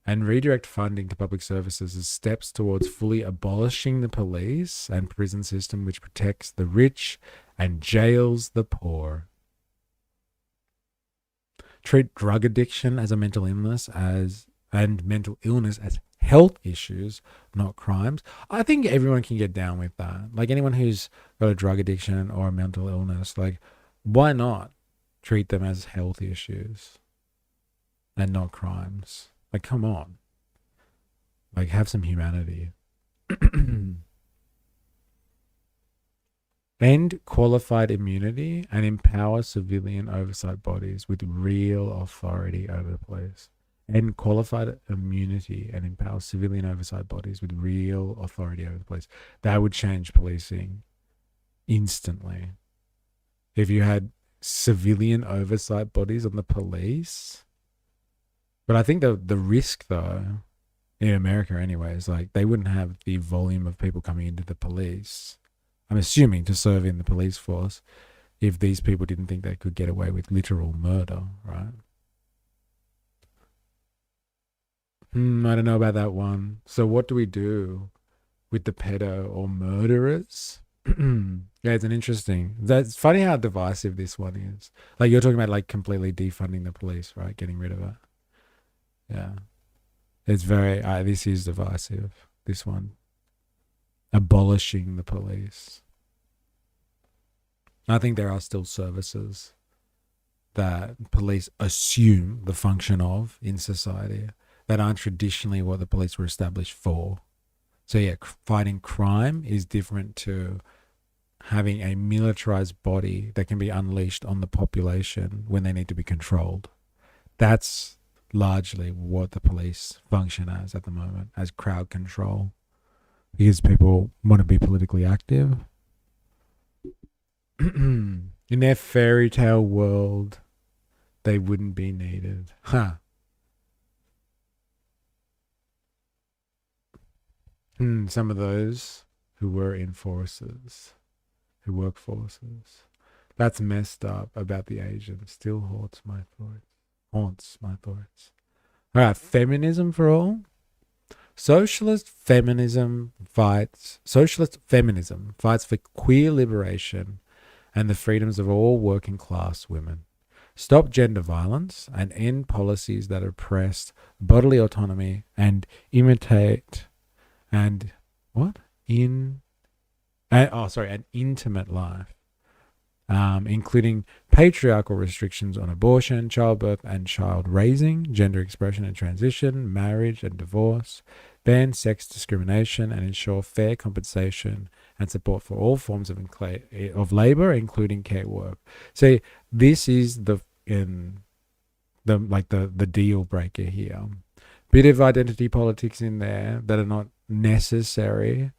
and redirect funding to public services as steps towards fully abolishing the police and prison system which protects the rich and jails the poor. Treat drug addiction as a mental illness and mental illness as health issues, not crimes. I think everyone can get down with that. Like anyone who's got a drug addiction or a mental illness, like why not treat them as health issues and not crimes? Like, come on. Like, have some humanity. End qualified immunity and empower civilian oversight bodies with real authority over the police. End qualified immunity and empower civilian oversight bodies with real authority over the police. That would change policing instantly. If you had civilian oversight bodies on the police... But I think the risk, though, in America anyway, is like they wouldn't have the volume of people coming into the police, I'm assuming, to serve in the police force if these people didn't think they could get away with literal murder, right? I don't know about that one. So what do we do with the pedo or murderers? Yeah, it's an interesting... That's funny how divisive this one is. Like you're talking about like completely defunding the police, right? Getting rid of it. Yeah, it's very, this is divisive, this one. Abolishing the police. I think there are still services that police assume the function of in society that aren't traditionally what the police were established for. So yeah, fighting crime is different to having a militarized body that can be unleashed on the population when they need to be controlled. That's largely what the police function as at the moment, as crowd control, because people want to be politically active. In their fairy tale world, they wouldn't be needed. Some of those who were in forces, who work forces. That's messed up about the Asians. Still haunts my thoughts. All right, feminism for all. Socialist feminism fights for queer liberation and the freedoms of all working class women. Stop gender violence and end policies that oppress bodily autonomy and intimate life. Including patriarchal restrictions on abortion, childbirth and child raising, gender expression and transition, marriage and divorce, ban sex discrimination and ensure fair compensation and support for all forms of labor, including care work. See, this is the deal breaker here. Bit of identity politics in there that are not necessary.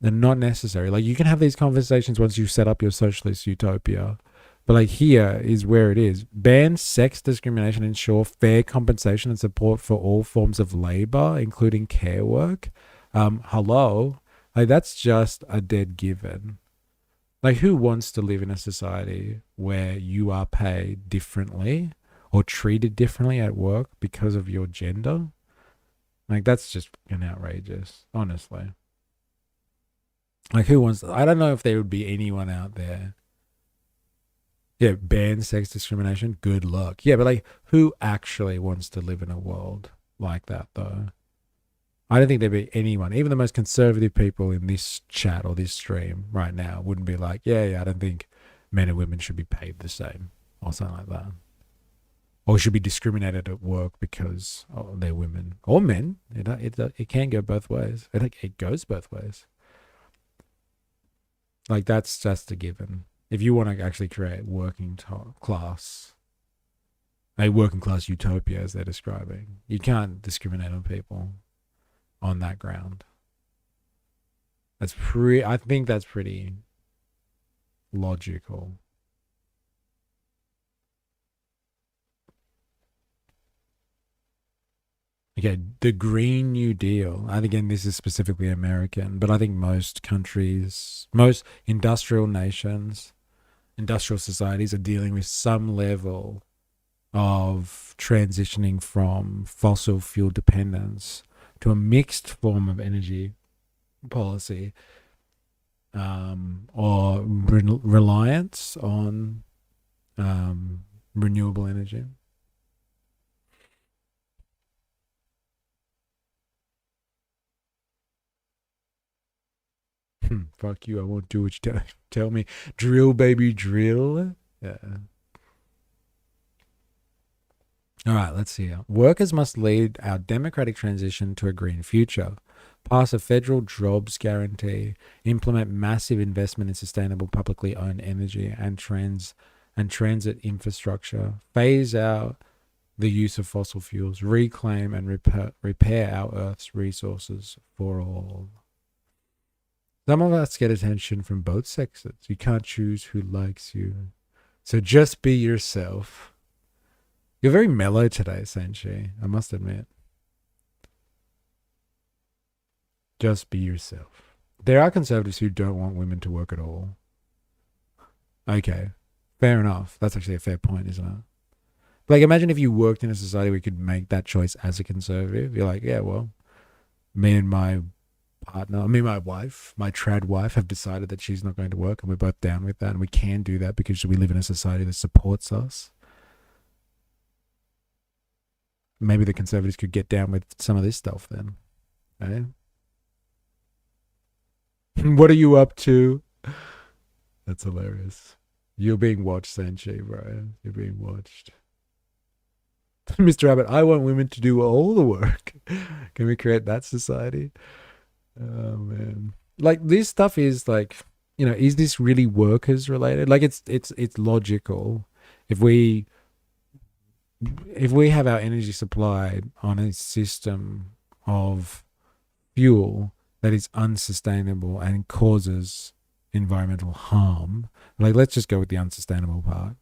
They're not necessary. Like, you can have these conversations once you set up your socialist utopia. But, like, here is where it is. Ban sex discrimination, ensure fair compensation and support for all forms of labor, including care work. Hello? Like, that's just a dead given. Like, who wants to live in a society where you are paid differently or treated differently at work because of your gender? Like, that's just fucking outrageous, honestly. Like, who wants... I don't know if there would be anyone out there. Yeah, ban sex discrimination. Good luck. Yeah, but like, who actually wants to live in a world like that, though? I don't think there'd be anyone. Even the most conservative people in this chat or this stream right now wouldn't be like, yeah, I don't think men and women should be paid the same or something like that. or should be discriminated at work because they're women or men. It can go both ways. It goes both ways. Like, that's just a given. If you want to actually create a working class utopia, as they're describing, you can't discriminate on people on that ground. I think that's pretty logical. Okay, the Green New Deal, and again, this is specifically American, but I think most countries, most industrial nations, industrial societies are dealing with some level of transitioning from fossil fuel dependence to a mixed form of energy policy, or reliance on renewable energy. Fuck you, I won't do what you tell me. Drill, baby, drill. Yeah. All right, let's see. Workers must lead our democratic transition to a green future, pass a federal jobs guarantee, implement massive investment in sustainable publicly owned energy and transit infrastructure, phase out the use of fossil fuels, reclaim and repair our Earth's resources for all. Some of us get attention from both sexes. You can't choose who likes you. So just be yourself. You're very mellow today, Senshi, I must admit. Just be yourself. There are conservatives who don't want women to work at all. Okay, fair enough. That's actually a fair point, isn't it? Like, imagine if you worked in a society where you could make that choice as a conservative. You're like, yeah, well, me and my wife, my trad wife, have decided that she's not going to work, and we're both down with that, and we can do that because we live in a society that supports us. Maybe the conservatives could get down with some of this stuff then. Eh? What are you up to? That's hilarious. You're being watched, Senshi, bro. You're being watched. Mr. Abbott, I want women to do all the work. Can we create that society? Oh man, like, this stuff is like, is this really workers related? Like, it's logical. If we have our energy supplied on a system of fuel that is unsustainable and causes environmental harm, like, let's just go with the unsustainable part.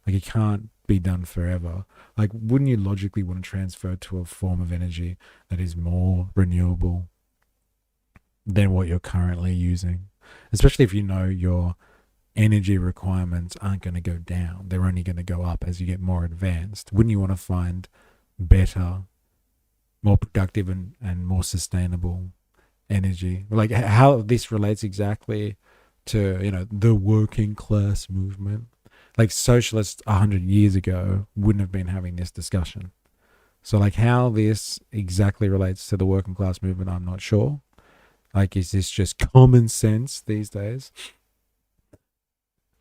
Like, it can't be done forever. Like, wouldn't you logically want to transfer to a form of energy that is more renewable than what you're currently using? Especially if you know your energy requirements aren't going to go down. They're only going to go up as you get more advanced. Wouldn't you want to find better, more productive and more sustainable energy? Like, how this relates exactly to, the working class movement. Like, socialists 100 years ago wouldn't have been having this discussion. So, like, how this exactly relates to the working class movement, I'm not sure. Like, is this just common sense these days?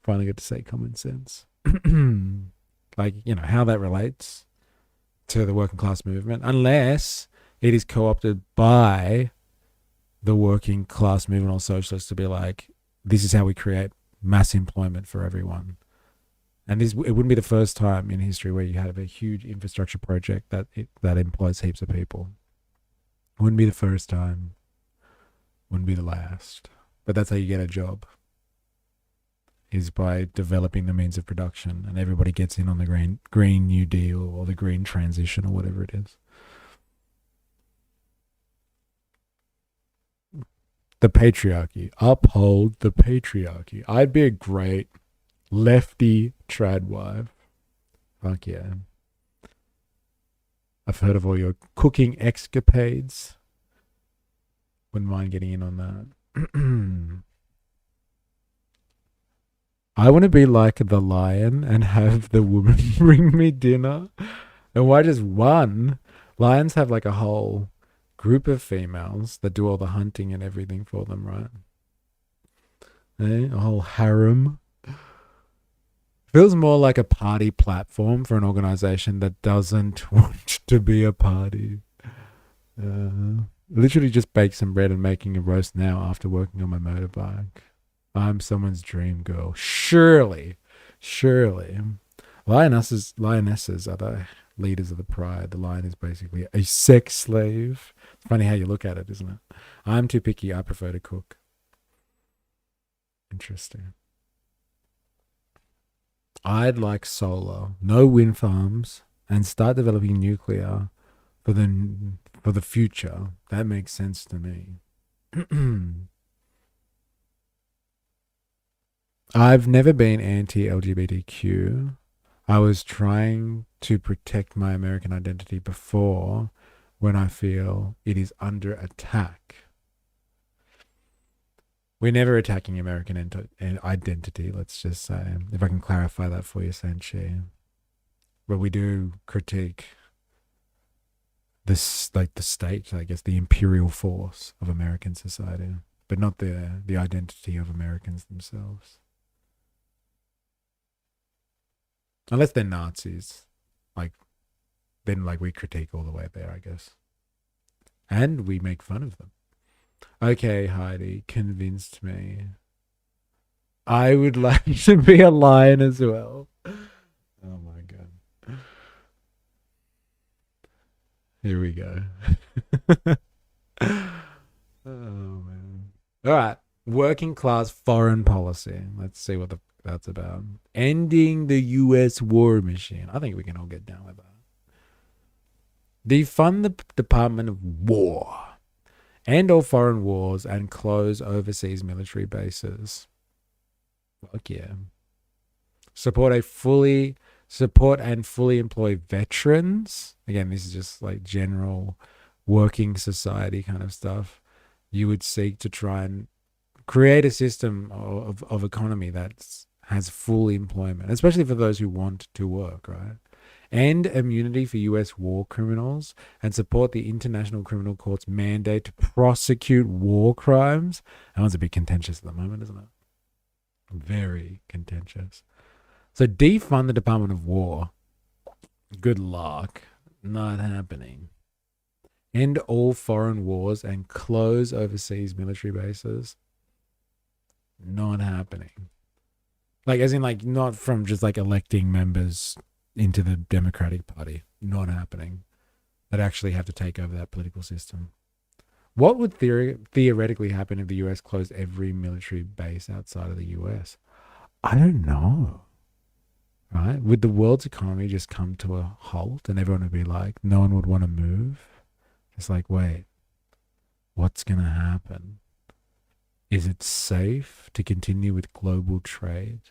Finally get to say common sense. Like, how that relates to the working class movement, unless it is co-opted by the working class movement or socialists to be like, this is how we create mass employment for everyone. And it wouldn't be the first time in history where you have a huge infrastructure project that employs heaps of people. It wouldn't be the first time. Wouldn't be the last. But that's how you get a job, is by developing the means of production, and everybody gets in on the green New Deal or the green transition or whatever it is. The patriarchy. Uphold the patriarchy. I'd be a great lefty trad wife. Fuck yeah. I've heard of all your cooking escapades. Wouldn't mind getting in on that. I want to be like the lion and have the woman bring me dinner. And why just one? Lions have like a whole group of females that do all the hunting and everything for them, right? A whole harem. Feels more like a party platform for an organization that doesn't want to be a party. Literally just bake some bread and making a roast now after working on my motorbike. I'm someone's dream girl. Surely. Lionesses are the leaders of the pride. The lion is basically a sex slave. It's funny how you look at it, isn't it? I'm too picky. I prefer to cook. Interesting. I'd like solar, no wind farms, and start developing nuclear for the future. That makes sense to me. I've never been anti-LGBTQ. I was trying to protect my American identity before when I feel it is under attack. We're never attacking American identity, let's just say. If I can clarify that for you, Sanchi. But we do critique this, like the state, I guess, the imperial force of American society, but not the identity of Americans themselves. Unless they're Nazis, then we critique all the way there, I guess. And we make fun of them. Okay, Heidi, convinced me. I would like to be a lion as well. Oh my god. Here we go. Oh man. Alright. Working class foreign policy. Let's see what that's about. Ending the US war machine. I think we can all get down with that. Defund the Department of War. End all foreign wars and close overseas military bases. Fuck yeah. Support and fully employ veterans. Again, this is just like general working society kind of stuff. You would seek to try and create a system of economy that has full employment, especially for those who want to work, right? End immunity for US war criminals and support the International Criminal Court's mandate to prosecute war crimes. That one's a bit contentious at the moment, isn't it? Very contentious. So defund the Department of War. Good luck. Not happening. End all foreign wars and close overseas military bases. Not happening. As in not from just electing members into the Democratic Party. Not happening. They'd actually have to take over that political system. What would theoretically happen if the US closed every military base outside of the US? I don't know. Right? Would the world's economy just come to a halt and everyone would be like, no one would want to move? It's wait, what's going to happen? Is it safe to continue with global trade?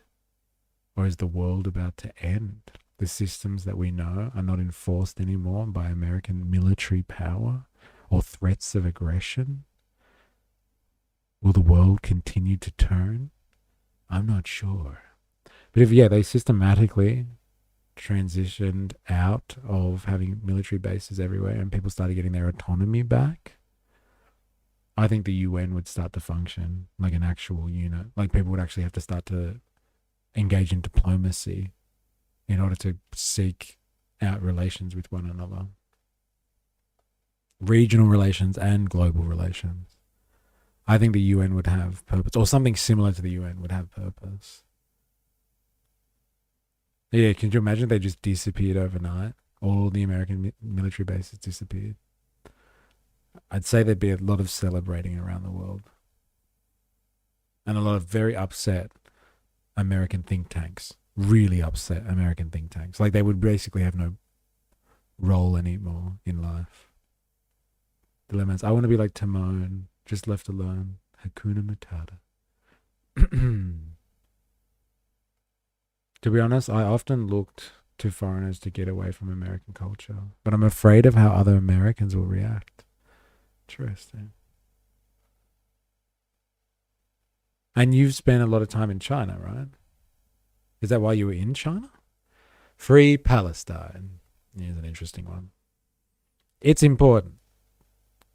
Or is the world about to end? The systems that we know are not enforced anymore by American military power or threats of aggression. Will the world continue to turn? I'm not sure. But if, they systematically transitioned out of having military bases everywhere and people started getting their autonomy back, I think the UN would start to function like an actual unit. People would actually have to start to engage in diplomacy in order to seek out relations with one another. Regional relations and global relations. I think the UN would have purpose, or something similar to the UN would have purpose. Yeah, can you imagine they just disappeared overnight? All the American military bases disappeared. I'd say there'd be a lot of celebrating around the world. And a lot of very upset American think tanks. Really upset American think tanks. They would basically have no role anymore in life. Dilemmas. I want to be like Timon, just left alone. Hakuna Matata. To be honest, I often looked to foreigners to get away from American culture, but I'm afraid of how other Americans will react. Interesting. And you've spent a lot of time in China, right? Is that why you were in China? Free Palestine. Here's an interesting one. It's important.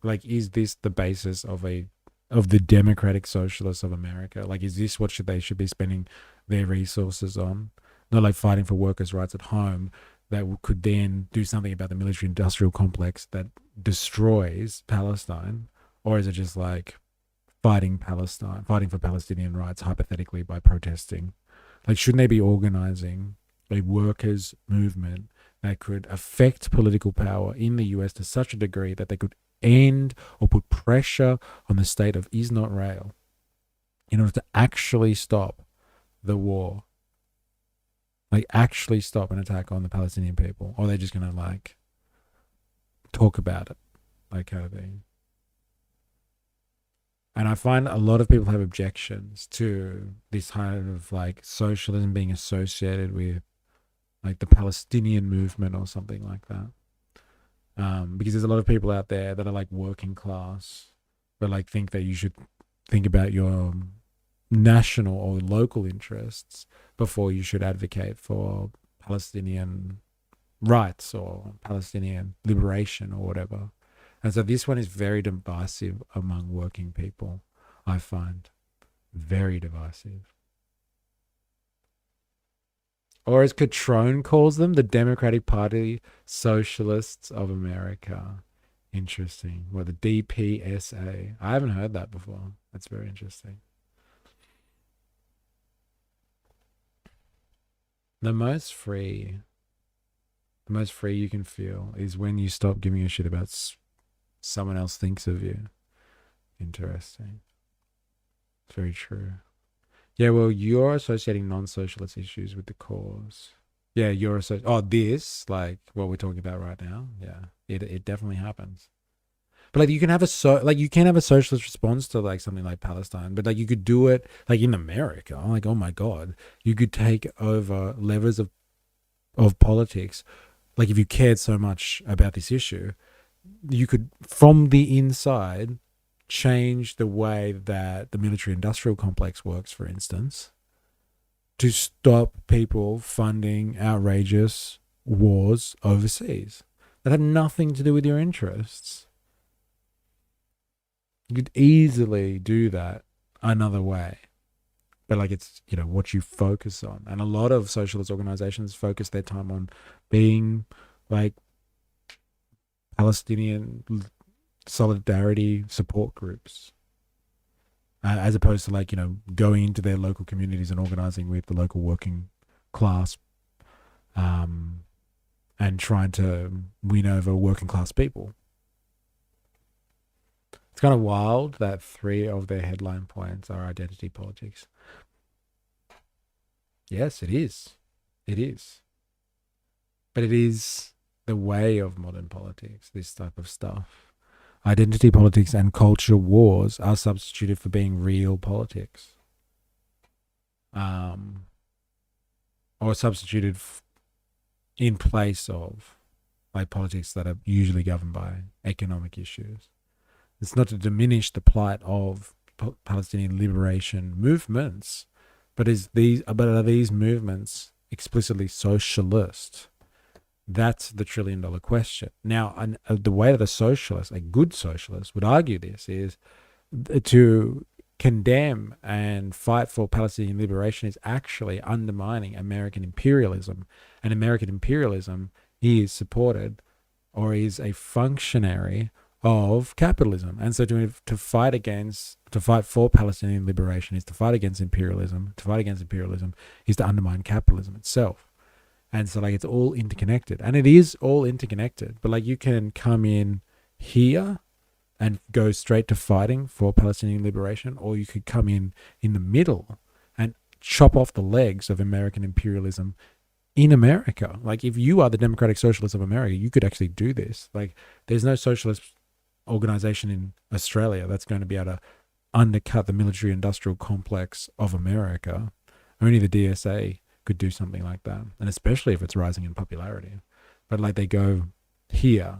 Is this the basis of the Democratic Socialists of America? Is this what they should be spending their resources on? not like fighting for workers' rights at home that could then do something about the military-industrial complex that destroys Palestine? Or is it just like fighting Palestine, fighting for Palestinian rights hypothetically by protesting? Like, shouldn't they be organizing a workers' movement that could affect political power in the US to such a degree that they could end or put pressure on the state of Israel in order to actually stop the war? Like, actually stop an attack on the Palestinian people? Or are they just going to, like, talk about it? Like, kind of thing. And I find a lot of people have objections to this kind of, like, socialism being associated with, like, the Palestinian movement or something like that. Because there's a lot of people out there that are, like, working class, but, like, think that you should think about your national or local interests before you should advocate for Palestinian rights or Palestinian liberation or whatever. And so this one is very divisive among working people, I find. Very divisive. Or as Catrone calls them, the Democratic Party Socialists of America. Interesting. Well, the DPSA. I haven't heard that before. That's very interesting. The most free you can feel is when you stop giving a shit about someone else thinks of you. Interesting. It's very true. Yeah, well, you're associating non-socialist issues with the cause. Yeah, you're this, like what we're talking about right now. Yeah, it definitely happens. But like, you can have you can have a socialist response to like something like Palestine, but like you could do it like in America. Like, oh my God, you could take over levers of politics. Like, if you cared so much about this issue, you could, from the inside, change the way that the military-industrial complex works, for instance, to stop people funding outrageous wars overseas that have nothing to do with your interests. You could easily do that another way. But like, it's, what you focus on. And a lot of socialist organizations focus their time on being like Palestinian solidarity support groups, as opposed to like, going into their local communities and organizing with the local working class, and trying to win over working class people. It's kind of wild that 3 of their headline points are identity politics. Yes, it is. It is. But it is the way of modern politics, this type of stuff. Identity politics and culture wars are substituted for being real politics. Or substituted in place of like politics that are usually governed by economic issues. It's not to diminish the plight of Palestinian liberation movements, but are these movements explicitly socialist? That's the $1 trillion question. Now, the way that a good socialist would argue this is to condemn and fight for Palestinian liberation is actually undermining American imperialism. And American imperialism is supported or is a functionary of capitalism. And so to fight for Palestinian liberation is to fight against imperialism. To fight against imperialism is to undermine capitalism itself. And so like, it's all interconnected, and it is all interconnected, but like, you can come in here and go straight to fighting for Palestinian liberation, or you could come in the middle and chop off the legs of American imperialism in America. Like, if you are the Democratic Socialists of America, you could actually do this. Like, there's no socialist organization in Australia that's going to be able to undercut the military industrial complex of America. Only the DSA could do something like that, and especially if it's rising in popularity. But like, they go here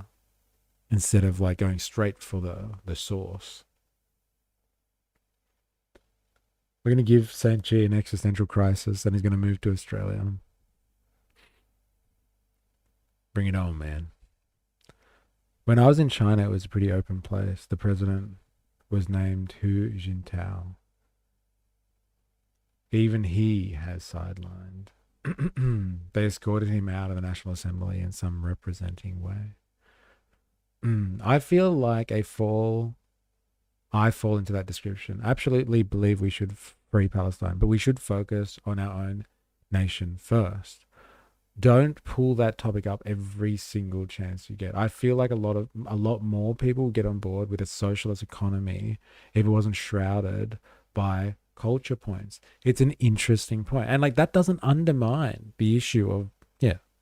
instead of like going straight for the source. We're going to give St. G an existential crisis, and he's going to move to Australia. Bring it on, man. When I was in China, it was a pretty open place. The president was named Hu Jintao. Even he has sidelined They escorted him out of the National Assembly in some representing way. I feel like I fall into that description. I absolutely believe we should free Palestine, but we should focus on our own nation first. Don't pull that topic up every single chance you get. I feel like a lot more people would get on board with a socialist economy if it wasn't shrouded by culture points. It's an interesting point. And like that doesn't undermine the issue of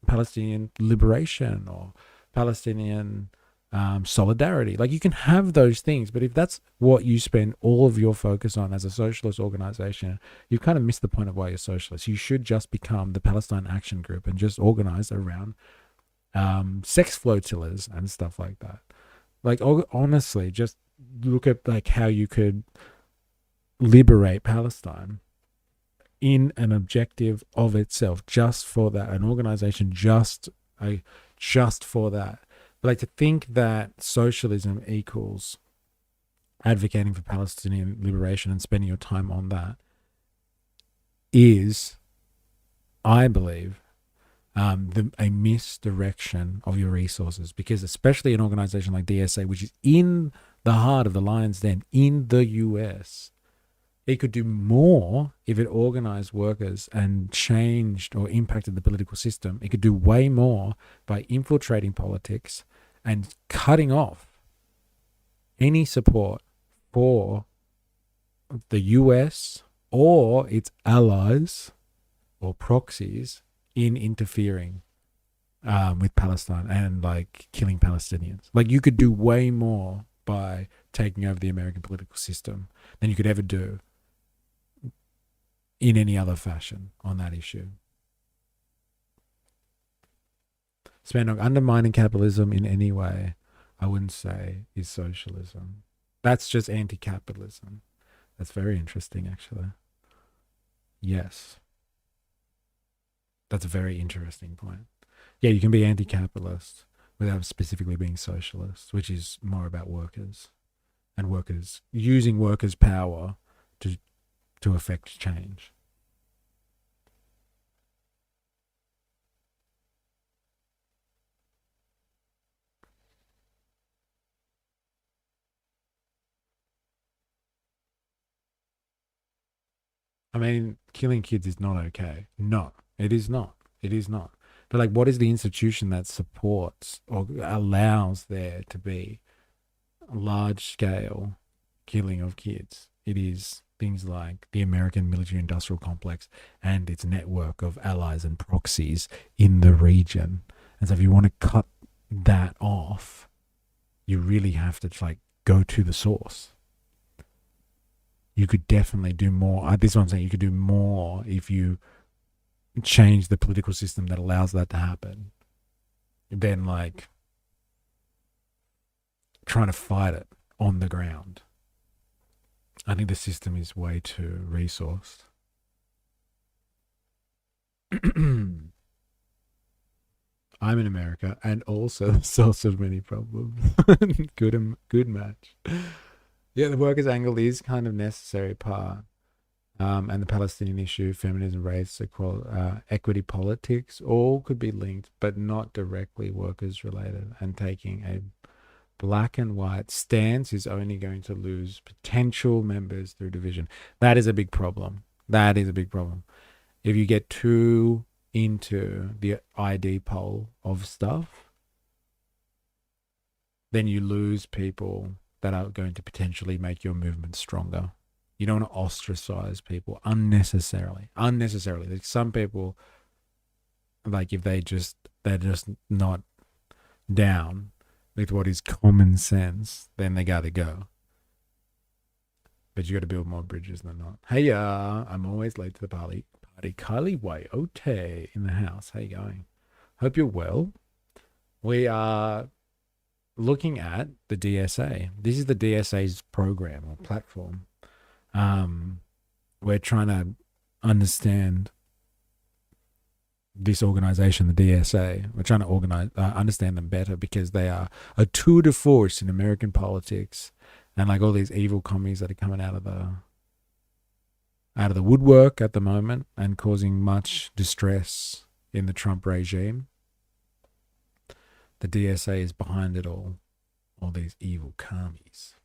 Palestinian liberation or Palestinian solidarity. Like you can have those things, but if that's what you spend all of your focus on as a socialist organization, you've kind of missed the point of why you're socialist. You should just become the Palestine Action Group and just organize around sex flotillas and stuff like that. Like honestly, just look at like how you could liberate Palestine in an objective of itself, just for that, an organization just for that. But like to think that socialism equals advocating for Palestinian liberation and spending your time on that is, I believe, a misdirection of your resources. Because especially an organization like DSA, which is in the heart of the lion's den in the US, it could do more if it organized workers and changed or impacted the political system. It could do way more by infiltrating politics and cutting off any support for the US or its allies or proxies in interfering with Palestine and like killing Palestinians. Like you could do way more by taking over the American political system than you could ever do in any other fashion on that issue. Spend on undermining capitalism in any way, I wouldn't say is socialism. That's just anti-capitalism. That's very interesting, actually. Yes. That's a very interesting point. Yeah, you can be anti-capitalist without specifically being socialist, which is more about workers and workers using workers' power to affect change. I mean, killing kids is not okay. No, it is not. It is not. But like, what is the institution that supports or allows there to be large-scale killing of kids? It is things like the American military-industrial complex and its network of allies and proxies in the region. And so if you want to cut that off, you really have to like go to the source. You could definitely do more. This is what I'm saying. You could do more if you change the political system that allows that to happen than like trying to fight it on the ground. I think the system is way too resourced. I'm in America and also the source of many problems. Good match. Yeah, the workers' angle is kind of necessary part. And the Palestinian issue, feminism, race, equity, politics, all could be linked, but not directly workers related. And taking a black and white stance is only going to lose potential members through division. That is a big problem. That is a big problem. If you get too into the ID pole of stuff, then you lose people that are going to potentially make your movement stronger. You don't want to ostracize people unnecessarily. Like some people, like if they're just not down with what is common sense, then they gotta go. But you got to build more bridges than not. Hey, I'm always late to the party. Kylie Wayote in the house. How you going? Hope you're well. We are looking at the DSA. This is the DSA's program or platform. We're trying to understand this organization, the DSA. We're trying to understand them better because they are a tour de force in American politics and like all these evil commies that are coming out of out of the woodwork at the moment and causing much distress in the Trump regime. The DSA is behind it all these evil commies.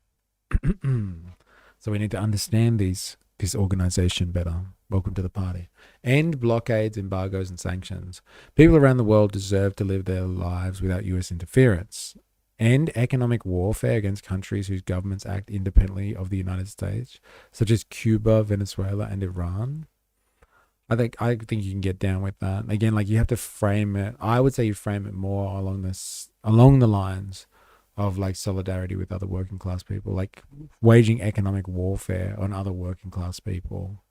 So we need to understand this organization better. Welcome to the party. End blockades, embargoes, and sanctions. People around the world deserve to live their lives without US interference. End economic warfare against countries whose governments act independently of the United States, such as Cuba, Venezuela, and Iran. I think you can get down with that. Again, like, you have to frame it. I would say you frame it more along the lines of like solidarity with other working class people, like waging economic warfare on other working class people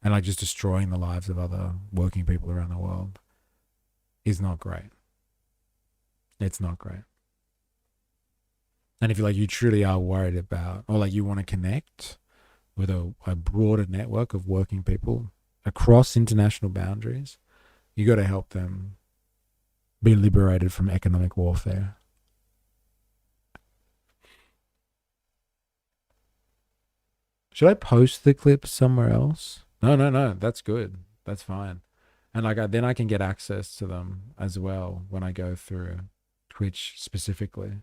and like just destroying the lives of other working people around the world is not great. It's not great. And if you truly are worried about, or like you want to connect with a broader network of working people across international boundaries, you got to help them be liberated from economic warfare. Should I post the clip somewhere else? No, that's good. That's fine. And then I can get access to them as well when I go through Twitch specifically.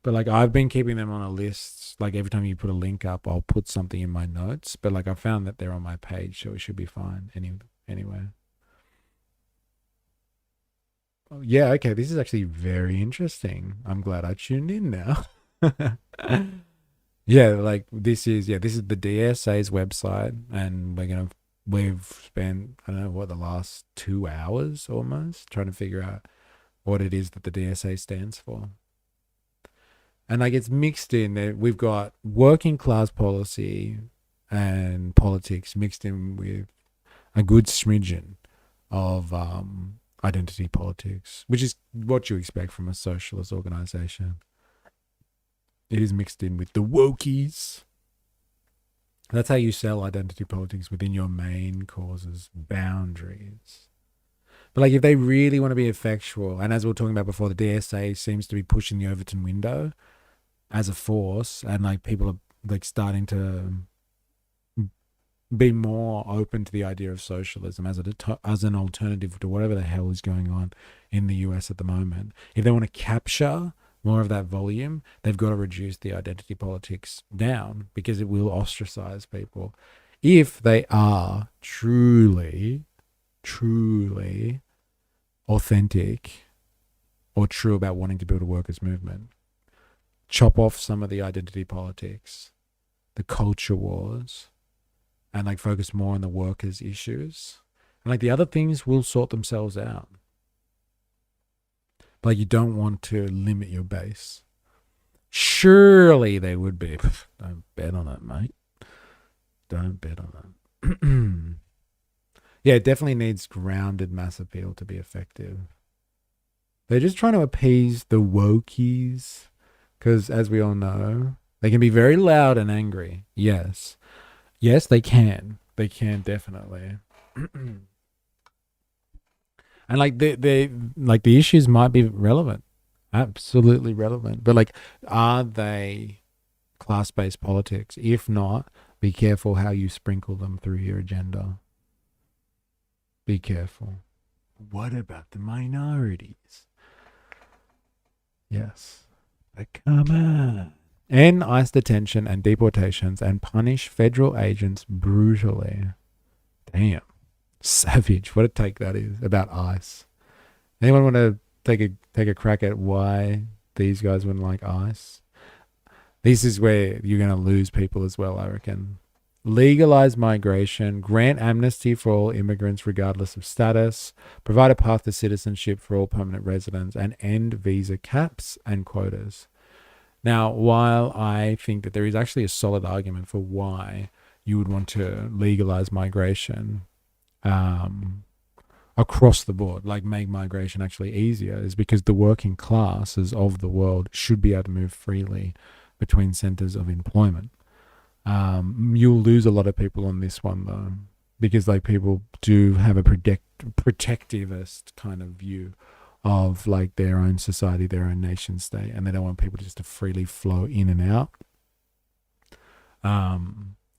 But like, I've been keeping them on a list. Like, every time you put a link up, I'll put something in my notes. But like, I found that they're on my page, so it should be fine anyway. Oh, yeah, okay. This is actually very interesting. I'm glad I tuned in now. Yeah, like this is the DSA's website, and we've spent, I don't know, the last 2 hours almost trying to figure out what it is that the DSA stands for. And like, it's mixed in there. We've got working class policy and politics mixed in with a good smidgen of identity politics, which is what you expect from a socialist organization. It is mixed in with the wokies. That's how you sell identity politics within your main causes boundaries. But like, if they really want to be effectual, and as we were talking about before, the DSA seems to be pushing the Overton window as a force, and like, people are like starting to be more open to the idea of socialism as an alternative to whatever the hell is going on in the US at the moment. If they want to capture more of that volume, they've got to reduce the identity politics down, because it will ostracize people if they are truly authentic or true about wanting to build a workers' movement. Chop off some of the identity politics, the culture wars, and like focus more on the workers' issues. And like, the other things will sort themselves out. But you don't want to limit your base. Surely they would be. Don't bet on it, mate. Don't bet on it. Yeah, it definitely needs grounded mass appeal to be effective. They're just trying to appease the wokies, because as we all know, they can be very loud and angry. Yes, they can. They can definitely. And like, the issues might be relevant, absolutely relevant. But like, are they class-based politics? If not, be careful how you sprinkle them through your agenda. Be careful. What about the minorities? Yes, but come on. End ICE detention and deportations and punish federal agents brutally. Damn. Savage. What a take that is about ICE. Anyone want to take a crack at why these guys wouldn't like ICE? This is where you're going to lose people as well, I reckon. Legalize migration, grant amnesty for all immigrants regardless of status, provide a path to citizenship for all permanent residents, and end visa caps and quotas. Now, while I think that there is actually a solid argument for why you would want to legalize migration across the board, like make migration actually easier, is because the working classes of the world should be able to move freely between centers of employment. You'll lose a lot of people on this one though, because like, people do have a protectivist kind of view of like their own society, their own nation state, and they don't want people just to freely flow in and out.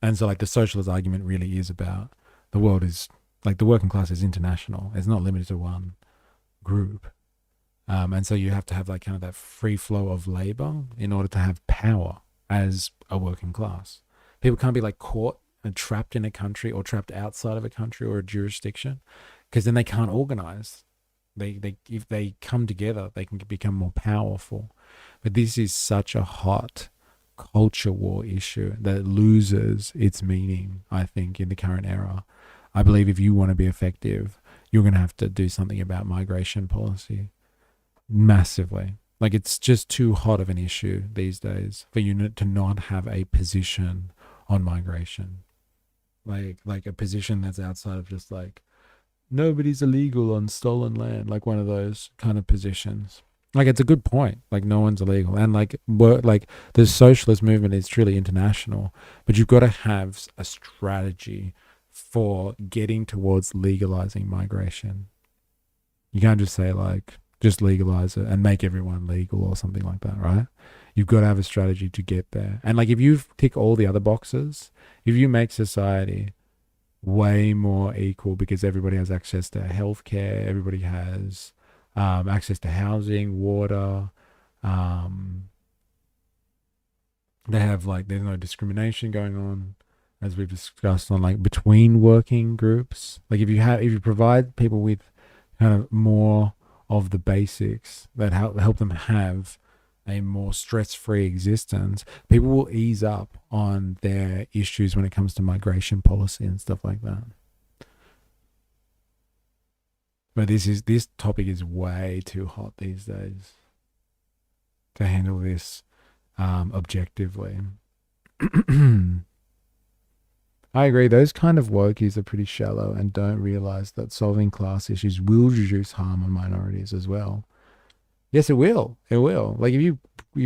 And so like the socialist argument really is about the world is like the working class is international. It's not limited to one group. And so you have to have like kind of that free flow of labor in order to have power as a working class. People can't be like caught and trapped in a country or trapped outside of a country or a jurisdiction, because then they can't organize. They if they come together, they can become more powerful. But this is such a hot culture war issue that loses its meaning, I think, in the current era. I believe if you want to be effective, you're going to have to do something about migration policy massively. Like, it's just too hot of an issue these days for you to not have a position on migration. Like a position that's outside of just like, nobody's illegal on stolen land, like one of those kind of positions. Like, it's a good point. Like, no one's illegal. And like the socialist movement is truly international, but you've got to have a strategy for getting towards legalizing migration. You can't just say like, just legalize it and make everyone legal or something like that, right? You've got to have a strategy to get there. And like, if you tick all the other boxes, if you make society way more equal because everybody has access to healthcare, everybody has access to housing, water, they have like, there's no discrimination going on, as we've discussed, on like between working groups. Like, if you provide people with kind of more of the basics that help them have a more stress-free existence, people will ease up on their issues when it comes to migration policy and stuff like that. But this topic is way too hot these days to handle this objectively. I agree, those kind of wokies are pretty shallow and don't realize that solving class issues will reduce harm on minorities as well. Yes, it will. It will. Like, if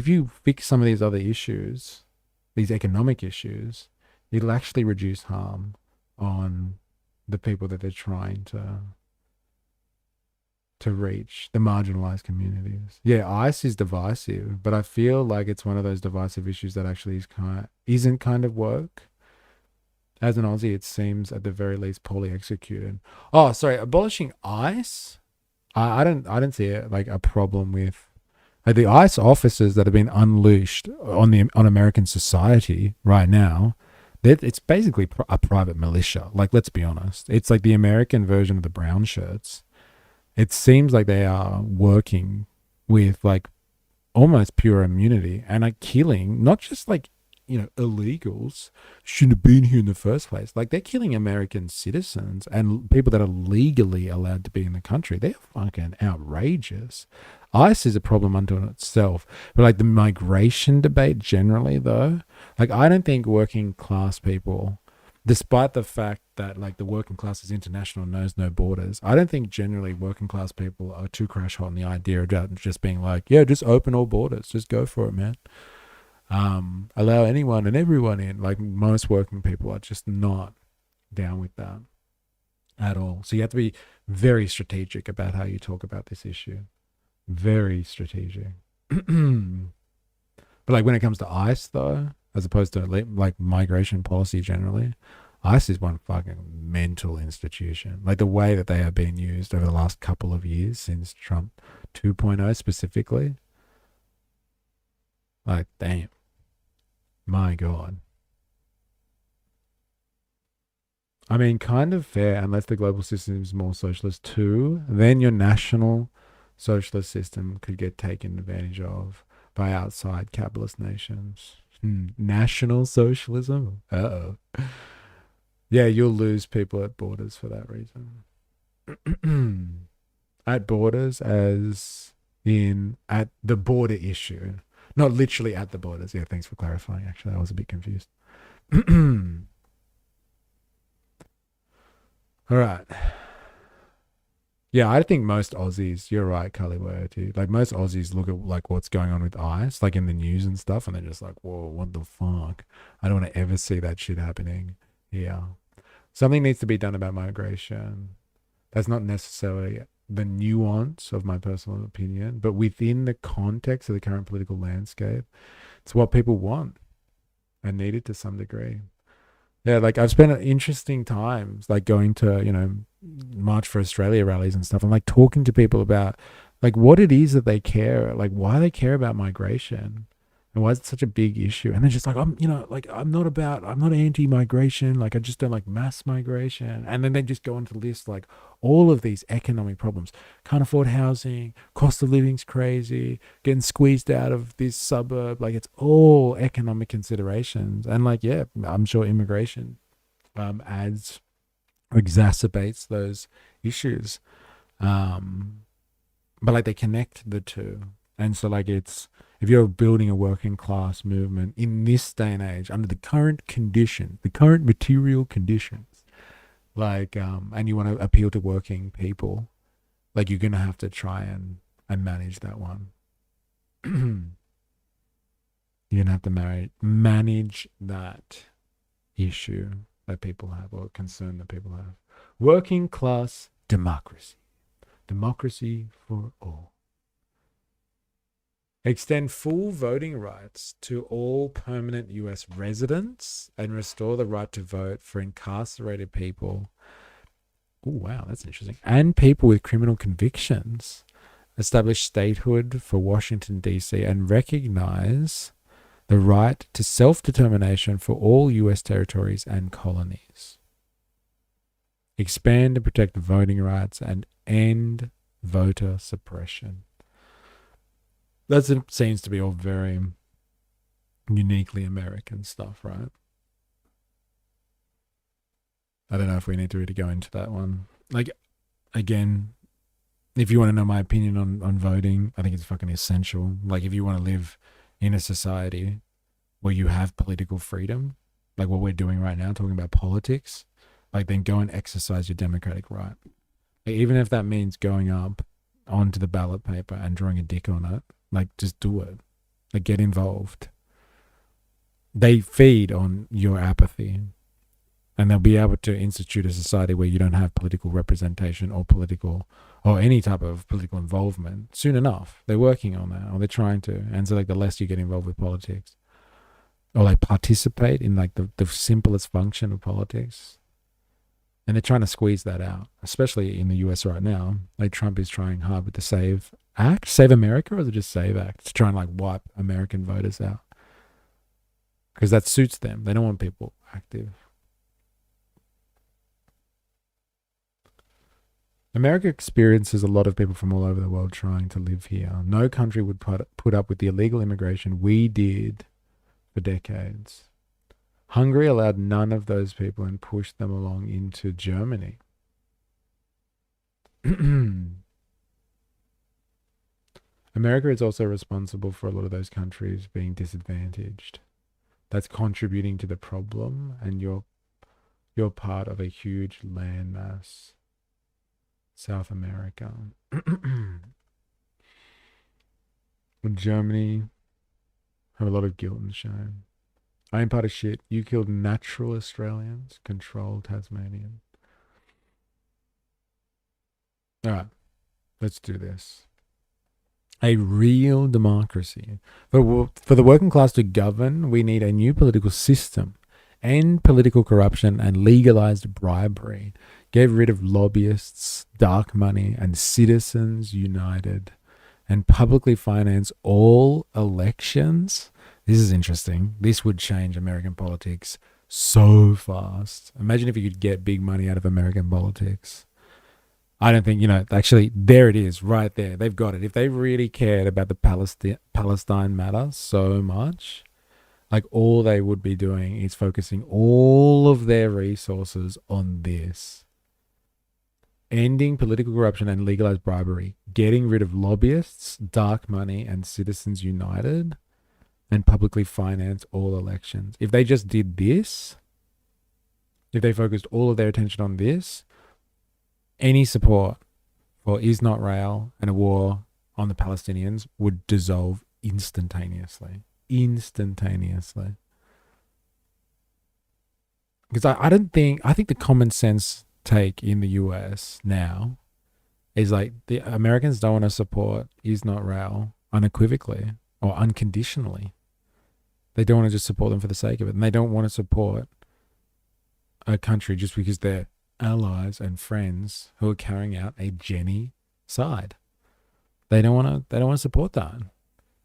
you fix some of these other issues, these economic issues, it'll actually reduce harm on the people that they're trying to reach, the marginalized communities. Yeah, ICE is divisive, but I feel like it's one of those divisive issues that actually isn't kind of woke. As an Aussie, it seems at the very least poorly executed. Oh, sorry, abolishing ICE? I don't see it like a problem with like the ICE officers that have been unleashed on American society right now. It's basically a private militia. Like, let's be honest, it's like the American version of the brown shirts. It seems like they are working with like almost pure immunity and are killing not just like, you know, illegals shouldn't have been here in the first place. Like, they're killing American citizens and people that are legally allowed to be in the country. They're fucking outrageous. ICE is a problem unto itself. But like the migration debate generally though, like, I don't think working class people, despite the fact that like the working class is international, knows no borders, I don't think generally working class people are too crash hot on the idea of just being like, yeah, just open all borders, just go for it, man. Allow anyone and everyone in. Like, most working people are just not down with that at all. So you have to be very strategic about how you talk about this issue. Very strategic. But like, when it comes to ICE though, as opposed to like migration policy generally, ICE is one fucking mental institution. Like, the way that they have been used over the last couple of years since Trump 2.0 specifically, like, damn. My God. I mean, kind of fair, unless the global system is more socialist too, then your national socialist system could get taken advantage of by outside capitalist nations. National socialism? Uh-oh. Yeah, you'll lose people at borders for that reason. At borders, as in at the border issue. Not literally at the borders. Yeah, thanks for clarifying. Actually, I was a bit confused. All right. Yeah, I think most Aussies, you're right, Kali Wayoti, like, most Aussies look at like what's going on with ICE, like in the news and stuff, and they're just like, whoa, what the fuck? I don't want to ever see that shit happening here. Something needs to be done about migration. That's not necessarily the nuance of my personal opinion, but within the context of the current political landscape, it's what people want and need it to some degree. Yeah, like I've spent interesting times like going to, March for Australia rallies and stuff, and like talking to people about like what it is that they care, like why they care about migration and why it's such a big issue. And they're just like, I'm not anti-migration, like I just don't like mass migration. And then they just go on to list like all of these economic problems. Can't afford housing, cost of living's crazy, getting squeezed out of this suburb. Like it's all economic considerations. And like, yeah, I'm sure immigration adds or exacerbates those issues. But like they connect the two. And so like it's, if you're building a working class movement in this day and age, under the current condition, the current material conditions, like, and you want to appeal to working people, like you're going to have to try and manage that one. You're going to have to manage that issue that people have, or concern that people have. Working class democracy. Democracy for all. Extend full voting rights to all permanent U.S. residents and restore the right to vote for incarcerated people. Oh, wow, that's interesting. And people with criminal convictions. Establish statehood for Washington, D.C. and recognize the right to self-determination for all U.S. territories and colonies. Expand and protect voting rights and end voter suppression. That seems to be all very uniquely American stuff, right? I don't know if we need to really go into that one. Like, again, if you want to know my opinion on voting, I think it's fucking essential. Like, if you want to live in a society where you have political freedom, like what we're doing right now, talking about politics, like then go and exercise your democratic right. Like, even if that means going up onto the ballot paper and drawing a dick on it, like just do it. Like get involved. They feed on your apathy, and they'll be able to institute a society where you don't have political representation or any type of political involvement soon enough. They're working on that, or they're trying to. And so like the less you get involved with politics or like participate in like the simplest function of politics, and they're trying to squeeze that out, especially in the US right now. Like Trump is trying hard with the Save America, or is it just Save Act, to try and like wipe American voters out? Because that suits them. They don't want people active. America experiences a lot of people from all over the world trying to live here. No country would put up with the illegal immigration we did for decades. Hungary allowed none of those people and pushed them along into Germany. America is also responsible for a lot of those countries being disadvantaged. That's contributing to the problem, and you're part of a huge landmass. South America. Germany have a lot of guilt and shame. I ain't part of shit. You killed natural Australians, control Tasmanian. All right, let's do this. A real democracy. For the working class to govern, we need a new political system, end political corruption and legalized bribery. Get rid of lobbyists, dark money, and citizens united, and publicly finance all elections. This is interesting. This would change American politics so fast. Imagine if you could get big money out of American politics. I don't think, actually, there it is, right there. They've got it. If they really cared about the Palestine matter so much, like all they would be doing is focusing all of their resources on this. Ending political corruption and legalized bribery, getting rid of lobbyists, dark money, and citizens united, and publicly finance all elections. If they just did this, if they focused all of their attention on this, any support for is not rail and a war on the Palestinians would dissolve instantaneously. Instantaneously. Because I think the common sense take in the US now is like the Americans don't want to support is not rail unequivocally or unconditionally. They don't want to just support them for the sake of it, and they don't want to support a country just because they're allies and friends who are carrying out a genocide. They don't want to support that.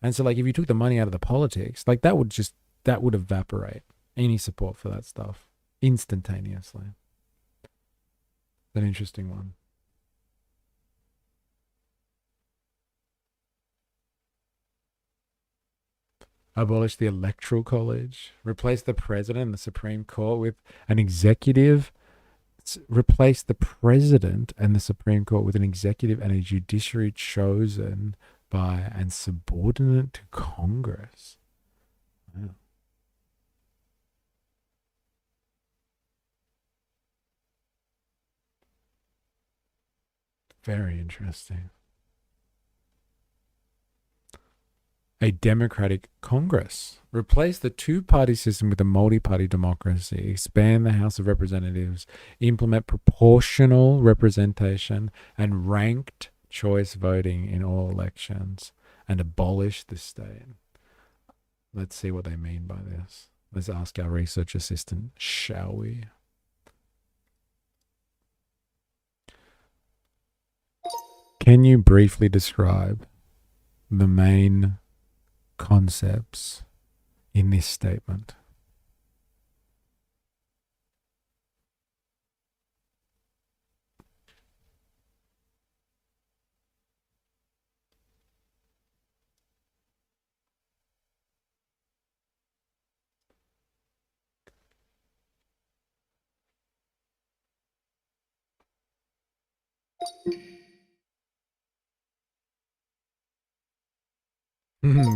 And so, like, if you took the money out of the politics, like, that would evaporate any support for that stuff instantaneously. An interesting one. Abolish the Electoral College. Replace the president and the Supreme Court with an executive. Replace the president and the Supreme Court with an executive and a judiciary chosen by and subordinate to Congress. Wow. Very interesting. A democratic Congress. Replace the two-party system with a multi-party democracy. Expand the House of Representatives. Implement proportional representation and ranked choice voting in all elections. And abolish the state. Let's see what they mean by this. Let's ask our research assistant, shall we? Can you briefly describe the main concepts in this statement?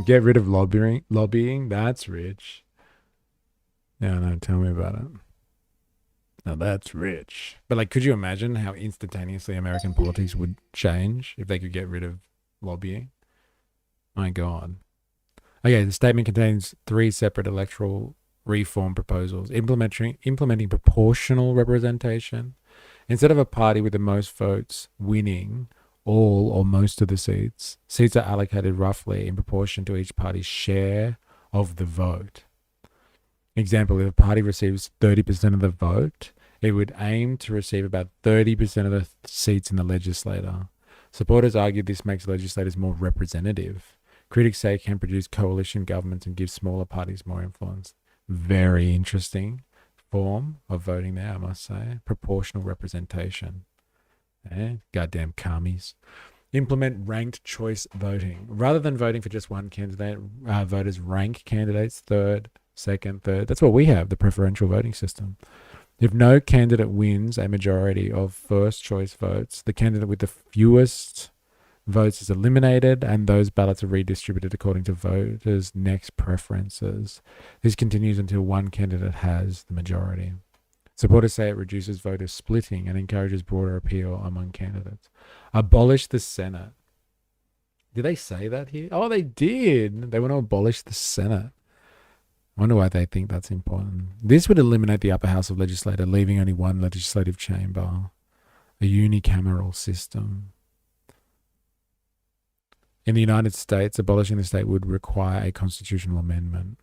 Get rid of lobbying. That's rich. Yeah, no, tell me about it. Now that's rich. But, like, could you imagine how instantaneously American politics would change if they could get rid of lobbying? My God. Okay, the statement contains 3 separate electoral reform proposals. Implementing proportional representation. Instead of a party with the most votes winning all or most of the seats are allocated roughly in proportion to each party's share of the vote. Example, if a party receives 30% of the vote, it would aim to receive about 30% of the seats in the legislature. Supporters argue this makes legislators more representative. Critics say it can produce coalition governments and give smaller parties more influence. Very interesting form of voting there, I must say. Proportional representation. Goddamn commies. Implement ranked choice voting. Rather than voting for just one candidate, voters rank candidates third, second, third. That's what we have, the preferential voting system. If no candidate wins a majority of first choice votes, the candidate with the fewest votes is eliminated, and those ballots are redistributed according to voters' next preferences. This continues until one candidate has the majority. Supporters say it reduces voter splitting and encourages broader appeal among candidates. Abolish the Senate. Did they say that here? Oh, they did. They want to abolish the Senate. I wonder why they think that's important. This would eliminate the upper house of legislature, leaving only one legislative chamber, a unicameral system. In the United States, abolishing the state would require a constitutional amendment.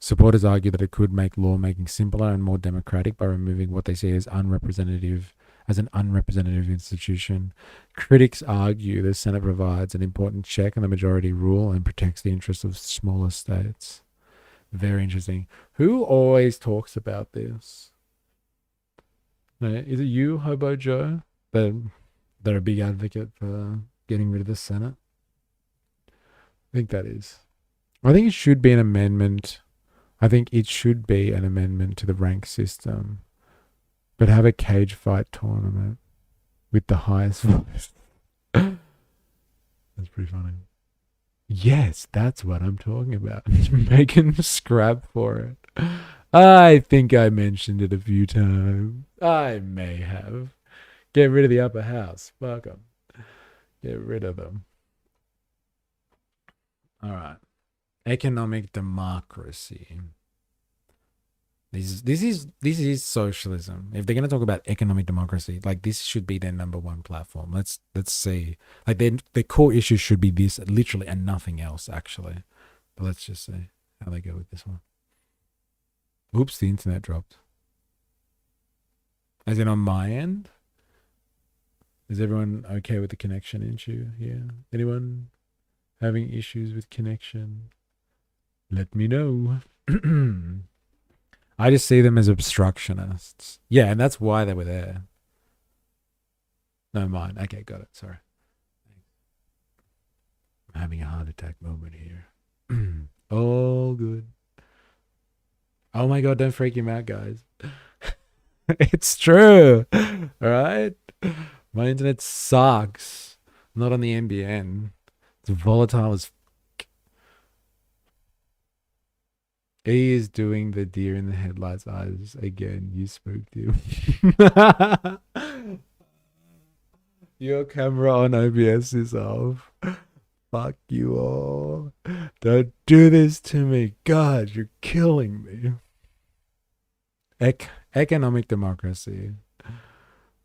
Supporters argue that it could make lawmaking simpler and more democratic by removing what they see as an unrepresentative institution. Critics argue the Senate provides an important check on the majority rule and protects the interests of smaller states. Very interesting. Who always talks about this? Is it you, Hobo Joe, that are a big advocate for getting rid of the Senate? I think that is. I think it should be an amendment. I think it should be an amendment to the rank system, but have a cage fight tournament with the highest voice. That's pretty funny. Yes, that's what I'm talking about. Making scrap for it. I think I mentioned it a few times. I may have. Get rid of the upper house. Fuck them. Get rid of them. All right. Economic democracy. This is socialism. If they're going to talk about economic democracy, like, this should be their number one platform. Let's see. Like, their core issues should be this, literally, and nothing else, actually. But let's just see how they go with this one. Oops, the internet dropped. As in on my end? Is everyone okay with the connection issue here? Anyone having issues with connection? Let me know. I just see them as obstructionists. Yeah, and that's why they were there. No, mine. Okay, got it. Sorry. I'm having a heart attack moment here. All good. Oh my god, don't freak him out, guys. It's true. Alright? My internet sucks. Not on the NBN. It's volatile as he is doing the deer in the headlights eyes again. You spooked him. Your camera on OBS is off. Fuck you all. Don't do this to me. God, you're killing me. Economic democracy.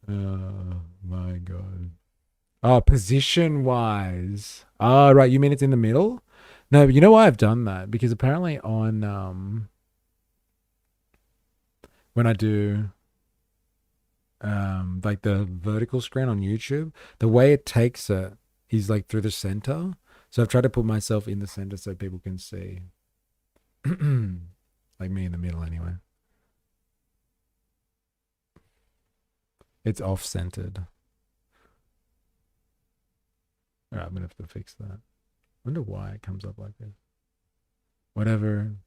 Oh my god. Oh, position wise. Oh, right. You mean it's in the middle? No, but you know why I've done that? Because apparently on when I do like the vertical screen on YouTube, the way it takes it is like through the center. So I've tried to put myself in the center so people can see. Like me in the middle anyway. It's off-centered. Alright, I'm gonna have to fix that. Wonder why it comes up like this. Whatever.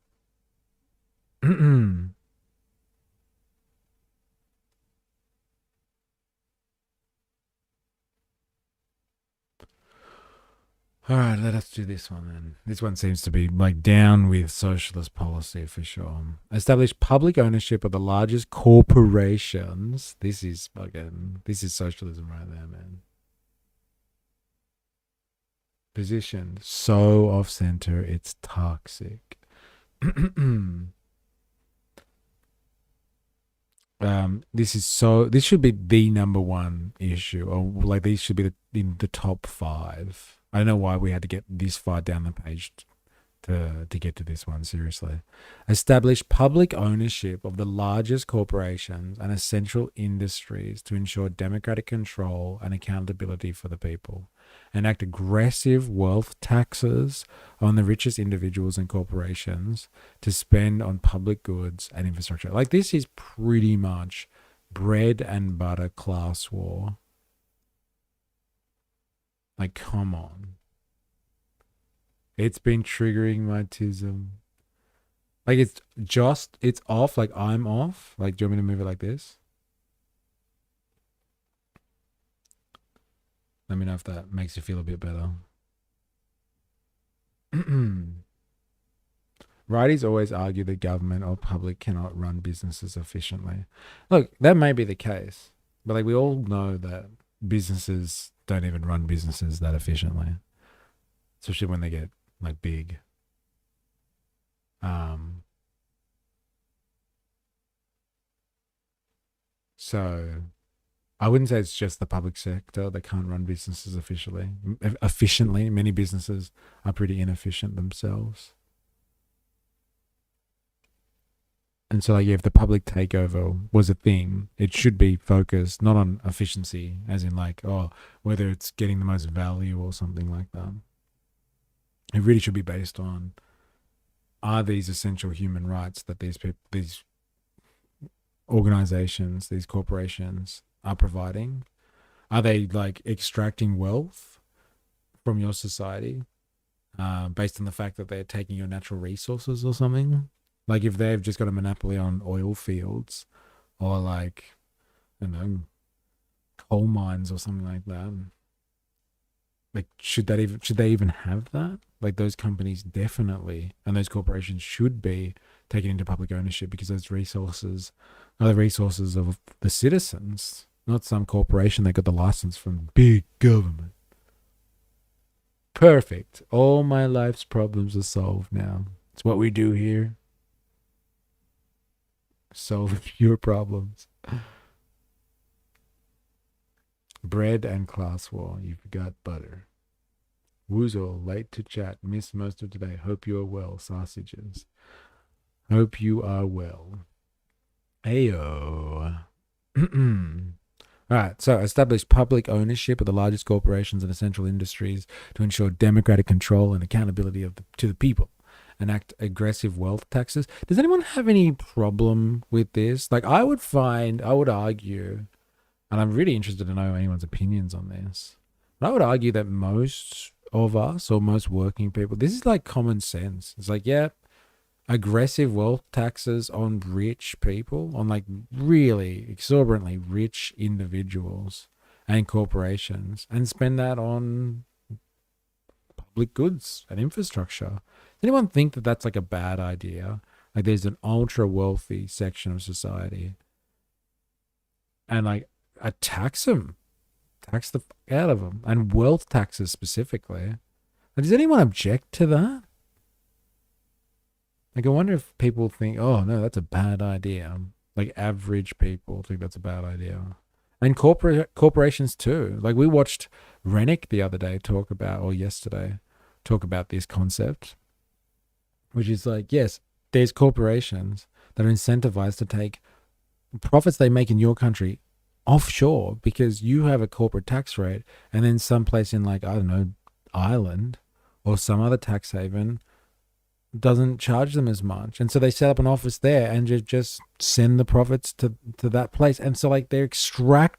All right, let us do this one then. This one seems to be like down with socialist policy for sure. Establish public ownership of the largest corporations. This is socialism right there, man. Position so off center, it's toxic. This should be the number one issue, or like these should be in the top 5. I don't know why we had to get this far down the page to get to this one, seriously. Establish public ownership of the largest corporations and essential industries to ensure democratic control and accountability for the people. Enact aggressive wealth taxes on the richest individuals and corporations to spend on public goods and infrastructure. Like, this is pretty much bread and butter class war. Like, come on. It's been triggering my tism. Like, it's off. Like, I'm off. Like, do you want me to move it like this? Let me know if that makes you feel a bit better. Righties always argue that government or public cannot run businesses efficiently. Look, that may be the case. But, like, we all know that businesses don't even run businesses that efficiently, especially when they get like big. So I wouldn't say it's just the public sector that can't run businesses efficiently. Many businesses are pretty inefficient themselves. And so, like, if the public takeover was a thing, it should be focused not on efficiency, as in like, oh, whether it's getting the most value or something like that. It really should be based on, are these essential human rights that these people, these organizations, these corporations are providing? Are they like extracting wealth from your society based on the fact that they're taking your natural resources or something? Like, if they've just got a monopoly on oil fields or like, I don't know, coal mines or something like that, like, should they even have that? Like, those companies definitely, and those corporations should be taken into public ownership, because those resources are the resources of the citizens, not some corporation that got the license from big government. Perfect. All my life's problems are solved now. It's what we do here. Solve your problems. Bread and class war. You forgot butter. Woozle, late to chat. Missed most of today. Hope you are well. Sausages. Hope you are well. Ayo. All right, so establish public ownership of the largest corporations and essential industries to ensure democratic control and accountability to the people. Enact aggressive wealth taxes. Does anyone have any problem with this? Like, I would argue, and I'm really interested to know anyone's opinions on this, but I would argue that most of us, or most working people, this is like common sense. It's like, yeah, aggressive wealth taxes on rich people, on like really exorbitantly rich individuals and corporations, and spend that on public goods and infrastructure. Does anyone think that that's like a bad idea? Like, there's an ultra wealthy section of society, and like, tax the fuck out of them, and wealth taxes specifically. Like, does anyone object to that? Like, I wonder if people think, oh no, that's a bad idea. Like, average people think that's a bad idea. And corporations too. Like, we watched Rennick the other day talk about this concept, which is like, yes, there's corporations that are incentivized to take profits they make in your country offshore because you have a corporate tax rate, and then someplace in, like, I don't know, Ireland or some other tax haven doesn't charge them as much, and so they set up an office there and just send the profits to that place. And so, like, they're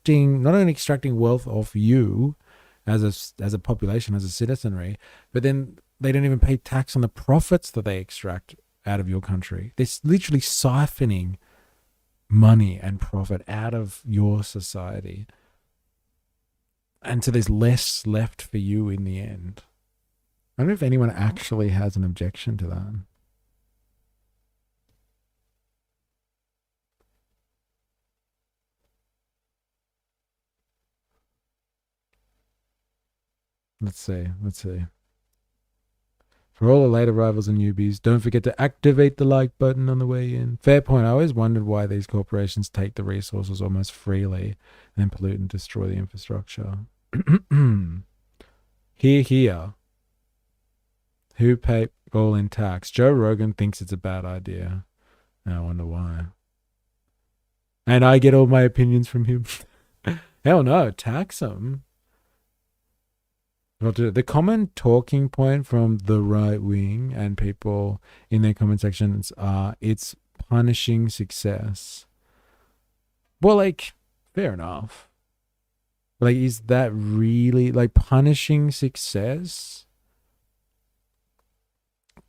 not only extracting wealth off you as a population, as a citizenry, but then they don't even pay tax on the profits that they extract out of your country. They're literally siphoning money and profit out of your society, and so there's less left for you in the end. I don't know if anyone actually has an objection to that. Let's see. For all the late arrivals and newbies, don't forget to activate the like button on the way in. Fair point. I always wondered why these corporations take the resources almost freely and then pollute and destroy the infrastructure. Here. Who pay all in tax? Joe Rogan thinks it's a bad idea. I wonder why. And I get all my opinions from him. Hell no, tax them. The common talking point from the right wing and people in their comment sections are, it's punishing success. Well, like, fair enough. Like, is that really, like, punishing success?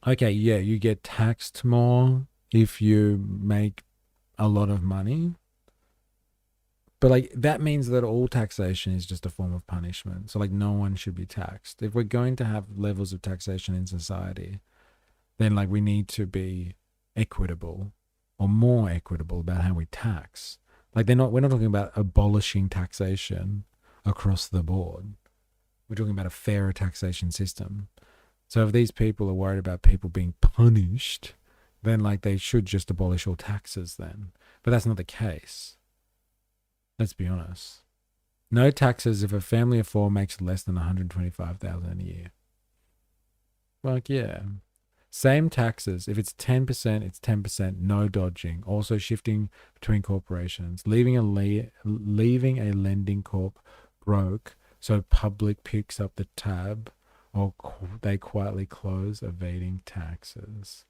Okay, yeah, you get taxed more if you make a lot of money. But, like, that means that all taxation is just a form of punishment. So, like, no one should be taxed. If we're going to have levels of taxation in society, then, like, we need to be equitable, or more equitable, about how we tax. Like, we're not talking about abolishing taxation across the board. We're talking about a fairer taxation system. So if these people are worried about people being punished, then, like, they should just abolish all taxes then. But that's not the case. Let's be honest. No taxes if a family of 4 makes less than $125,000 a year. Like, yeah. Same taxes. If it's 10%, it's 10%. No dodging. Also shifting between corporations. Leaving a lending corp broke so public picks up the tab, or they quietly close, evading taxes.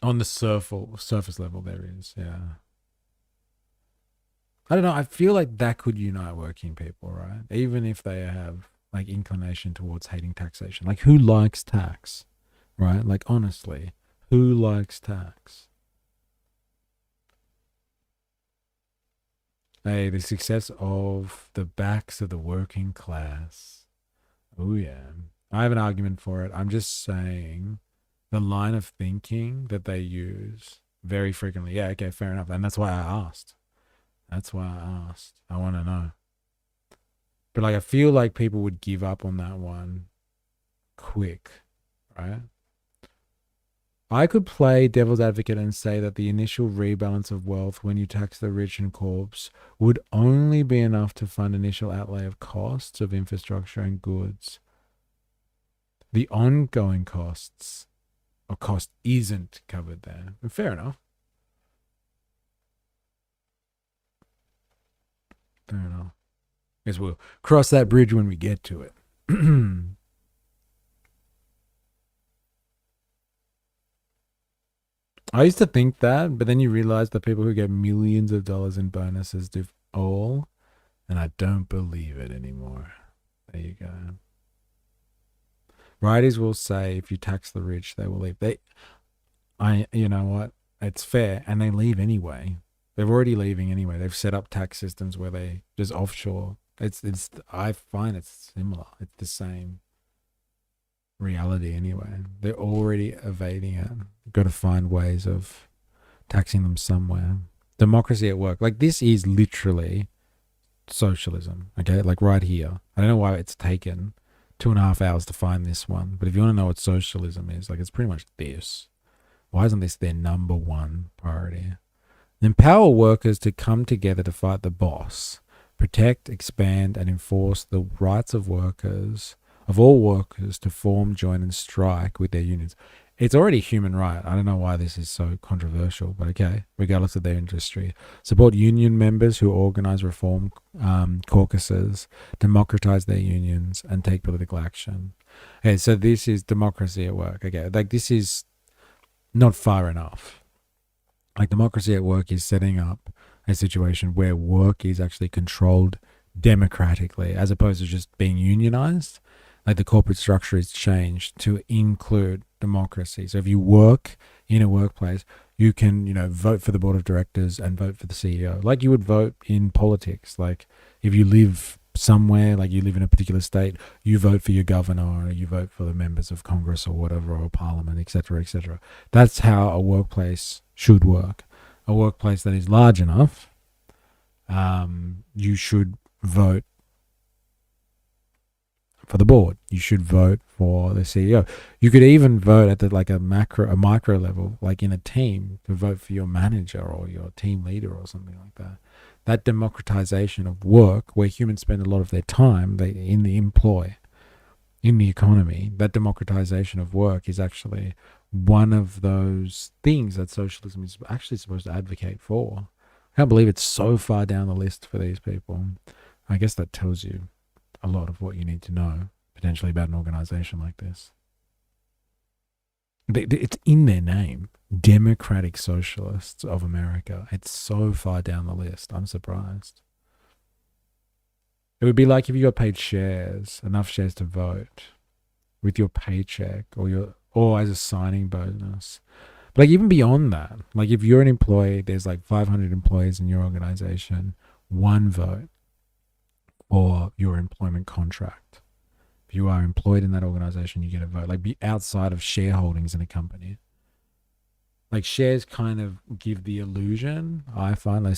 On the surface level, there is, yeah. I don't know. I feel like that could unite working people, right? Even if they have, like, inclination towards hating taxation. Like, who likes tax, right? Like, honestly, who likes tax? Hey, the success of the backs of the working class. Oh, yeah. I have an argument for it. I'm just saying the line of thinking that they use very frequently. Yeah, okay, fair enough. And that's why I asked. I want to know. But, like, I feel like people would give up on that one quick, right? I could play devil's advocate and say that the initial rebalance of wealth when you tax the rich and corps would only be enough to fund initial outlay of costs of infrastructure and goods. The ongoing costs or cost isn't covered there. And fair enough. Fair enough. Guess we'll cross that bridge when we get to it. I used to think that, but then you realize that people who get millions of dollars in bonuses do all, and I don't believe it anymore. There you go. Righties will say if you tax the rich, they will leave. You know what? It's fair, and they leave anyway. They're already leaving anyway. They've set up tax systems where they just offshore. I find it's similar. It's the same reality anyway. They're already evading it. You've got to find ways of taxing them somewhere. Democracy at work. Like, this is literally socialism. Okay, like right here. I don't know why it's taken 2.5 hours to find this one, but if you want to know what socialism is, like, it's pretty much this. Why isn't this their number one priority? Empower workers to come together to fight the boss, protect, expand, and enforce the rights of workers, of all workers, to form, join, and strike with their unions. It's already human right. I don't know why this is so controversial, but okay, regardless of their industry. Support union members who organize reform caucuses, democratize their unions, and take political action. Okay, so this is democracy at work. Okay, like, this is not far enough. Like, democracy at work is setting up a situation where work is actually controlled democratically as opposed to just being unionized. Like, the corporate structure is changed to include democracy. So if you work in a workplace, you can, vote for the board of directors and vote for the CEO, like you would vote in politics. Like, if you live somewhere, like you live in a particular state, you vote for your governor, or you vote for the members of Congress or whatever, or parliament, etc., etc. That's how a workplace should work. A workplace that is large enough, you should vote for the board. You should vote for the CEO. You could even vote at a micro level, like in a team, to vote for your manager or your team leader or something like that. That democratization of work, where humans spend a lot of their time in the employ, in the economy, that democratization of work is actually one of those things that socialism is actually supposed to advocate for. I can't believe it's so far down the list for these people. I guess that tells you a lot of what you need to know, potentially, about an organization like this. It's in their name, Democratic Socialists of America. It's so far down the list. I'm surprised. It would be like if you got paid shares, enough shares to vote with your paycheck or as a signing bonus. But like, even beyond that, like, if you're an employee, there's like 500 employees in your organization, one vote for your employment contract. If you are employed in that organization, you get a vote. Like, be outside of shareholdings in a company. Like, shares kind of give the illusion, I find, like,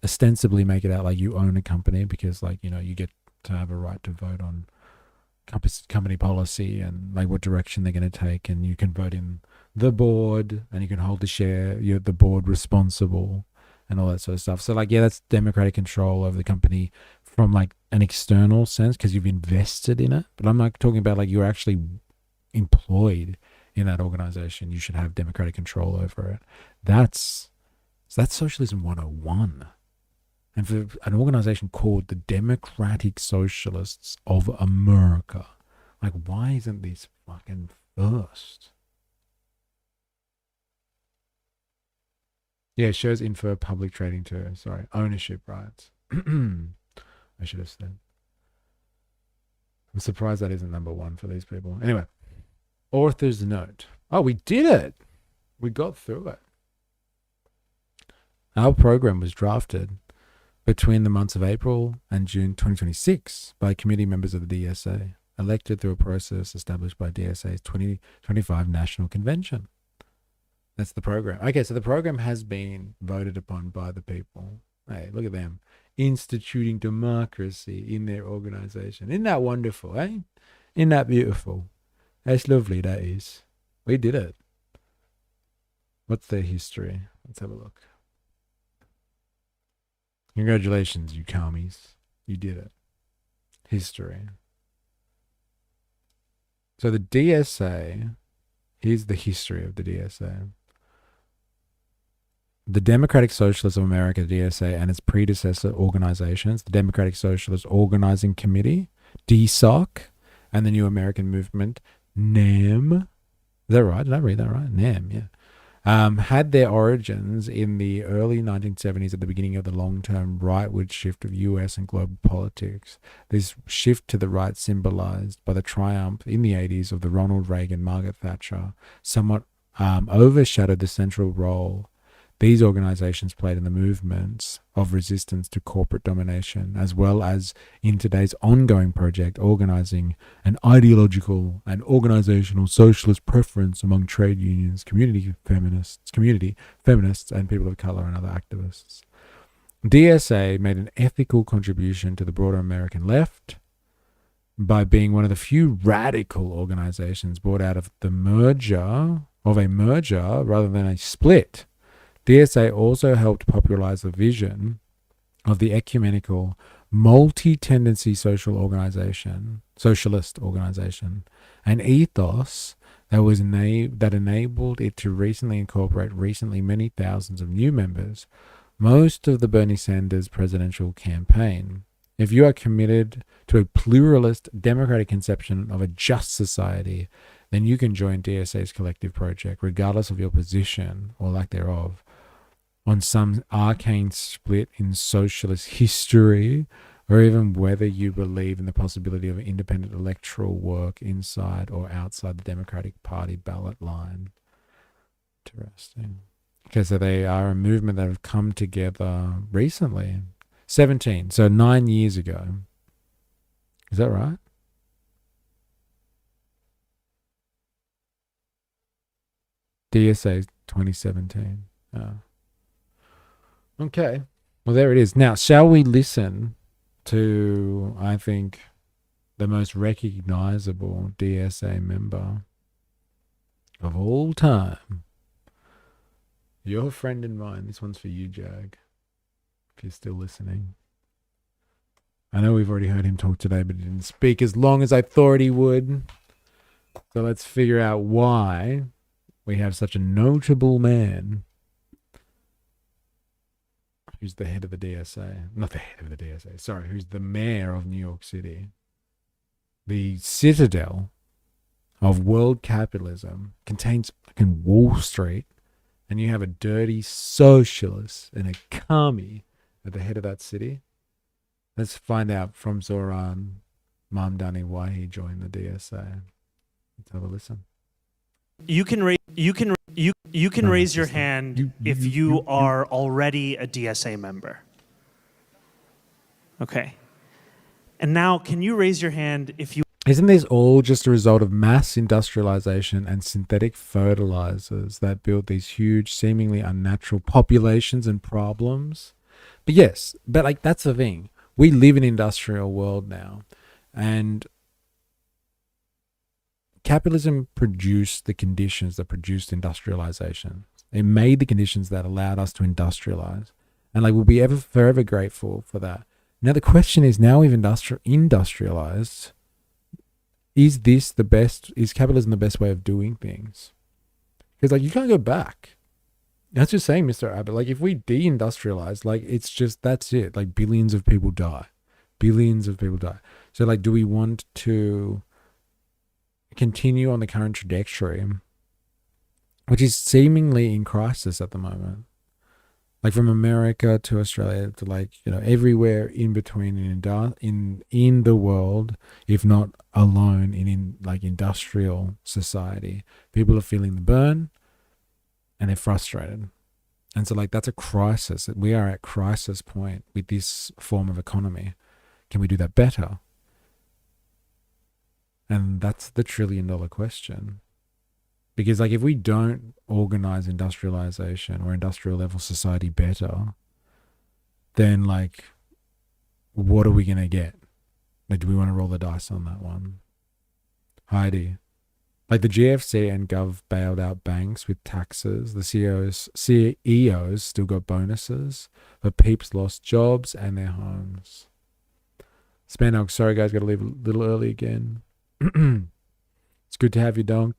ostensibly make it out like you own a company, because, like, you get to have a right to vote on company policy and like what direction they're going to take, and you can vote in the board, and you can hold the board responsible and all that sort of stuff. So, like, yeah, that's democratic control over the company from like an external sense, because you've invested in it. But I'm not talking about like you're actually employed in that organization. You should have democratic control over it. That's socialism 101. And for an organization called the Democratic Socialists of America, like, why isn't this fucking first? Yeah, shares infer public trading too. Sorry, ownership rights. I should have said. I'm surprised that isn't number one for these people. Anyway, author's note. Oh, we did it. We got through it. Our program was drafted between the months of April and June 2026 by committee members of the DSA, elected through a process established by DSA's 2025 National Convention. That's the program. Okay, so the program has been voted upon by the people. Hey, look at them, instituting democracy in their organization. Isn't that wonderful, eh? Isn't that beautiful? That's lovely, that is. We did it. What's their history? Let's have a look. Congratulations, you commies. You did it. History. So the DSA Here's the history of the DSA. The Democratic Socialists of America, DSA, and its predecessor organizations, the Democratic Socialist Organizing Committee, DSOC, and the New American Movement, NAM. Is that right? Did I read that right? NAM, yeah. Had their origins in the early 1970s at the beginning of the long-term rightward shift of US and global politics. This shift to the right symbolized by the triumph in the 80s of the Ronald Reagan, Margaret Thatcher, somewhat overshadowed the central role these organizations played in the movements of resistance to corporate domination, as well as in today's ongoing project organizing an ideological and organizational socialist preference among trade unions, community feminists, and people of color and other activists. DSA made an ethical contribution to the broader American left by being one of the few radical organizations brought out of a merger rather than a split. DSA also helped popularize the vision of the ecumenical, multi-tendency socialist organization, an ethos that enabled it to recently incorporate many thousands of new members, most of the Bernie Sanders presidential campaign. If you are committed to a pluralist, democratic conception of a just society, then you can join DSA's collective project, regardless of your position or lack thereof, on some arcane split in socialist history, or even whether you believe in the possibility of independent electoral work inside or outside the Democratic Party ballot line. Interesting. Okay, so they are a movement that have come together recently. 17, so 9 years ago. Is that right? DSA 2017. Oh. Okay. Well, there it is. Now, shall we listen to, I think, the most recognizable DSA member of all time? Your friend and mine. This one's for you, Jag, if you're still listening. I know we've already heard him talk today, but he didn't speak as long as I thought he would. So let's figure out why we have such a notable man who's the head of the DSA. Not the head of the DSA, sorry, who's the mayor of New York City. The citadel of world capitalism contains fucking Wall Street, and you have a dirty socialist and a commie at the head of that city. Let's find out from Zohran Mamdani why he joined the DSA. Let's have a listen. You can raise your hand if you are already a DSA member. Okay. And now, can you raise your hand if you... Isn't this all just a result of mass industrialization and synthetic fertilizers that build these huge, seemingly unnatural populations and problems? But yes, but like that's the thing. We live in an industrial world now, and capitalism produced the conditions that produced industrialization. It made the conditions that allowed us to industrialize. And like we'll be forever grateful for that. Now the question is, now we've industrialized, is capitalism the best way of doing things? Because like you can't go back. That's just saying, Mr. Abbott, like if we deindustrialize, like it's just, that's it. Like billions of people die. So like, do we want to continue on the current trajectory, which is seemingly in crisis at the moment, like from America to Australia to like, you know, everywhere in between in the world, if not alone in like industrial society, people are feeling the burn and they're frustrated. And so like that's a crisis. We are at crisis point with this form of economy. Can we do that better? And that's the $1 trillion question. Because like if we don't organize industrialization or industrial level society better, then like what are we going to get? Like, do we want to roll the dice on that one? Heidi. Like the GFC and Gov bailed out banks with taxes. The CEOs still got bonuses, but peeps lost jobs and their homes. Spannog, sorry guys, got to leave a little early again. It's good to have you, Donk.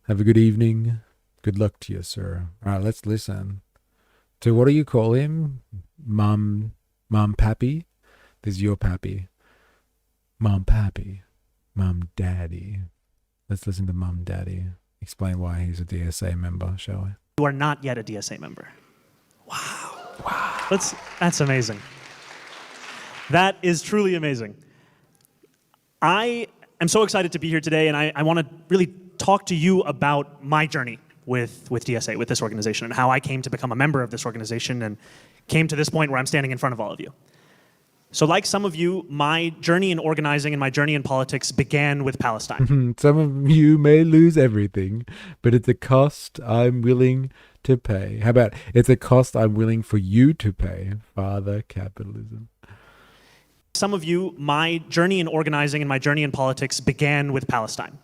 Have a good evening. Good luck to you, sir. All right, let's listen to, what do you call him? Mom Pappy? This is your Pappy. Mom Pappy. Mom Daddy. Let's listen to Mom Daddy explain why he's a DSA member, shall we? You are not yet a DSA member. Wow. That's amazing. That is truly amazing. I am so excited to be here today, and I want to really talk to you about my journey with DSA, with this organization, and how I came to become a member of this organization and came to this point where I'm standing in front of all of you. So like some of you, my journey in organizing and my journey in politics began with Palestine. Some of you may lose everything, but it's a cost I'm willing to pay. How about, it's a cost I'm willing for you to pay, Father Capitalism. Some of you, my journey in organizing and my journey in politics began with Palestine.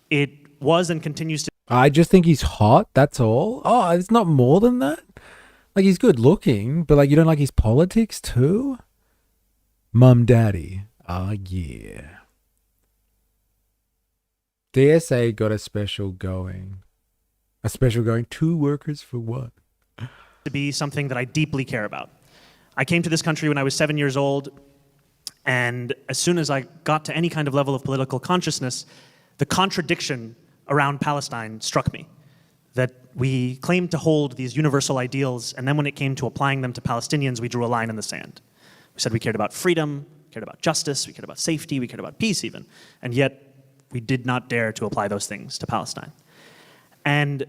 It was and continues to. I just think he's hot, that's all. Oh, it's not more than that? Like, he's good looking, but like, you don't like his politics too? Mum Daddy. Oh, yeah. DSA got a special going. A special going, 2 workers for what? To be something that I deeply care about. I came to this country when I was 7 years old, and as soon as I got to any kind of level of political consciousness, the contradiction around Palestine struck me. That we claimed to hold these universal ideals, and then when it came to applying them to Palestinians, we drew a line in the sand. We said we cared about freedom, cared about justice, we cared about safety, we cared about peace even, and yet we did not dare to apply those things to Palestine. And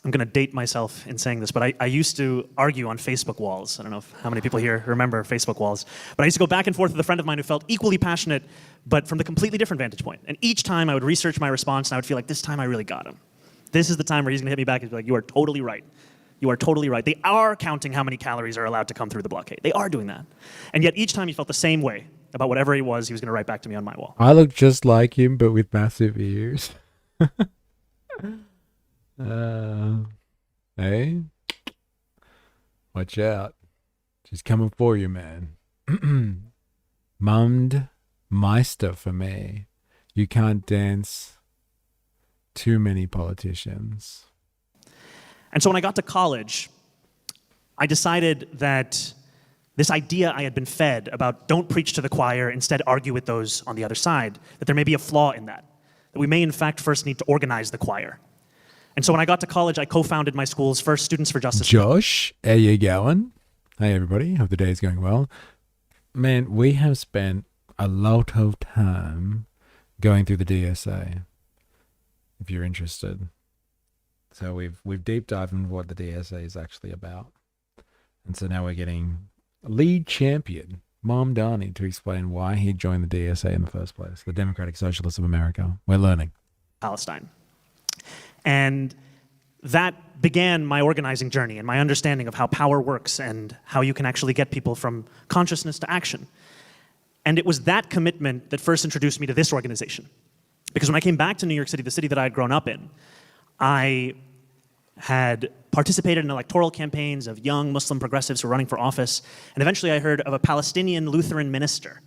I'm going to date myself in saying this, but I used to argue on Facebook walls. I don't know how many people here remember Facebook walls, but I used to go back and forth with a friend of mine who felt equally passionate, but from a completely different vantage point. And each time I would research my response, and I would feel like, this time I really got him. This is the time where he's going to hit me back and be like, you are totally right. You are totally right. They are counting how many calories are allowed to come through the blockade. They are doing that. And yet each time he felt the same way about whatever it was he was going to write back to me on my wall. I look just like him, but with massive ears. Hey? Watch out. She's coming for you, man. Mummed Meister for me. You can't dance too many politicians. And so when I got to college, I decided that this idea I had been fed about don't preach to the choir, instead argue with those on the other side, that there may be a flaw in that we may in fact first need to organize the choir. And so when I got to college, I co-founded my school's first Students for Justice. Josh, how you going? Hey everybody, hope the day is going well. Man, we have spent a lot of time going through the DSA, if you're interested. So we've deep dived into what the DSA is actually about. And so now we're getting lead champion, Mamdani, to explain why he joined the DSA in the first place, the Democratic Socialists of America. We're learning. Palestine. And that began my organizing journey and my understanding of how power works and how you can actually get people from consciousness to action. And it was that commitment that first introduced me to this organization. Because when I came back to New York City, the city that I had grown up in, I had participated in electoral campaigns of young Muslim progressives who were running for office, and eventually I heard of a Palestinian Lutheran minister,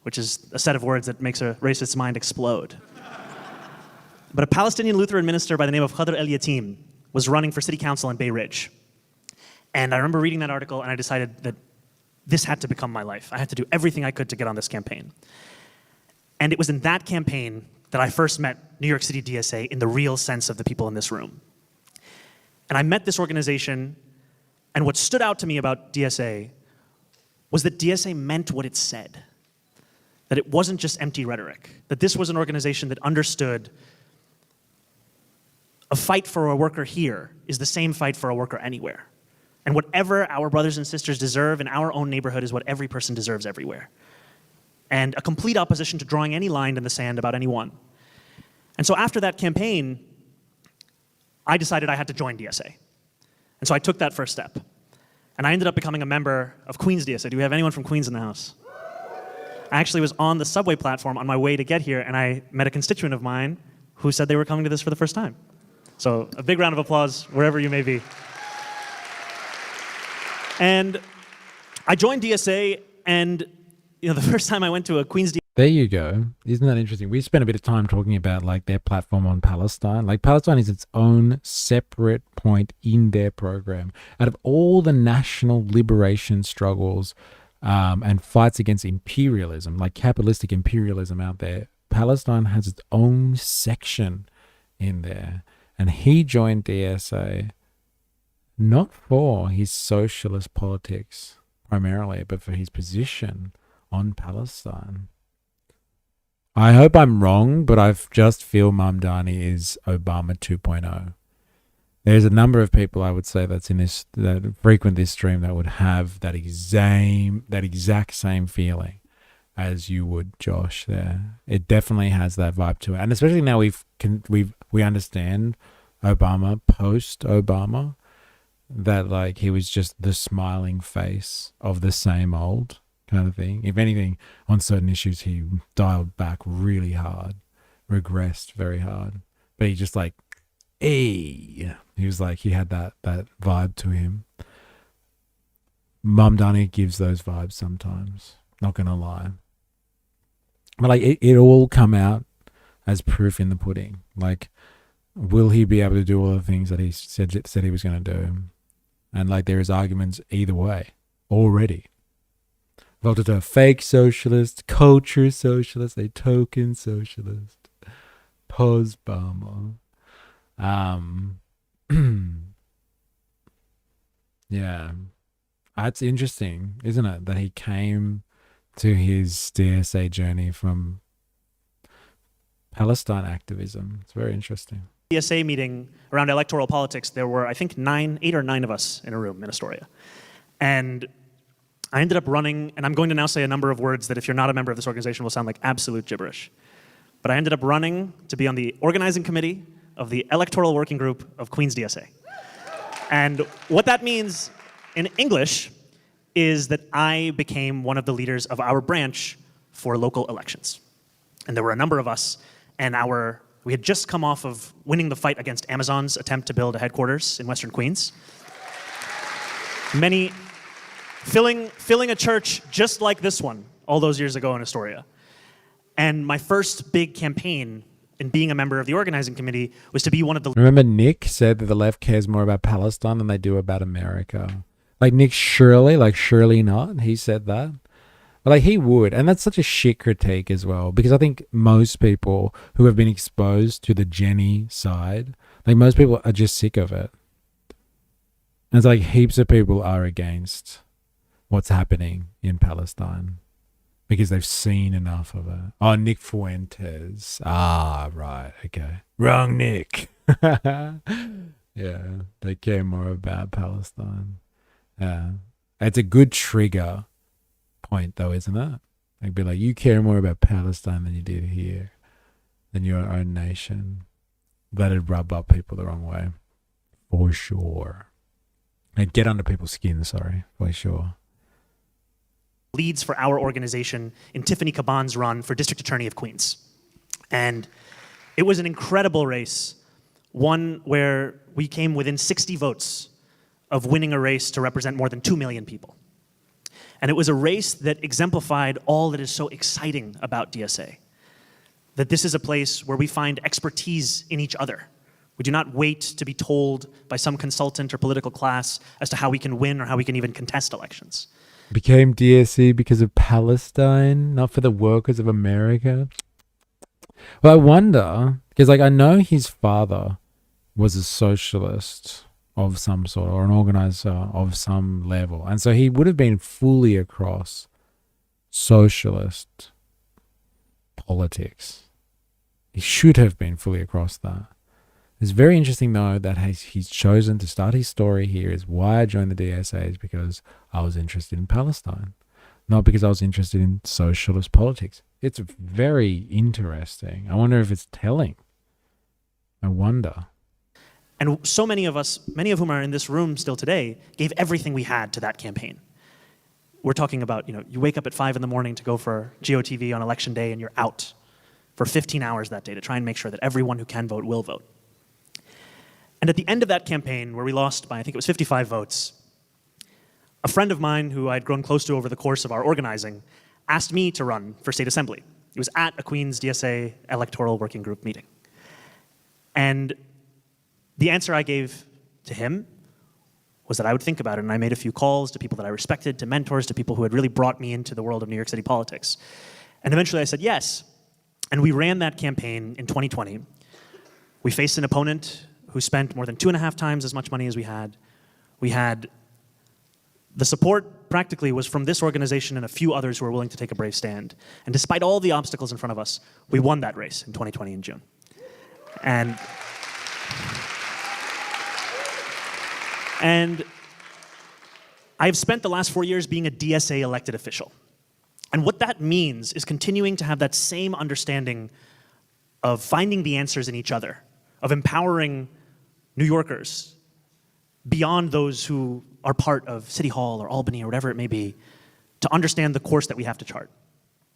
which is a set of words that makes a racist's mind explode. But a Palestinian Lutheran minister by the name of Khadr el-Yatim was running for city council in Bay Ridge. And I remember reading that article, and I decided that this had to become my life. I had to do everything I could to get on this campaign. And it was in that campaign that I first met New York City DSA in the real sense of the people in this room. And I met this organization, and what stood out to me about DSA was that DSA meant what it said. That it wasn't just empty rhetoric. That this was an organization that understood a fight for a worker here is the same fight for a worker anywhere. And whatever our brothers and sisters deserve in our own neighborhood is what every person deserves everywhere. And a complete opposition to drawing any line in the sand about anyone. And so after that campaign, I decided I had to join DSA. And so I took that first step. And I ended up becoming a member of Queens DSA. Do we have anyone from Queens in the house? I actually was on the subway platform on my way to get here, and I met a constituent of mine who said they were coming to this for the first time. So a big round of applause wherever you may be. And I joined DSA, and the first time I went to a Queens DSA There you go. Isn't that interesting? We spent a bit of time talking about like their platform on Palestine. Like Palestine is its own separate point in their program. Out of all the national liberation struggles and fights against imperialism, like capitalistic imperialism out there, Palestine has its own section in there. And he joined DSA not for his socialist politics primarily, but for his position on Palestine. I hope I'm wrong, but I just feel Mamdani is Obama 2.0. There's a number of people I would say that frequent this stream that would have that exact same feeling as you would, Josh. There, it definitely has that vibe to it, and especially now we understand Obama post Obama, that like he was just the smiling face of the same old kind of thing. If anything, on certain issues, he dialed back really hard, regressed very hard. But he just like, hey, he was like, he had that vibe to him. Mamdani gives those vibes sometimes, not gonna lie. But like, it all come out as proof in the pudding. Like, will he be able to do all the things that he said he was going to do? And like, there is arguments either way already. Voted a fake socialist, culture socialist, a token socialist, post-Obama. Yeah, that's interesting, isn't it? That he came to his DSA journey from Palestine activism. It's very interesting. DSA meeting around electoral politics, there were, I think, 8 or 9 of us in a room in Astoria. And I ended up running, and I'm going to now say a number of words that if you're not a member of this organization will sound like absolute gibberish. But I ended up running to be on the organizing committee of the electoral working group of Queens DSA. And what that means in English is that I became one of the leaders of our branch for local elections. And there were a number of us, and we had just come off of winning the fight against Amazon's attempt to build a headquarters in Western Queens. Filling a church just like this one all those years ago in Astoria. And my first big campaign in being a member of the organizing committee was to be one of the... Remember Nick said that the left cares more about Palestine than they do about America. Like Nick Shirley, like surely not, he said that. But like he would, and that's such a shit critique as well, because I think most people who have been exposed to the Jenny side, like most people are just sick of it. And it's like heaps of people are against what's happening in Palestine because they've seen enough of it. Oh, Nick Fuentes. Ah, right. Okay. Wrong Nick. Yeah. They care more about Palestine. Yeah. It's a good trigger point though, isn't it? Like be like, you care more about Palestine than you did here, than your own nation. That'd rub up people the wrong way. For sure. And get under people's skin, sorry, for sure. Leads for our organization in Tiffany Caban's run for District Attorney of Queens. And it was an incredible race, one where we came within 60 votes of winning a race to represent more than 2 million people. And it was a race that exemplified all that is so exciting about DSA. That this is a place where we find expertise in each other. We do not wait to be told by some consultant or political class as to how we can win or how we can even contest elections. Became DSE because of Palestine, not for the workers of America. Well, I wonder, because like I know his father was a socialist of some sort or an organizer of some level. And so he would have been fully across socialist politics. He should have been fully across that. It's very interesting, though, that he's chosen to start his story here is why I joined the DSA is because I was interested in Palestine, not because I was interested in socialist politics. It's very interesting. I wonder if it's telling. I wonder. And so many of us, many of whom are in this room still today, gave everything we had to that campaign. We're talking about, you wake up at 5 in the morning to go for GOTV on election day and you're out for 15 hours that day to try and make sure that everyone who can vote will vote. And at the end of that campaign, where we lost by, I think it was 55 votes, a friend of mine who I'd grown close to over the course of our organizing asked me to run for state assembly. It was at a Queens DSA electoral working group meeting. And the answer I gave to him was that I would think about it, and I made a few calls to people that I respected, to mentors, to people who had really brought me into the world of New York City politics. And eventually I said yes. And we ran that campaign in 2020. We faced an opponent who spent more than 2.5 times as much money as we had. We had the support practically was from this organization and a few others who were willing to take a brave stand. And despite all the obstacles in front of us, we won that race in 2020 in June. And I've spent the last 4 years being a DSA elected official. And what that means is continuing to have that same understanding of finding the answers in each other, of empowering New Yorkers beyond those who are part of City Hall or Albany or whatever it may be, to understand the course that we have to chart.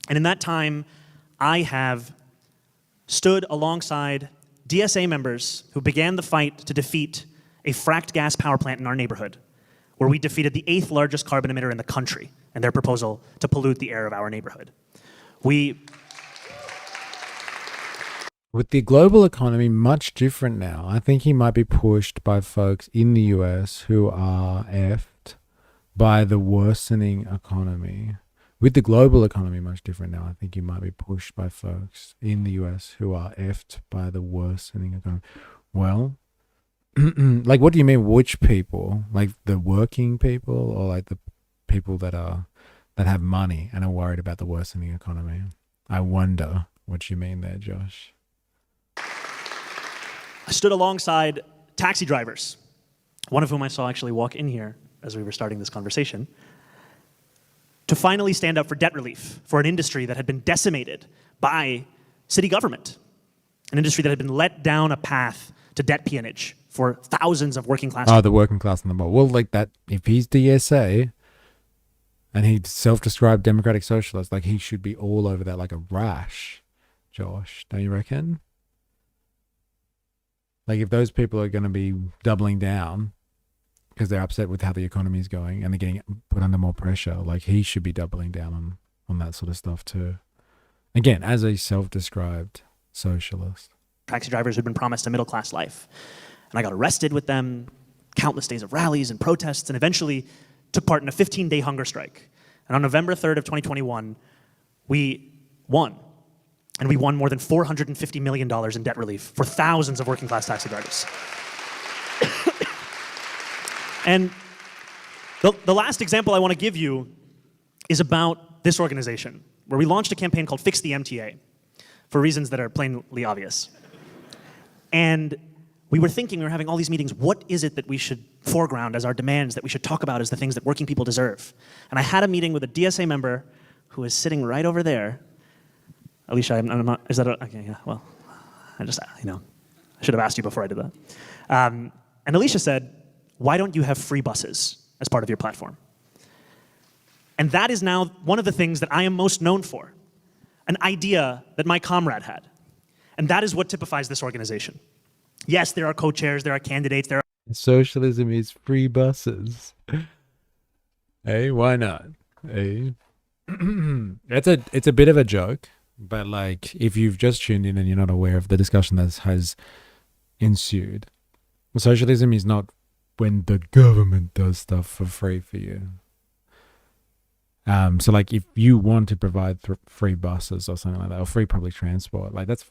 And in that time, I have stood alongside DSA members who began the fight to defeat a fracked gas power plant in our neighborhood, where we defeated the 8th largest carbon emitter in the country and their proposal to pollute the air of our neighborhood. With the global economy much different now, I think he might be pushed by folks in the US who are effed by the worsening economy. With the global economy much different now, I think you might be pushed by folks in the US who are effed by the worsening economy. Well, like, what do you mean, which people? Like the working people, or like the people that have money and are worried about the worsening economy? I wonder what you mean there, Josh. I stood alongside taxi drivers, one of whom I saw actually walk in here as we were starting this conversation, to finally stand up for debt relief for an industry that had been decimated by city government, an industry that had been let down a path to debt peonage for thousands of working class. Oh, the working class in the world. Well, like that, if he's DSA and he's self-described Democratic Socialist, like he should be all over that like a rash, Josh, don't you reckon? Like if those people are going to be doubling down because they're upset with how the economy is going and they're getting put under more pressure, like he should be doubling down on that sort of stuff too. Again, as a self-described socialist. Taxi drivers who'd been promised a middle-class life. And I got arrested with them, countless days of rallies and protests, and eventually took part in a 15-day hunger strike. And on November 3rd of 2021, we won. And we won more than $450 million in debt relief for thousands of working-class taxi drivers. And the last example I want to give you is about this organization, where we launched a campaign called Fix the MTA, for reasons that are plainly obvious. And we were having all these meetings, what is it that we should foreground as our demands, that we should talk about as the things that working people deserve? And I had a meeting with a DSA member who is sitting right over there. Alicia, I'm not, is that okay, yeah, well, I should have asked you before I did that. And Alicia said, why don't you have free buses as part of your platform? And that is now one of the things that I am most known for, an idea that my comrade had. And that is what typifies this organization. Yes, there are co-chairs, there are candidates, there are... Socialism is free buses. Hey, why not? Hey. It's a bit of a joke, but like if you've just tuned in and you're not aware of the discussion that has ensued, socialism is not when the government does stuff for free for you. So like if you want to provide free buses or something like that, or free public transport, like that's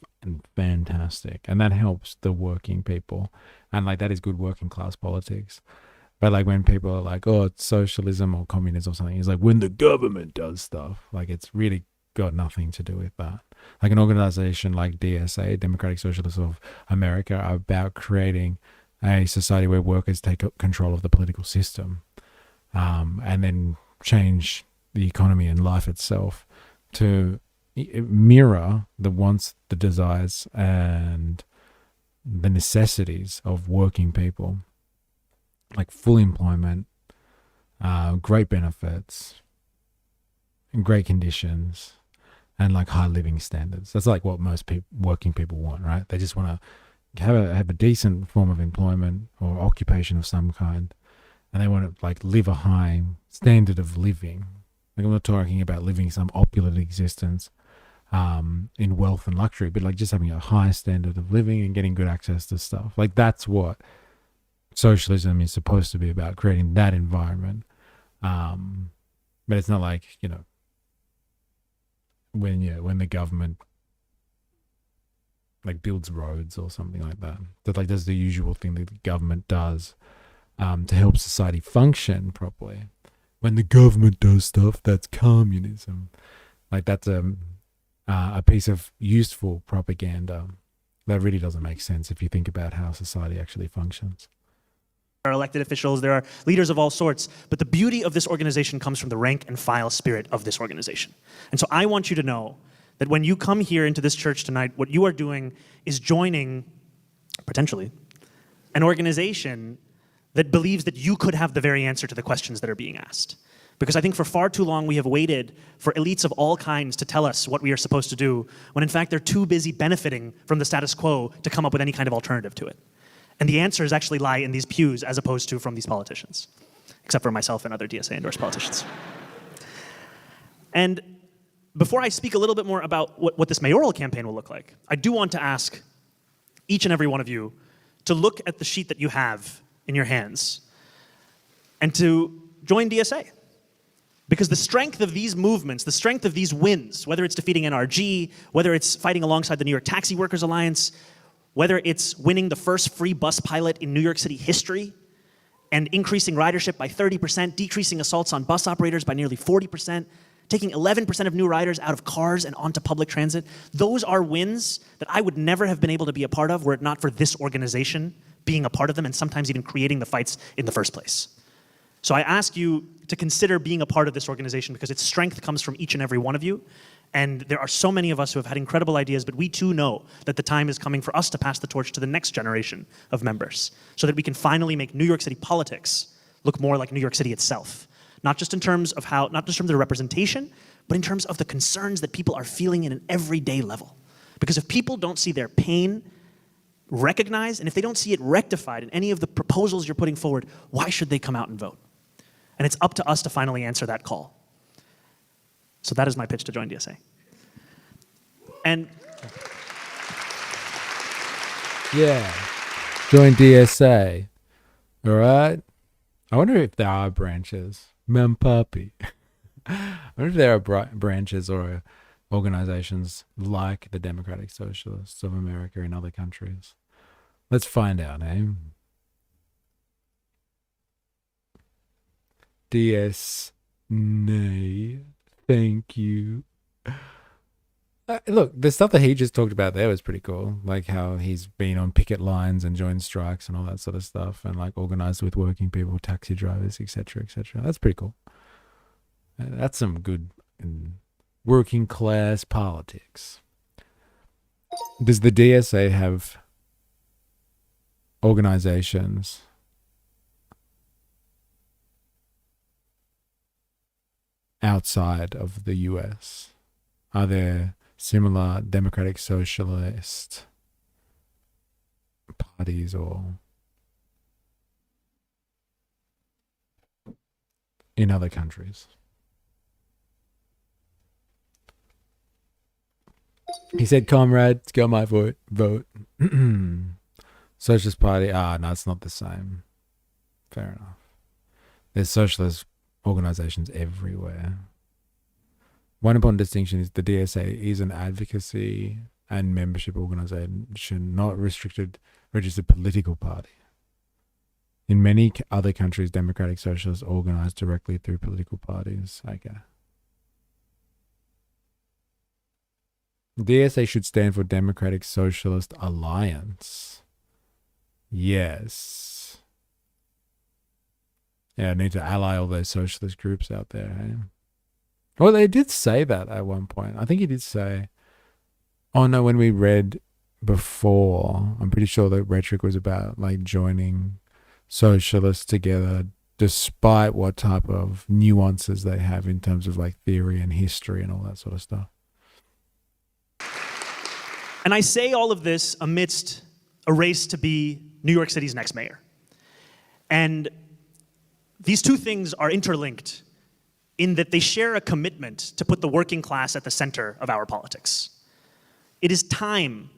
fantastic. And that helps the working people. And like that is good working class politics. But like when people are like, oh, it's socialism or communism or something, it's like when the government does stuff, like it's really got nothing to do with that. Like an organization like DSA, Democratic Socialists of America, are about creating a society where workers take control of the political system, and then change the economy and life itself to mirror the wants, the desires, and the necessities of working people, like full employment, great benefits, and great conditions, and like high living standards. That's like what most working people want, right? They just want to have a decent form of employment or occupation of some kind, and they want to like live a high standard of living. Like I'm not talking about living some opulent existence. in wealth and luxury, but like just having a high standard of living and getting good access to stuff. Like that's what socialism is supposed to be about, creating that environment. But it's not like, you know, when the government like builds roads or something like that. That like that's the usual thing that the government does to help society function properly. When the government does stuff, that's communism. Like that's a piece of useful propaganda that really doesn't make sense if you think about how society actually functions. There are elected officials, there are leaders of all sorts, but the beauty of this organization comes from the rank and file spirit of this organization. And so I want you to know that when you come here into this church tonight, what you are doing is joining, potentially, an organization that believes that you could have the very answer to the questions that are being asked. Because I think for far too long we have waited for elites of all kinds to tell us what we are supposed to do, when in fact they're too busy benefiting from the status quo to come up with any kind of alternative to it. And the answers actually lie in these pews as opposed to from these politicians, except for myself and other DSA-endorsed politicians. And before I speak a little bit more about what this mayoral campaign will look like, I do want to ask each and every one of you to look at the sheet that you have in your hands and to join DSA. Because the strength of these movements, the strength of these wins, whether it's defeating NRG, whether it's fighting alongside the New York Taxi Workers Alliance, whether it's winning the first free bus pilot in New York City history and increasing ridership by 30%, decreasing assaults on bus operators by nearly 40%, taking 11% of new riders out of cars and onto public transit, those are wins that I would never have been able to be a part of were it not for this organization being a part of them and sometimes even creating the fights in the first place. So I ask you to consider being a part of this organization because its strength comes from each and every one of you. And there are so many of us who have had incredible ideas, but we too know that the time is coming for us to pass the torch to the next generation of members so that we can finally make New York City politics look more like New York City itself. Not just in terms of the representation, but in terms of the concerns that people are feeling in an everyday level. Because if people don't see their pain recognized, and if they don't see it rectified in any of the proposals you're putting forward, why should they come out and vote? And it's up to us to finally answer that call. So that is my pitch to join DSA. And yeah, join DSA. All right. I wonder if there are branches. Mem puppy. I wonder if there are branches or organizations like the Democratic Socialists of America in other countries. Let's find out, eh? DSA. Thank you. Look, the stuff that he just talked about there was pretty cool. Like how he's been on picket lines and joined strikes and all that sort of stuff and like organized with working people, taxi drivers, etc., etc. That's pretty cool. That's some good working class politics. Does the DSA have organizations outside of the US? Are there similar Democratic Socialist parties or in other countries? He said, comrade, it's got my vote. Socialist Party, no, it's not the same. Fair enough. There's socialist organizations everywhere. One important distinction is the DSA is an advocacy and membership organization, not registered political party. In many other countries, Democratic Socialists organize directly through political parties. Okay. DSA should stand for Democratic Socialist Alliance. Yes. Yeah, I need to ally all those socialist groups out there. Hey? Well, they did say that at one point. I think he did say, oh no, when we read before, I'm pretty sure the rhetoric was about like joining socialists together despite what type of nuances they have in terms of like theory and history and all that sort of stuff. And I say all of this amidst a race to be New York City's next mayor. And these two things are interlinked in that they share a commitment to put the working class at the center of our politics. It is time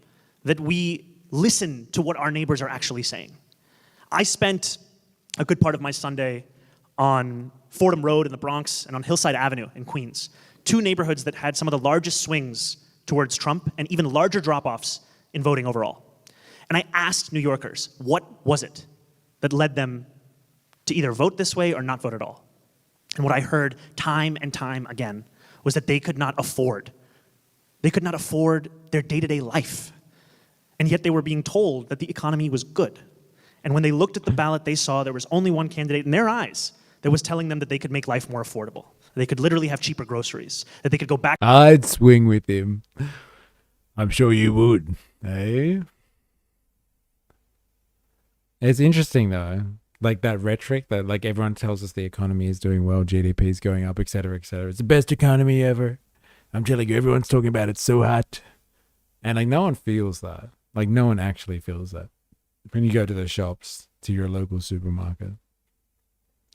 that we listen to what our neighbors are actually saying. I spent a good part of my Sunday on Fordham Road in the Bronx and on Hillside Avenue in Queens, two neighborhoods that had some of the largest swings towards Trump and even larger drop-offs in voting overall. And I asked New Yorkers, what was it that led them to either vote this way or not vote at all? And what I heard time and time again was that they could not afford their day-to-day life. And yet they were being told that the economy was good. And when they looked at the ballot, they saw there was only one candidate in their eyes that was telling them that they could make life more affordable. They could literally have cheaper groceries, that they could go back. I'd swing with him. I'm sure you would. Eh? It's interesting though. Like that rhetoric that like everyone tells us the economy is doing well, GDP is going up, etc., etc. It's the best economy ever. I'm telling you, everyone's talking about it so hot. And like no one feels that. Like no one actually feels that. When you go to the shops, to your local supermarket,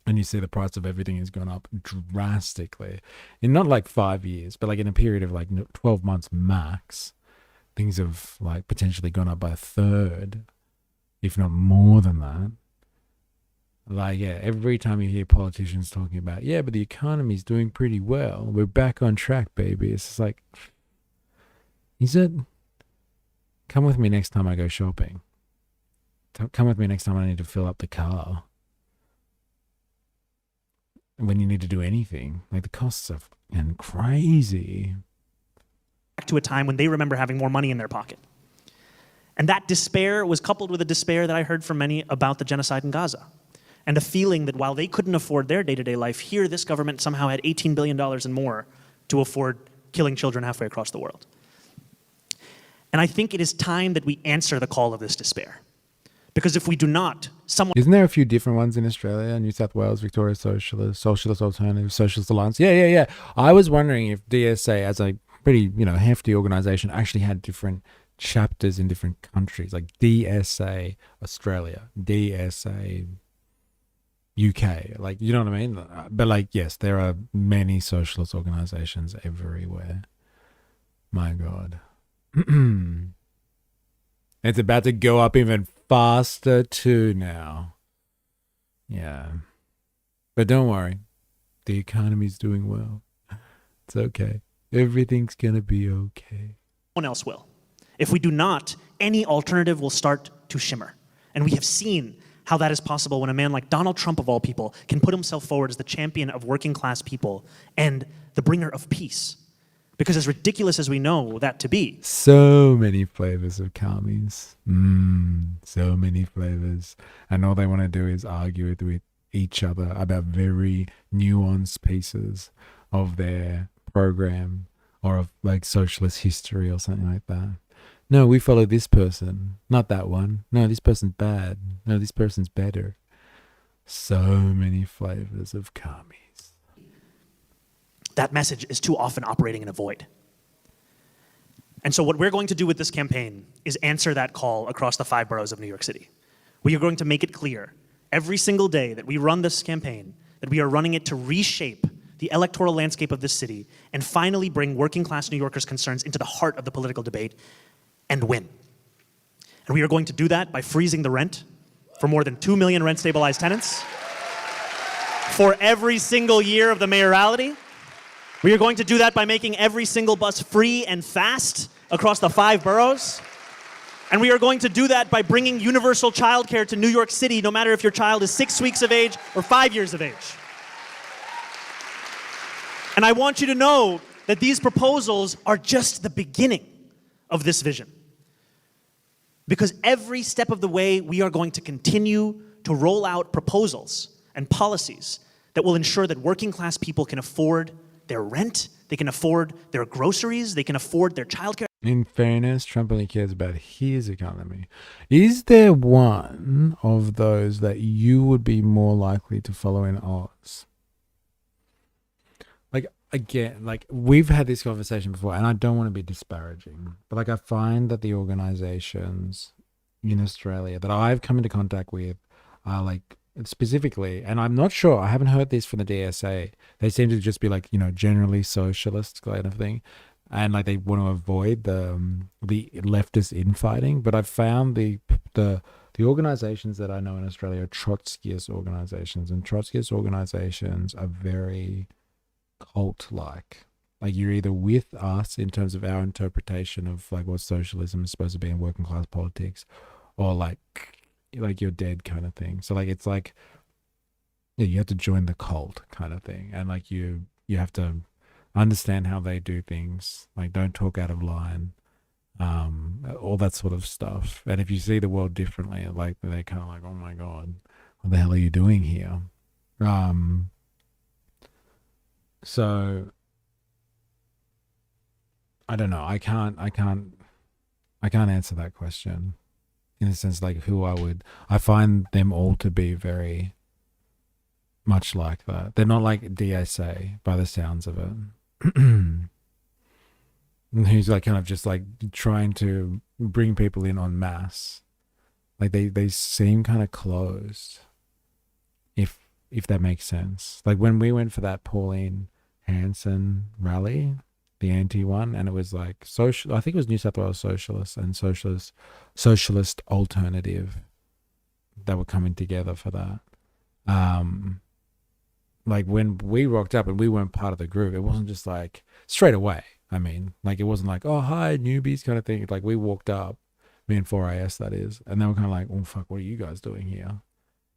and you see the price of everything has gone up drastically. In not like 5 years, but like in a period of like 12 months max, things have like potentially gone up by a third, if not more than that. Like, yeah, every time you hear politicians talking about, yeah, but the economy's doing pretty well. We're back on track, baby. It's just like, is it? Come with me next time I go shopping. Come with me next time I need to fill up the car. When you need to do anything. Like, the costs are fucking crazy. Back to a time when they remember having more money in their pocket. And that despair was coupled with a despair that I heard from many about the genocide in Gaza. And a feeling that while they couldn't afford their day-to-day life, here this government somehow had $18 billion and more to afford killing children halfway across the world. And I think it is time that we answer the call of this despair. Because if we do not, someone... Isn't there a few different ones in Australia? New South Wales, Victoria Socialist, Socialist Alternative, Socialist Alliance. Yeah. I was wondering if DSA, as a pretty, hefty organization, actually had different chapters in different countries. Like DSA Australia, DSA UK. Like, you know what I mean? But like, yes, there are many socialist organizations everywhere. My God. It's about to go up even faster too now. Yeah. But don't worry. The economy's doing well. It's okay. Everything's gonna be okay. Someone else will. If we do not, any alternative will start to shimmer. And we have seen how that is possible when a man like Donald Trump, of all people, can put himself forward as the champion of working class people and the bringer of peace. Because as ridiculous as we know that to be. So many flavors of commies. So many flavors. And all they want to do is argue with each other about very nuanced pieces of their program or of like socialist history or something like that. No, we follow this person, not that one. No, this person's bad. No, this person's better. So many flavors of commies. That message is too often operating in a void. And so what we're going to do with this campaign is answer that call across the 5 boroughs of New York City. We are going to make it clear every single day that we run this campaign that we are running it to reshape the electoral landscape of this city and finally bring working class New Yorkers' concerns into the heart of the political debate and win. And we are going to do that by freezing the rent for more than 2 million rent-stabilized tenants for every single year of the mayoralty. We are going to do that by making every single bus free and fast across the 5 boroughs. And we are going to do that by bringing universal childcare to New York City, no matter if your child is 6 weeks of age or 5 years of age. And I want you to know that these proposals are just the beginning of this vision. Because every step of the way, we are going to continue to roll out proposals and policies that will ensure that working class people can afford their rent, they can afford their groceries, they can afford their childcare. In fairness, Trump only cares about his economy. Is there one of those that you would be more likely to follow in Oz? Like, again, like we've had this conversation before, and I don't want to be disparaging, but like I find that the organizations in Australia that I've come into contact with are like specifically, and I'm not sure, I haven't heard this from the DSA. They seem to just be like, generally socialist kind of thing. And like they want to avoid the leftist infighting. But I've found the organizations that I know in Australia are Trotskyist organizations, and Trotskyist organizations are very cult-like. Like you're either with us in terms of our interpretation of like what socialism is supposed to be in working class politics, or like you're dead kind of thing. So like it's like, yeah, you have to join the cult kind of thing, and like you have to understand how they do things. Like don't talk out of line, all that sort of stuff. And if you see the world differently, like they're kind of like, oh my god, what the hell are you doing here? So I don't know. I can't answer that question in the sense like who I find them all to be very much like that. They're not like DSA by the sounds of it. Who's like kind of just like trying to bring people in en masse. Like they seem kind of closed, if that makes sense. Like when we went for that Pauline Hanson rally, the anti one, and it was like social. I think it was New South Wales Socialists and Socialist Alternative that were coming together for that. Like when we rocked up and we weren't part of the group, it wasn't just like straight away. I mean, like it wasn't like, oh hi newbies kind of thing. Like we walked up, me and 4AS that is, and they were kind of like, oh fuck, what are you guys doing here?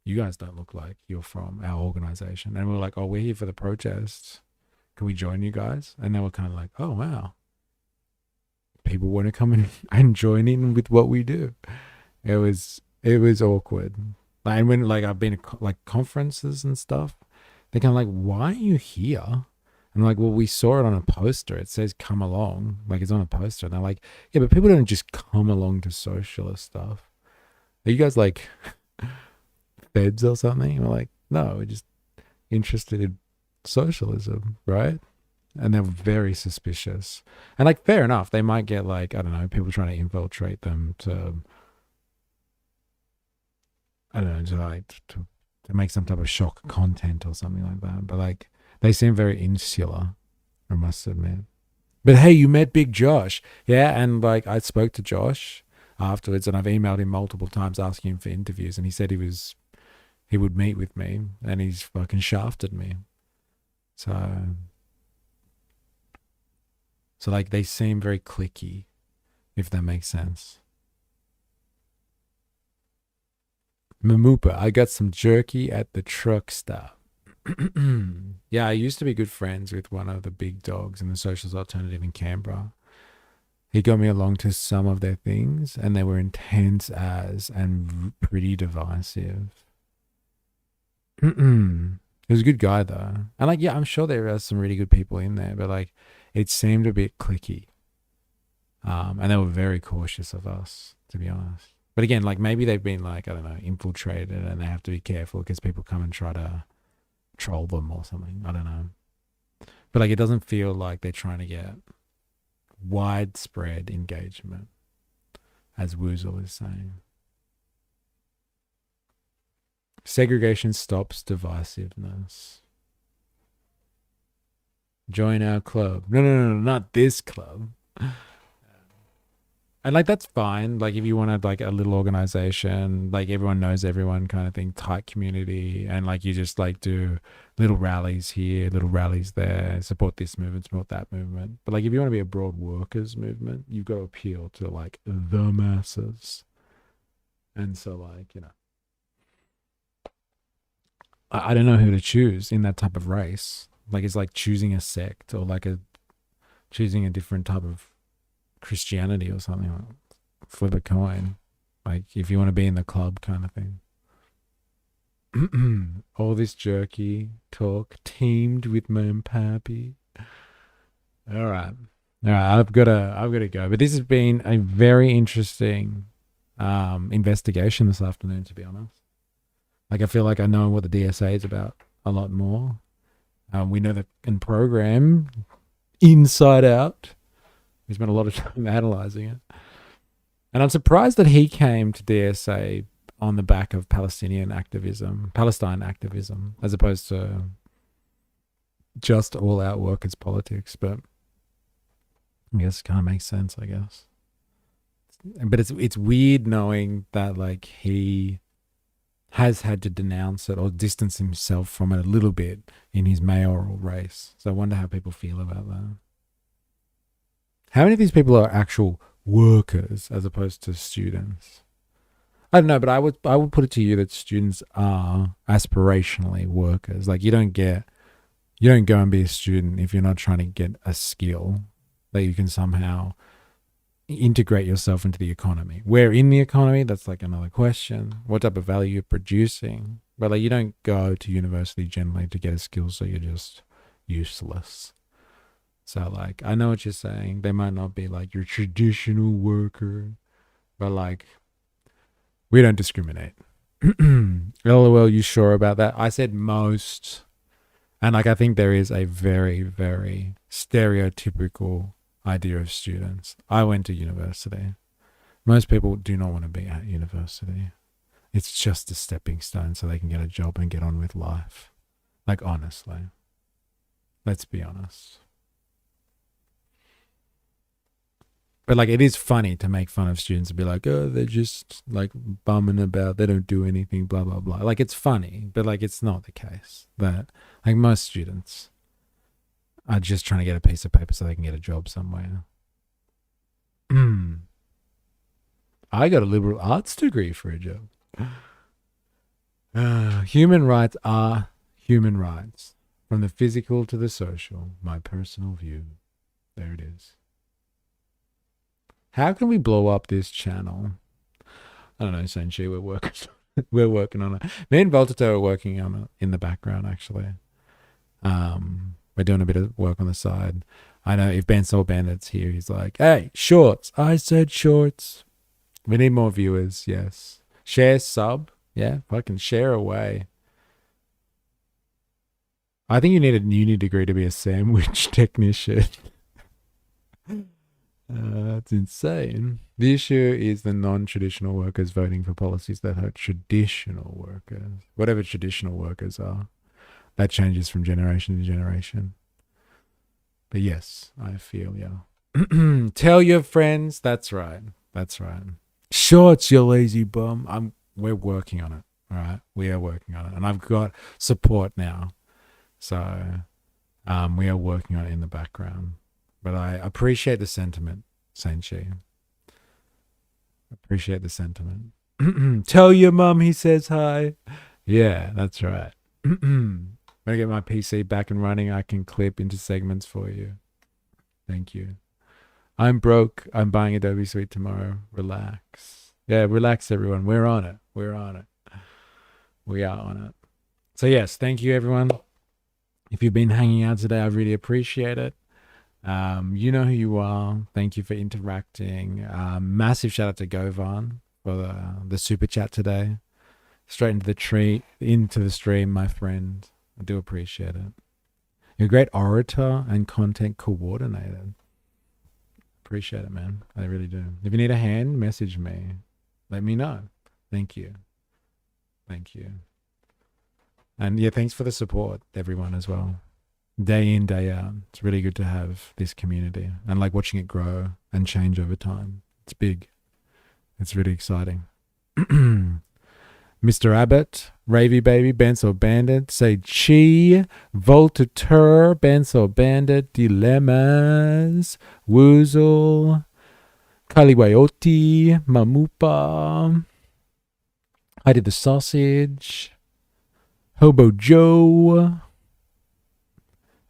You guys don't look like you're from our organization. And we were like, oh, we're here for the protests. Can we join you guys? And they were kind of like, oh wow, people want to come and join in with what we do. It was awkward. Like, and when like I've been to like conferences and stuff, they're kind of like, why are you here? And I'm like, well, we saw it on a poster. It says come along. Like it's on a poster. And they're like, yeah, but people don't just come along to socialist stuff. Are you guys like feds or something? And we're like, no, we're just interested in socialism, right? And they're very suspicious. And like, fair enough. They might get like, I don't know, people trying to infiltrate them to, I don't know, to make some type of shock content or something like that. But like, they seem very insular, I must admit. But hey, you met Big Josh. Yeah, and like I spoke to Josh afterwards, and I've emailed him multiple times asking him for interviews, and he said he would meet with me, and he's fucking shafted me. So like they seem very cliquey, if that makes sense. Mamupa, I got some jerky at the truck stop. Yeah, I used to be good friends with one of the big dogs in the Socialist Alternative in Canberra. He got me along to some of their things, and they were intense as and pretty divisive. He was a good guy though. And like, yeah, I'm sure there are some really good people in there, but like it seemed a bit cliquey. And they were very cautious of us, to be honest. But again, like maybe they've been like, I don't know, infiltrated, and they have to be careful because people come and try to troll them or something. I don't know. But like it doesn't feel like they're trying to get widespread engagement, as Woozle is saying. Segregation stops divisiveness. Join our club. No, not this club. And like that's fine. Like if you want to like a little organization, like everyone knows everyone kind of thing, tight community, and like you just like do little rallies here, little rallies there, support this movement, support that movement. But like if you want to be a broad workers movement, you've got to appeal to like the masses. And so like, you know, I don't know who to choose in that type of race. Like it's like choosing a sect or like choosing a different type of Christianity or something. Like flip a coin. Like if you want to be in the club kind of thing. All this jerky talk teamed with Mom Pappy. All right, I've got to go. But this has been a very interesting investigation this afternoon, to be honest. Like I feel like I know what the DSA is about a lot more. We know the program inside out. We spent a lot of time analysing it. And I'm surprised that he came to DSA on the back of Palestine activism, as opposed to just all out workers' politics. But I guess it kind of makes sense, I guess. But it's weird knowing that like he has had to denounce it or distance himself from it a little bit in his mayoral race. So I wonder how people feel about that. How many of these people are actual workers as opposed to students? I don't know, but I would put it to you that students are aspirationally workers. Like you don't go and be a student if you're not trying to get a skill that you can somehow integrate yourself into the economy. Where in the economy, that's like another question. What type of value you're producing. But like you don't go to university generally to get a skill, so you're just useless. So like I know what you're saying. They might not be like your traditional worker, but like we don't discriminate. LOL, you sure about that? I said most. And like I think there is a very, very stereotypical idea of students. I went to university. Most people do not want to be at university. It's just a stepping stone so they can get a job and get on with life. Like honestly. Let's be honest. But like it is funny to make fun of students and be like, oh, they're just like bumming about, they don't do anything, blah, blah, blah. Like it's funny, but like it's not the case. That like most students are just trying to get a piece of paper so they can get a job somewhere. I got a liberal arts degree for a job. Human rights are human rights. From the physical to the social, my personal view. There it is. How can we blow up this channel? I don't know, Senshi, we're working on it. Me and Voltato are working on it in the background, actually. We're doing a bit of work on the side. I know if Ben Saw Bandit's here, he's like, hey, shorts. I said shorts. We need more viewers, yes. Share, sub. Yeah, fucking share away. I think you need a uni degree to be a sandwich technician. That's insane. The issue is the non-traditional workers voting for policies that hurt traditional workers. Whatever traditional workers are. That changes from generation to generation. But yes, I feel you. Tell your friends. That's right. That's right. Shorts, you lazy bum. We're working on it. All right. We are working on it. And I've got support now. So we are working on it in the background. But I appreciate the sentiment, Senshi. Appreciate the sentiment. Tell your mum he says hi. Yeah, that's right. When I get my PC back and running, I can clip into segments for you. Thank you. I'm broke. I'm buying Adobe Suite tomorrow. Relax. Yeah, relax, everyone. We're on it. We're on it. We are on it. So yes, thank you, everyone. If you've been hanging out today, I really appreciate it. You know who you are. Thank you for interacting. Massive shout out to Govan for the super chat today. Straight into the stream, my friend. I do appreciate it. You're a great orator and content coordinator. Appreciate it, man. I really do. If you need a hand, message me. Let me know. Thank you. Thank you. And yeah, thanks for the support, everyone, as well. Day in, day out. It's really good to have this community and like watching it grow and change over time. It's big. It's really exciting. Mr. Abbott, Ravy Baby, Benso Bandit, Say Chi, Voltateur, Benso Bandit, Dilemmas, Woozle, Kaliwayoti, Mamupa, I Did the Sausage, Hobo Joe.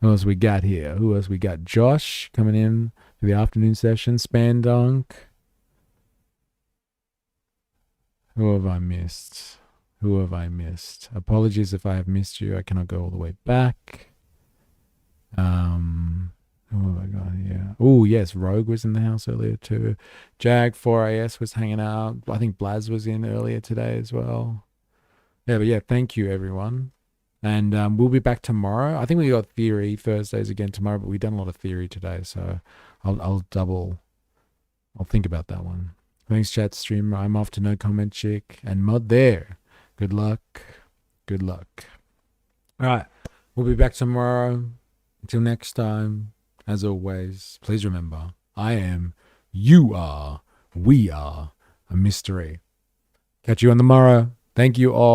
Who else we got here? Who else we got? Josh coming in for the afternoon session. Spandunk. Who have I missed? Who have I missed? Apologies if I have missed you. I cannot go all the way back. Who have I got here? Oh, yes. Rogue was in the house earlier too. Jag 4AS was hanging out. I think Blaz was in earlier today as well. Yeah, but yeah, thank you, everyone. And we'll be back tomorrow. I think we got theory Thursdays again tomorrow, but we've done a lot of theory today, so I'll think about that one. Thanks, chat stream. I'm off to No Comment Chick and Mod there. Good luck. Good luck. All right. We'll be back tomorrow. Until next time, as always, please remember, I am, you are, we are a mystery. Catch you on the morrow. Thank you all.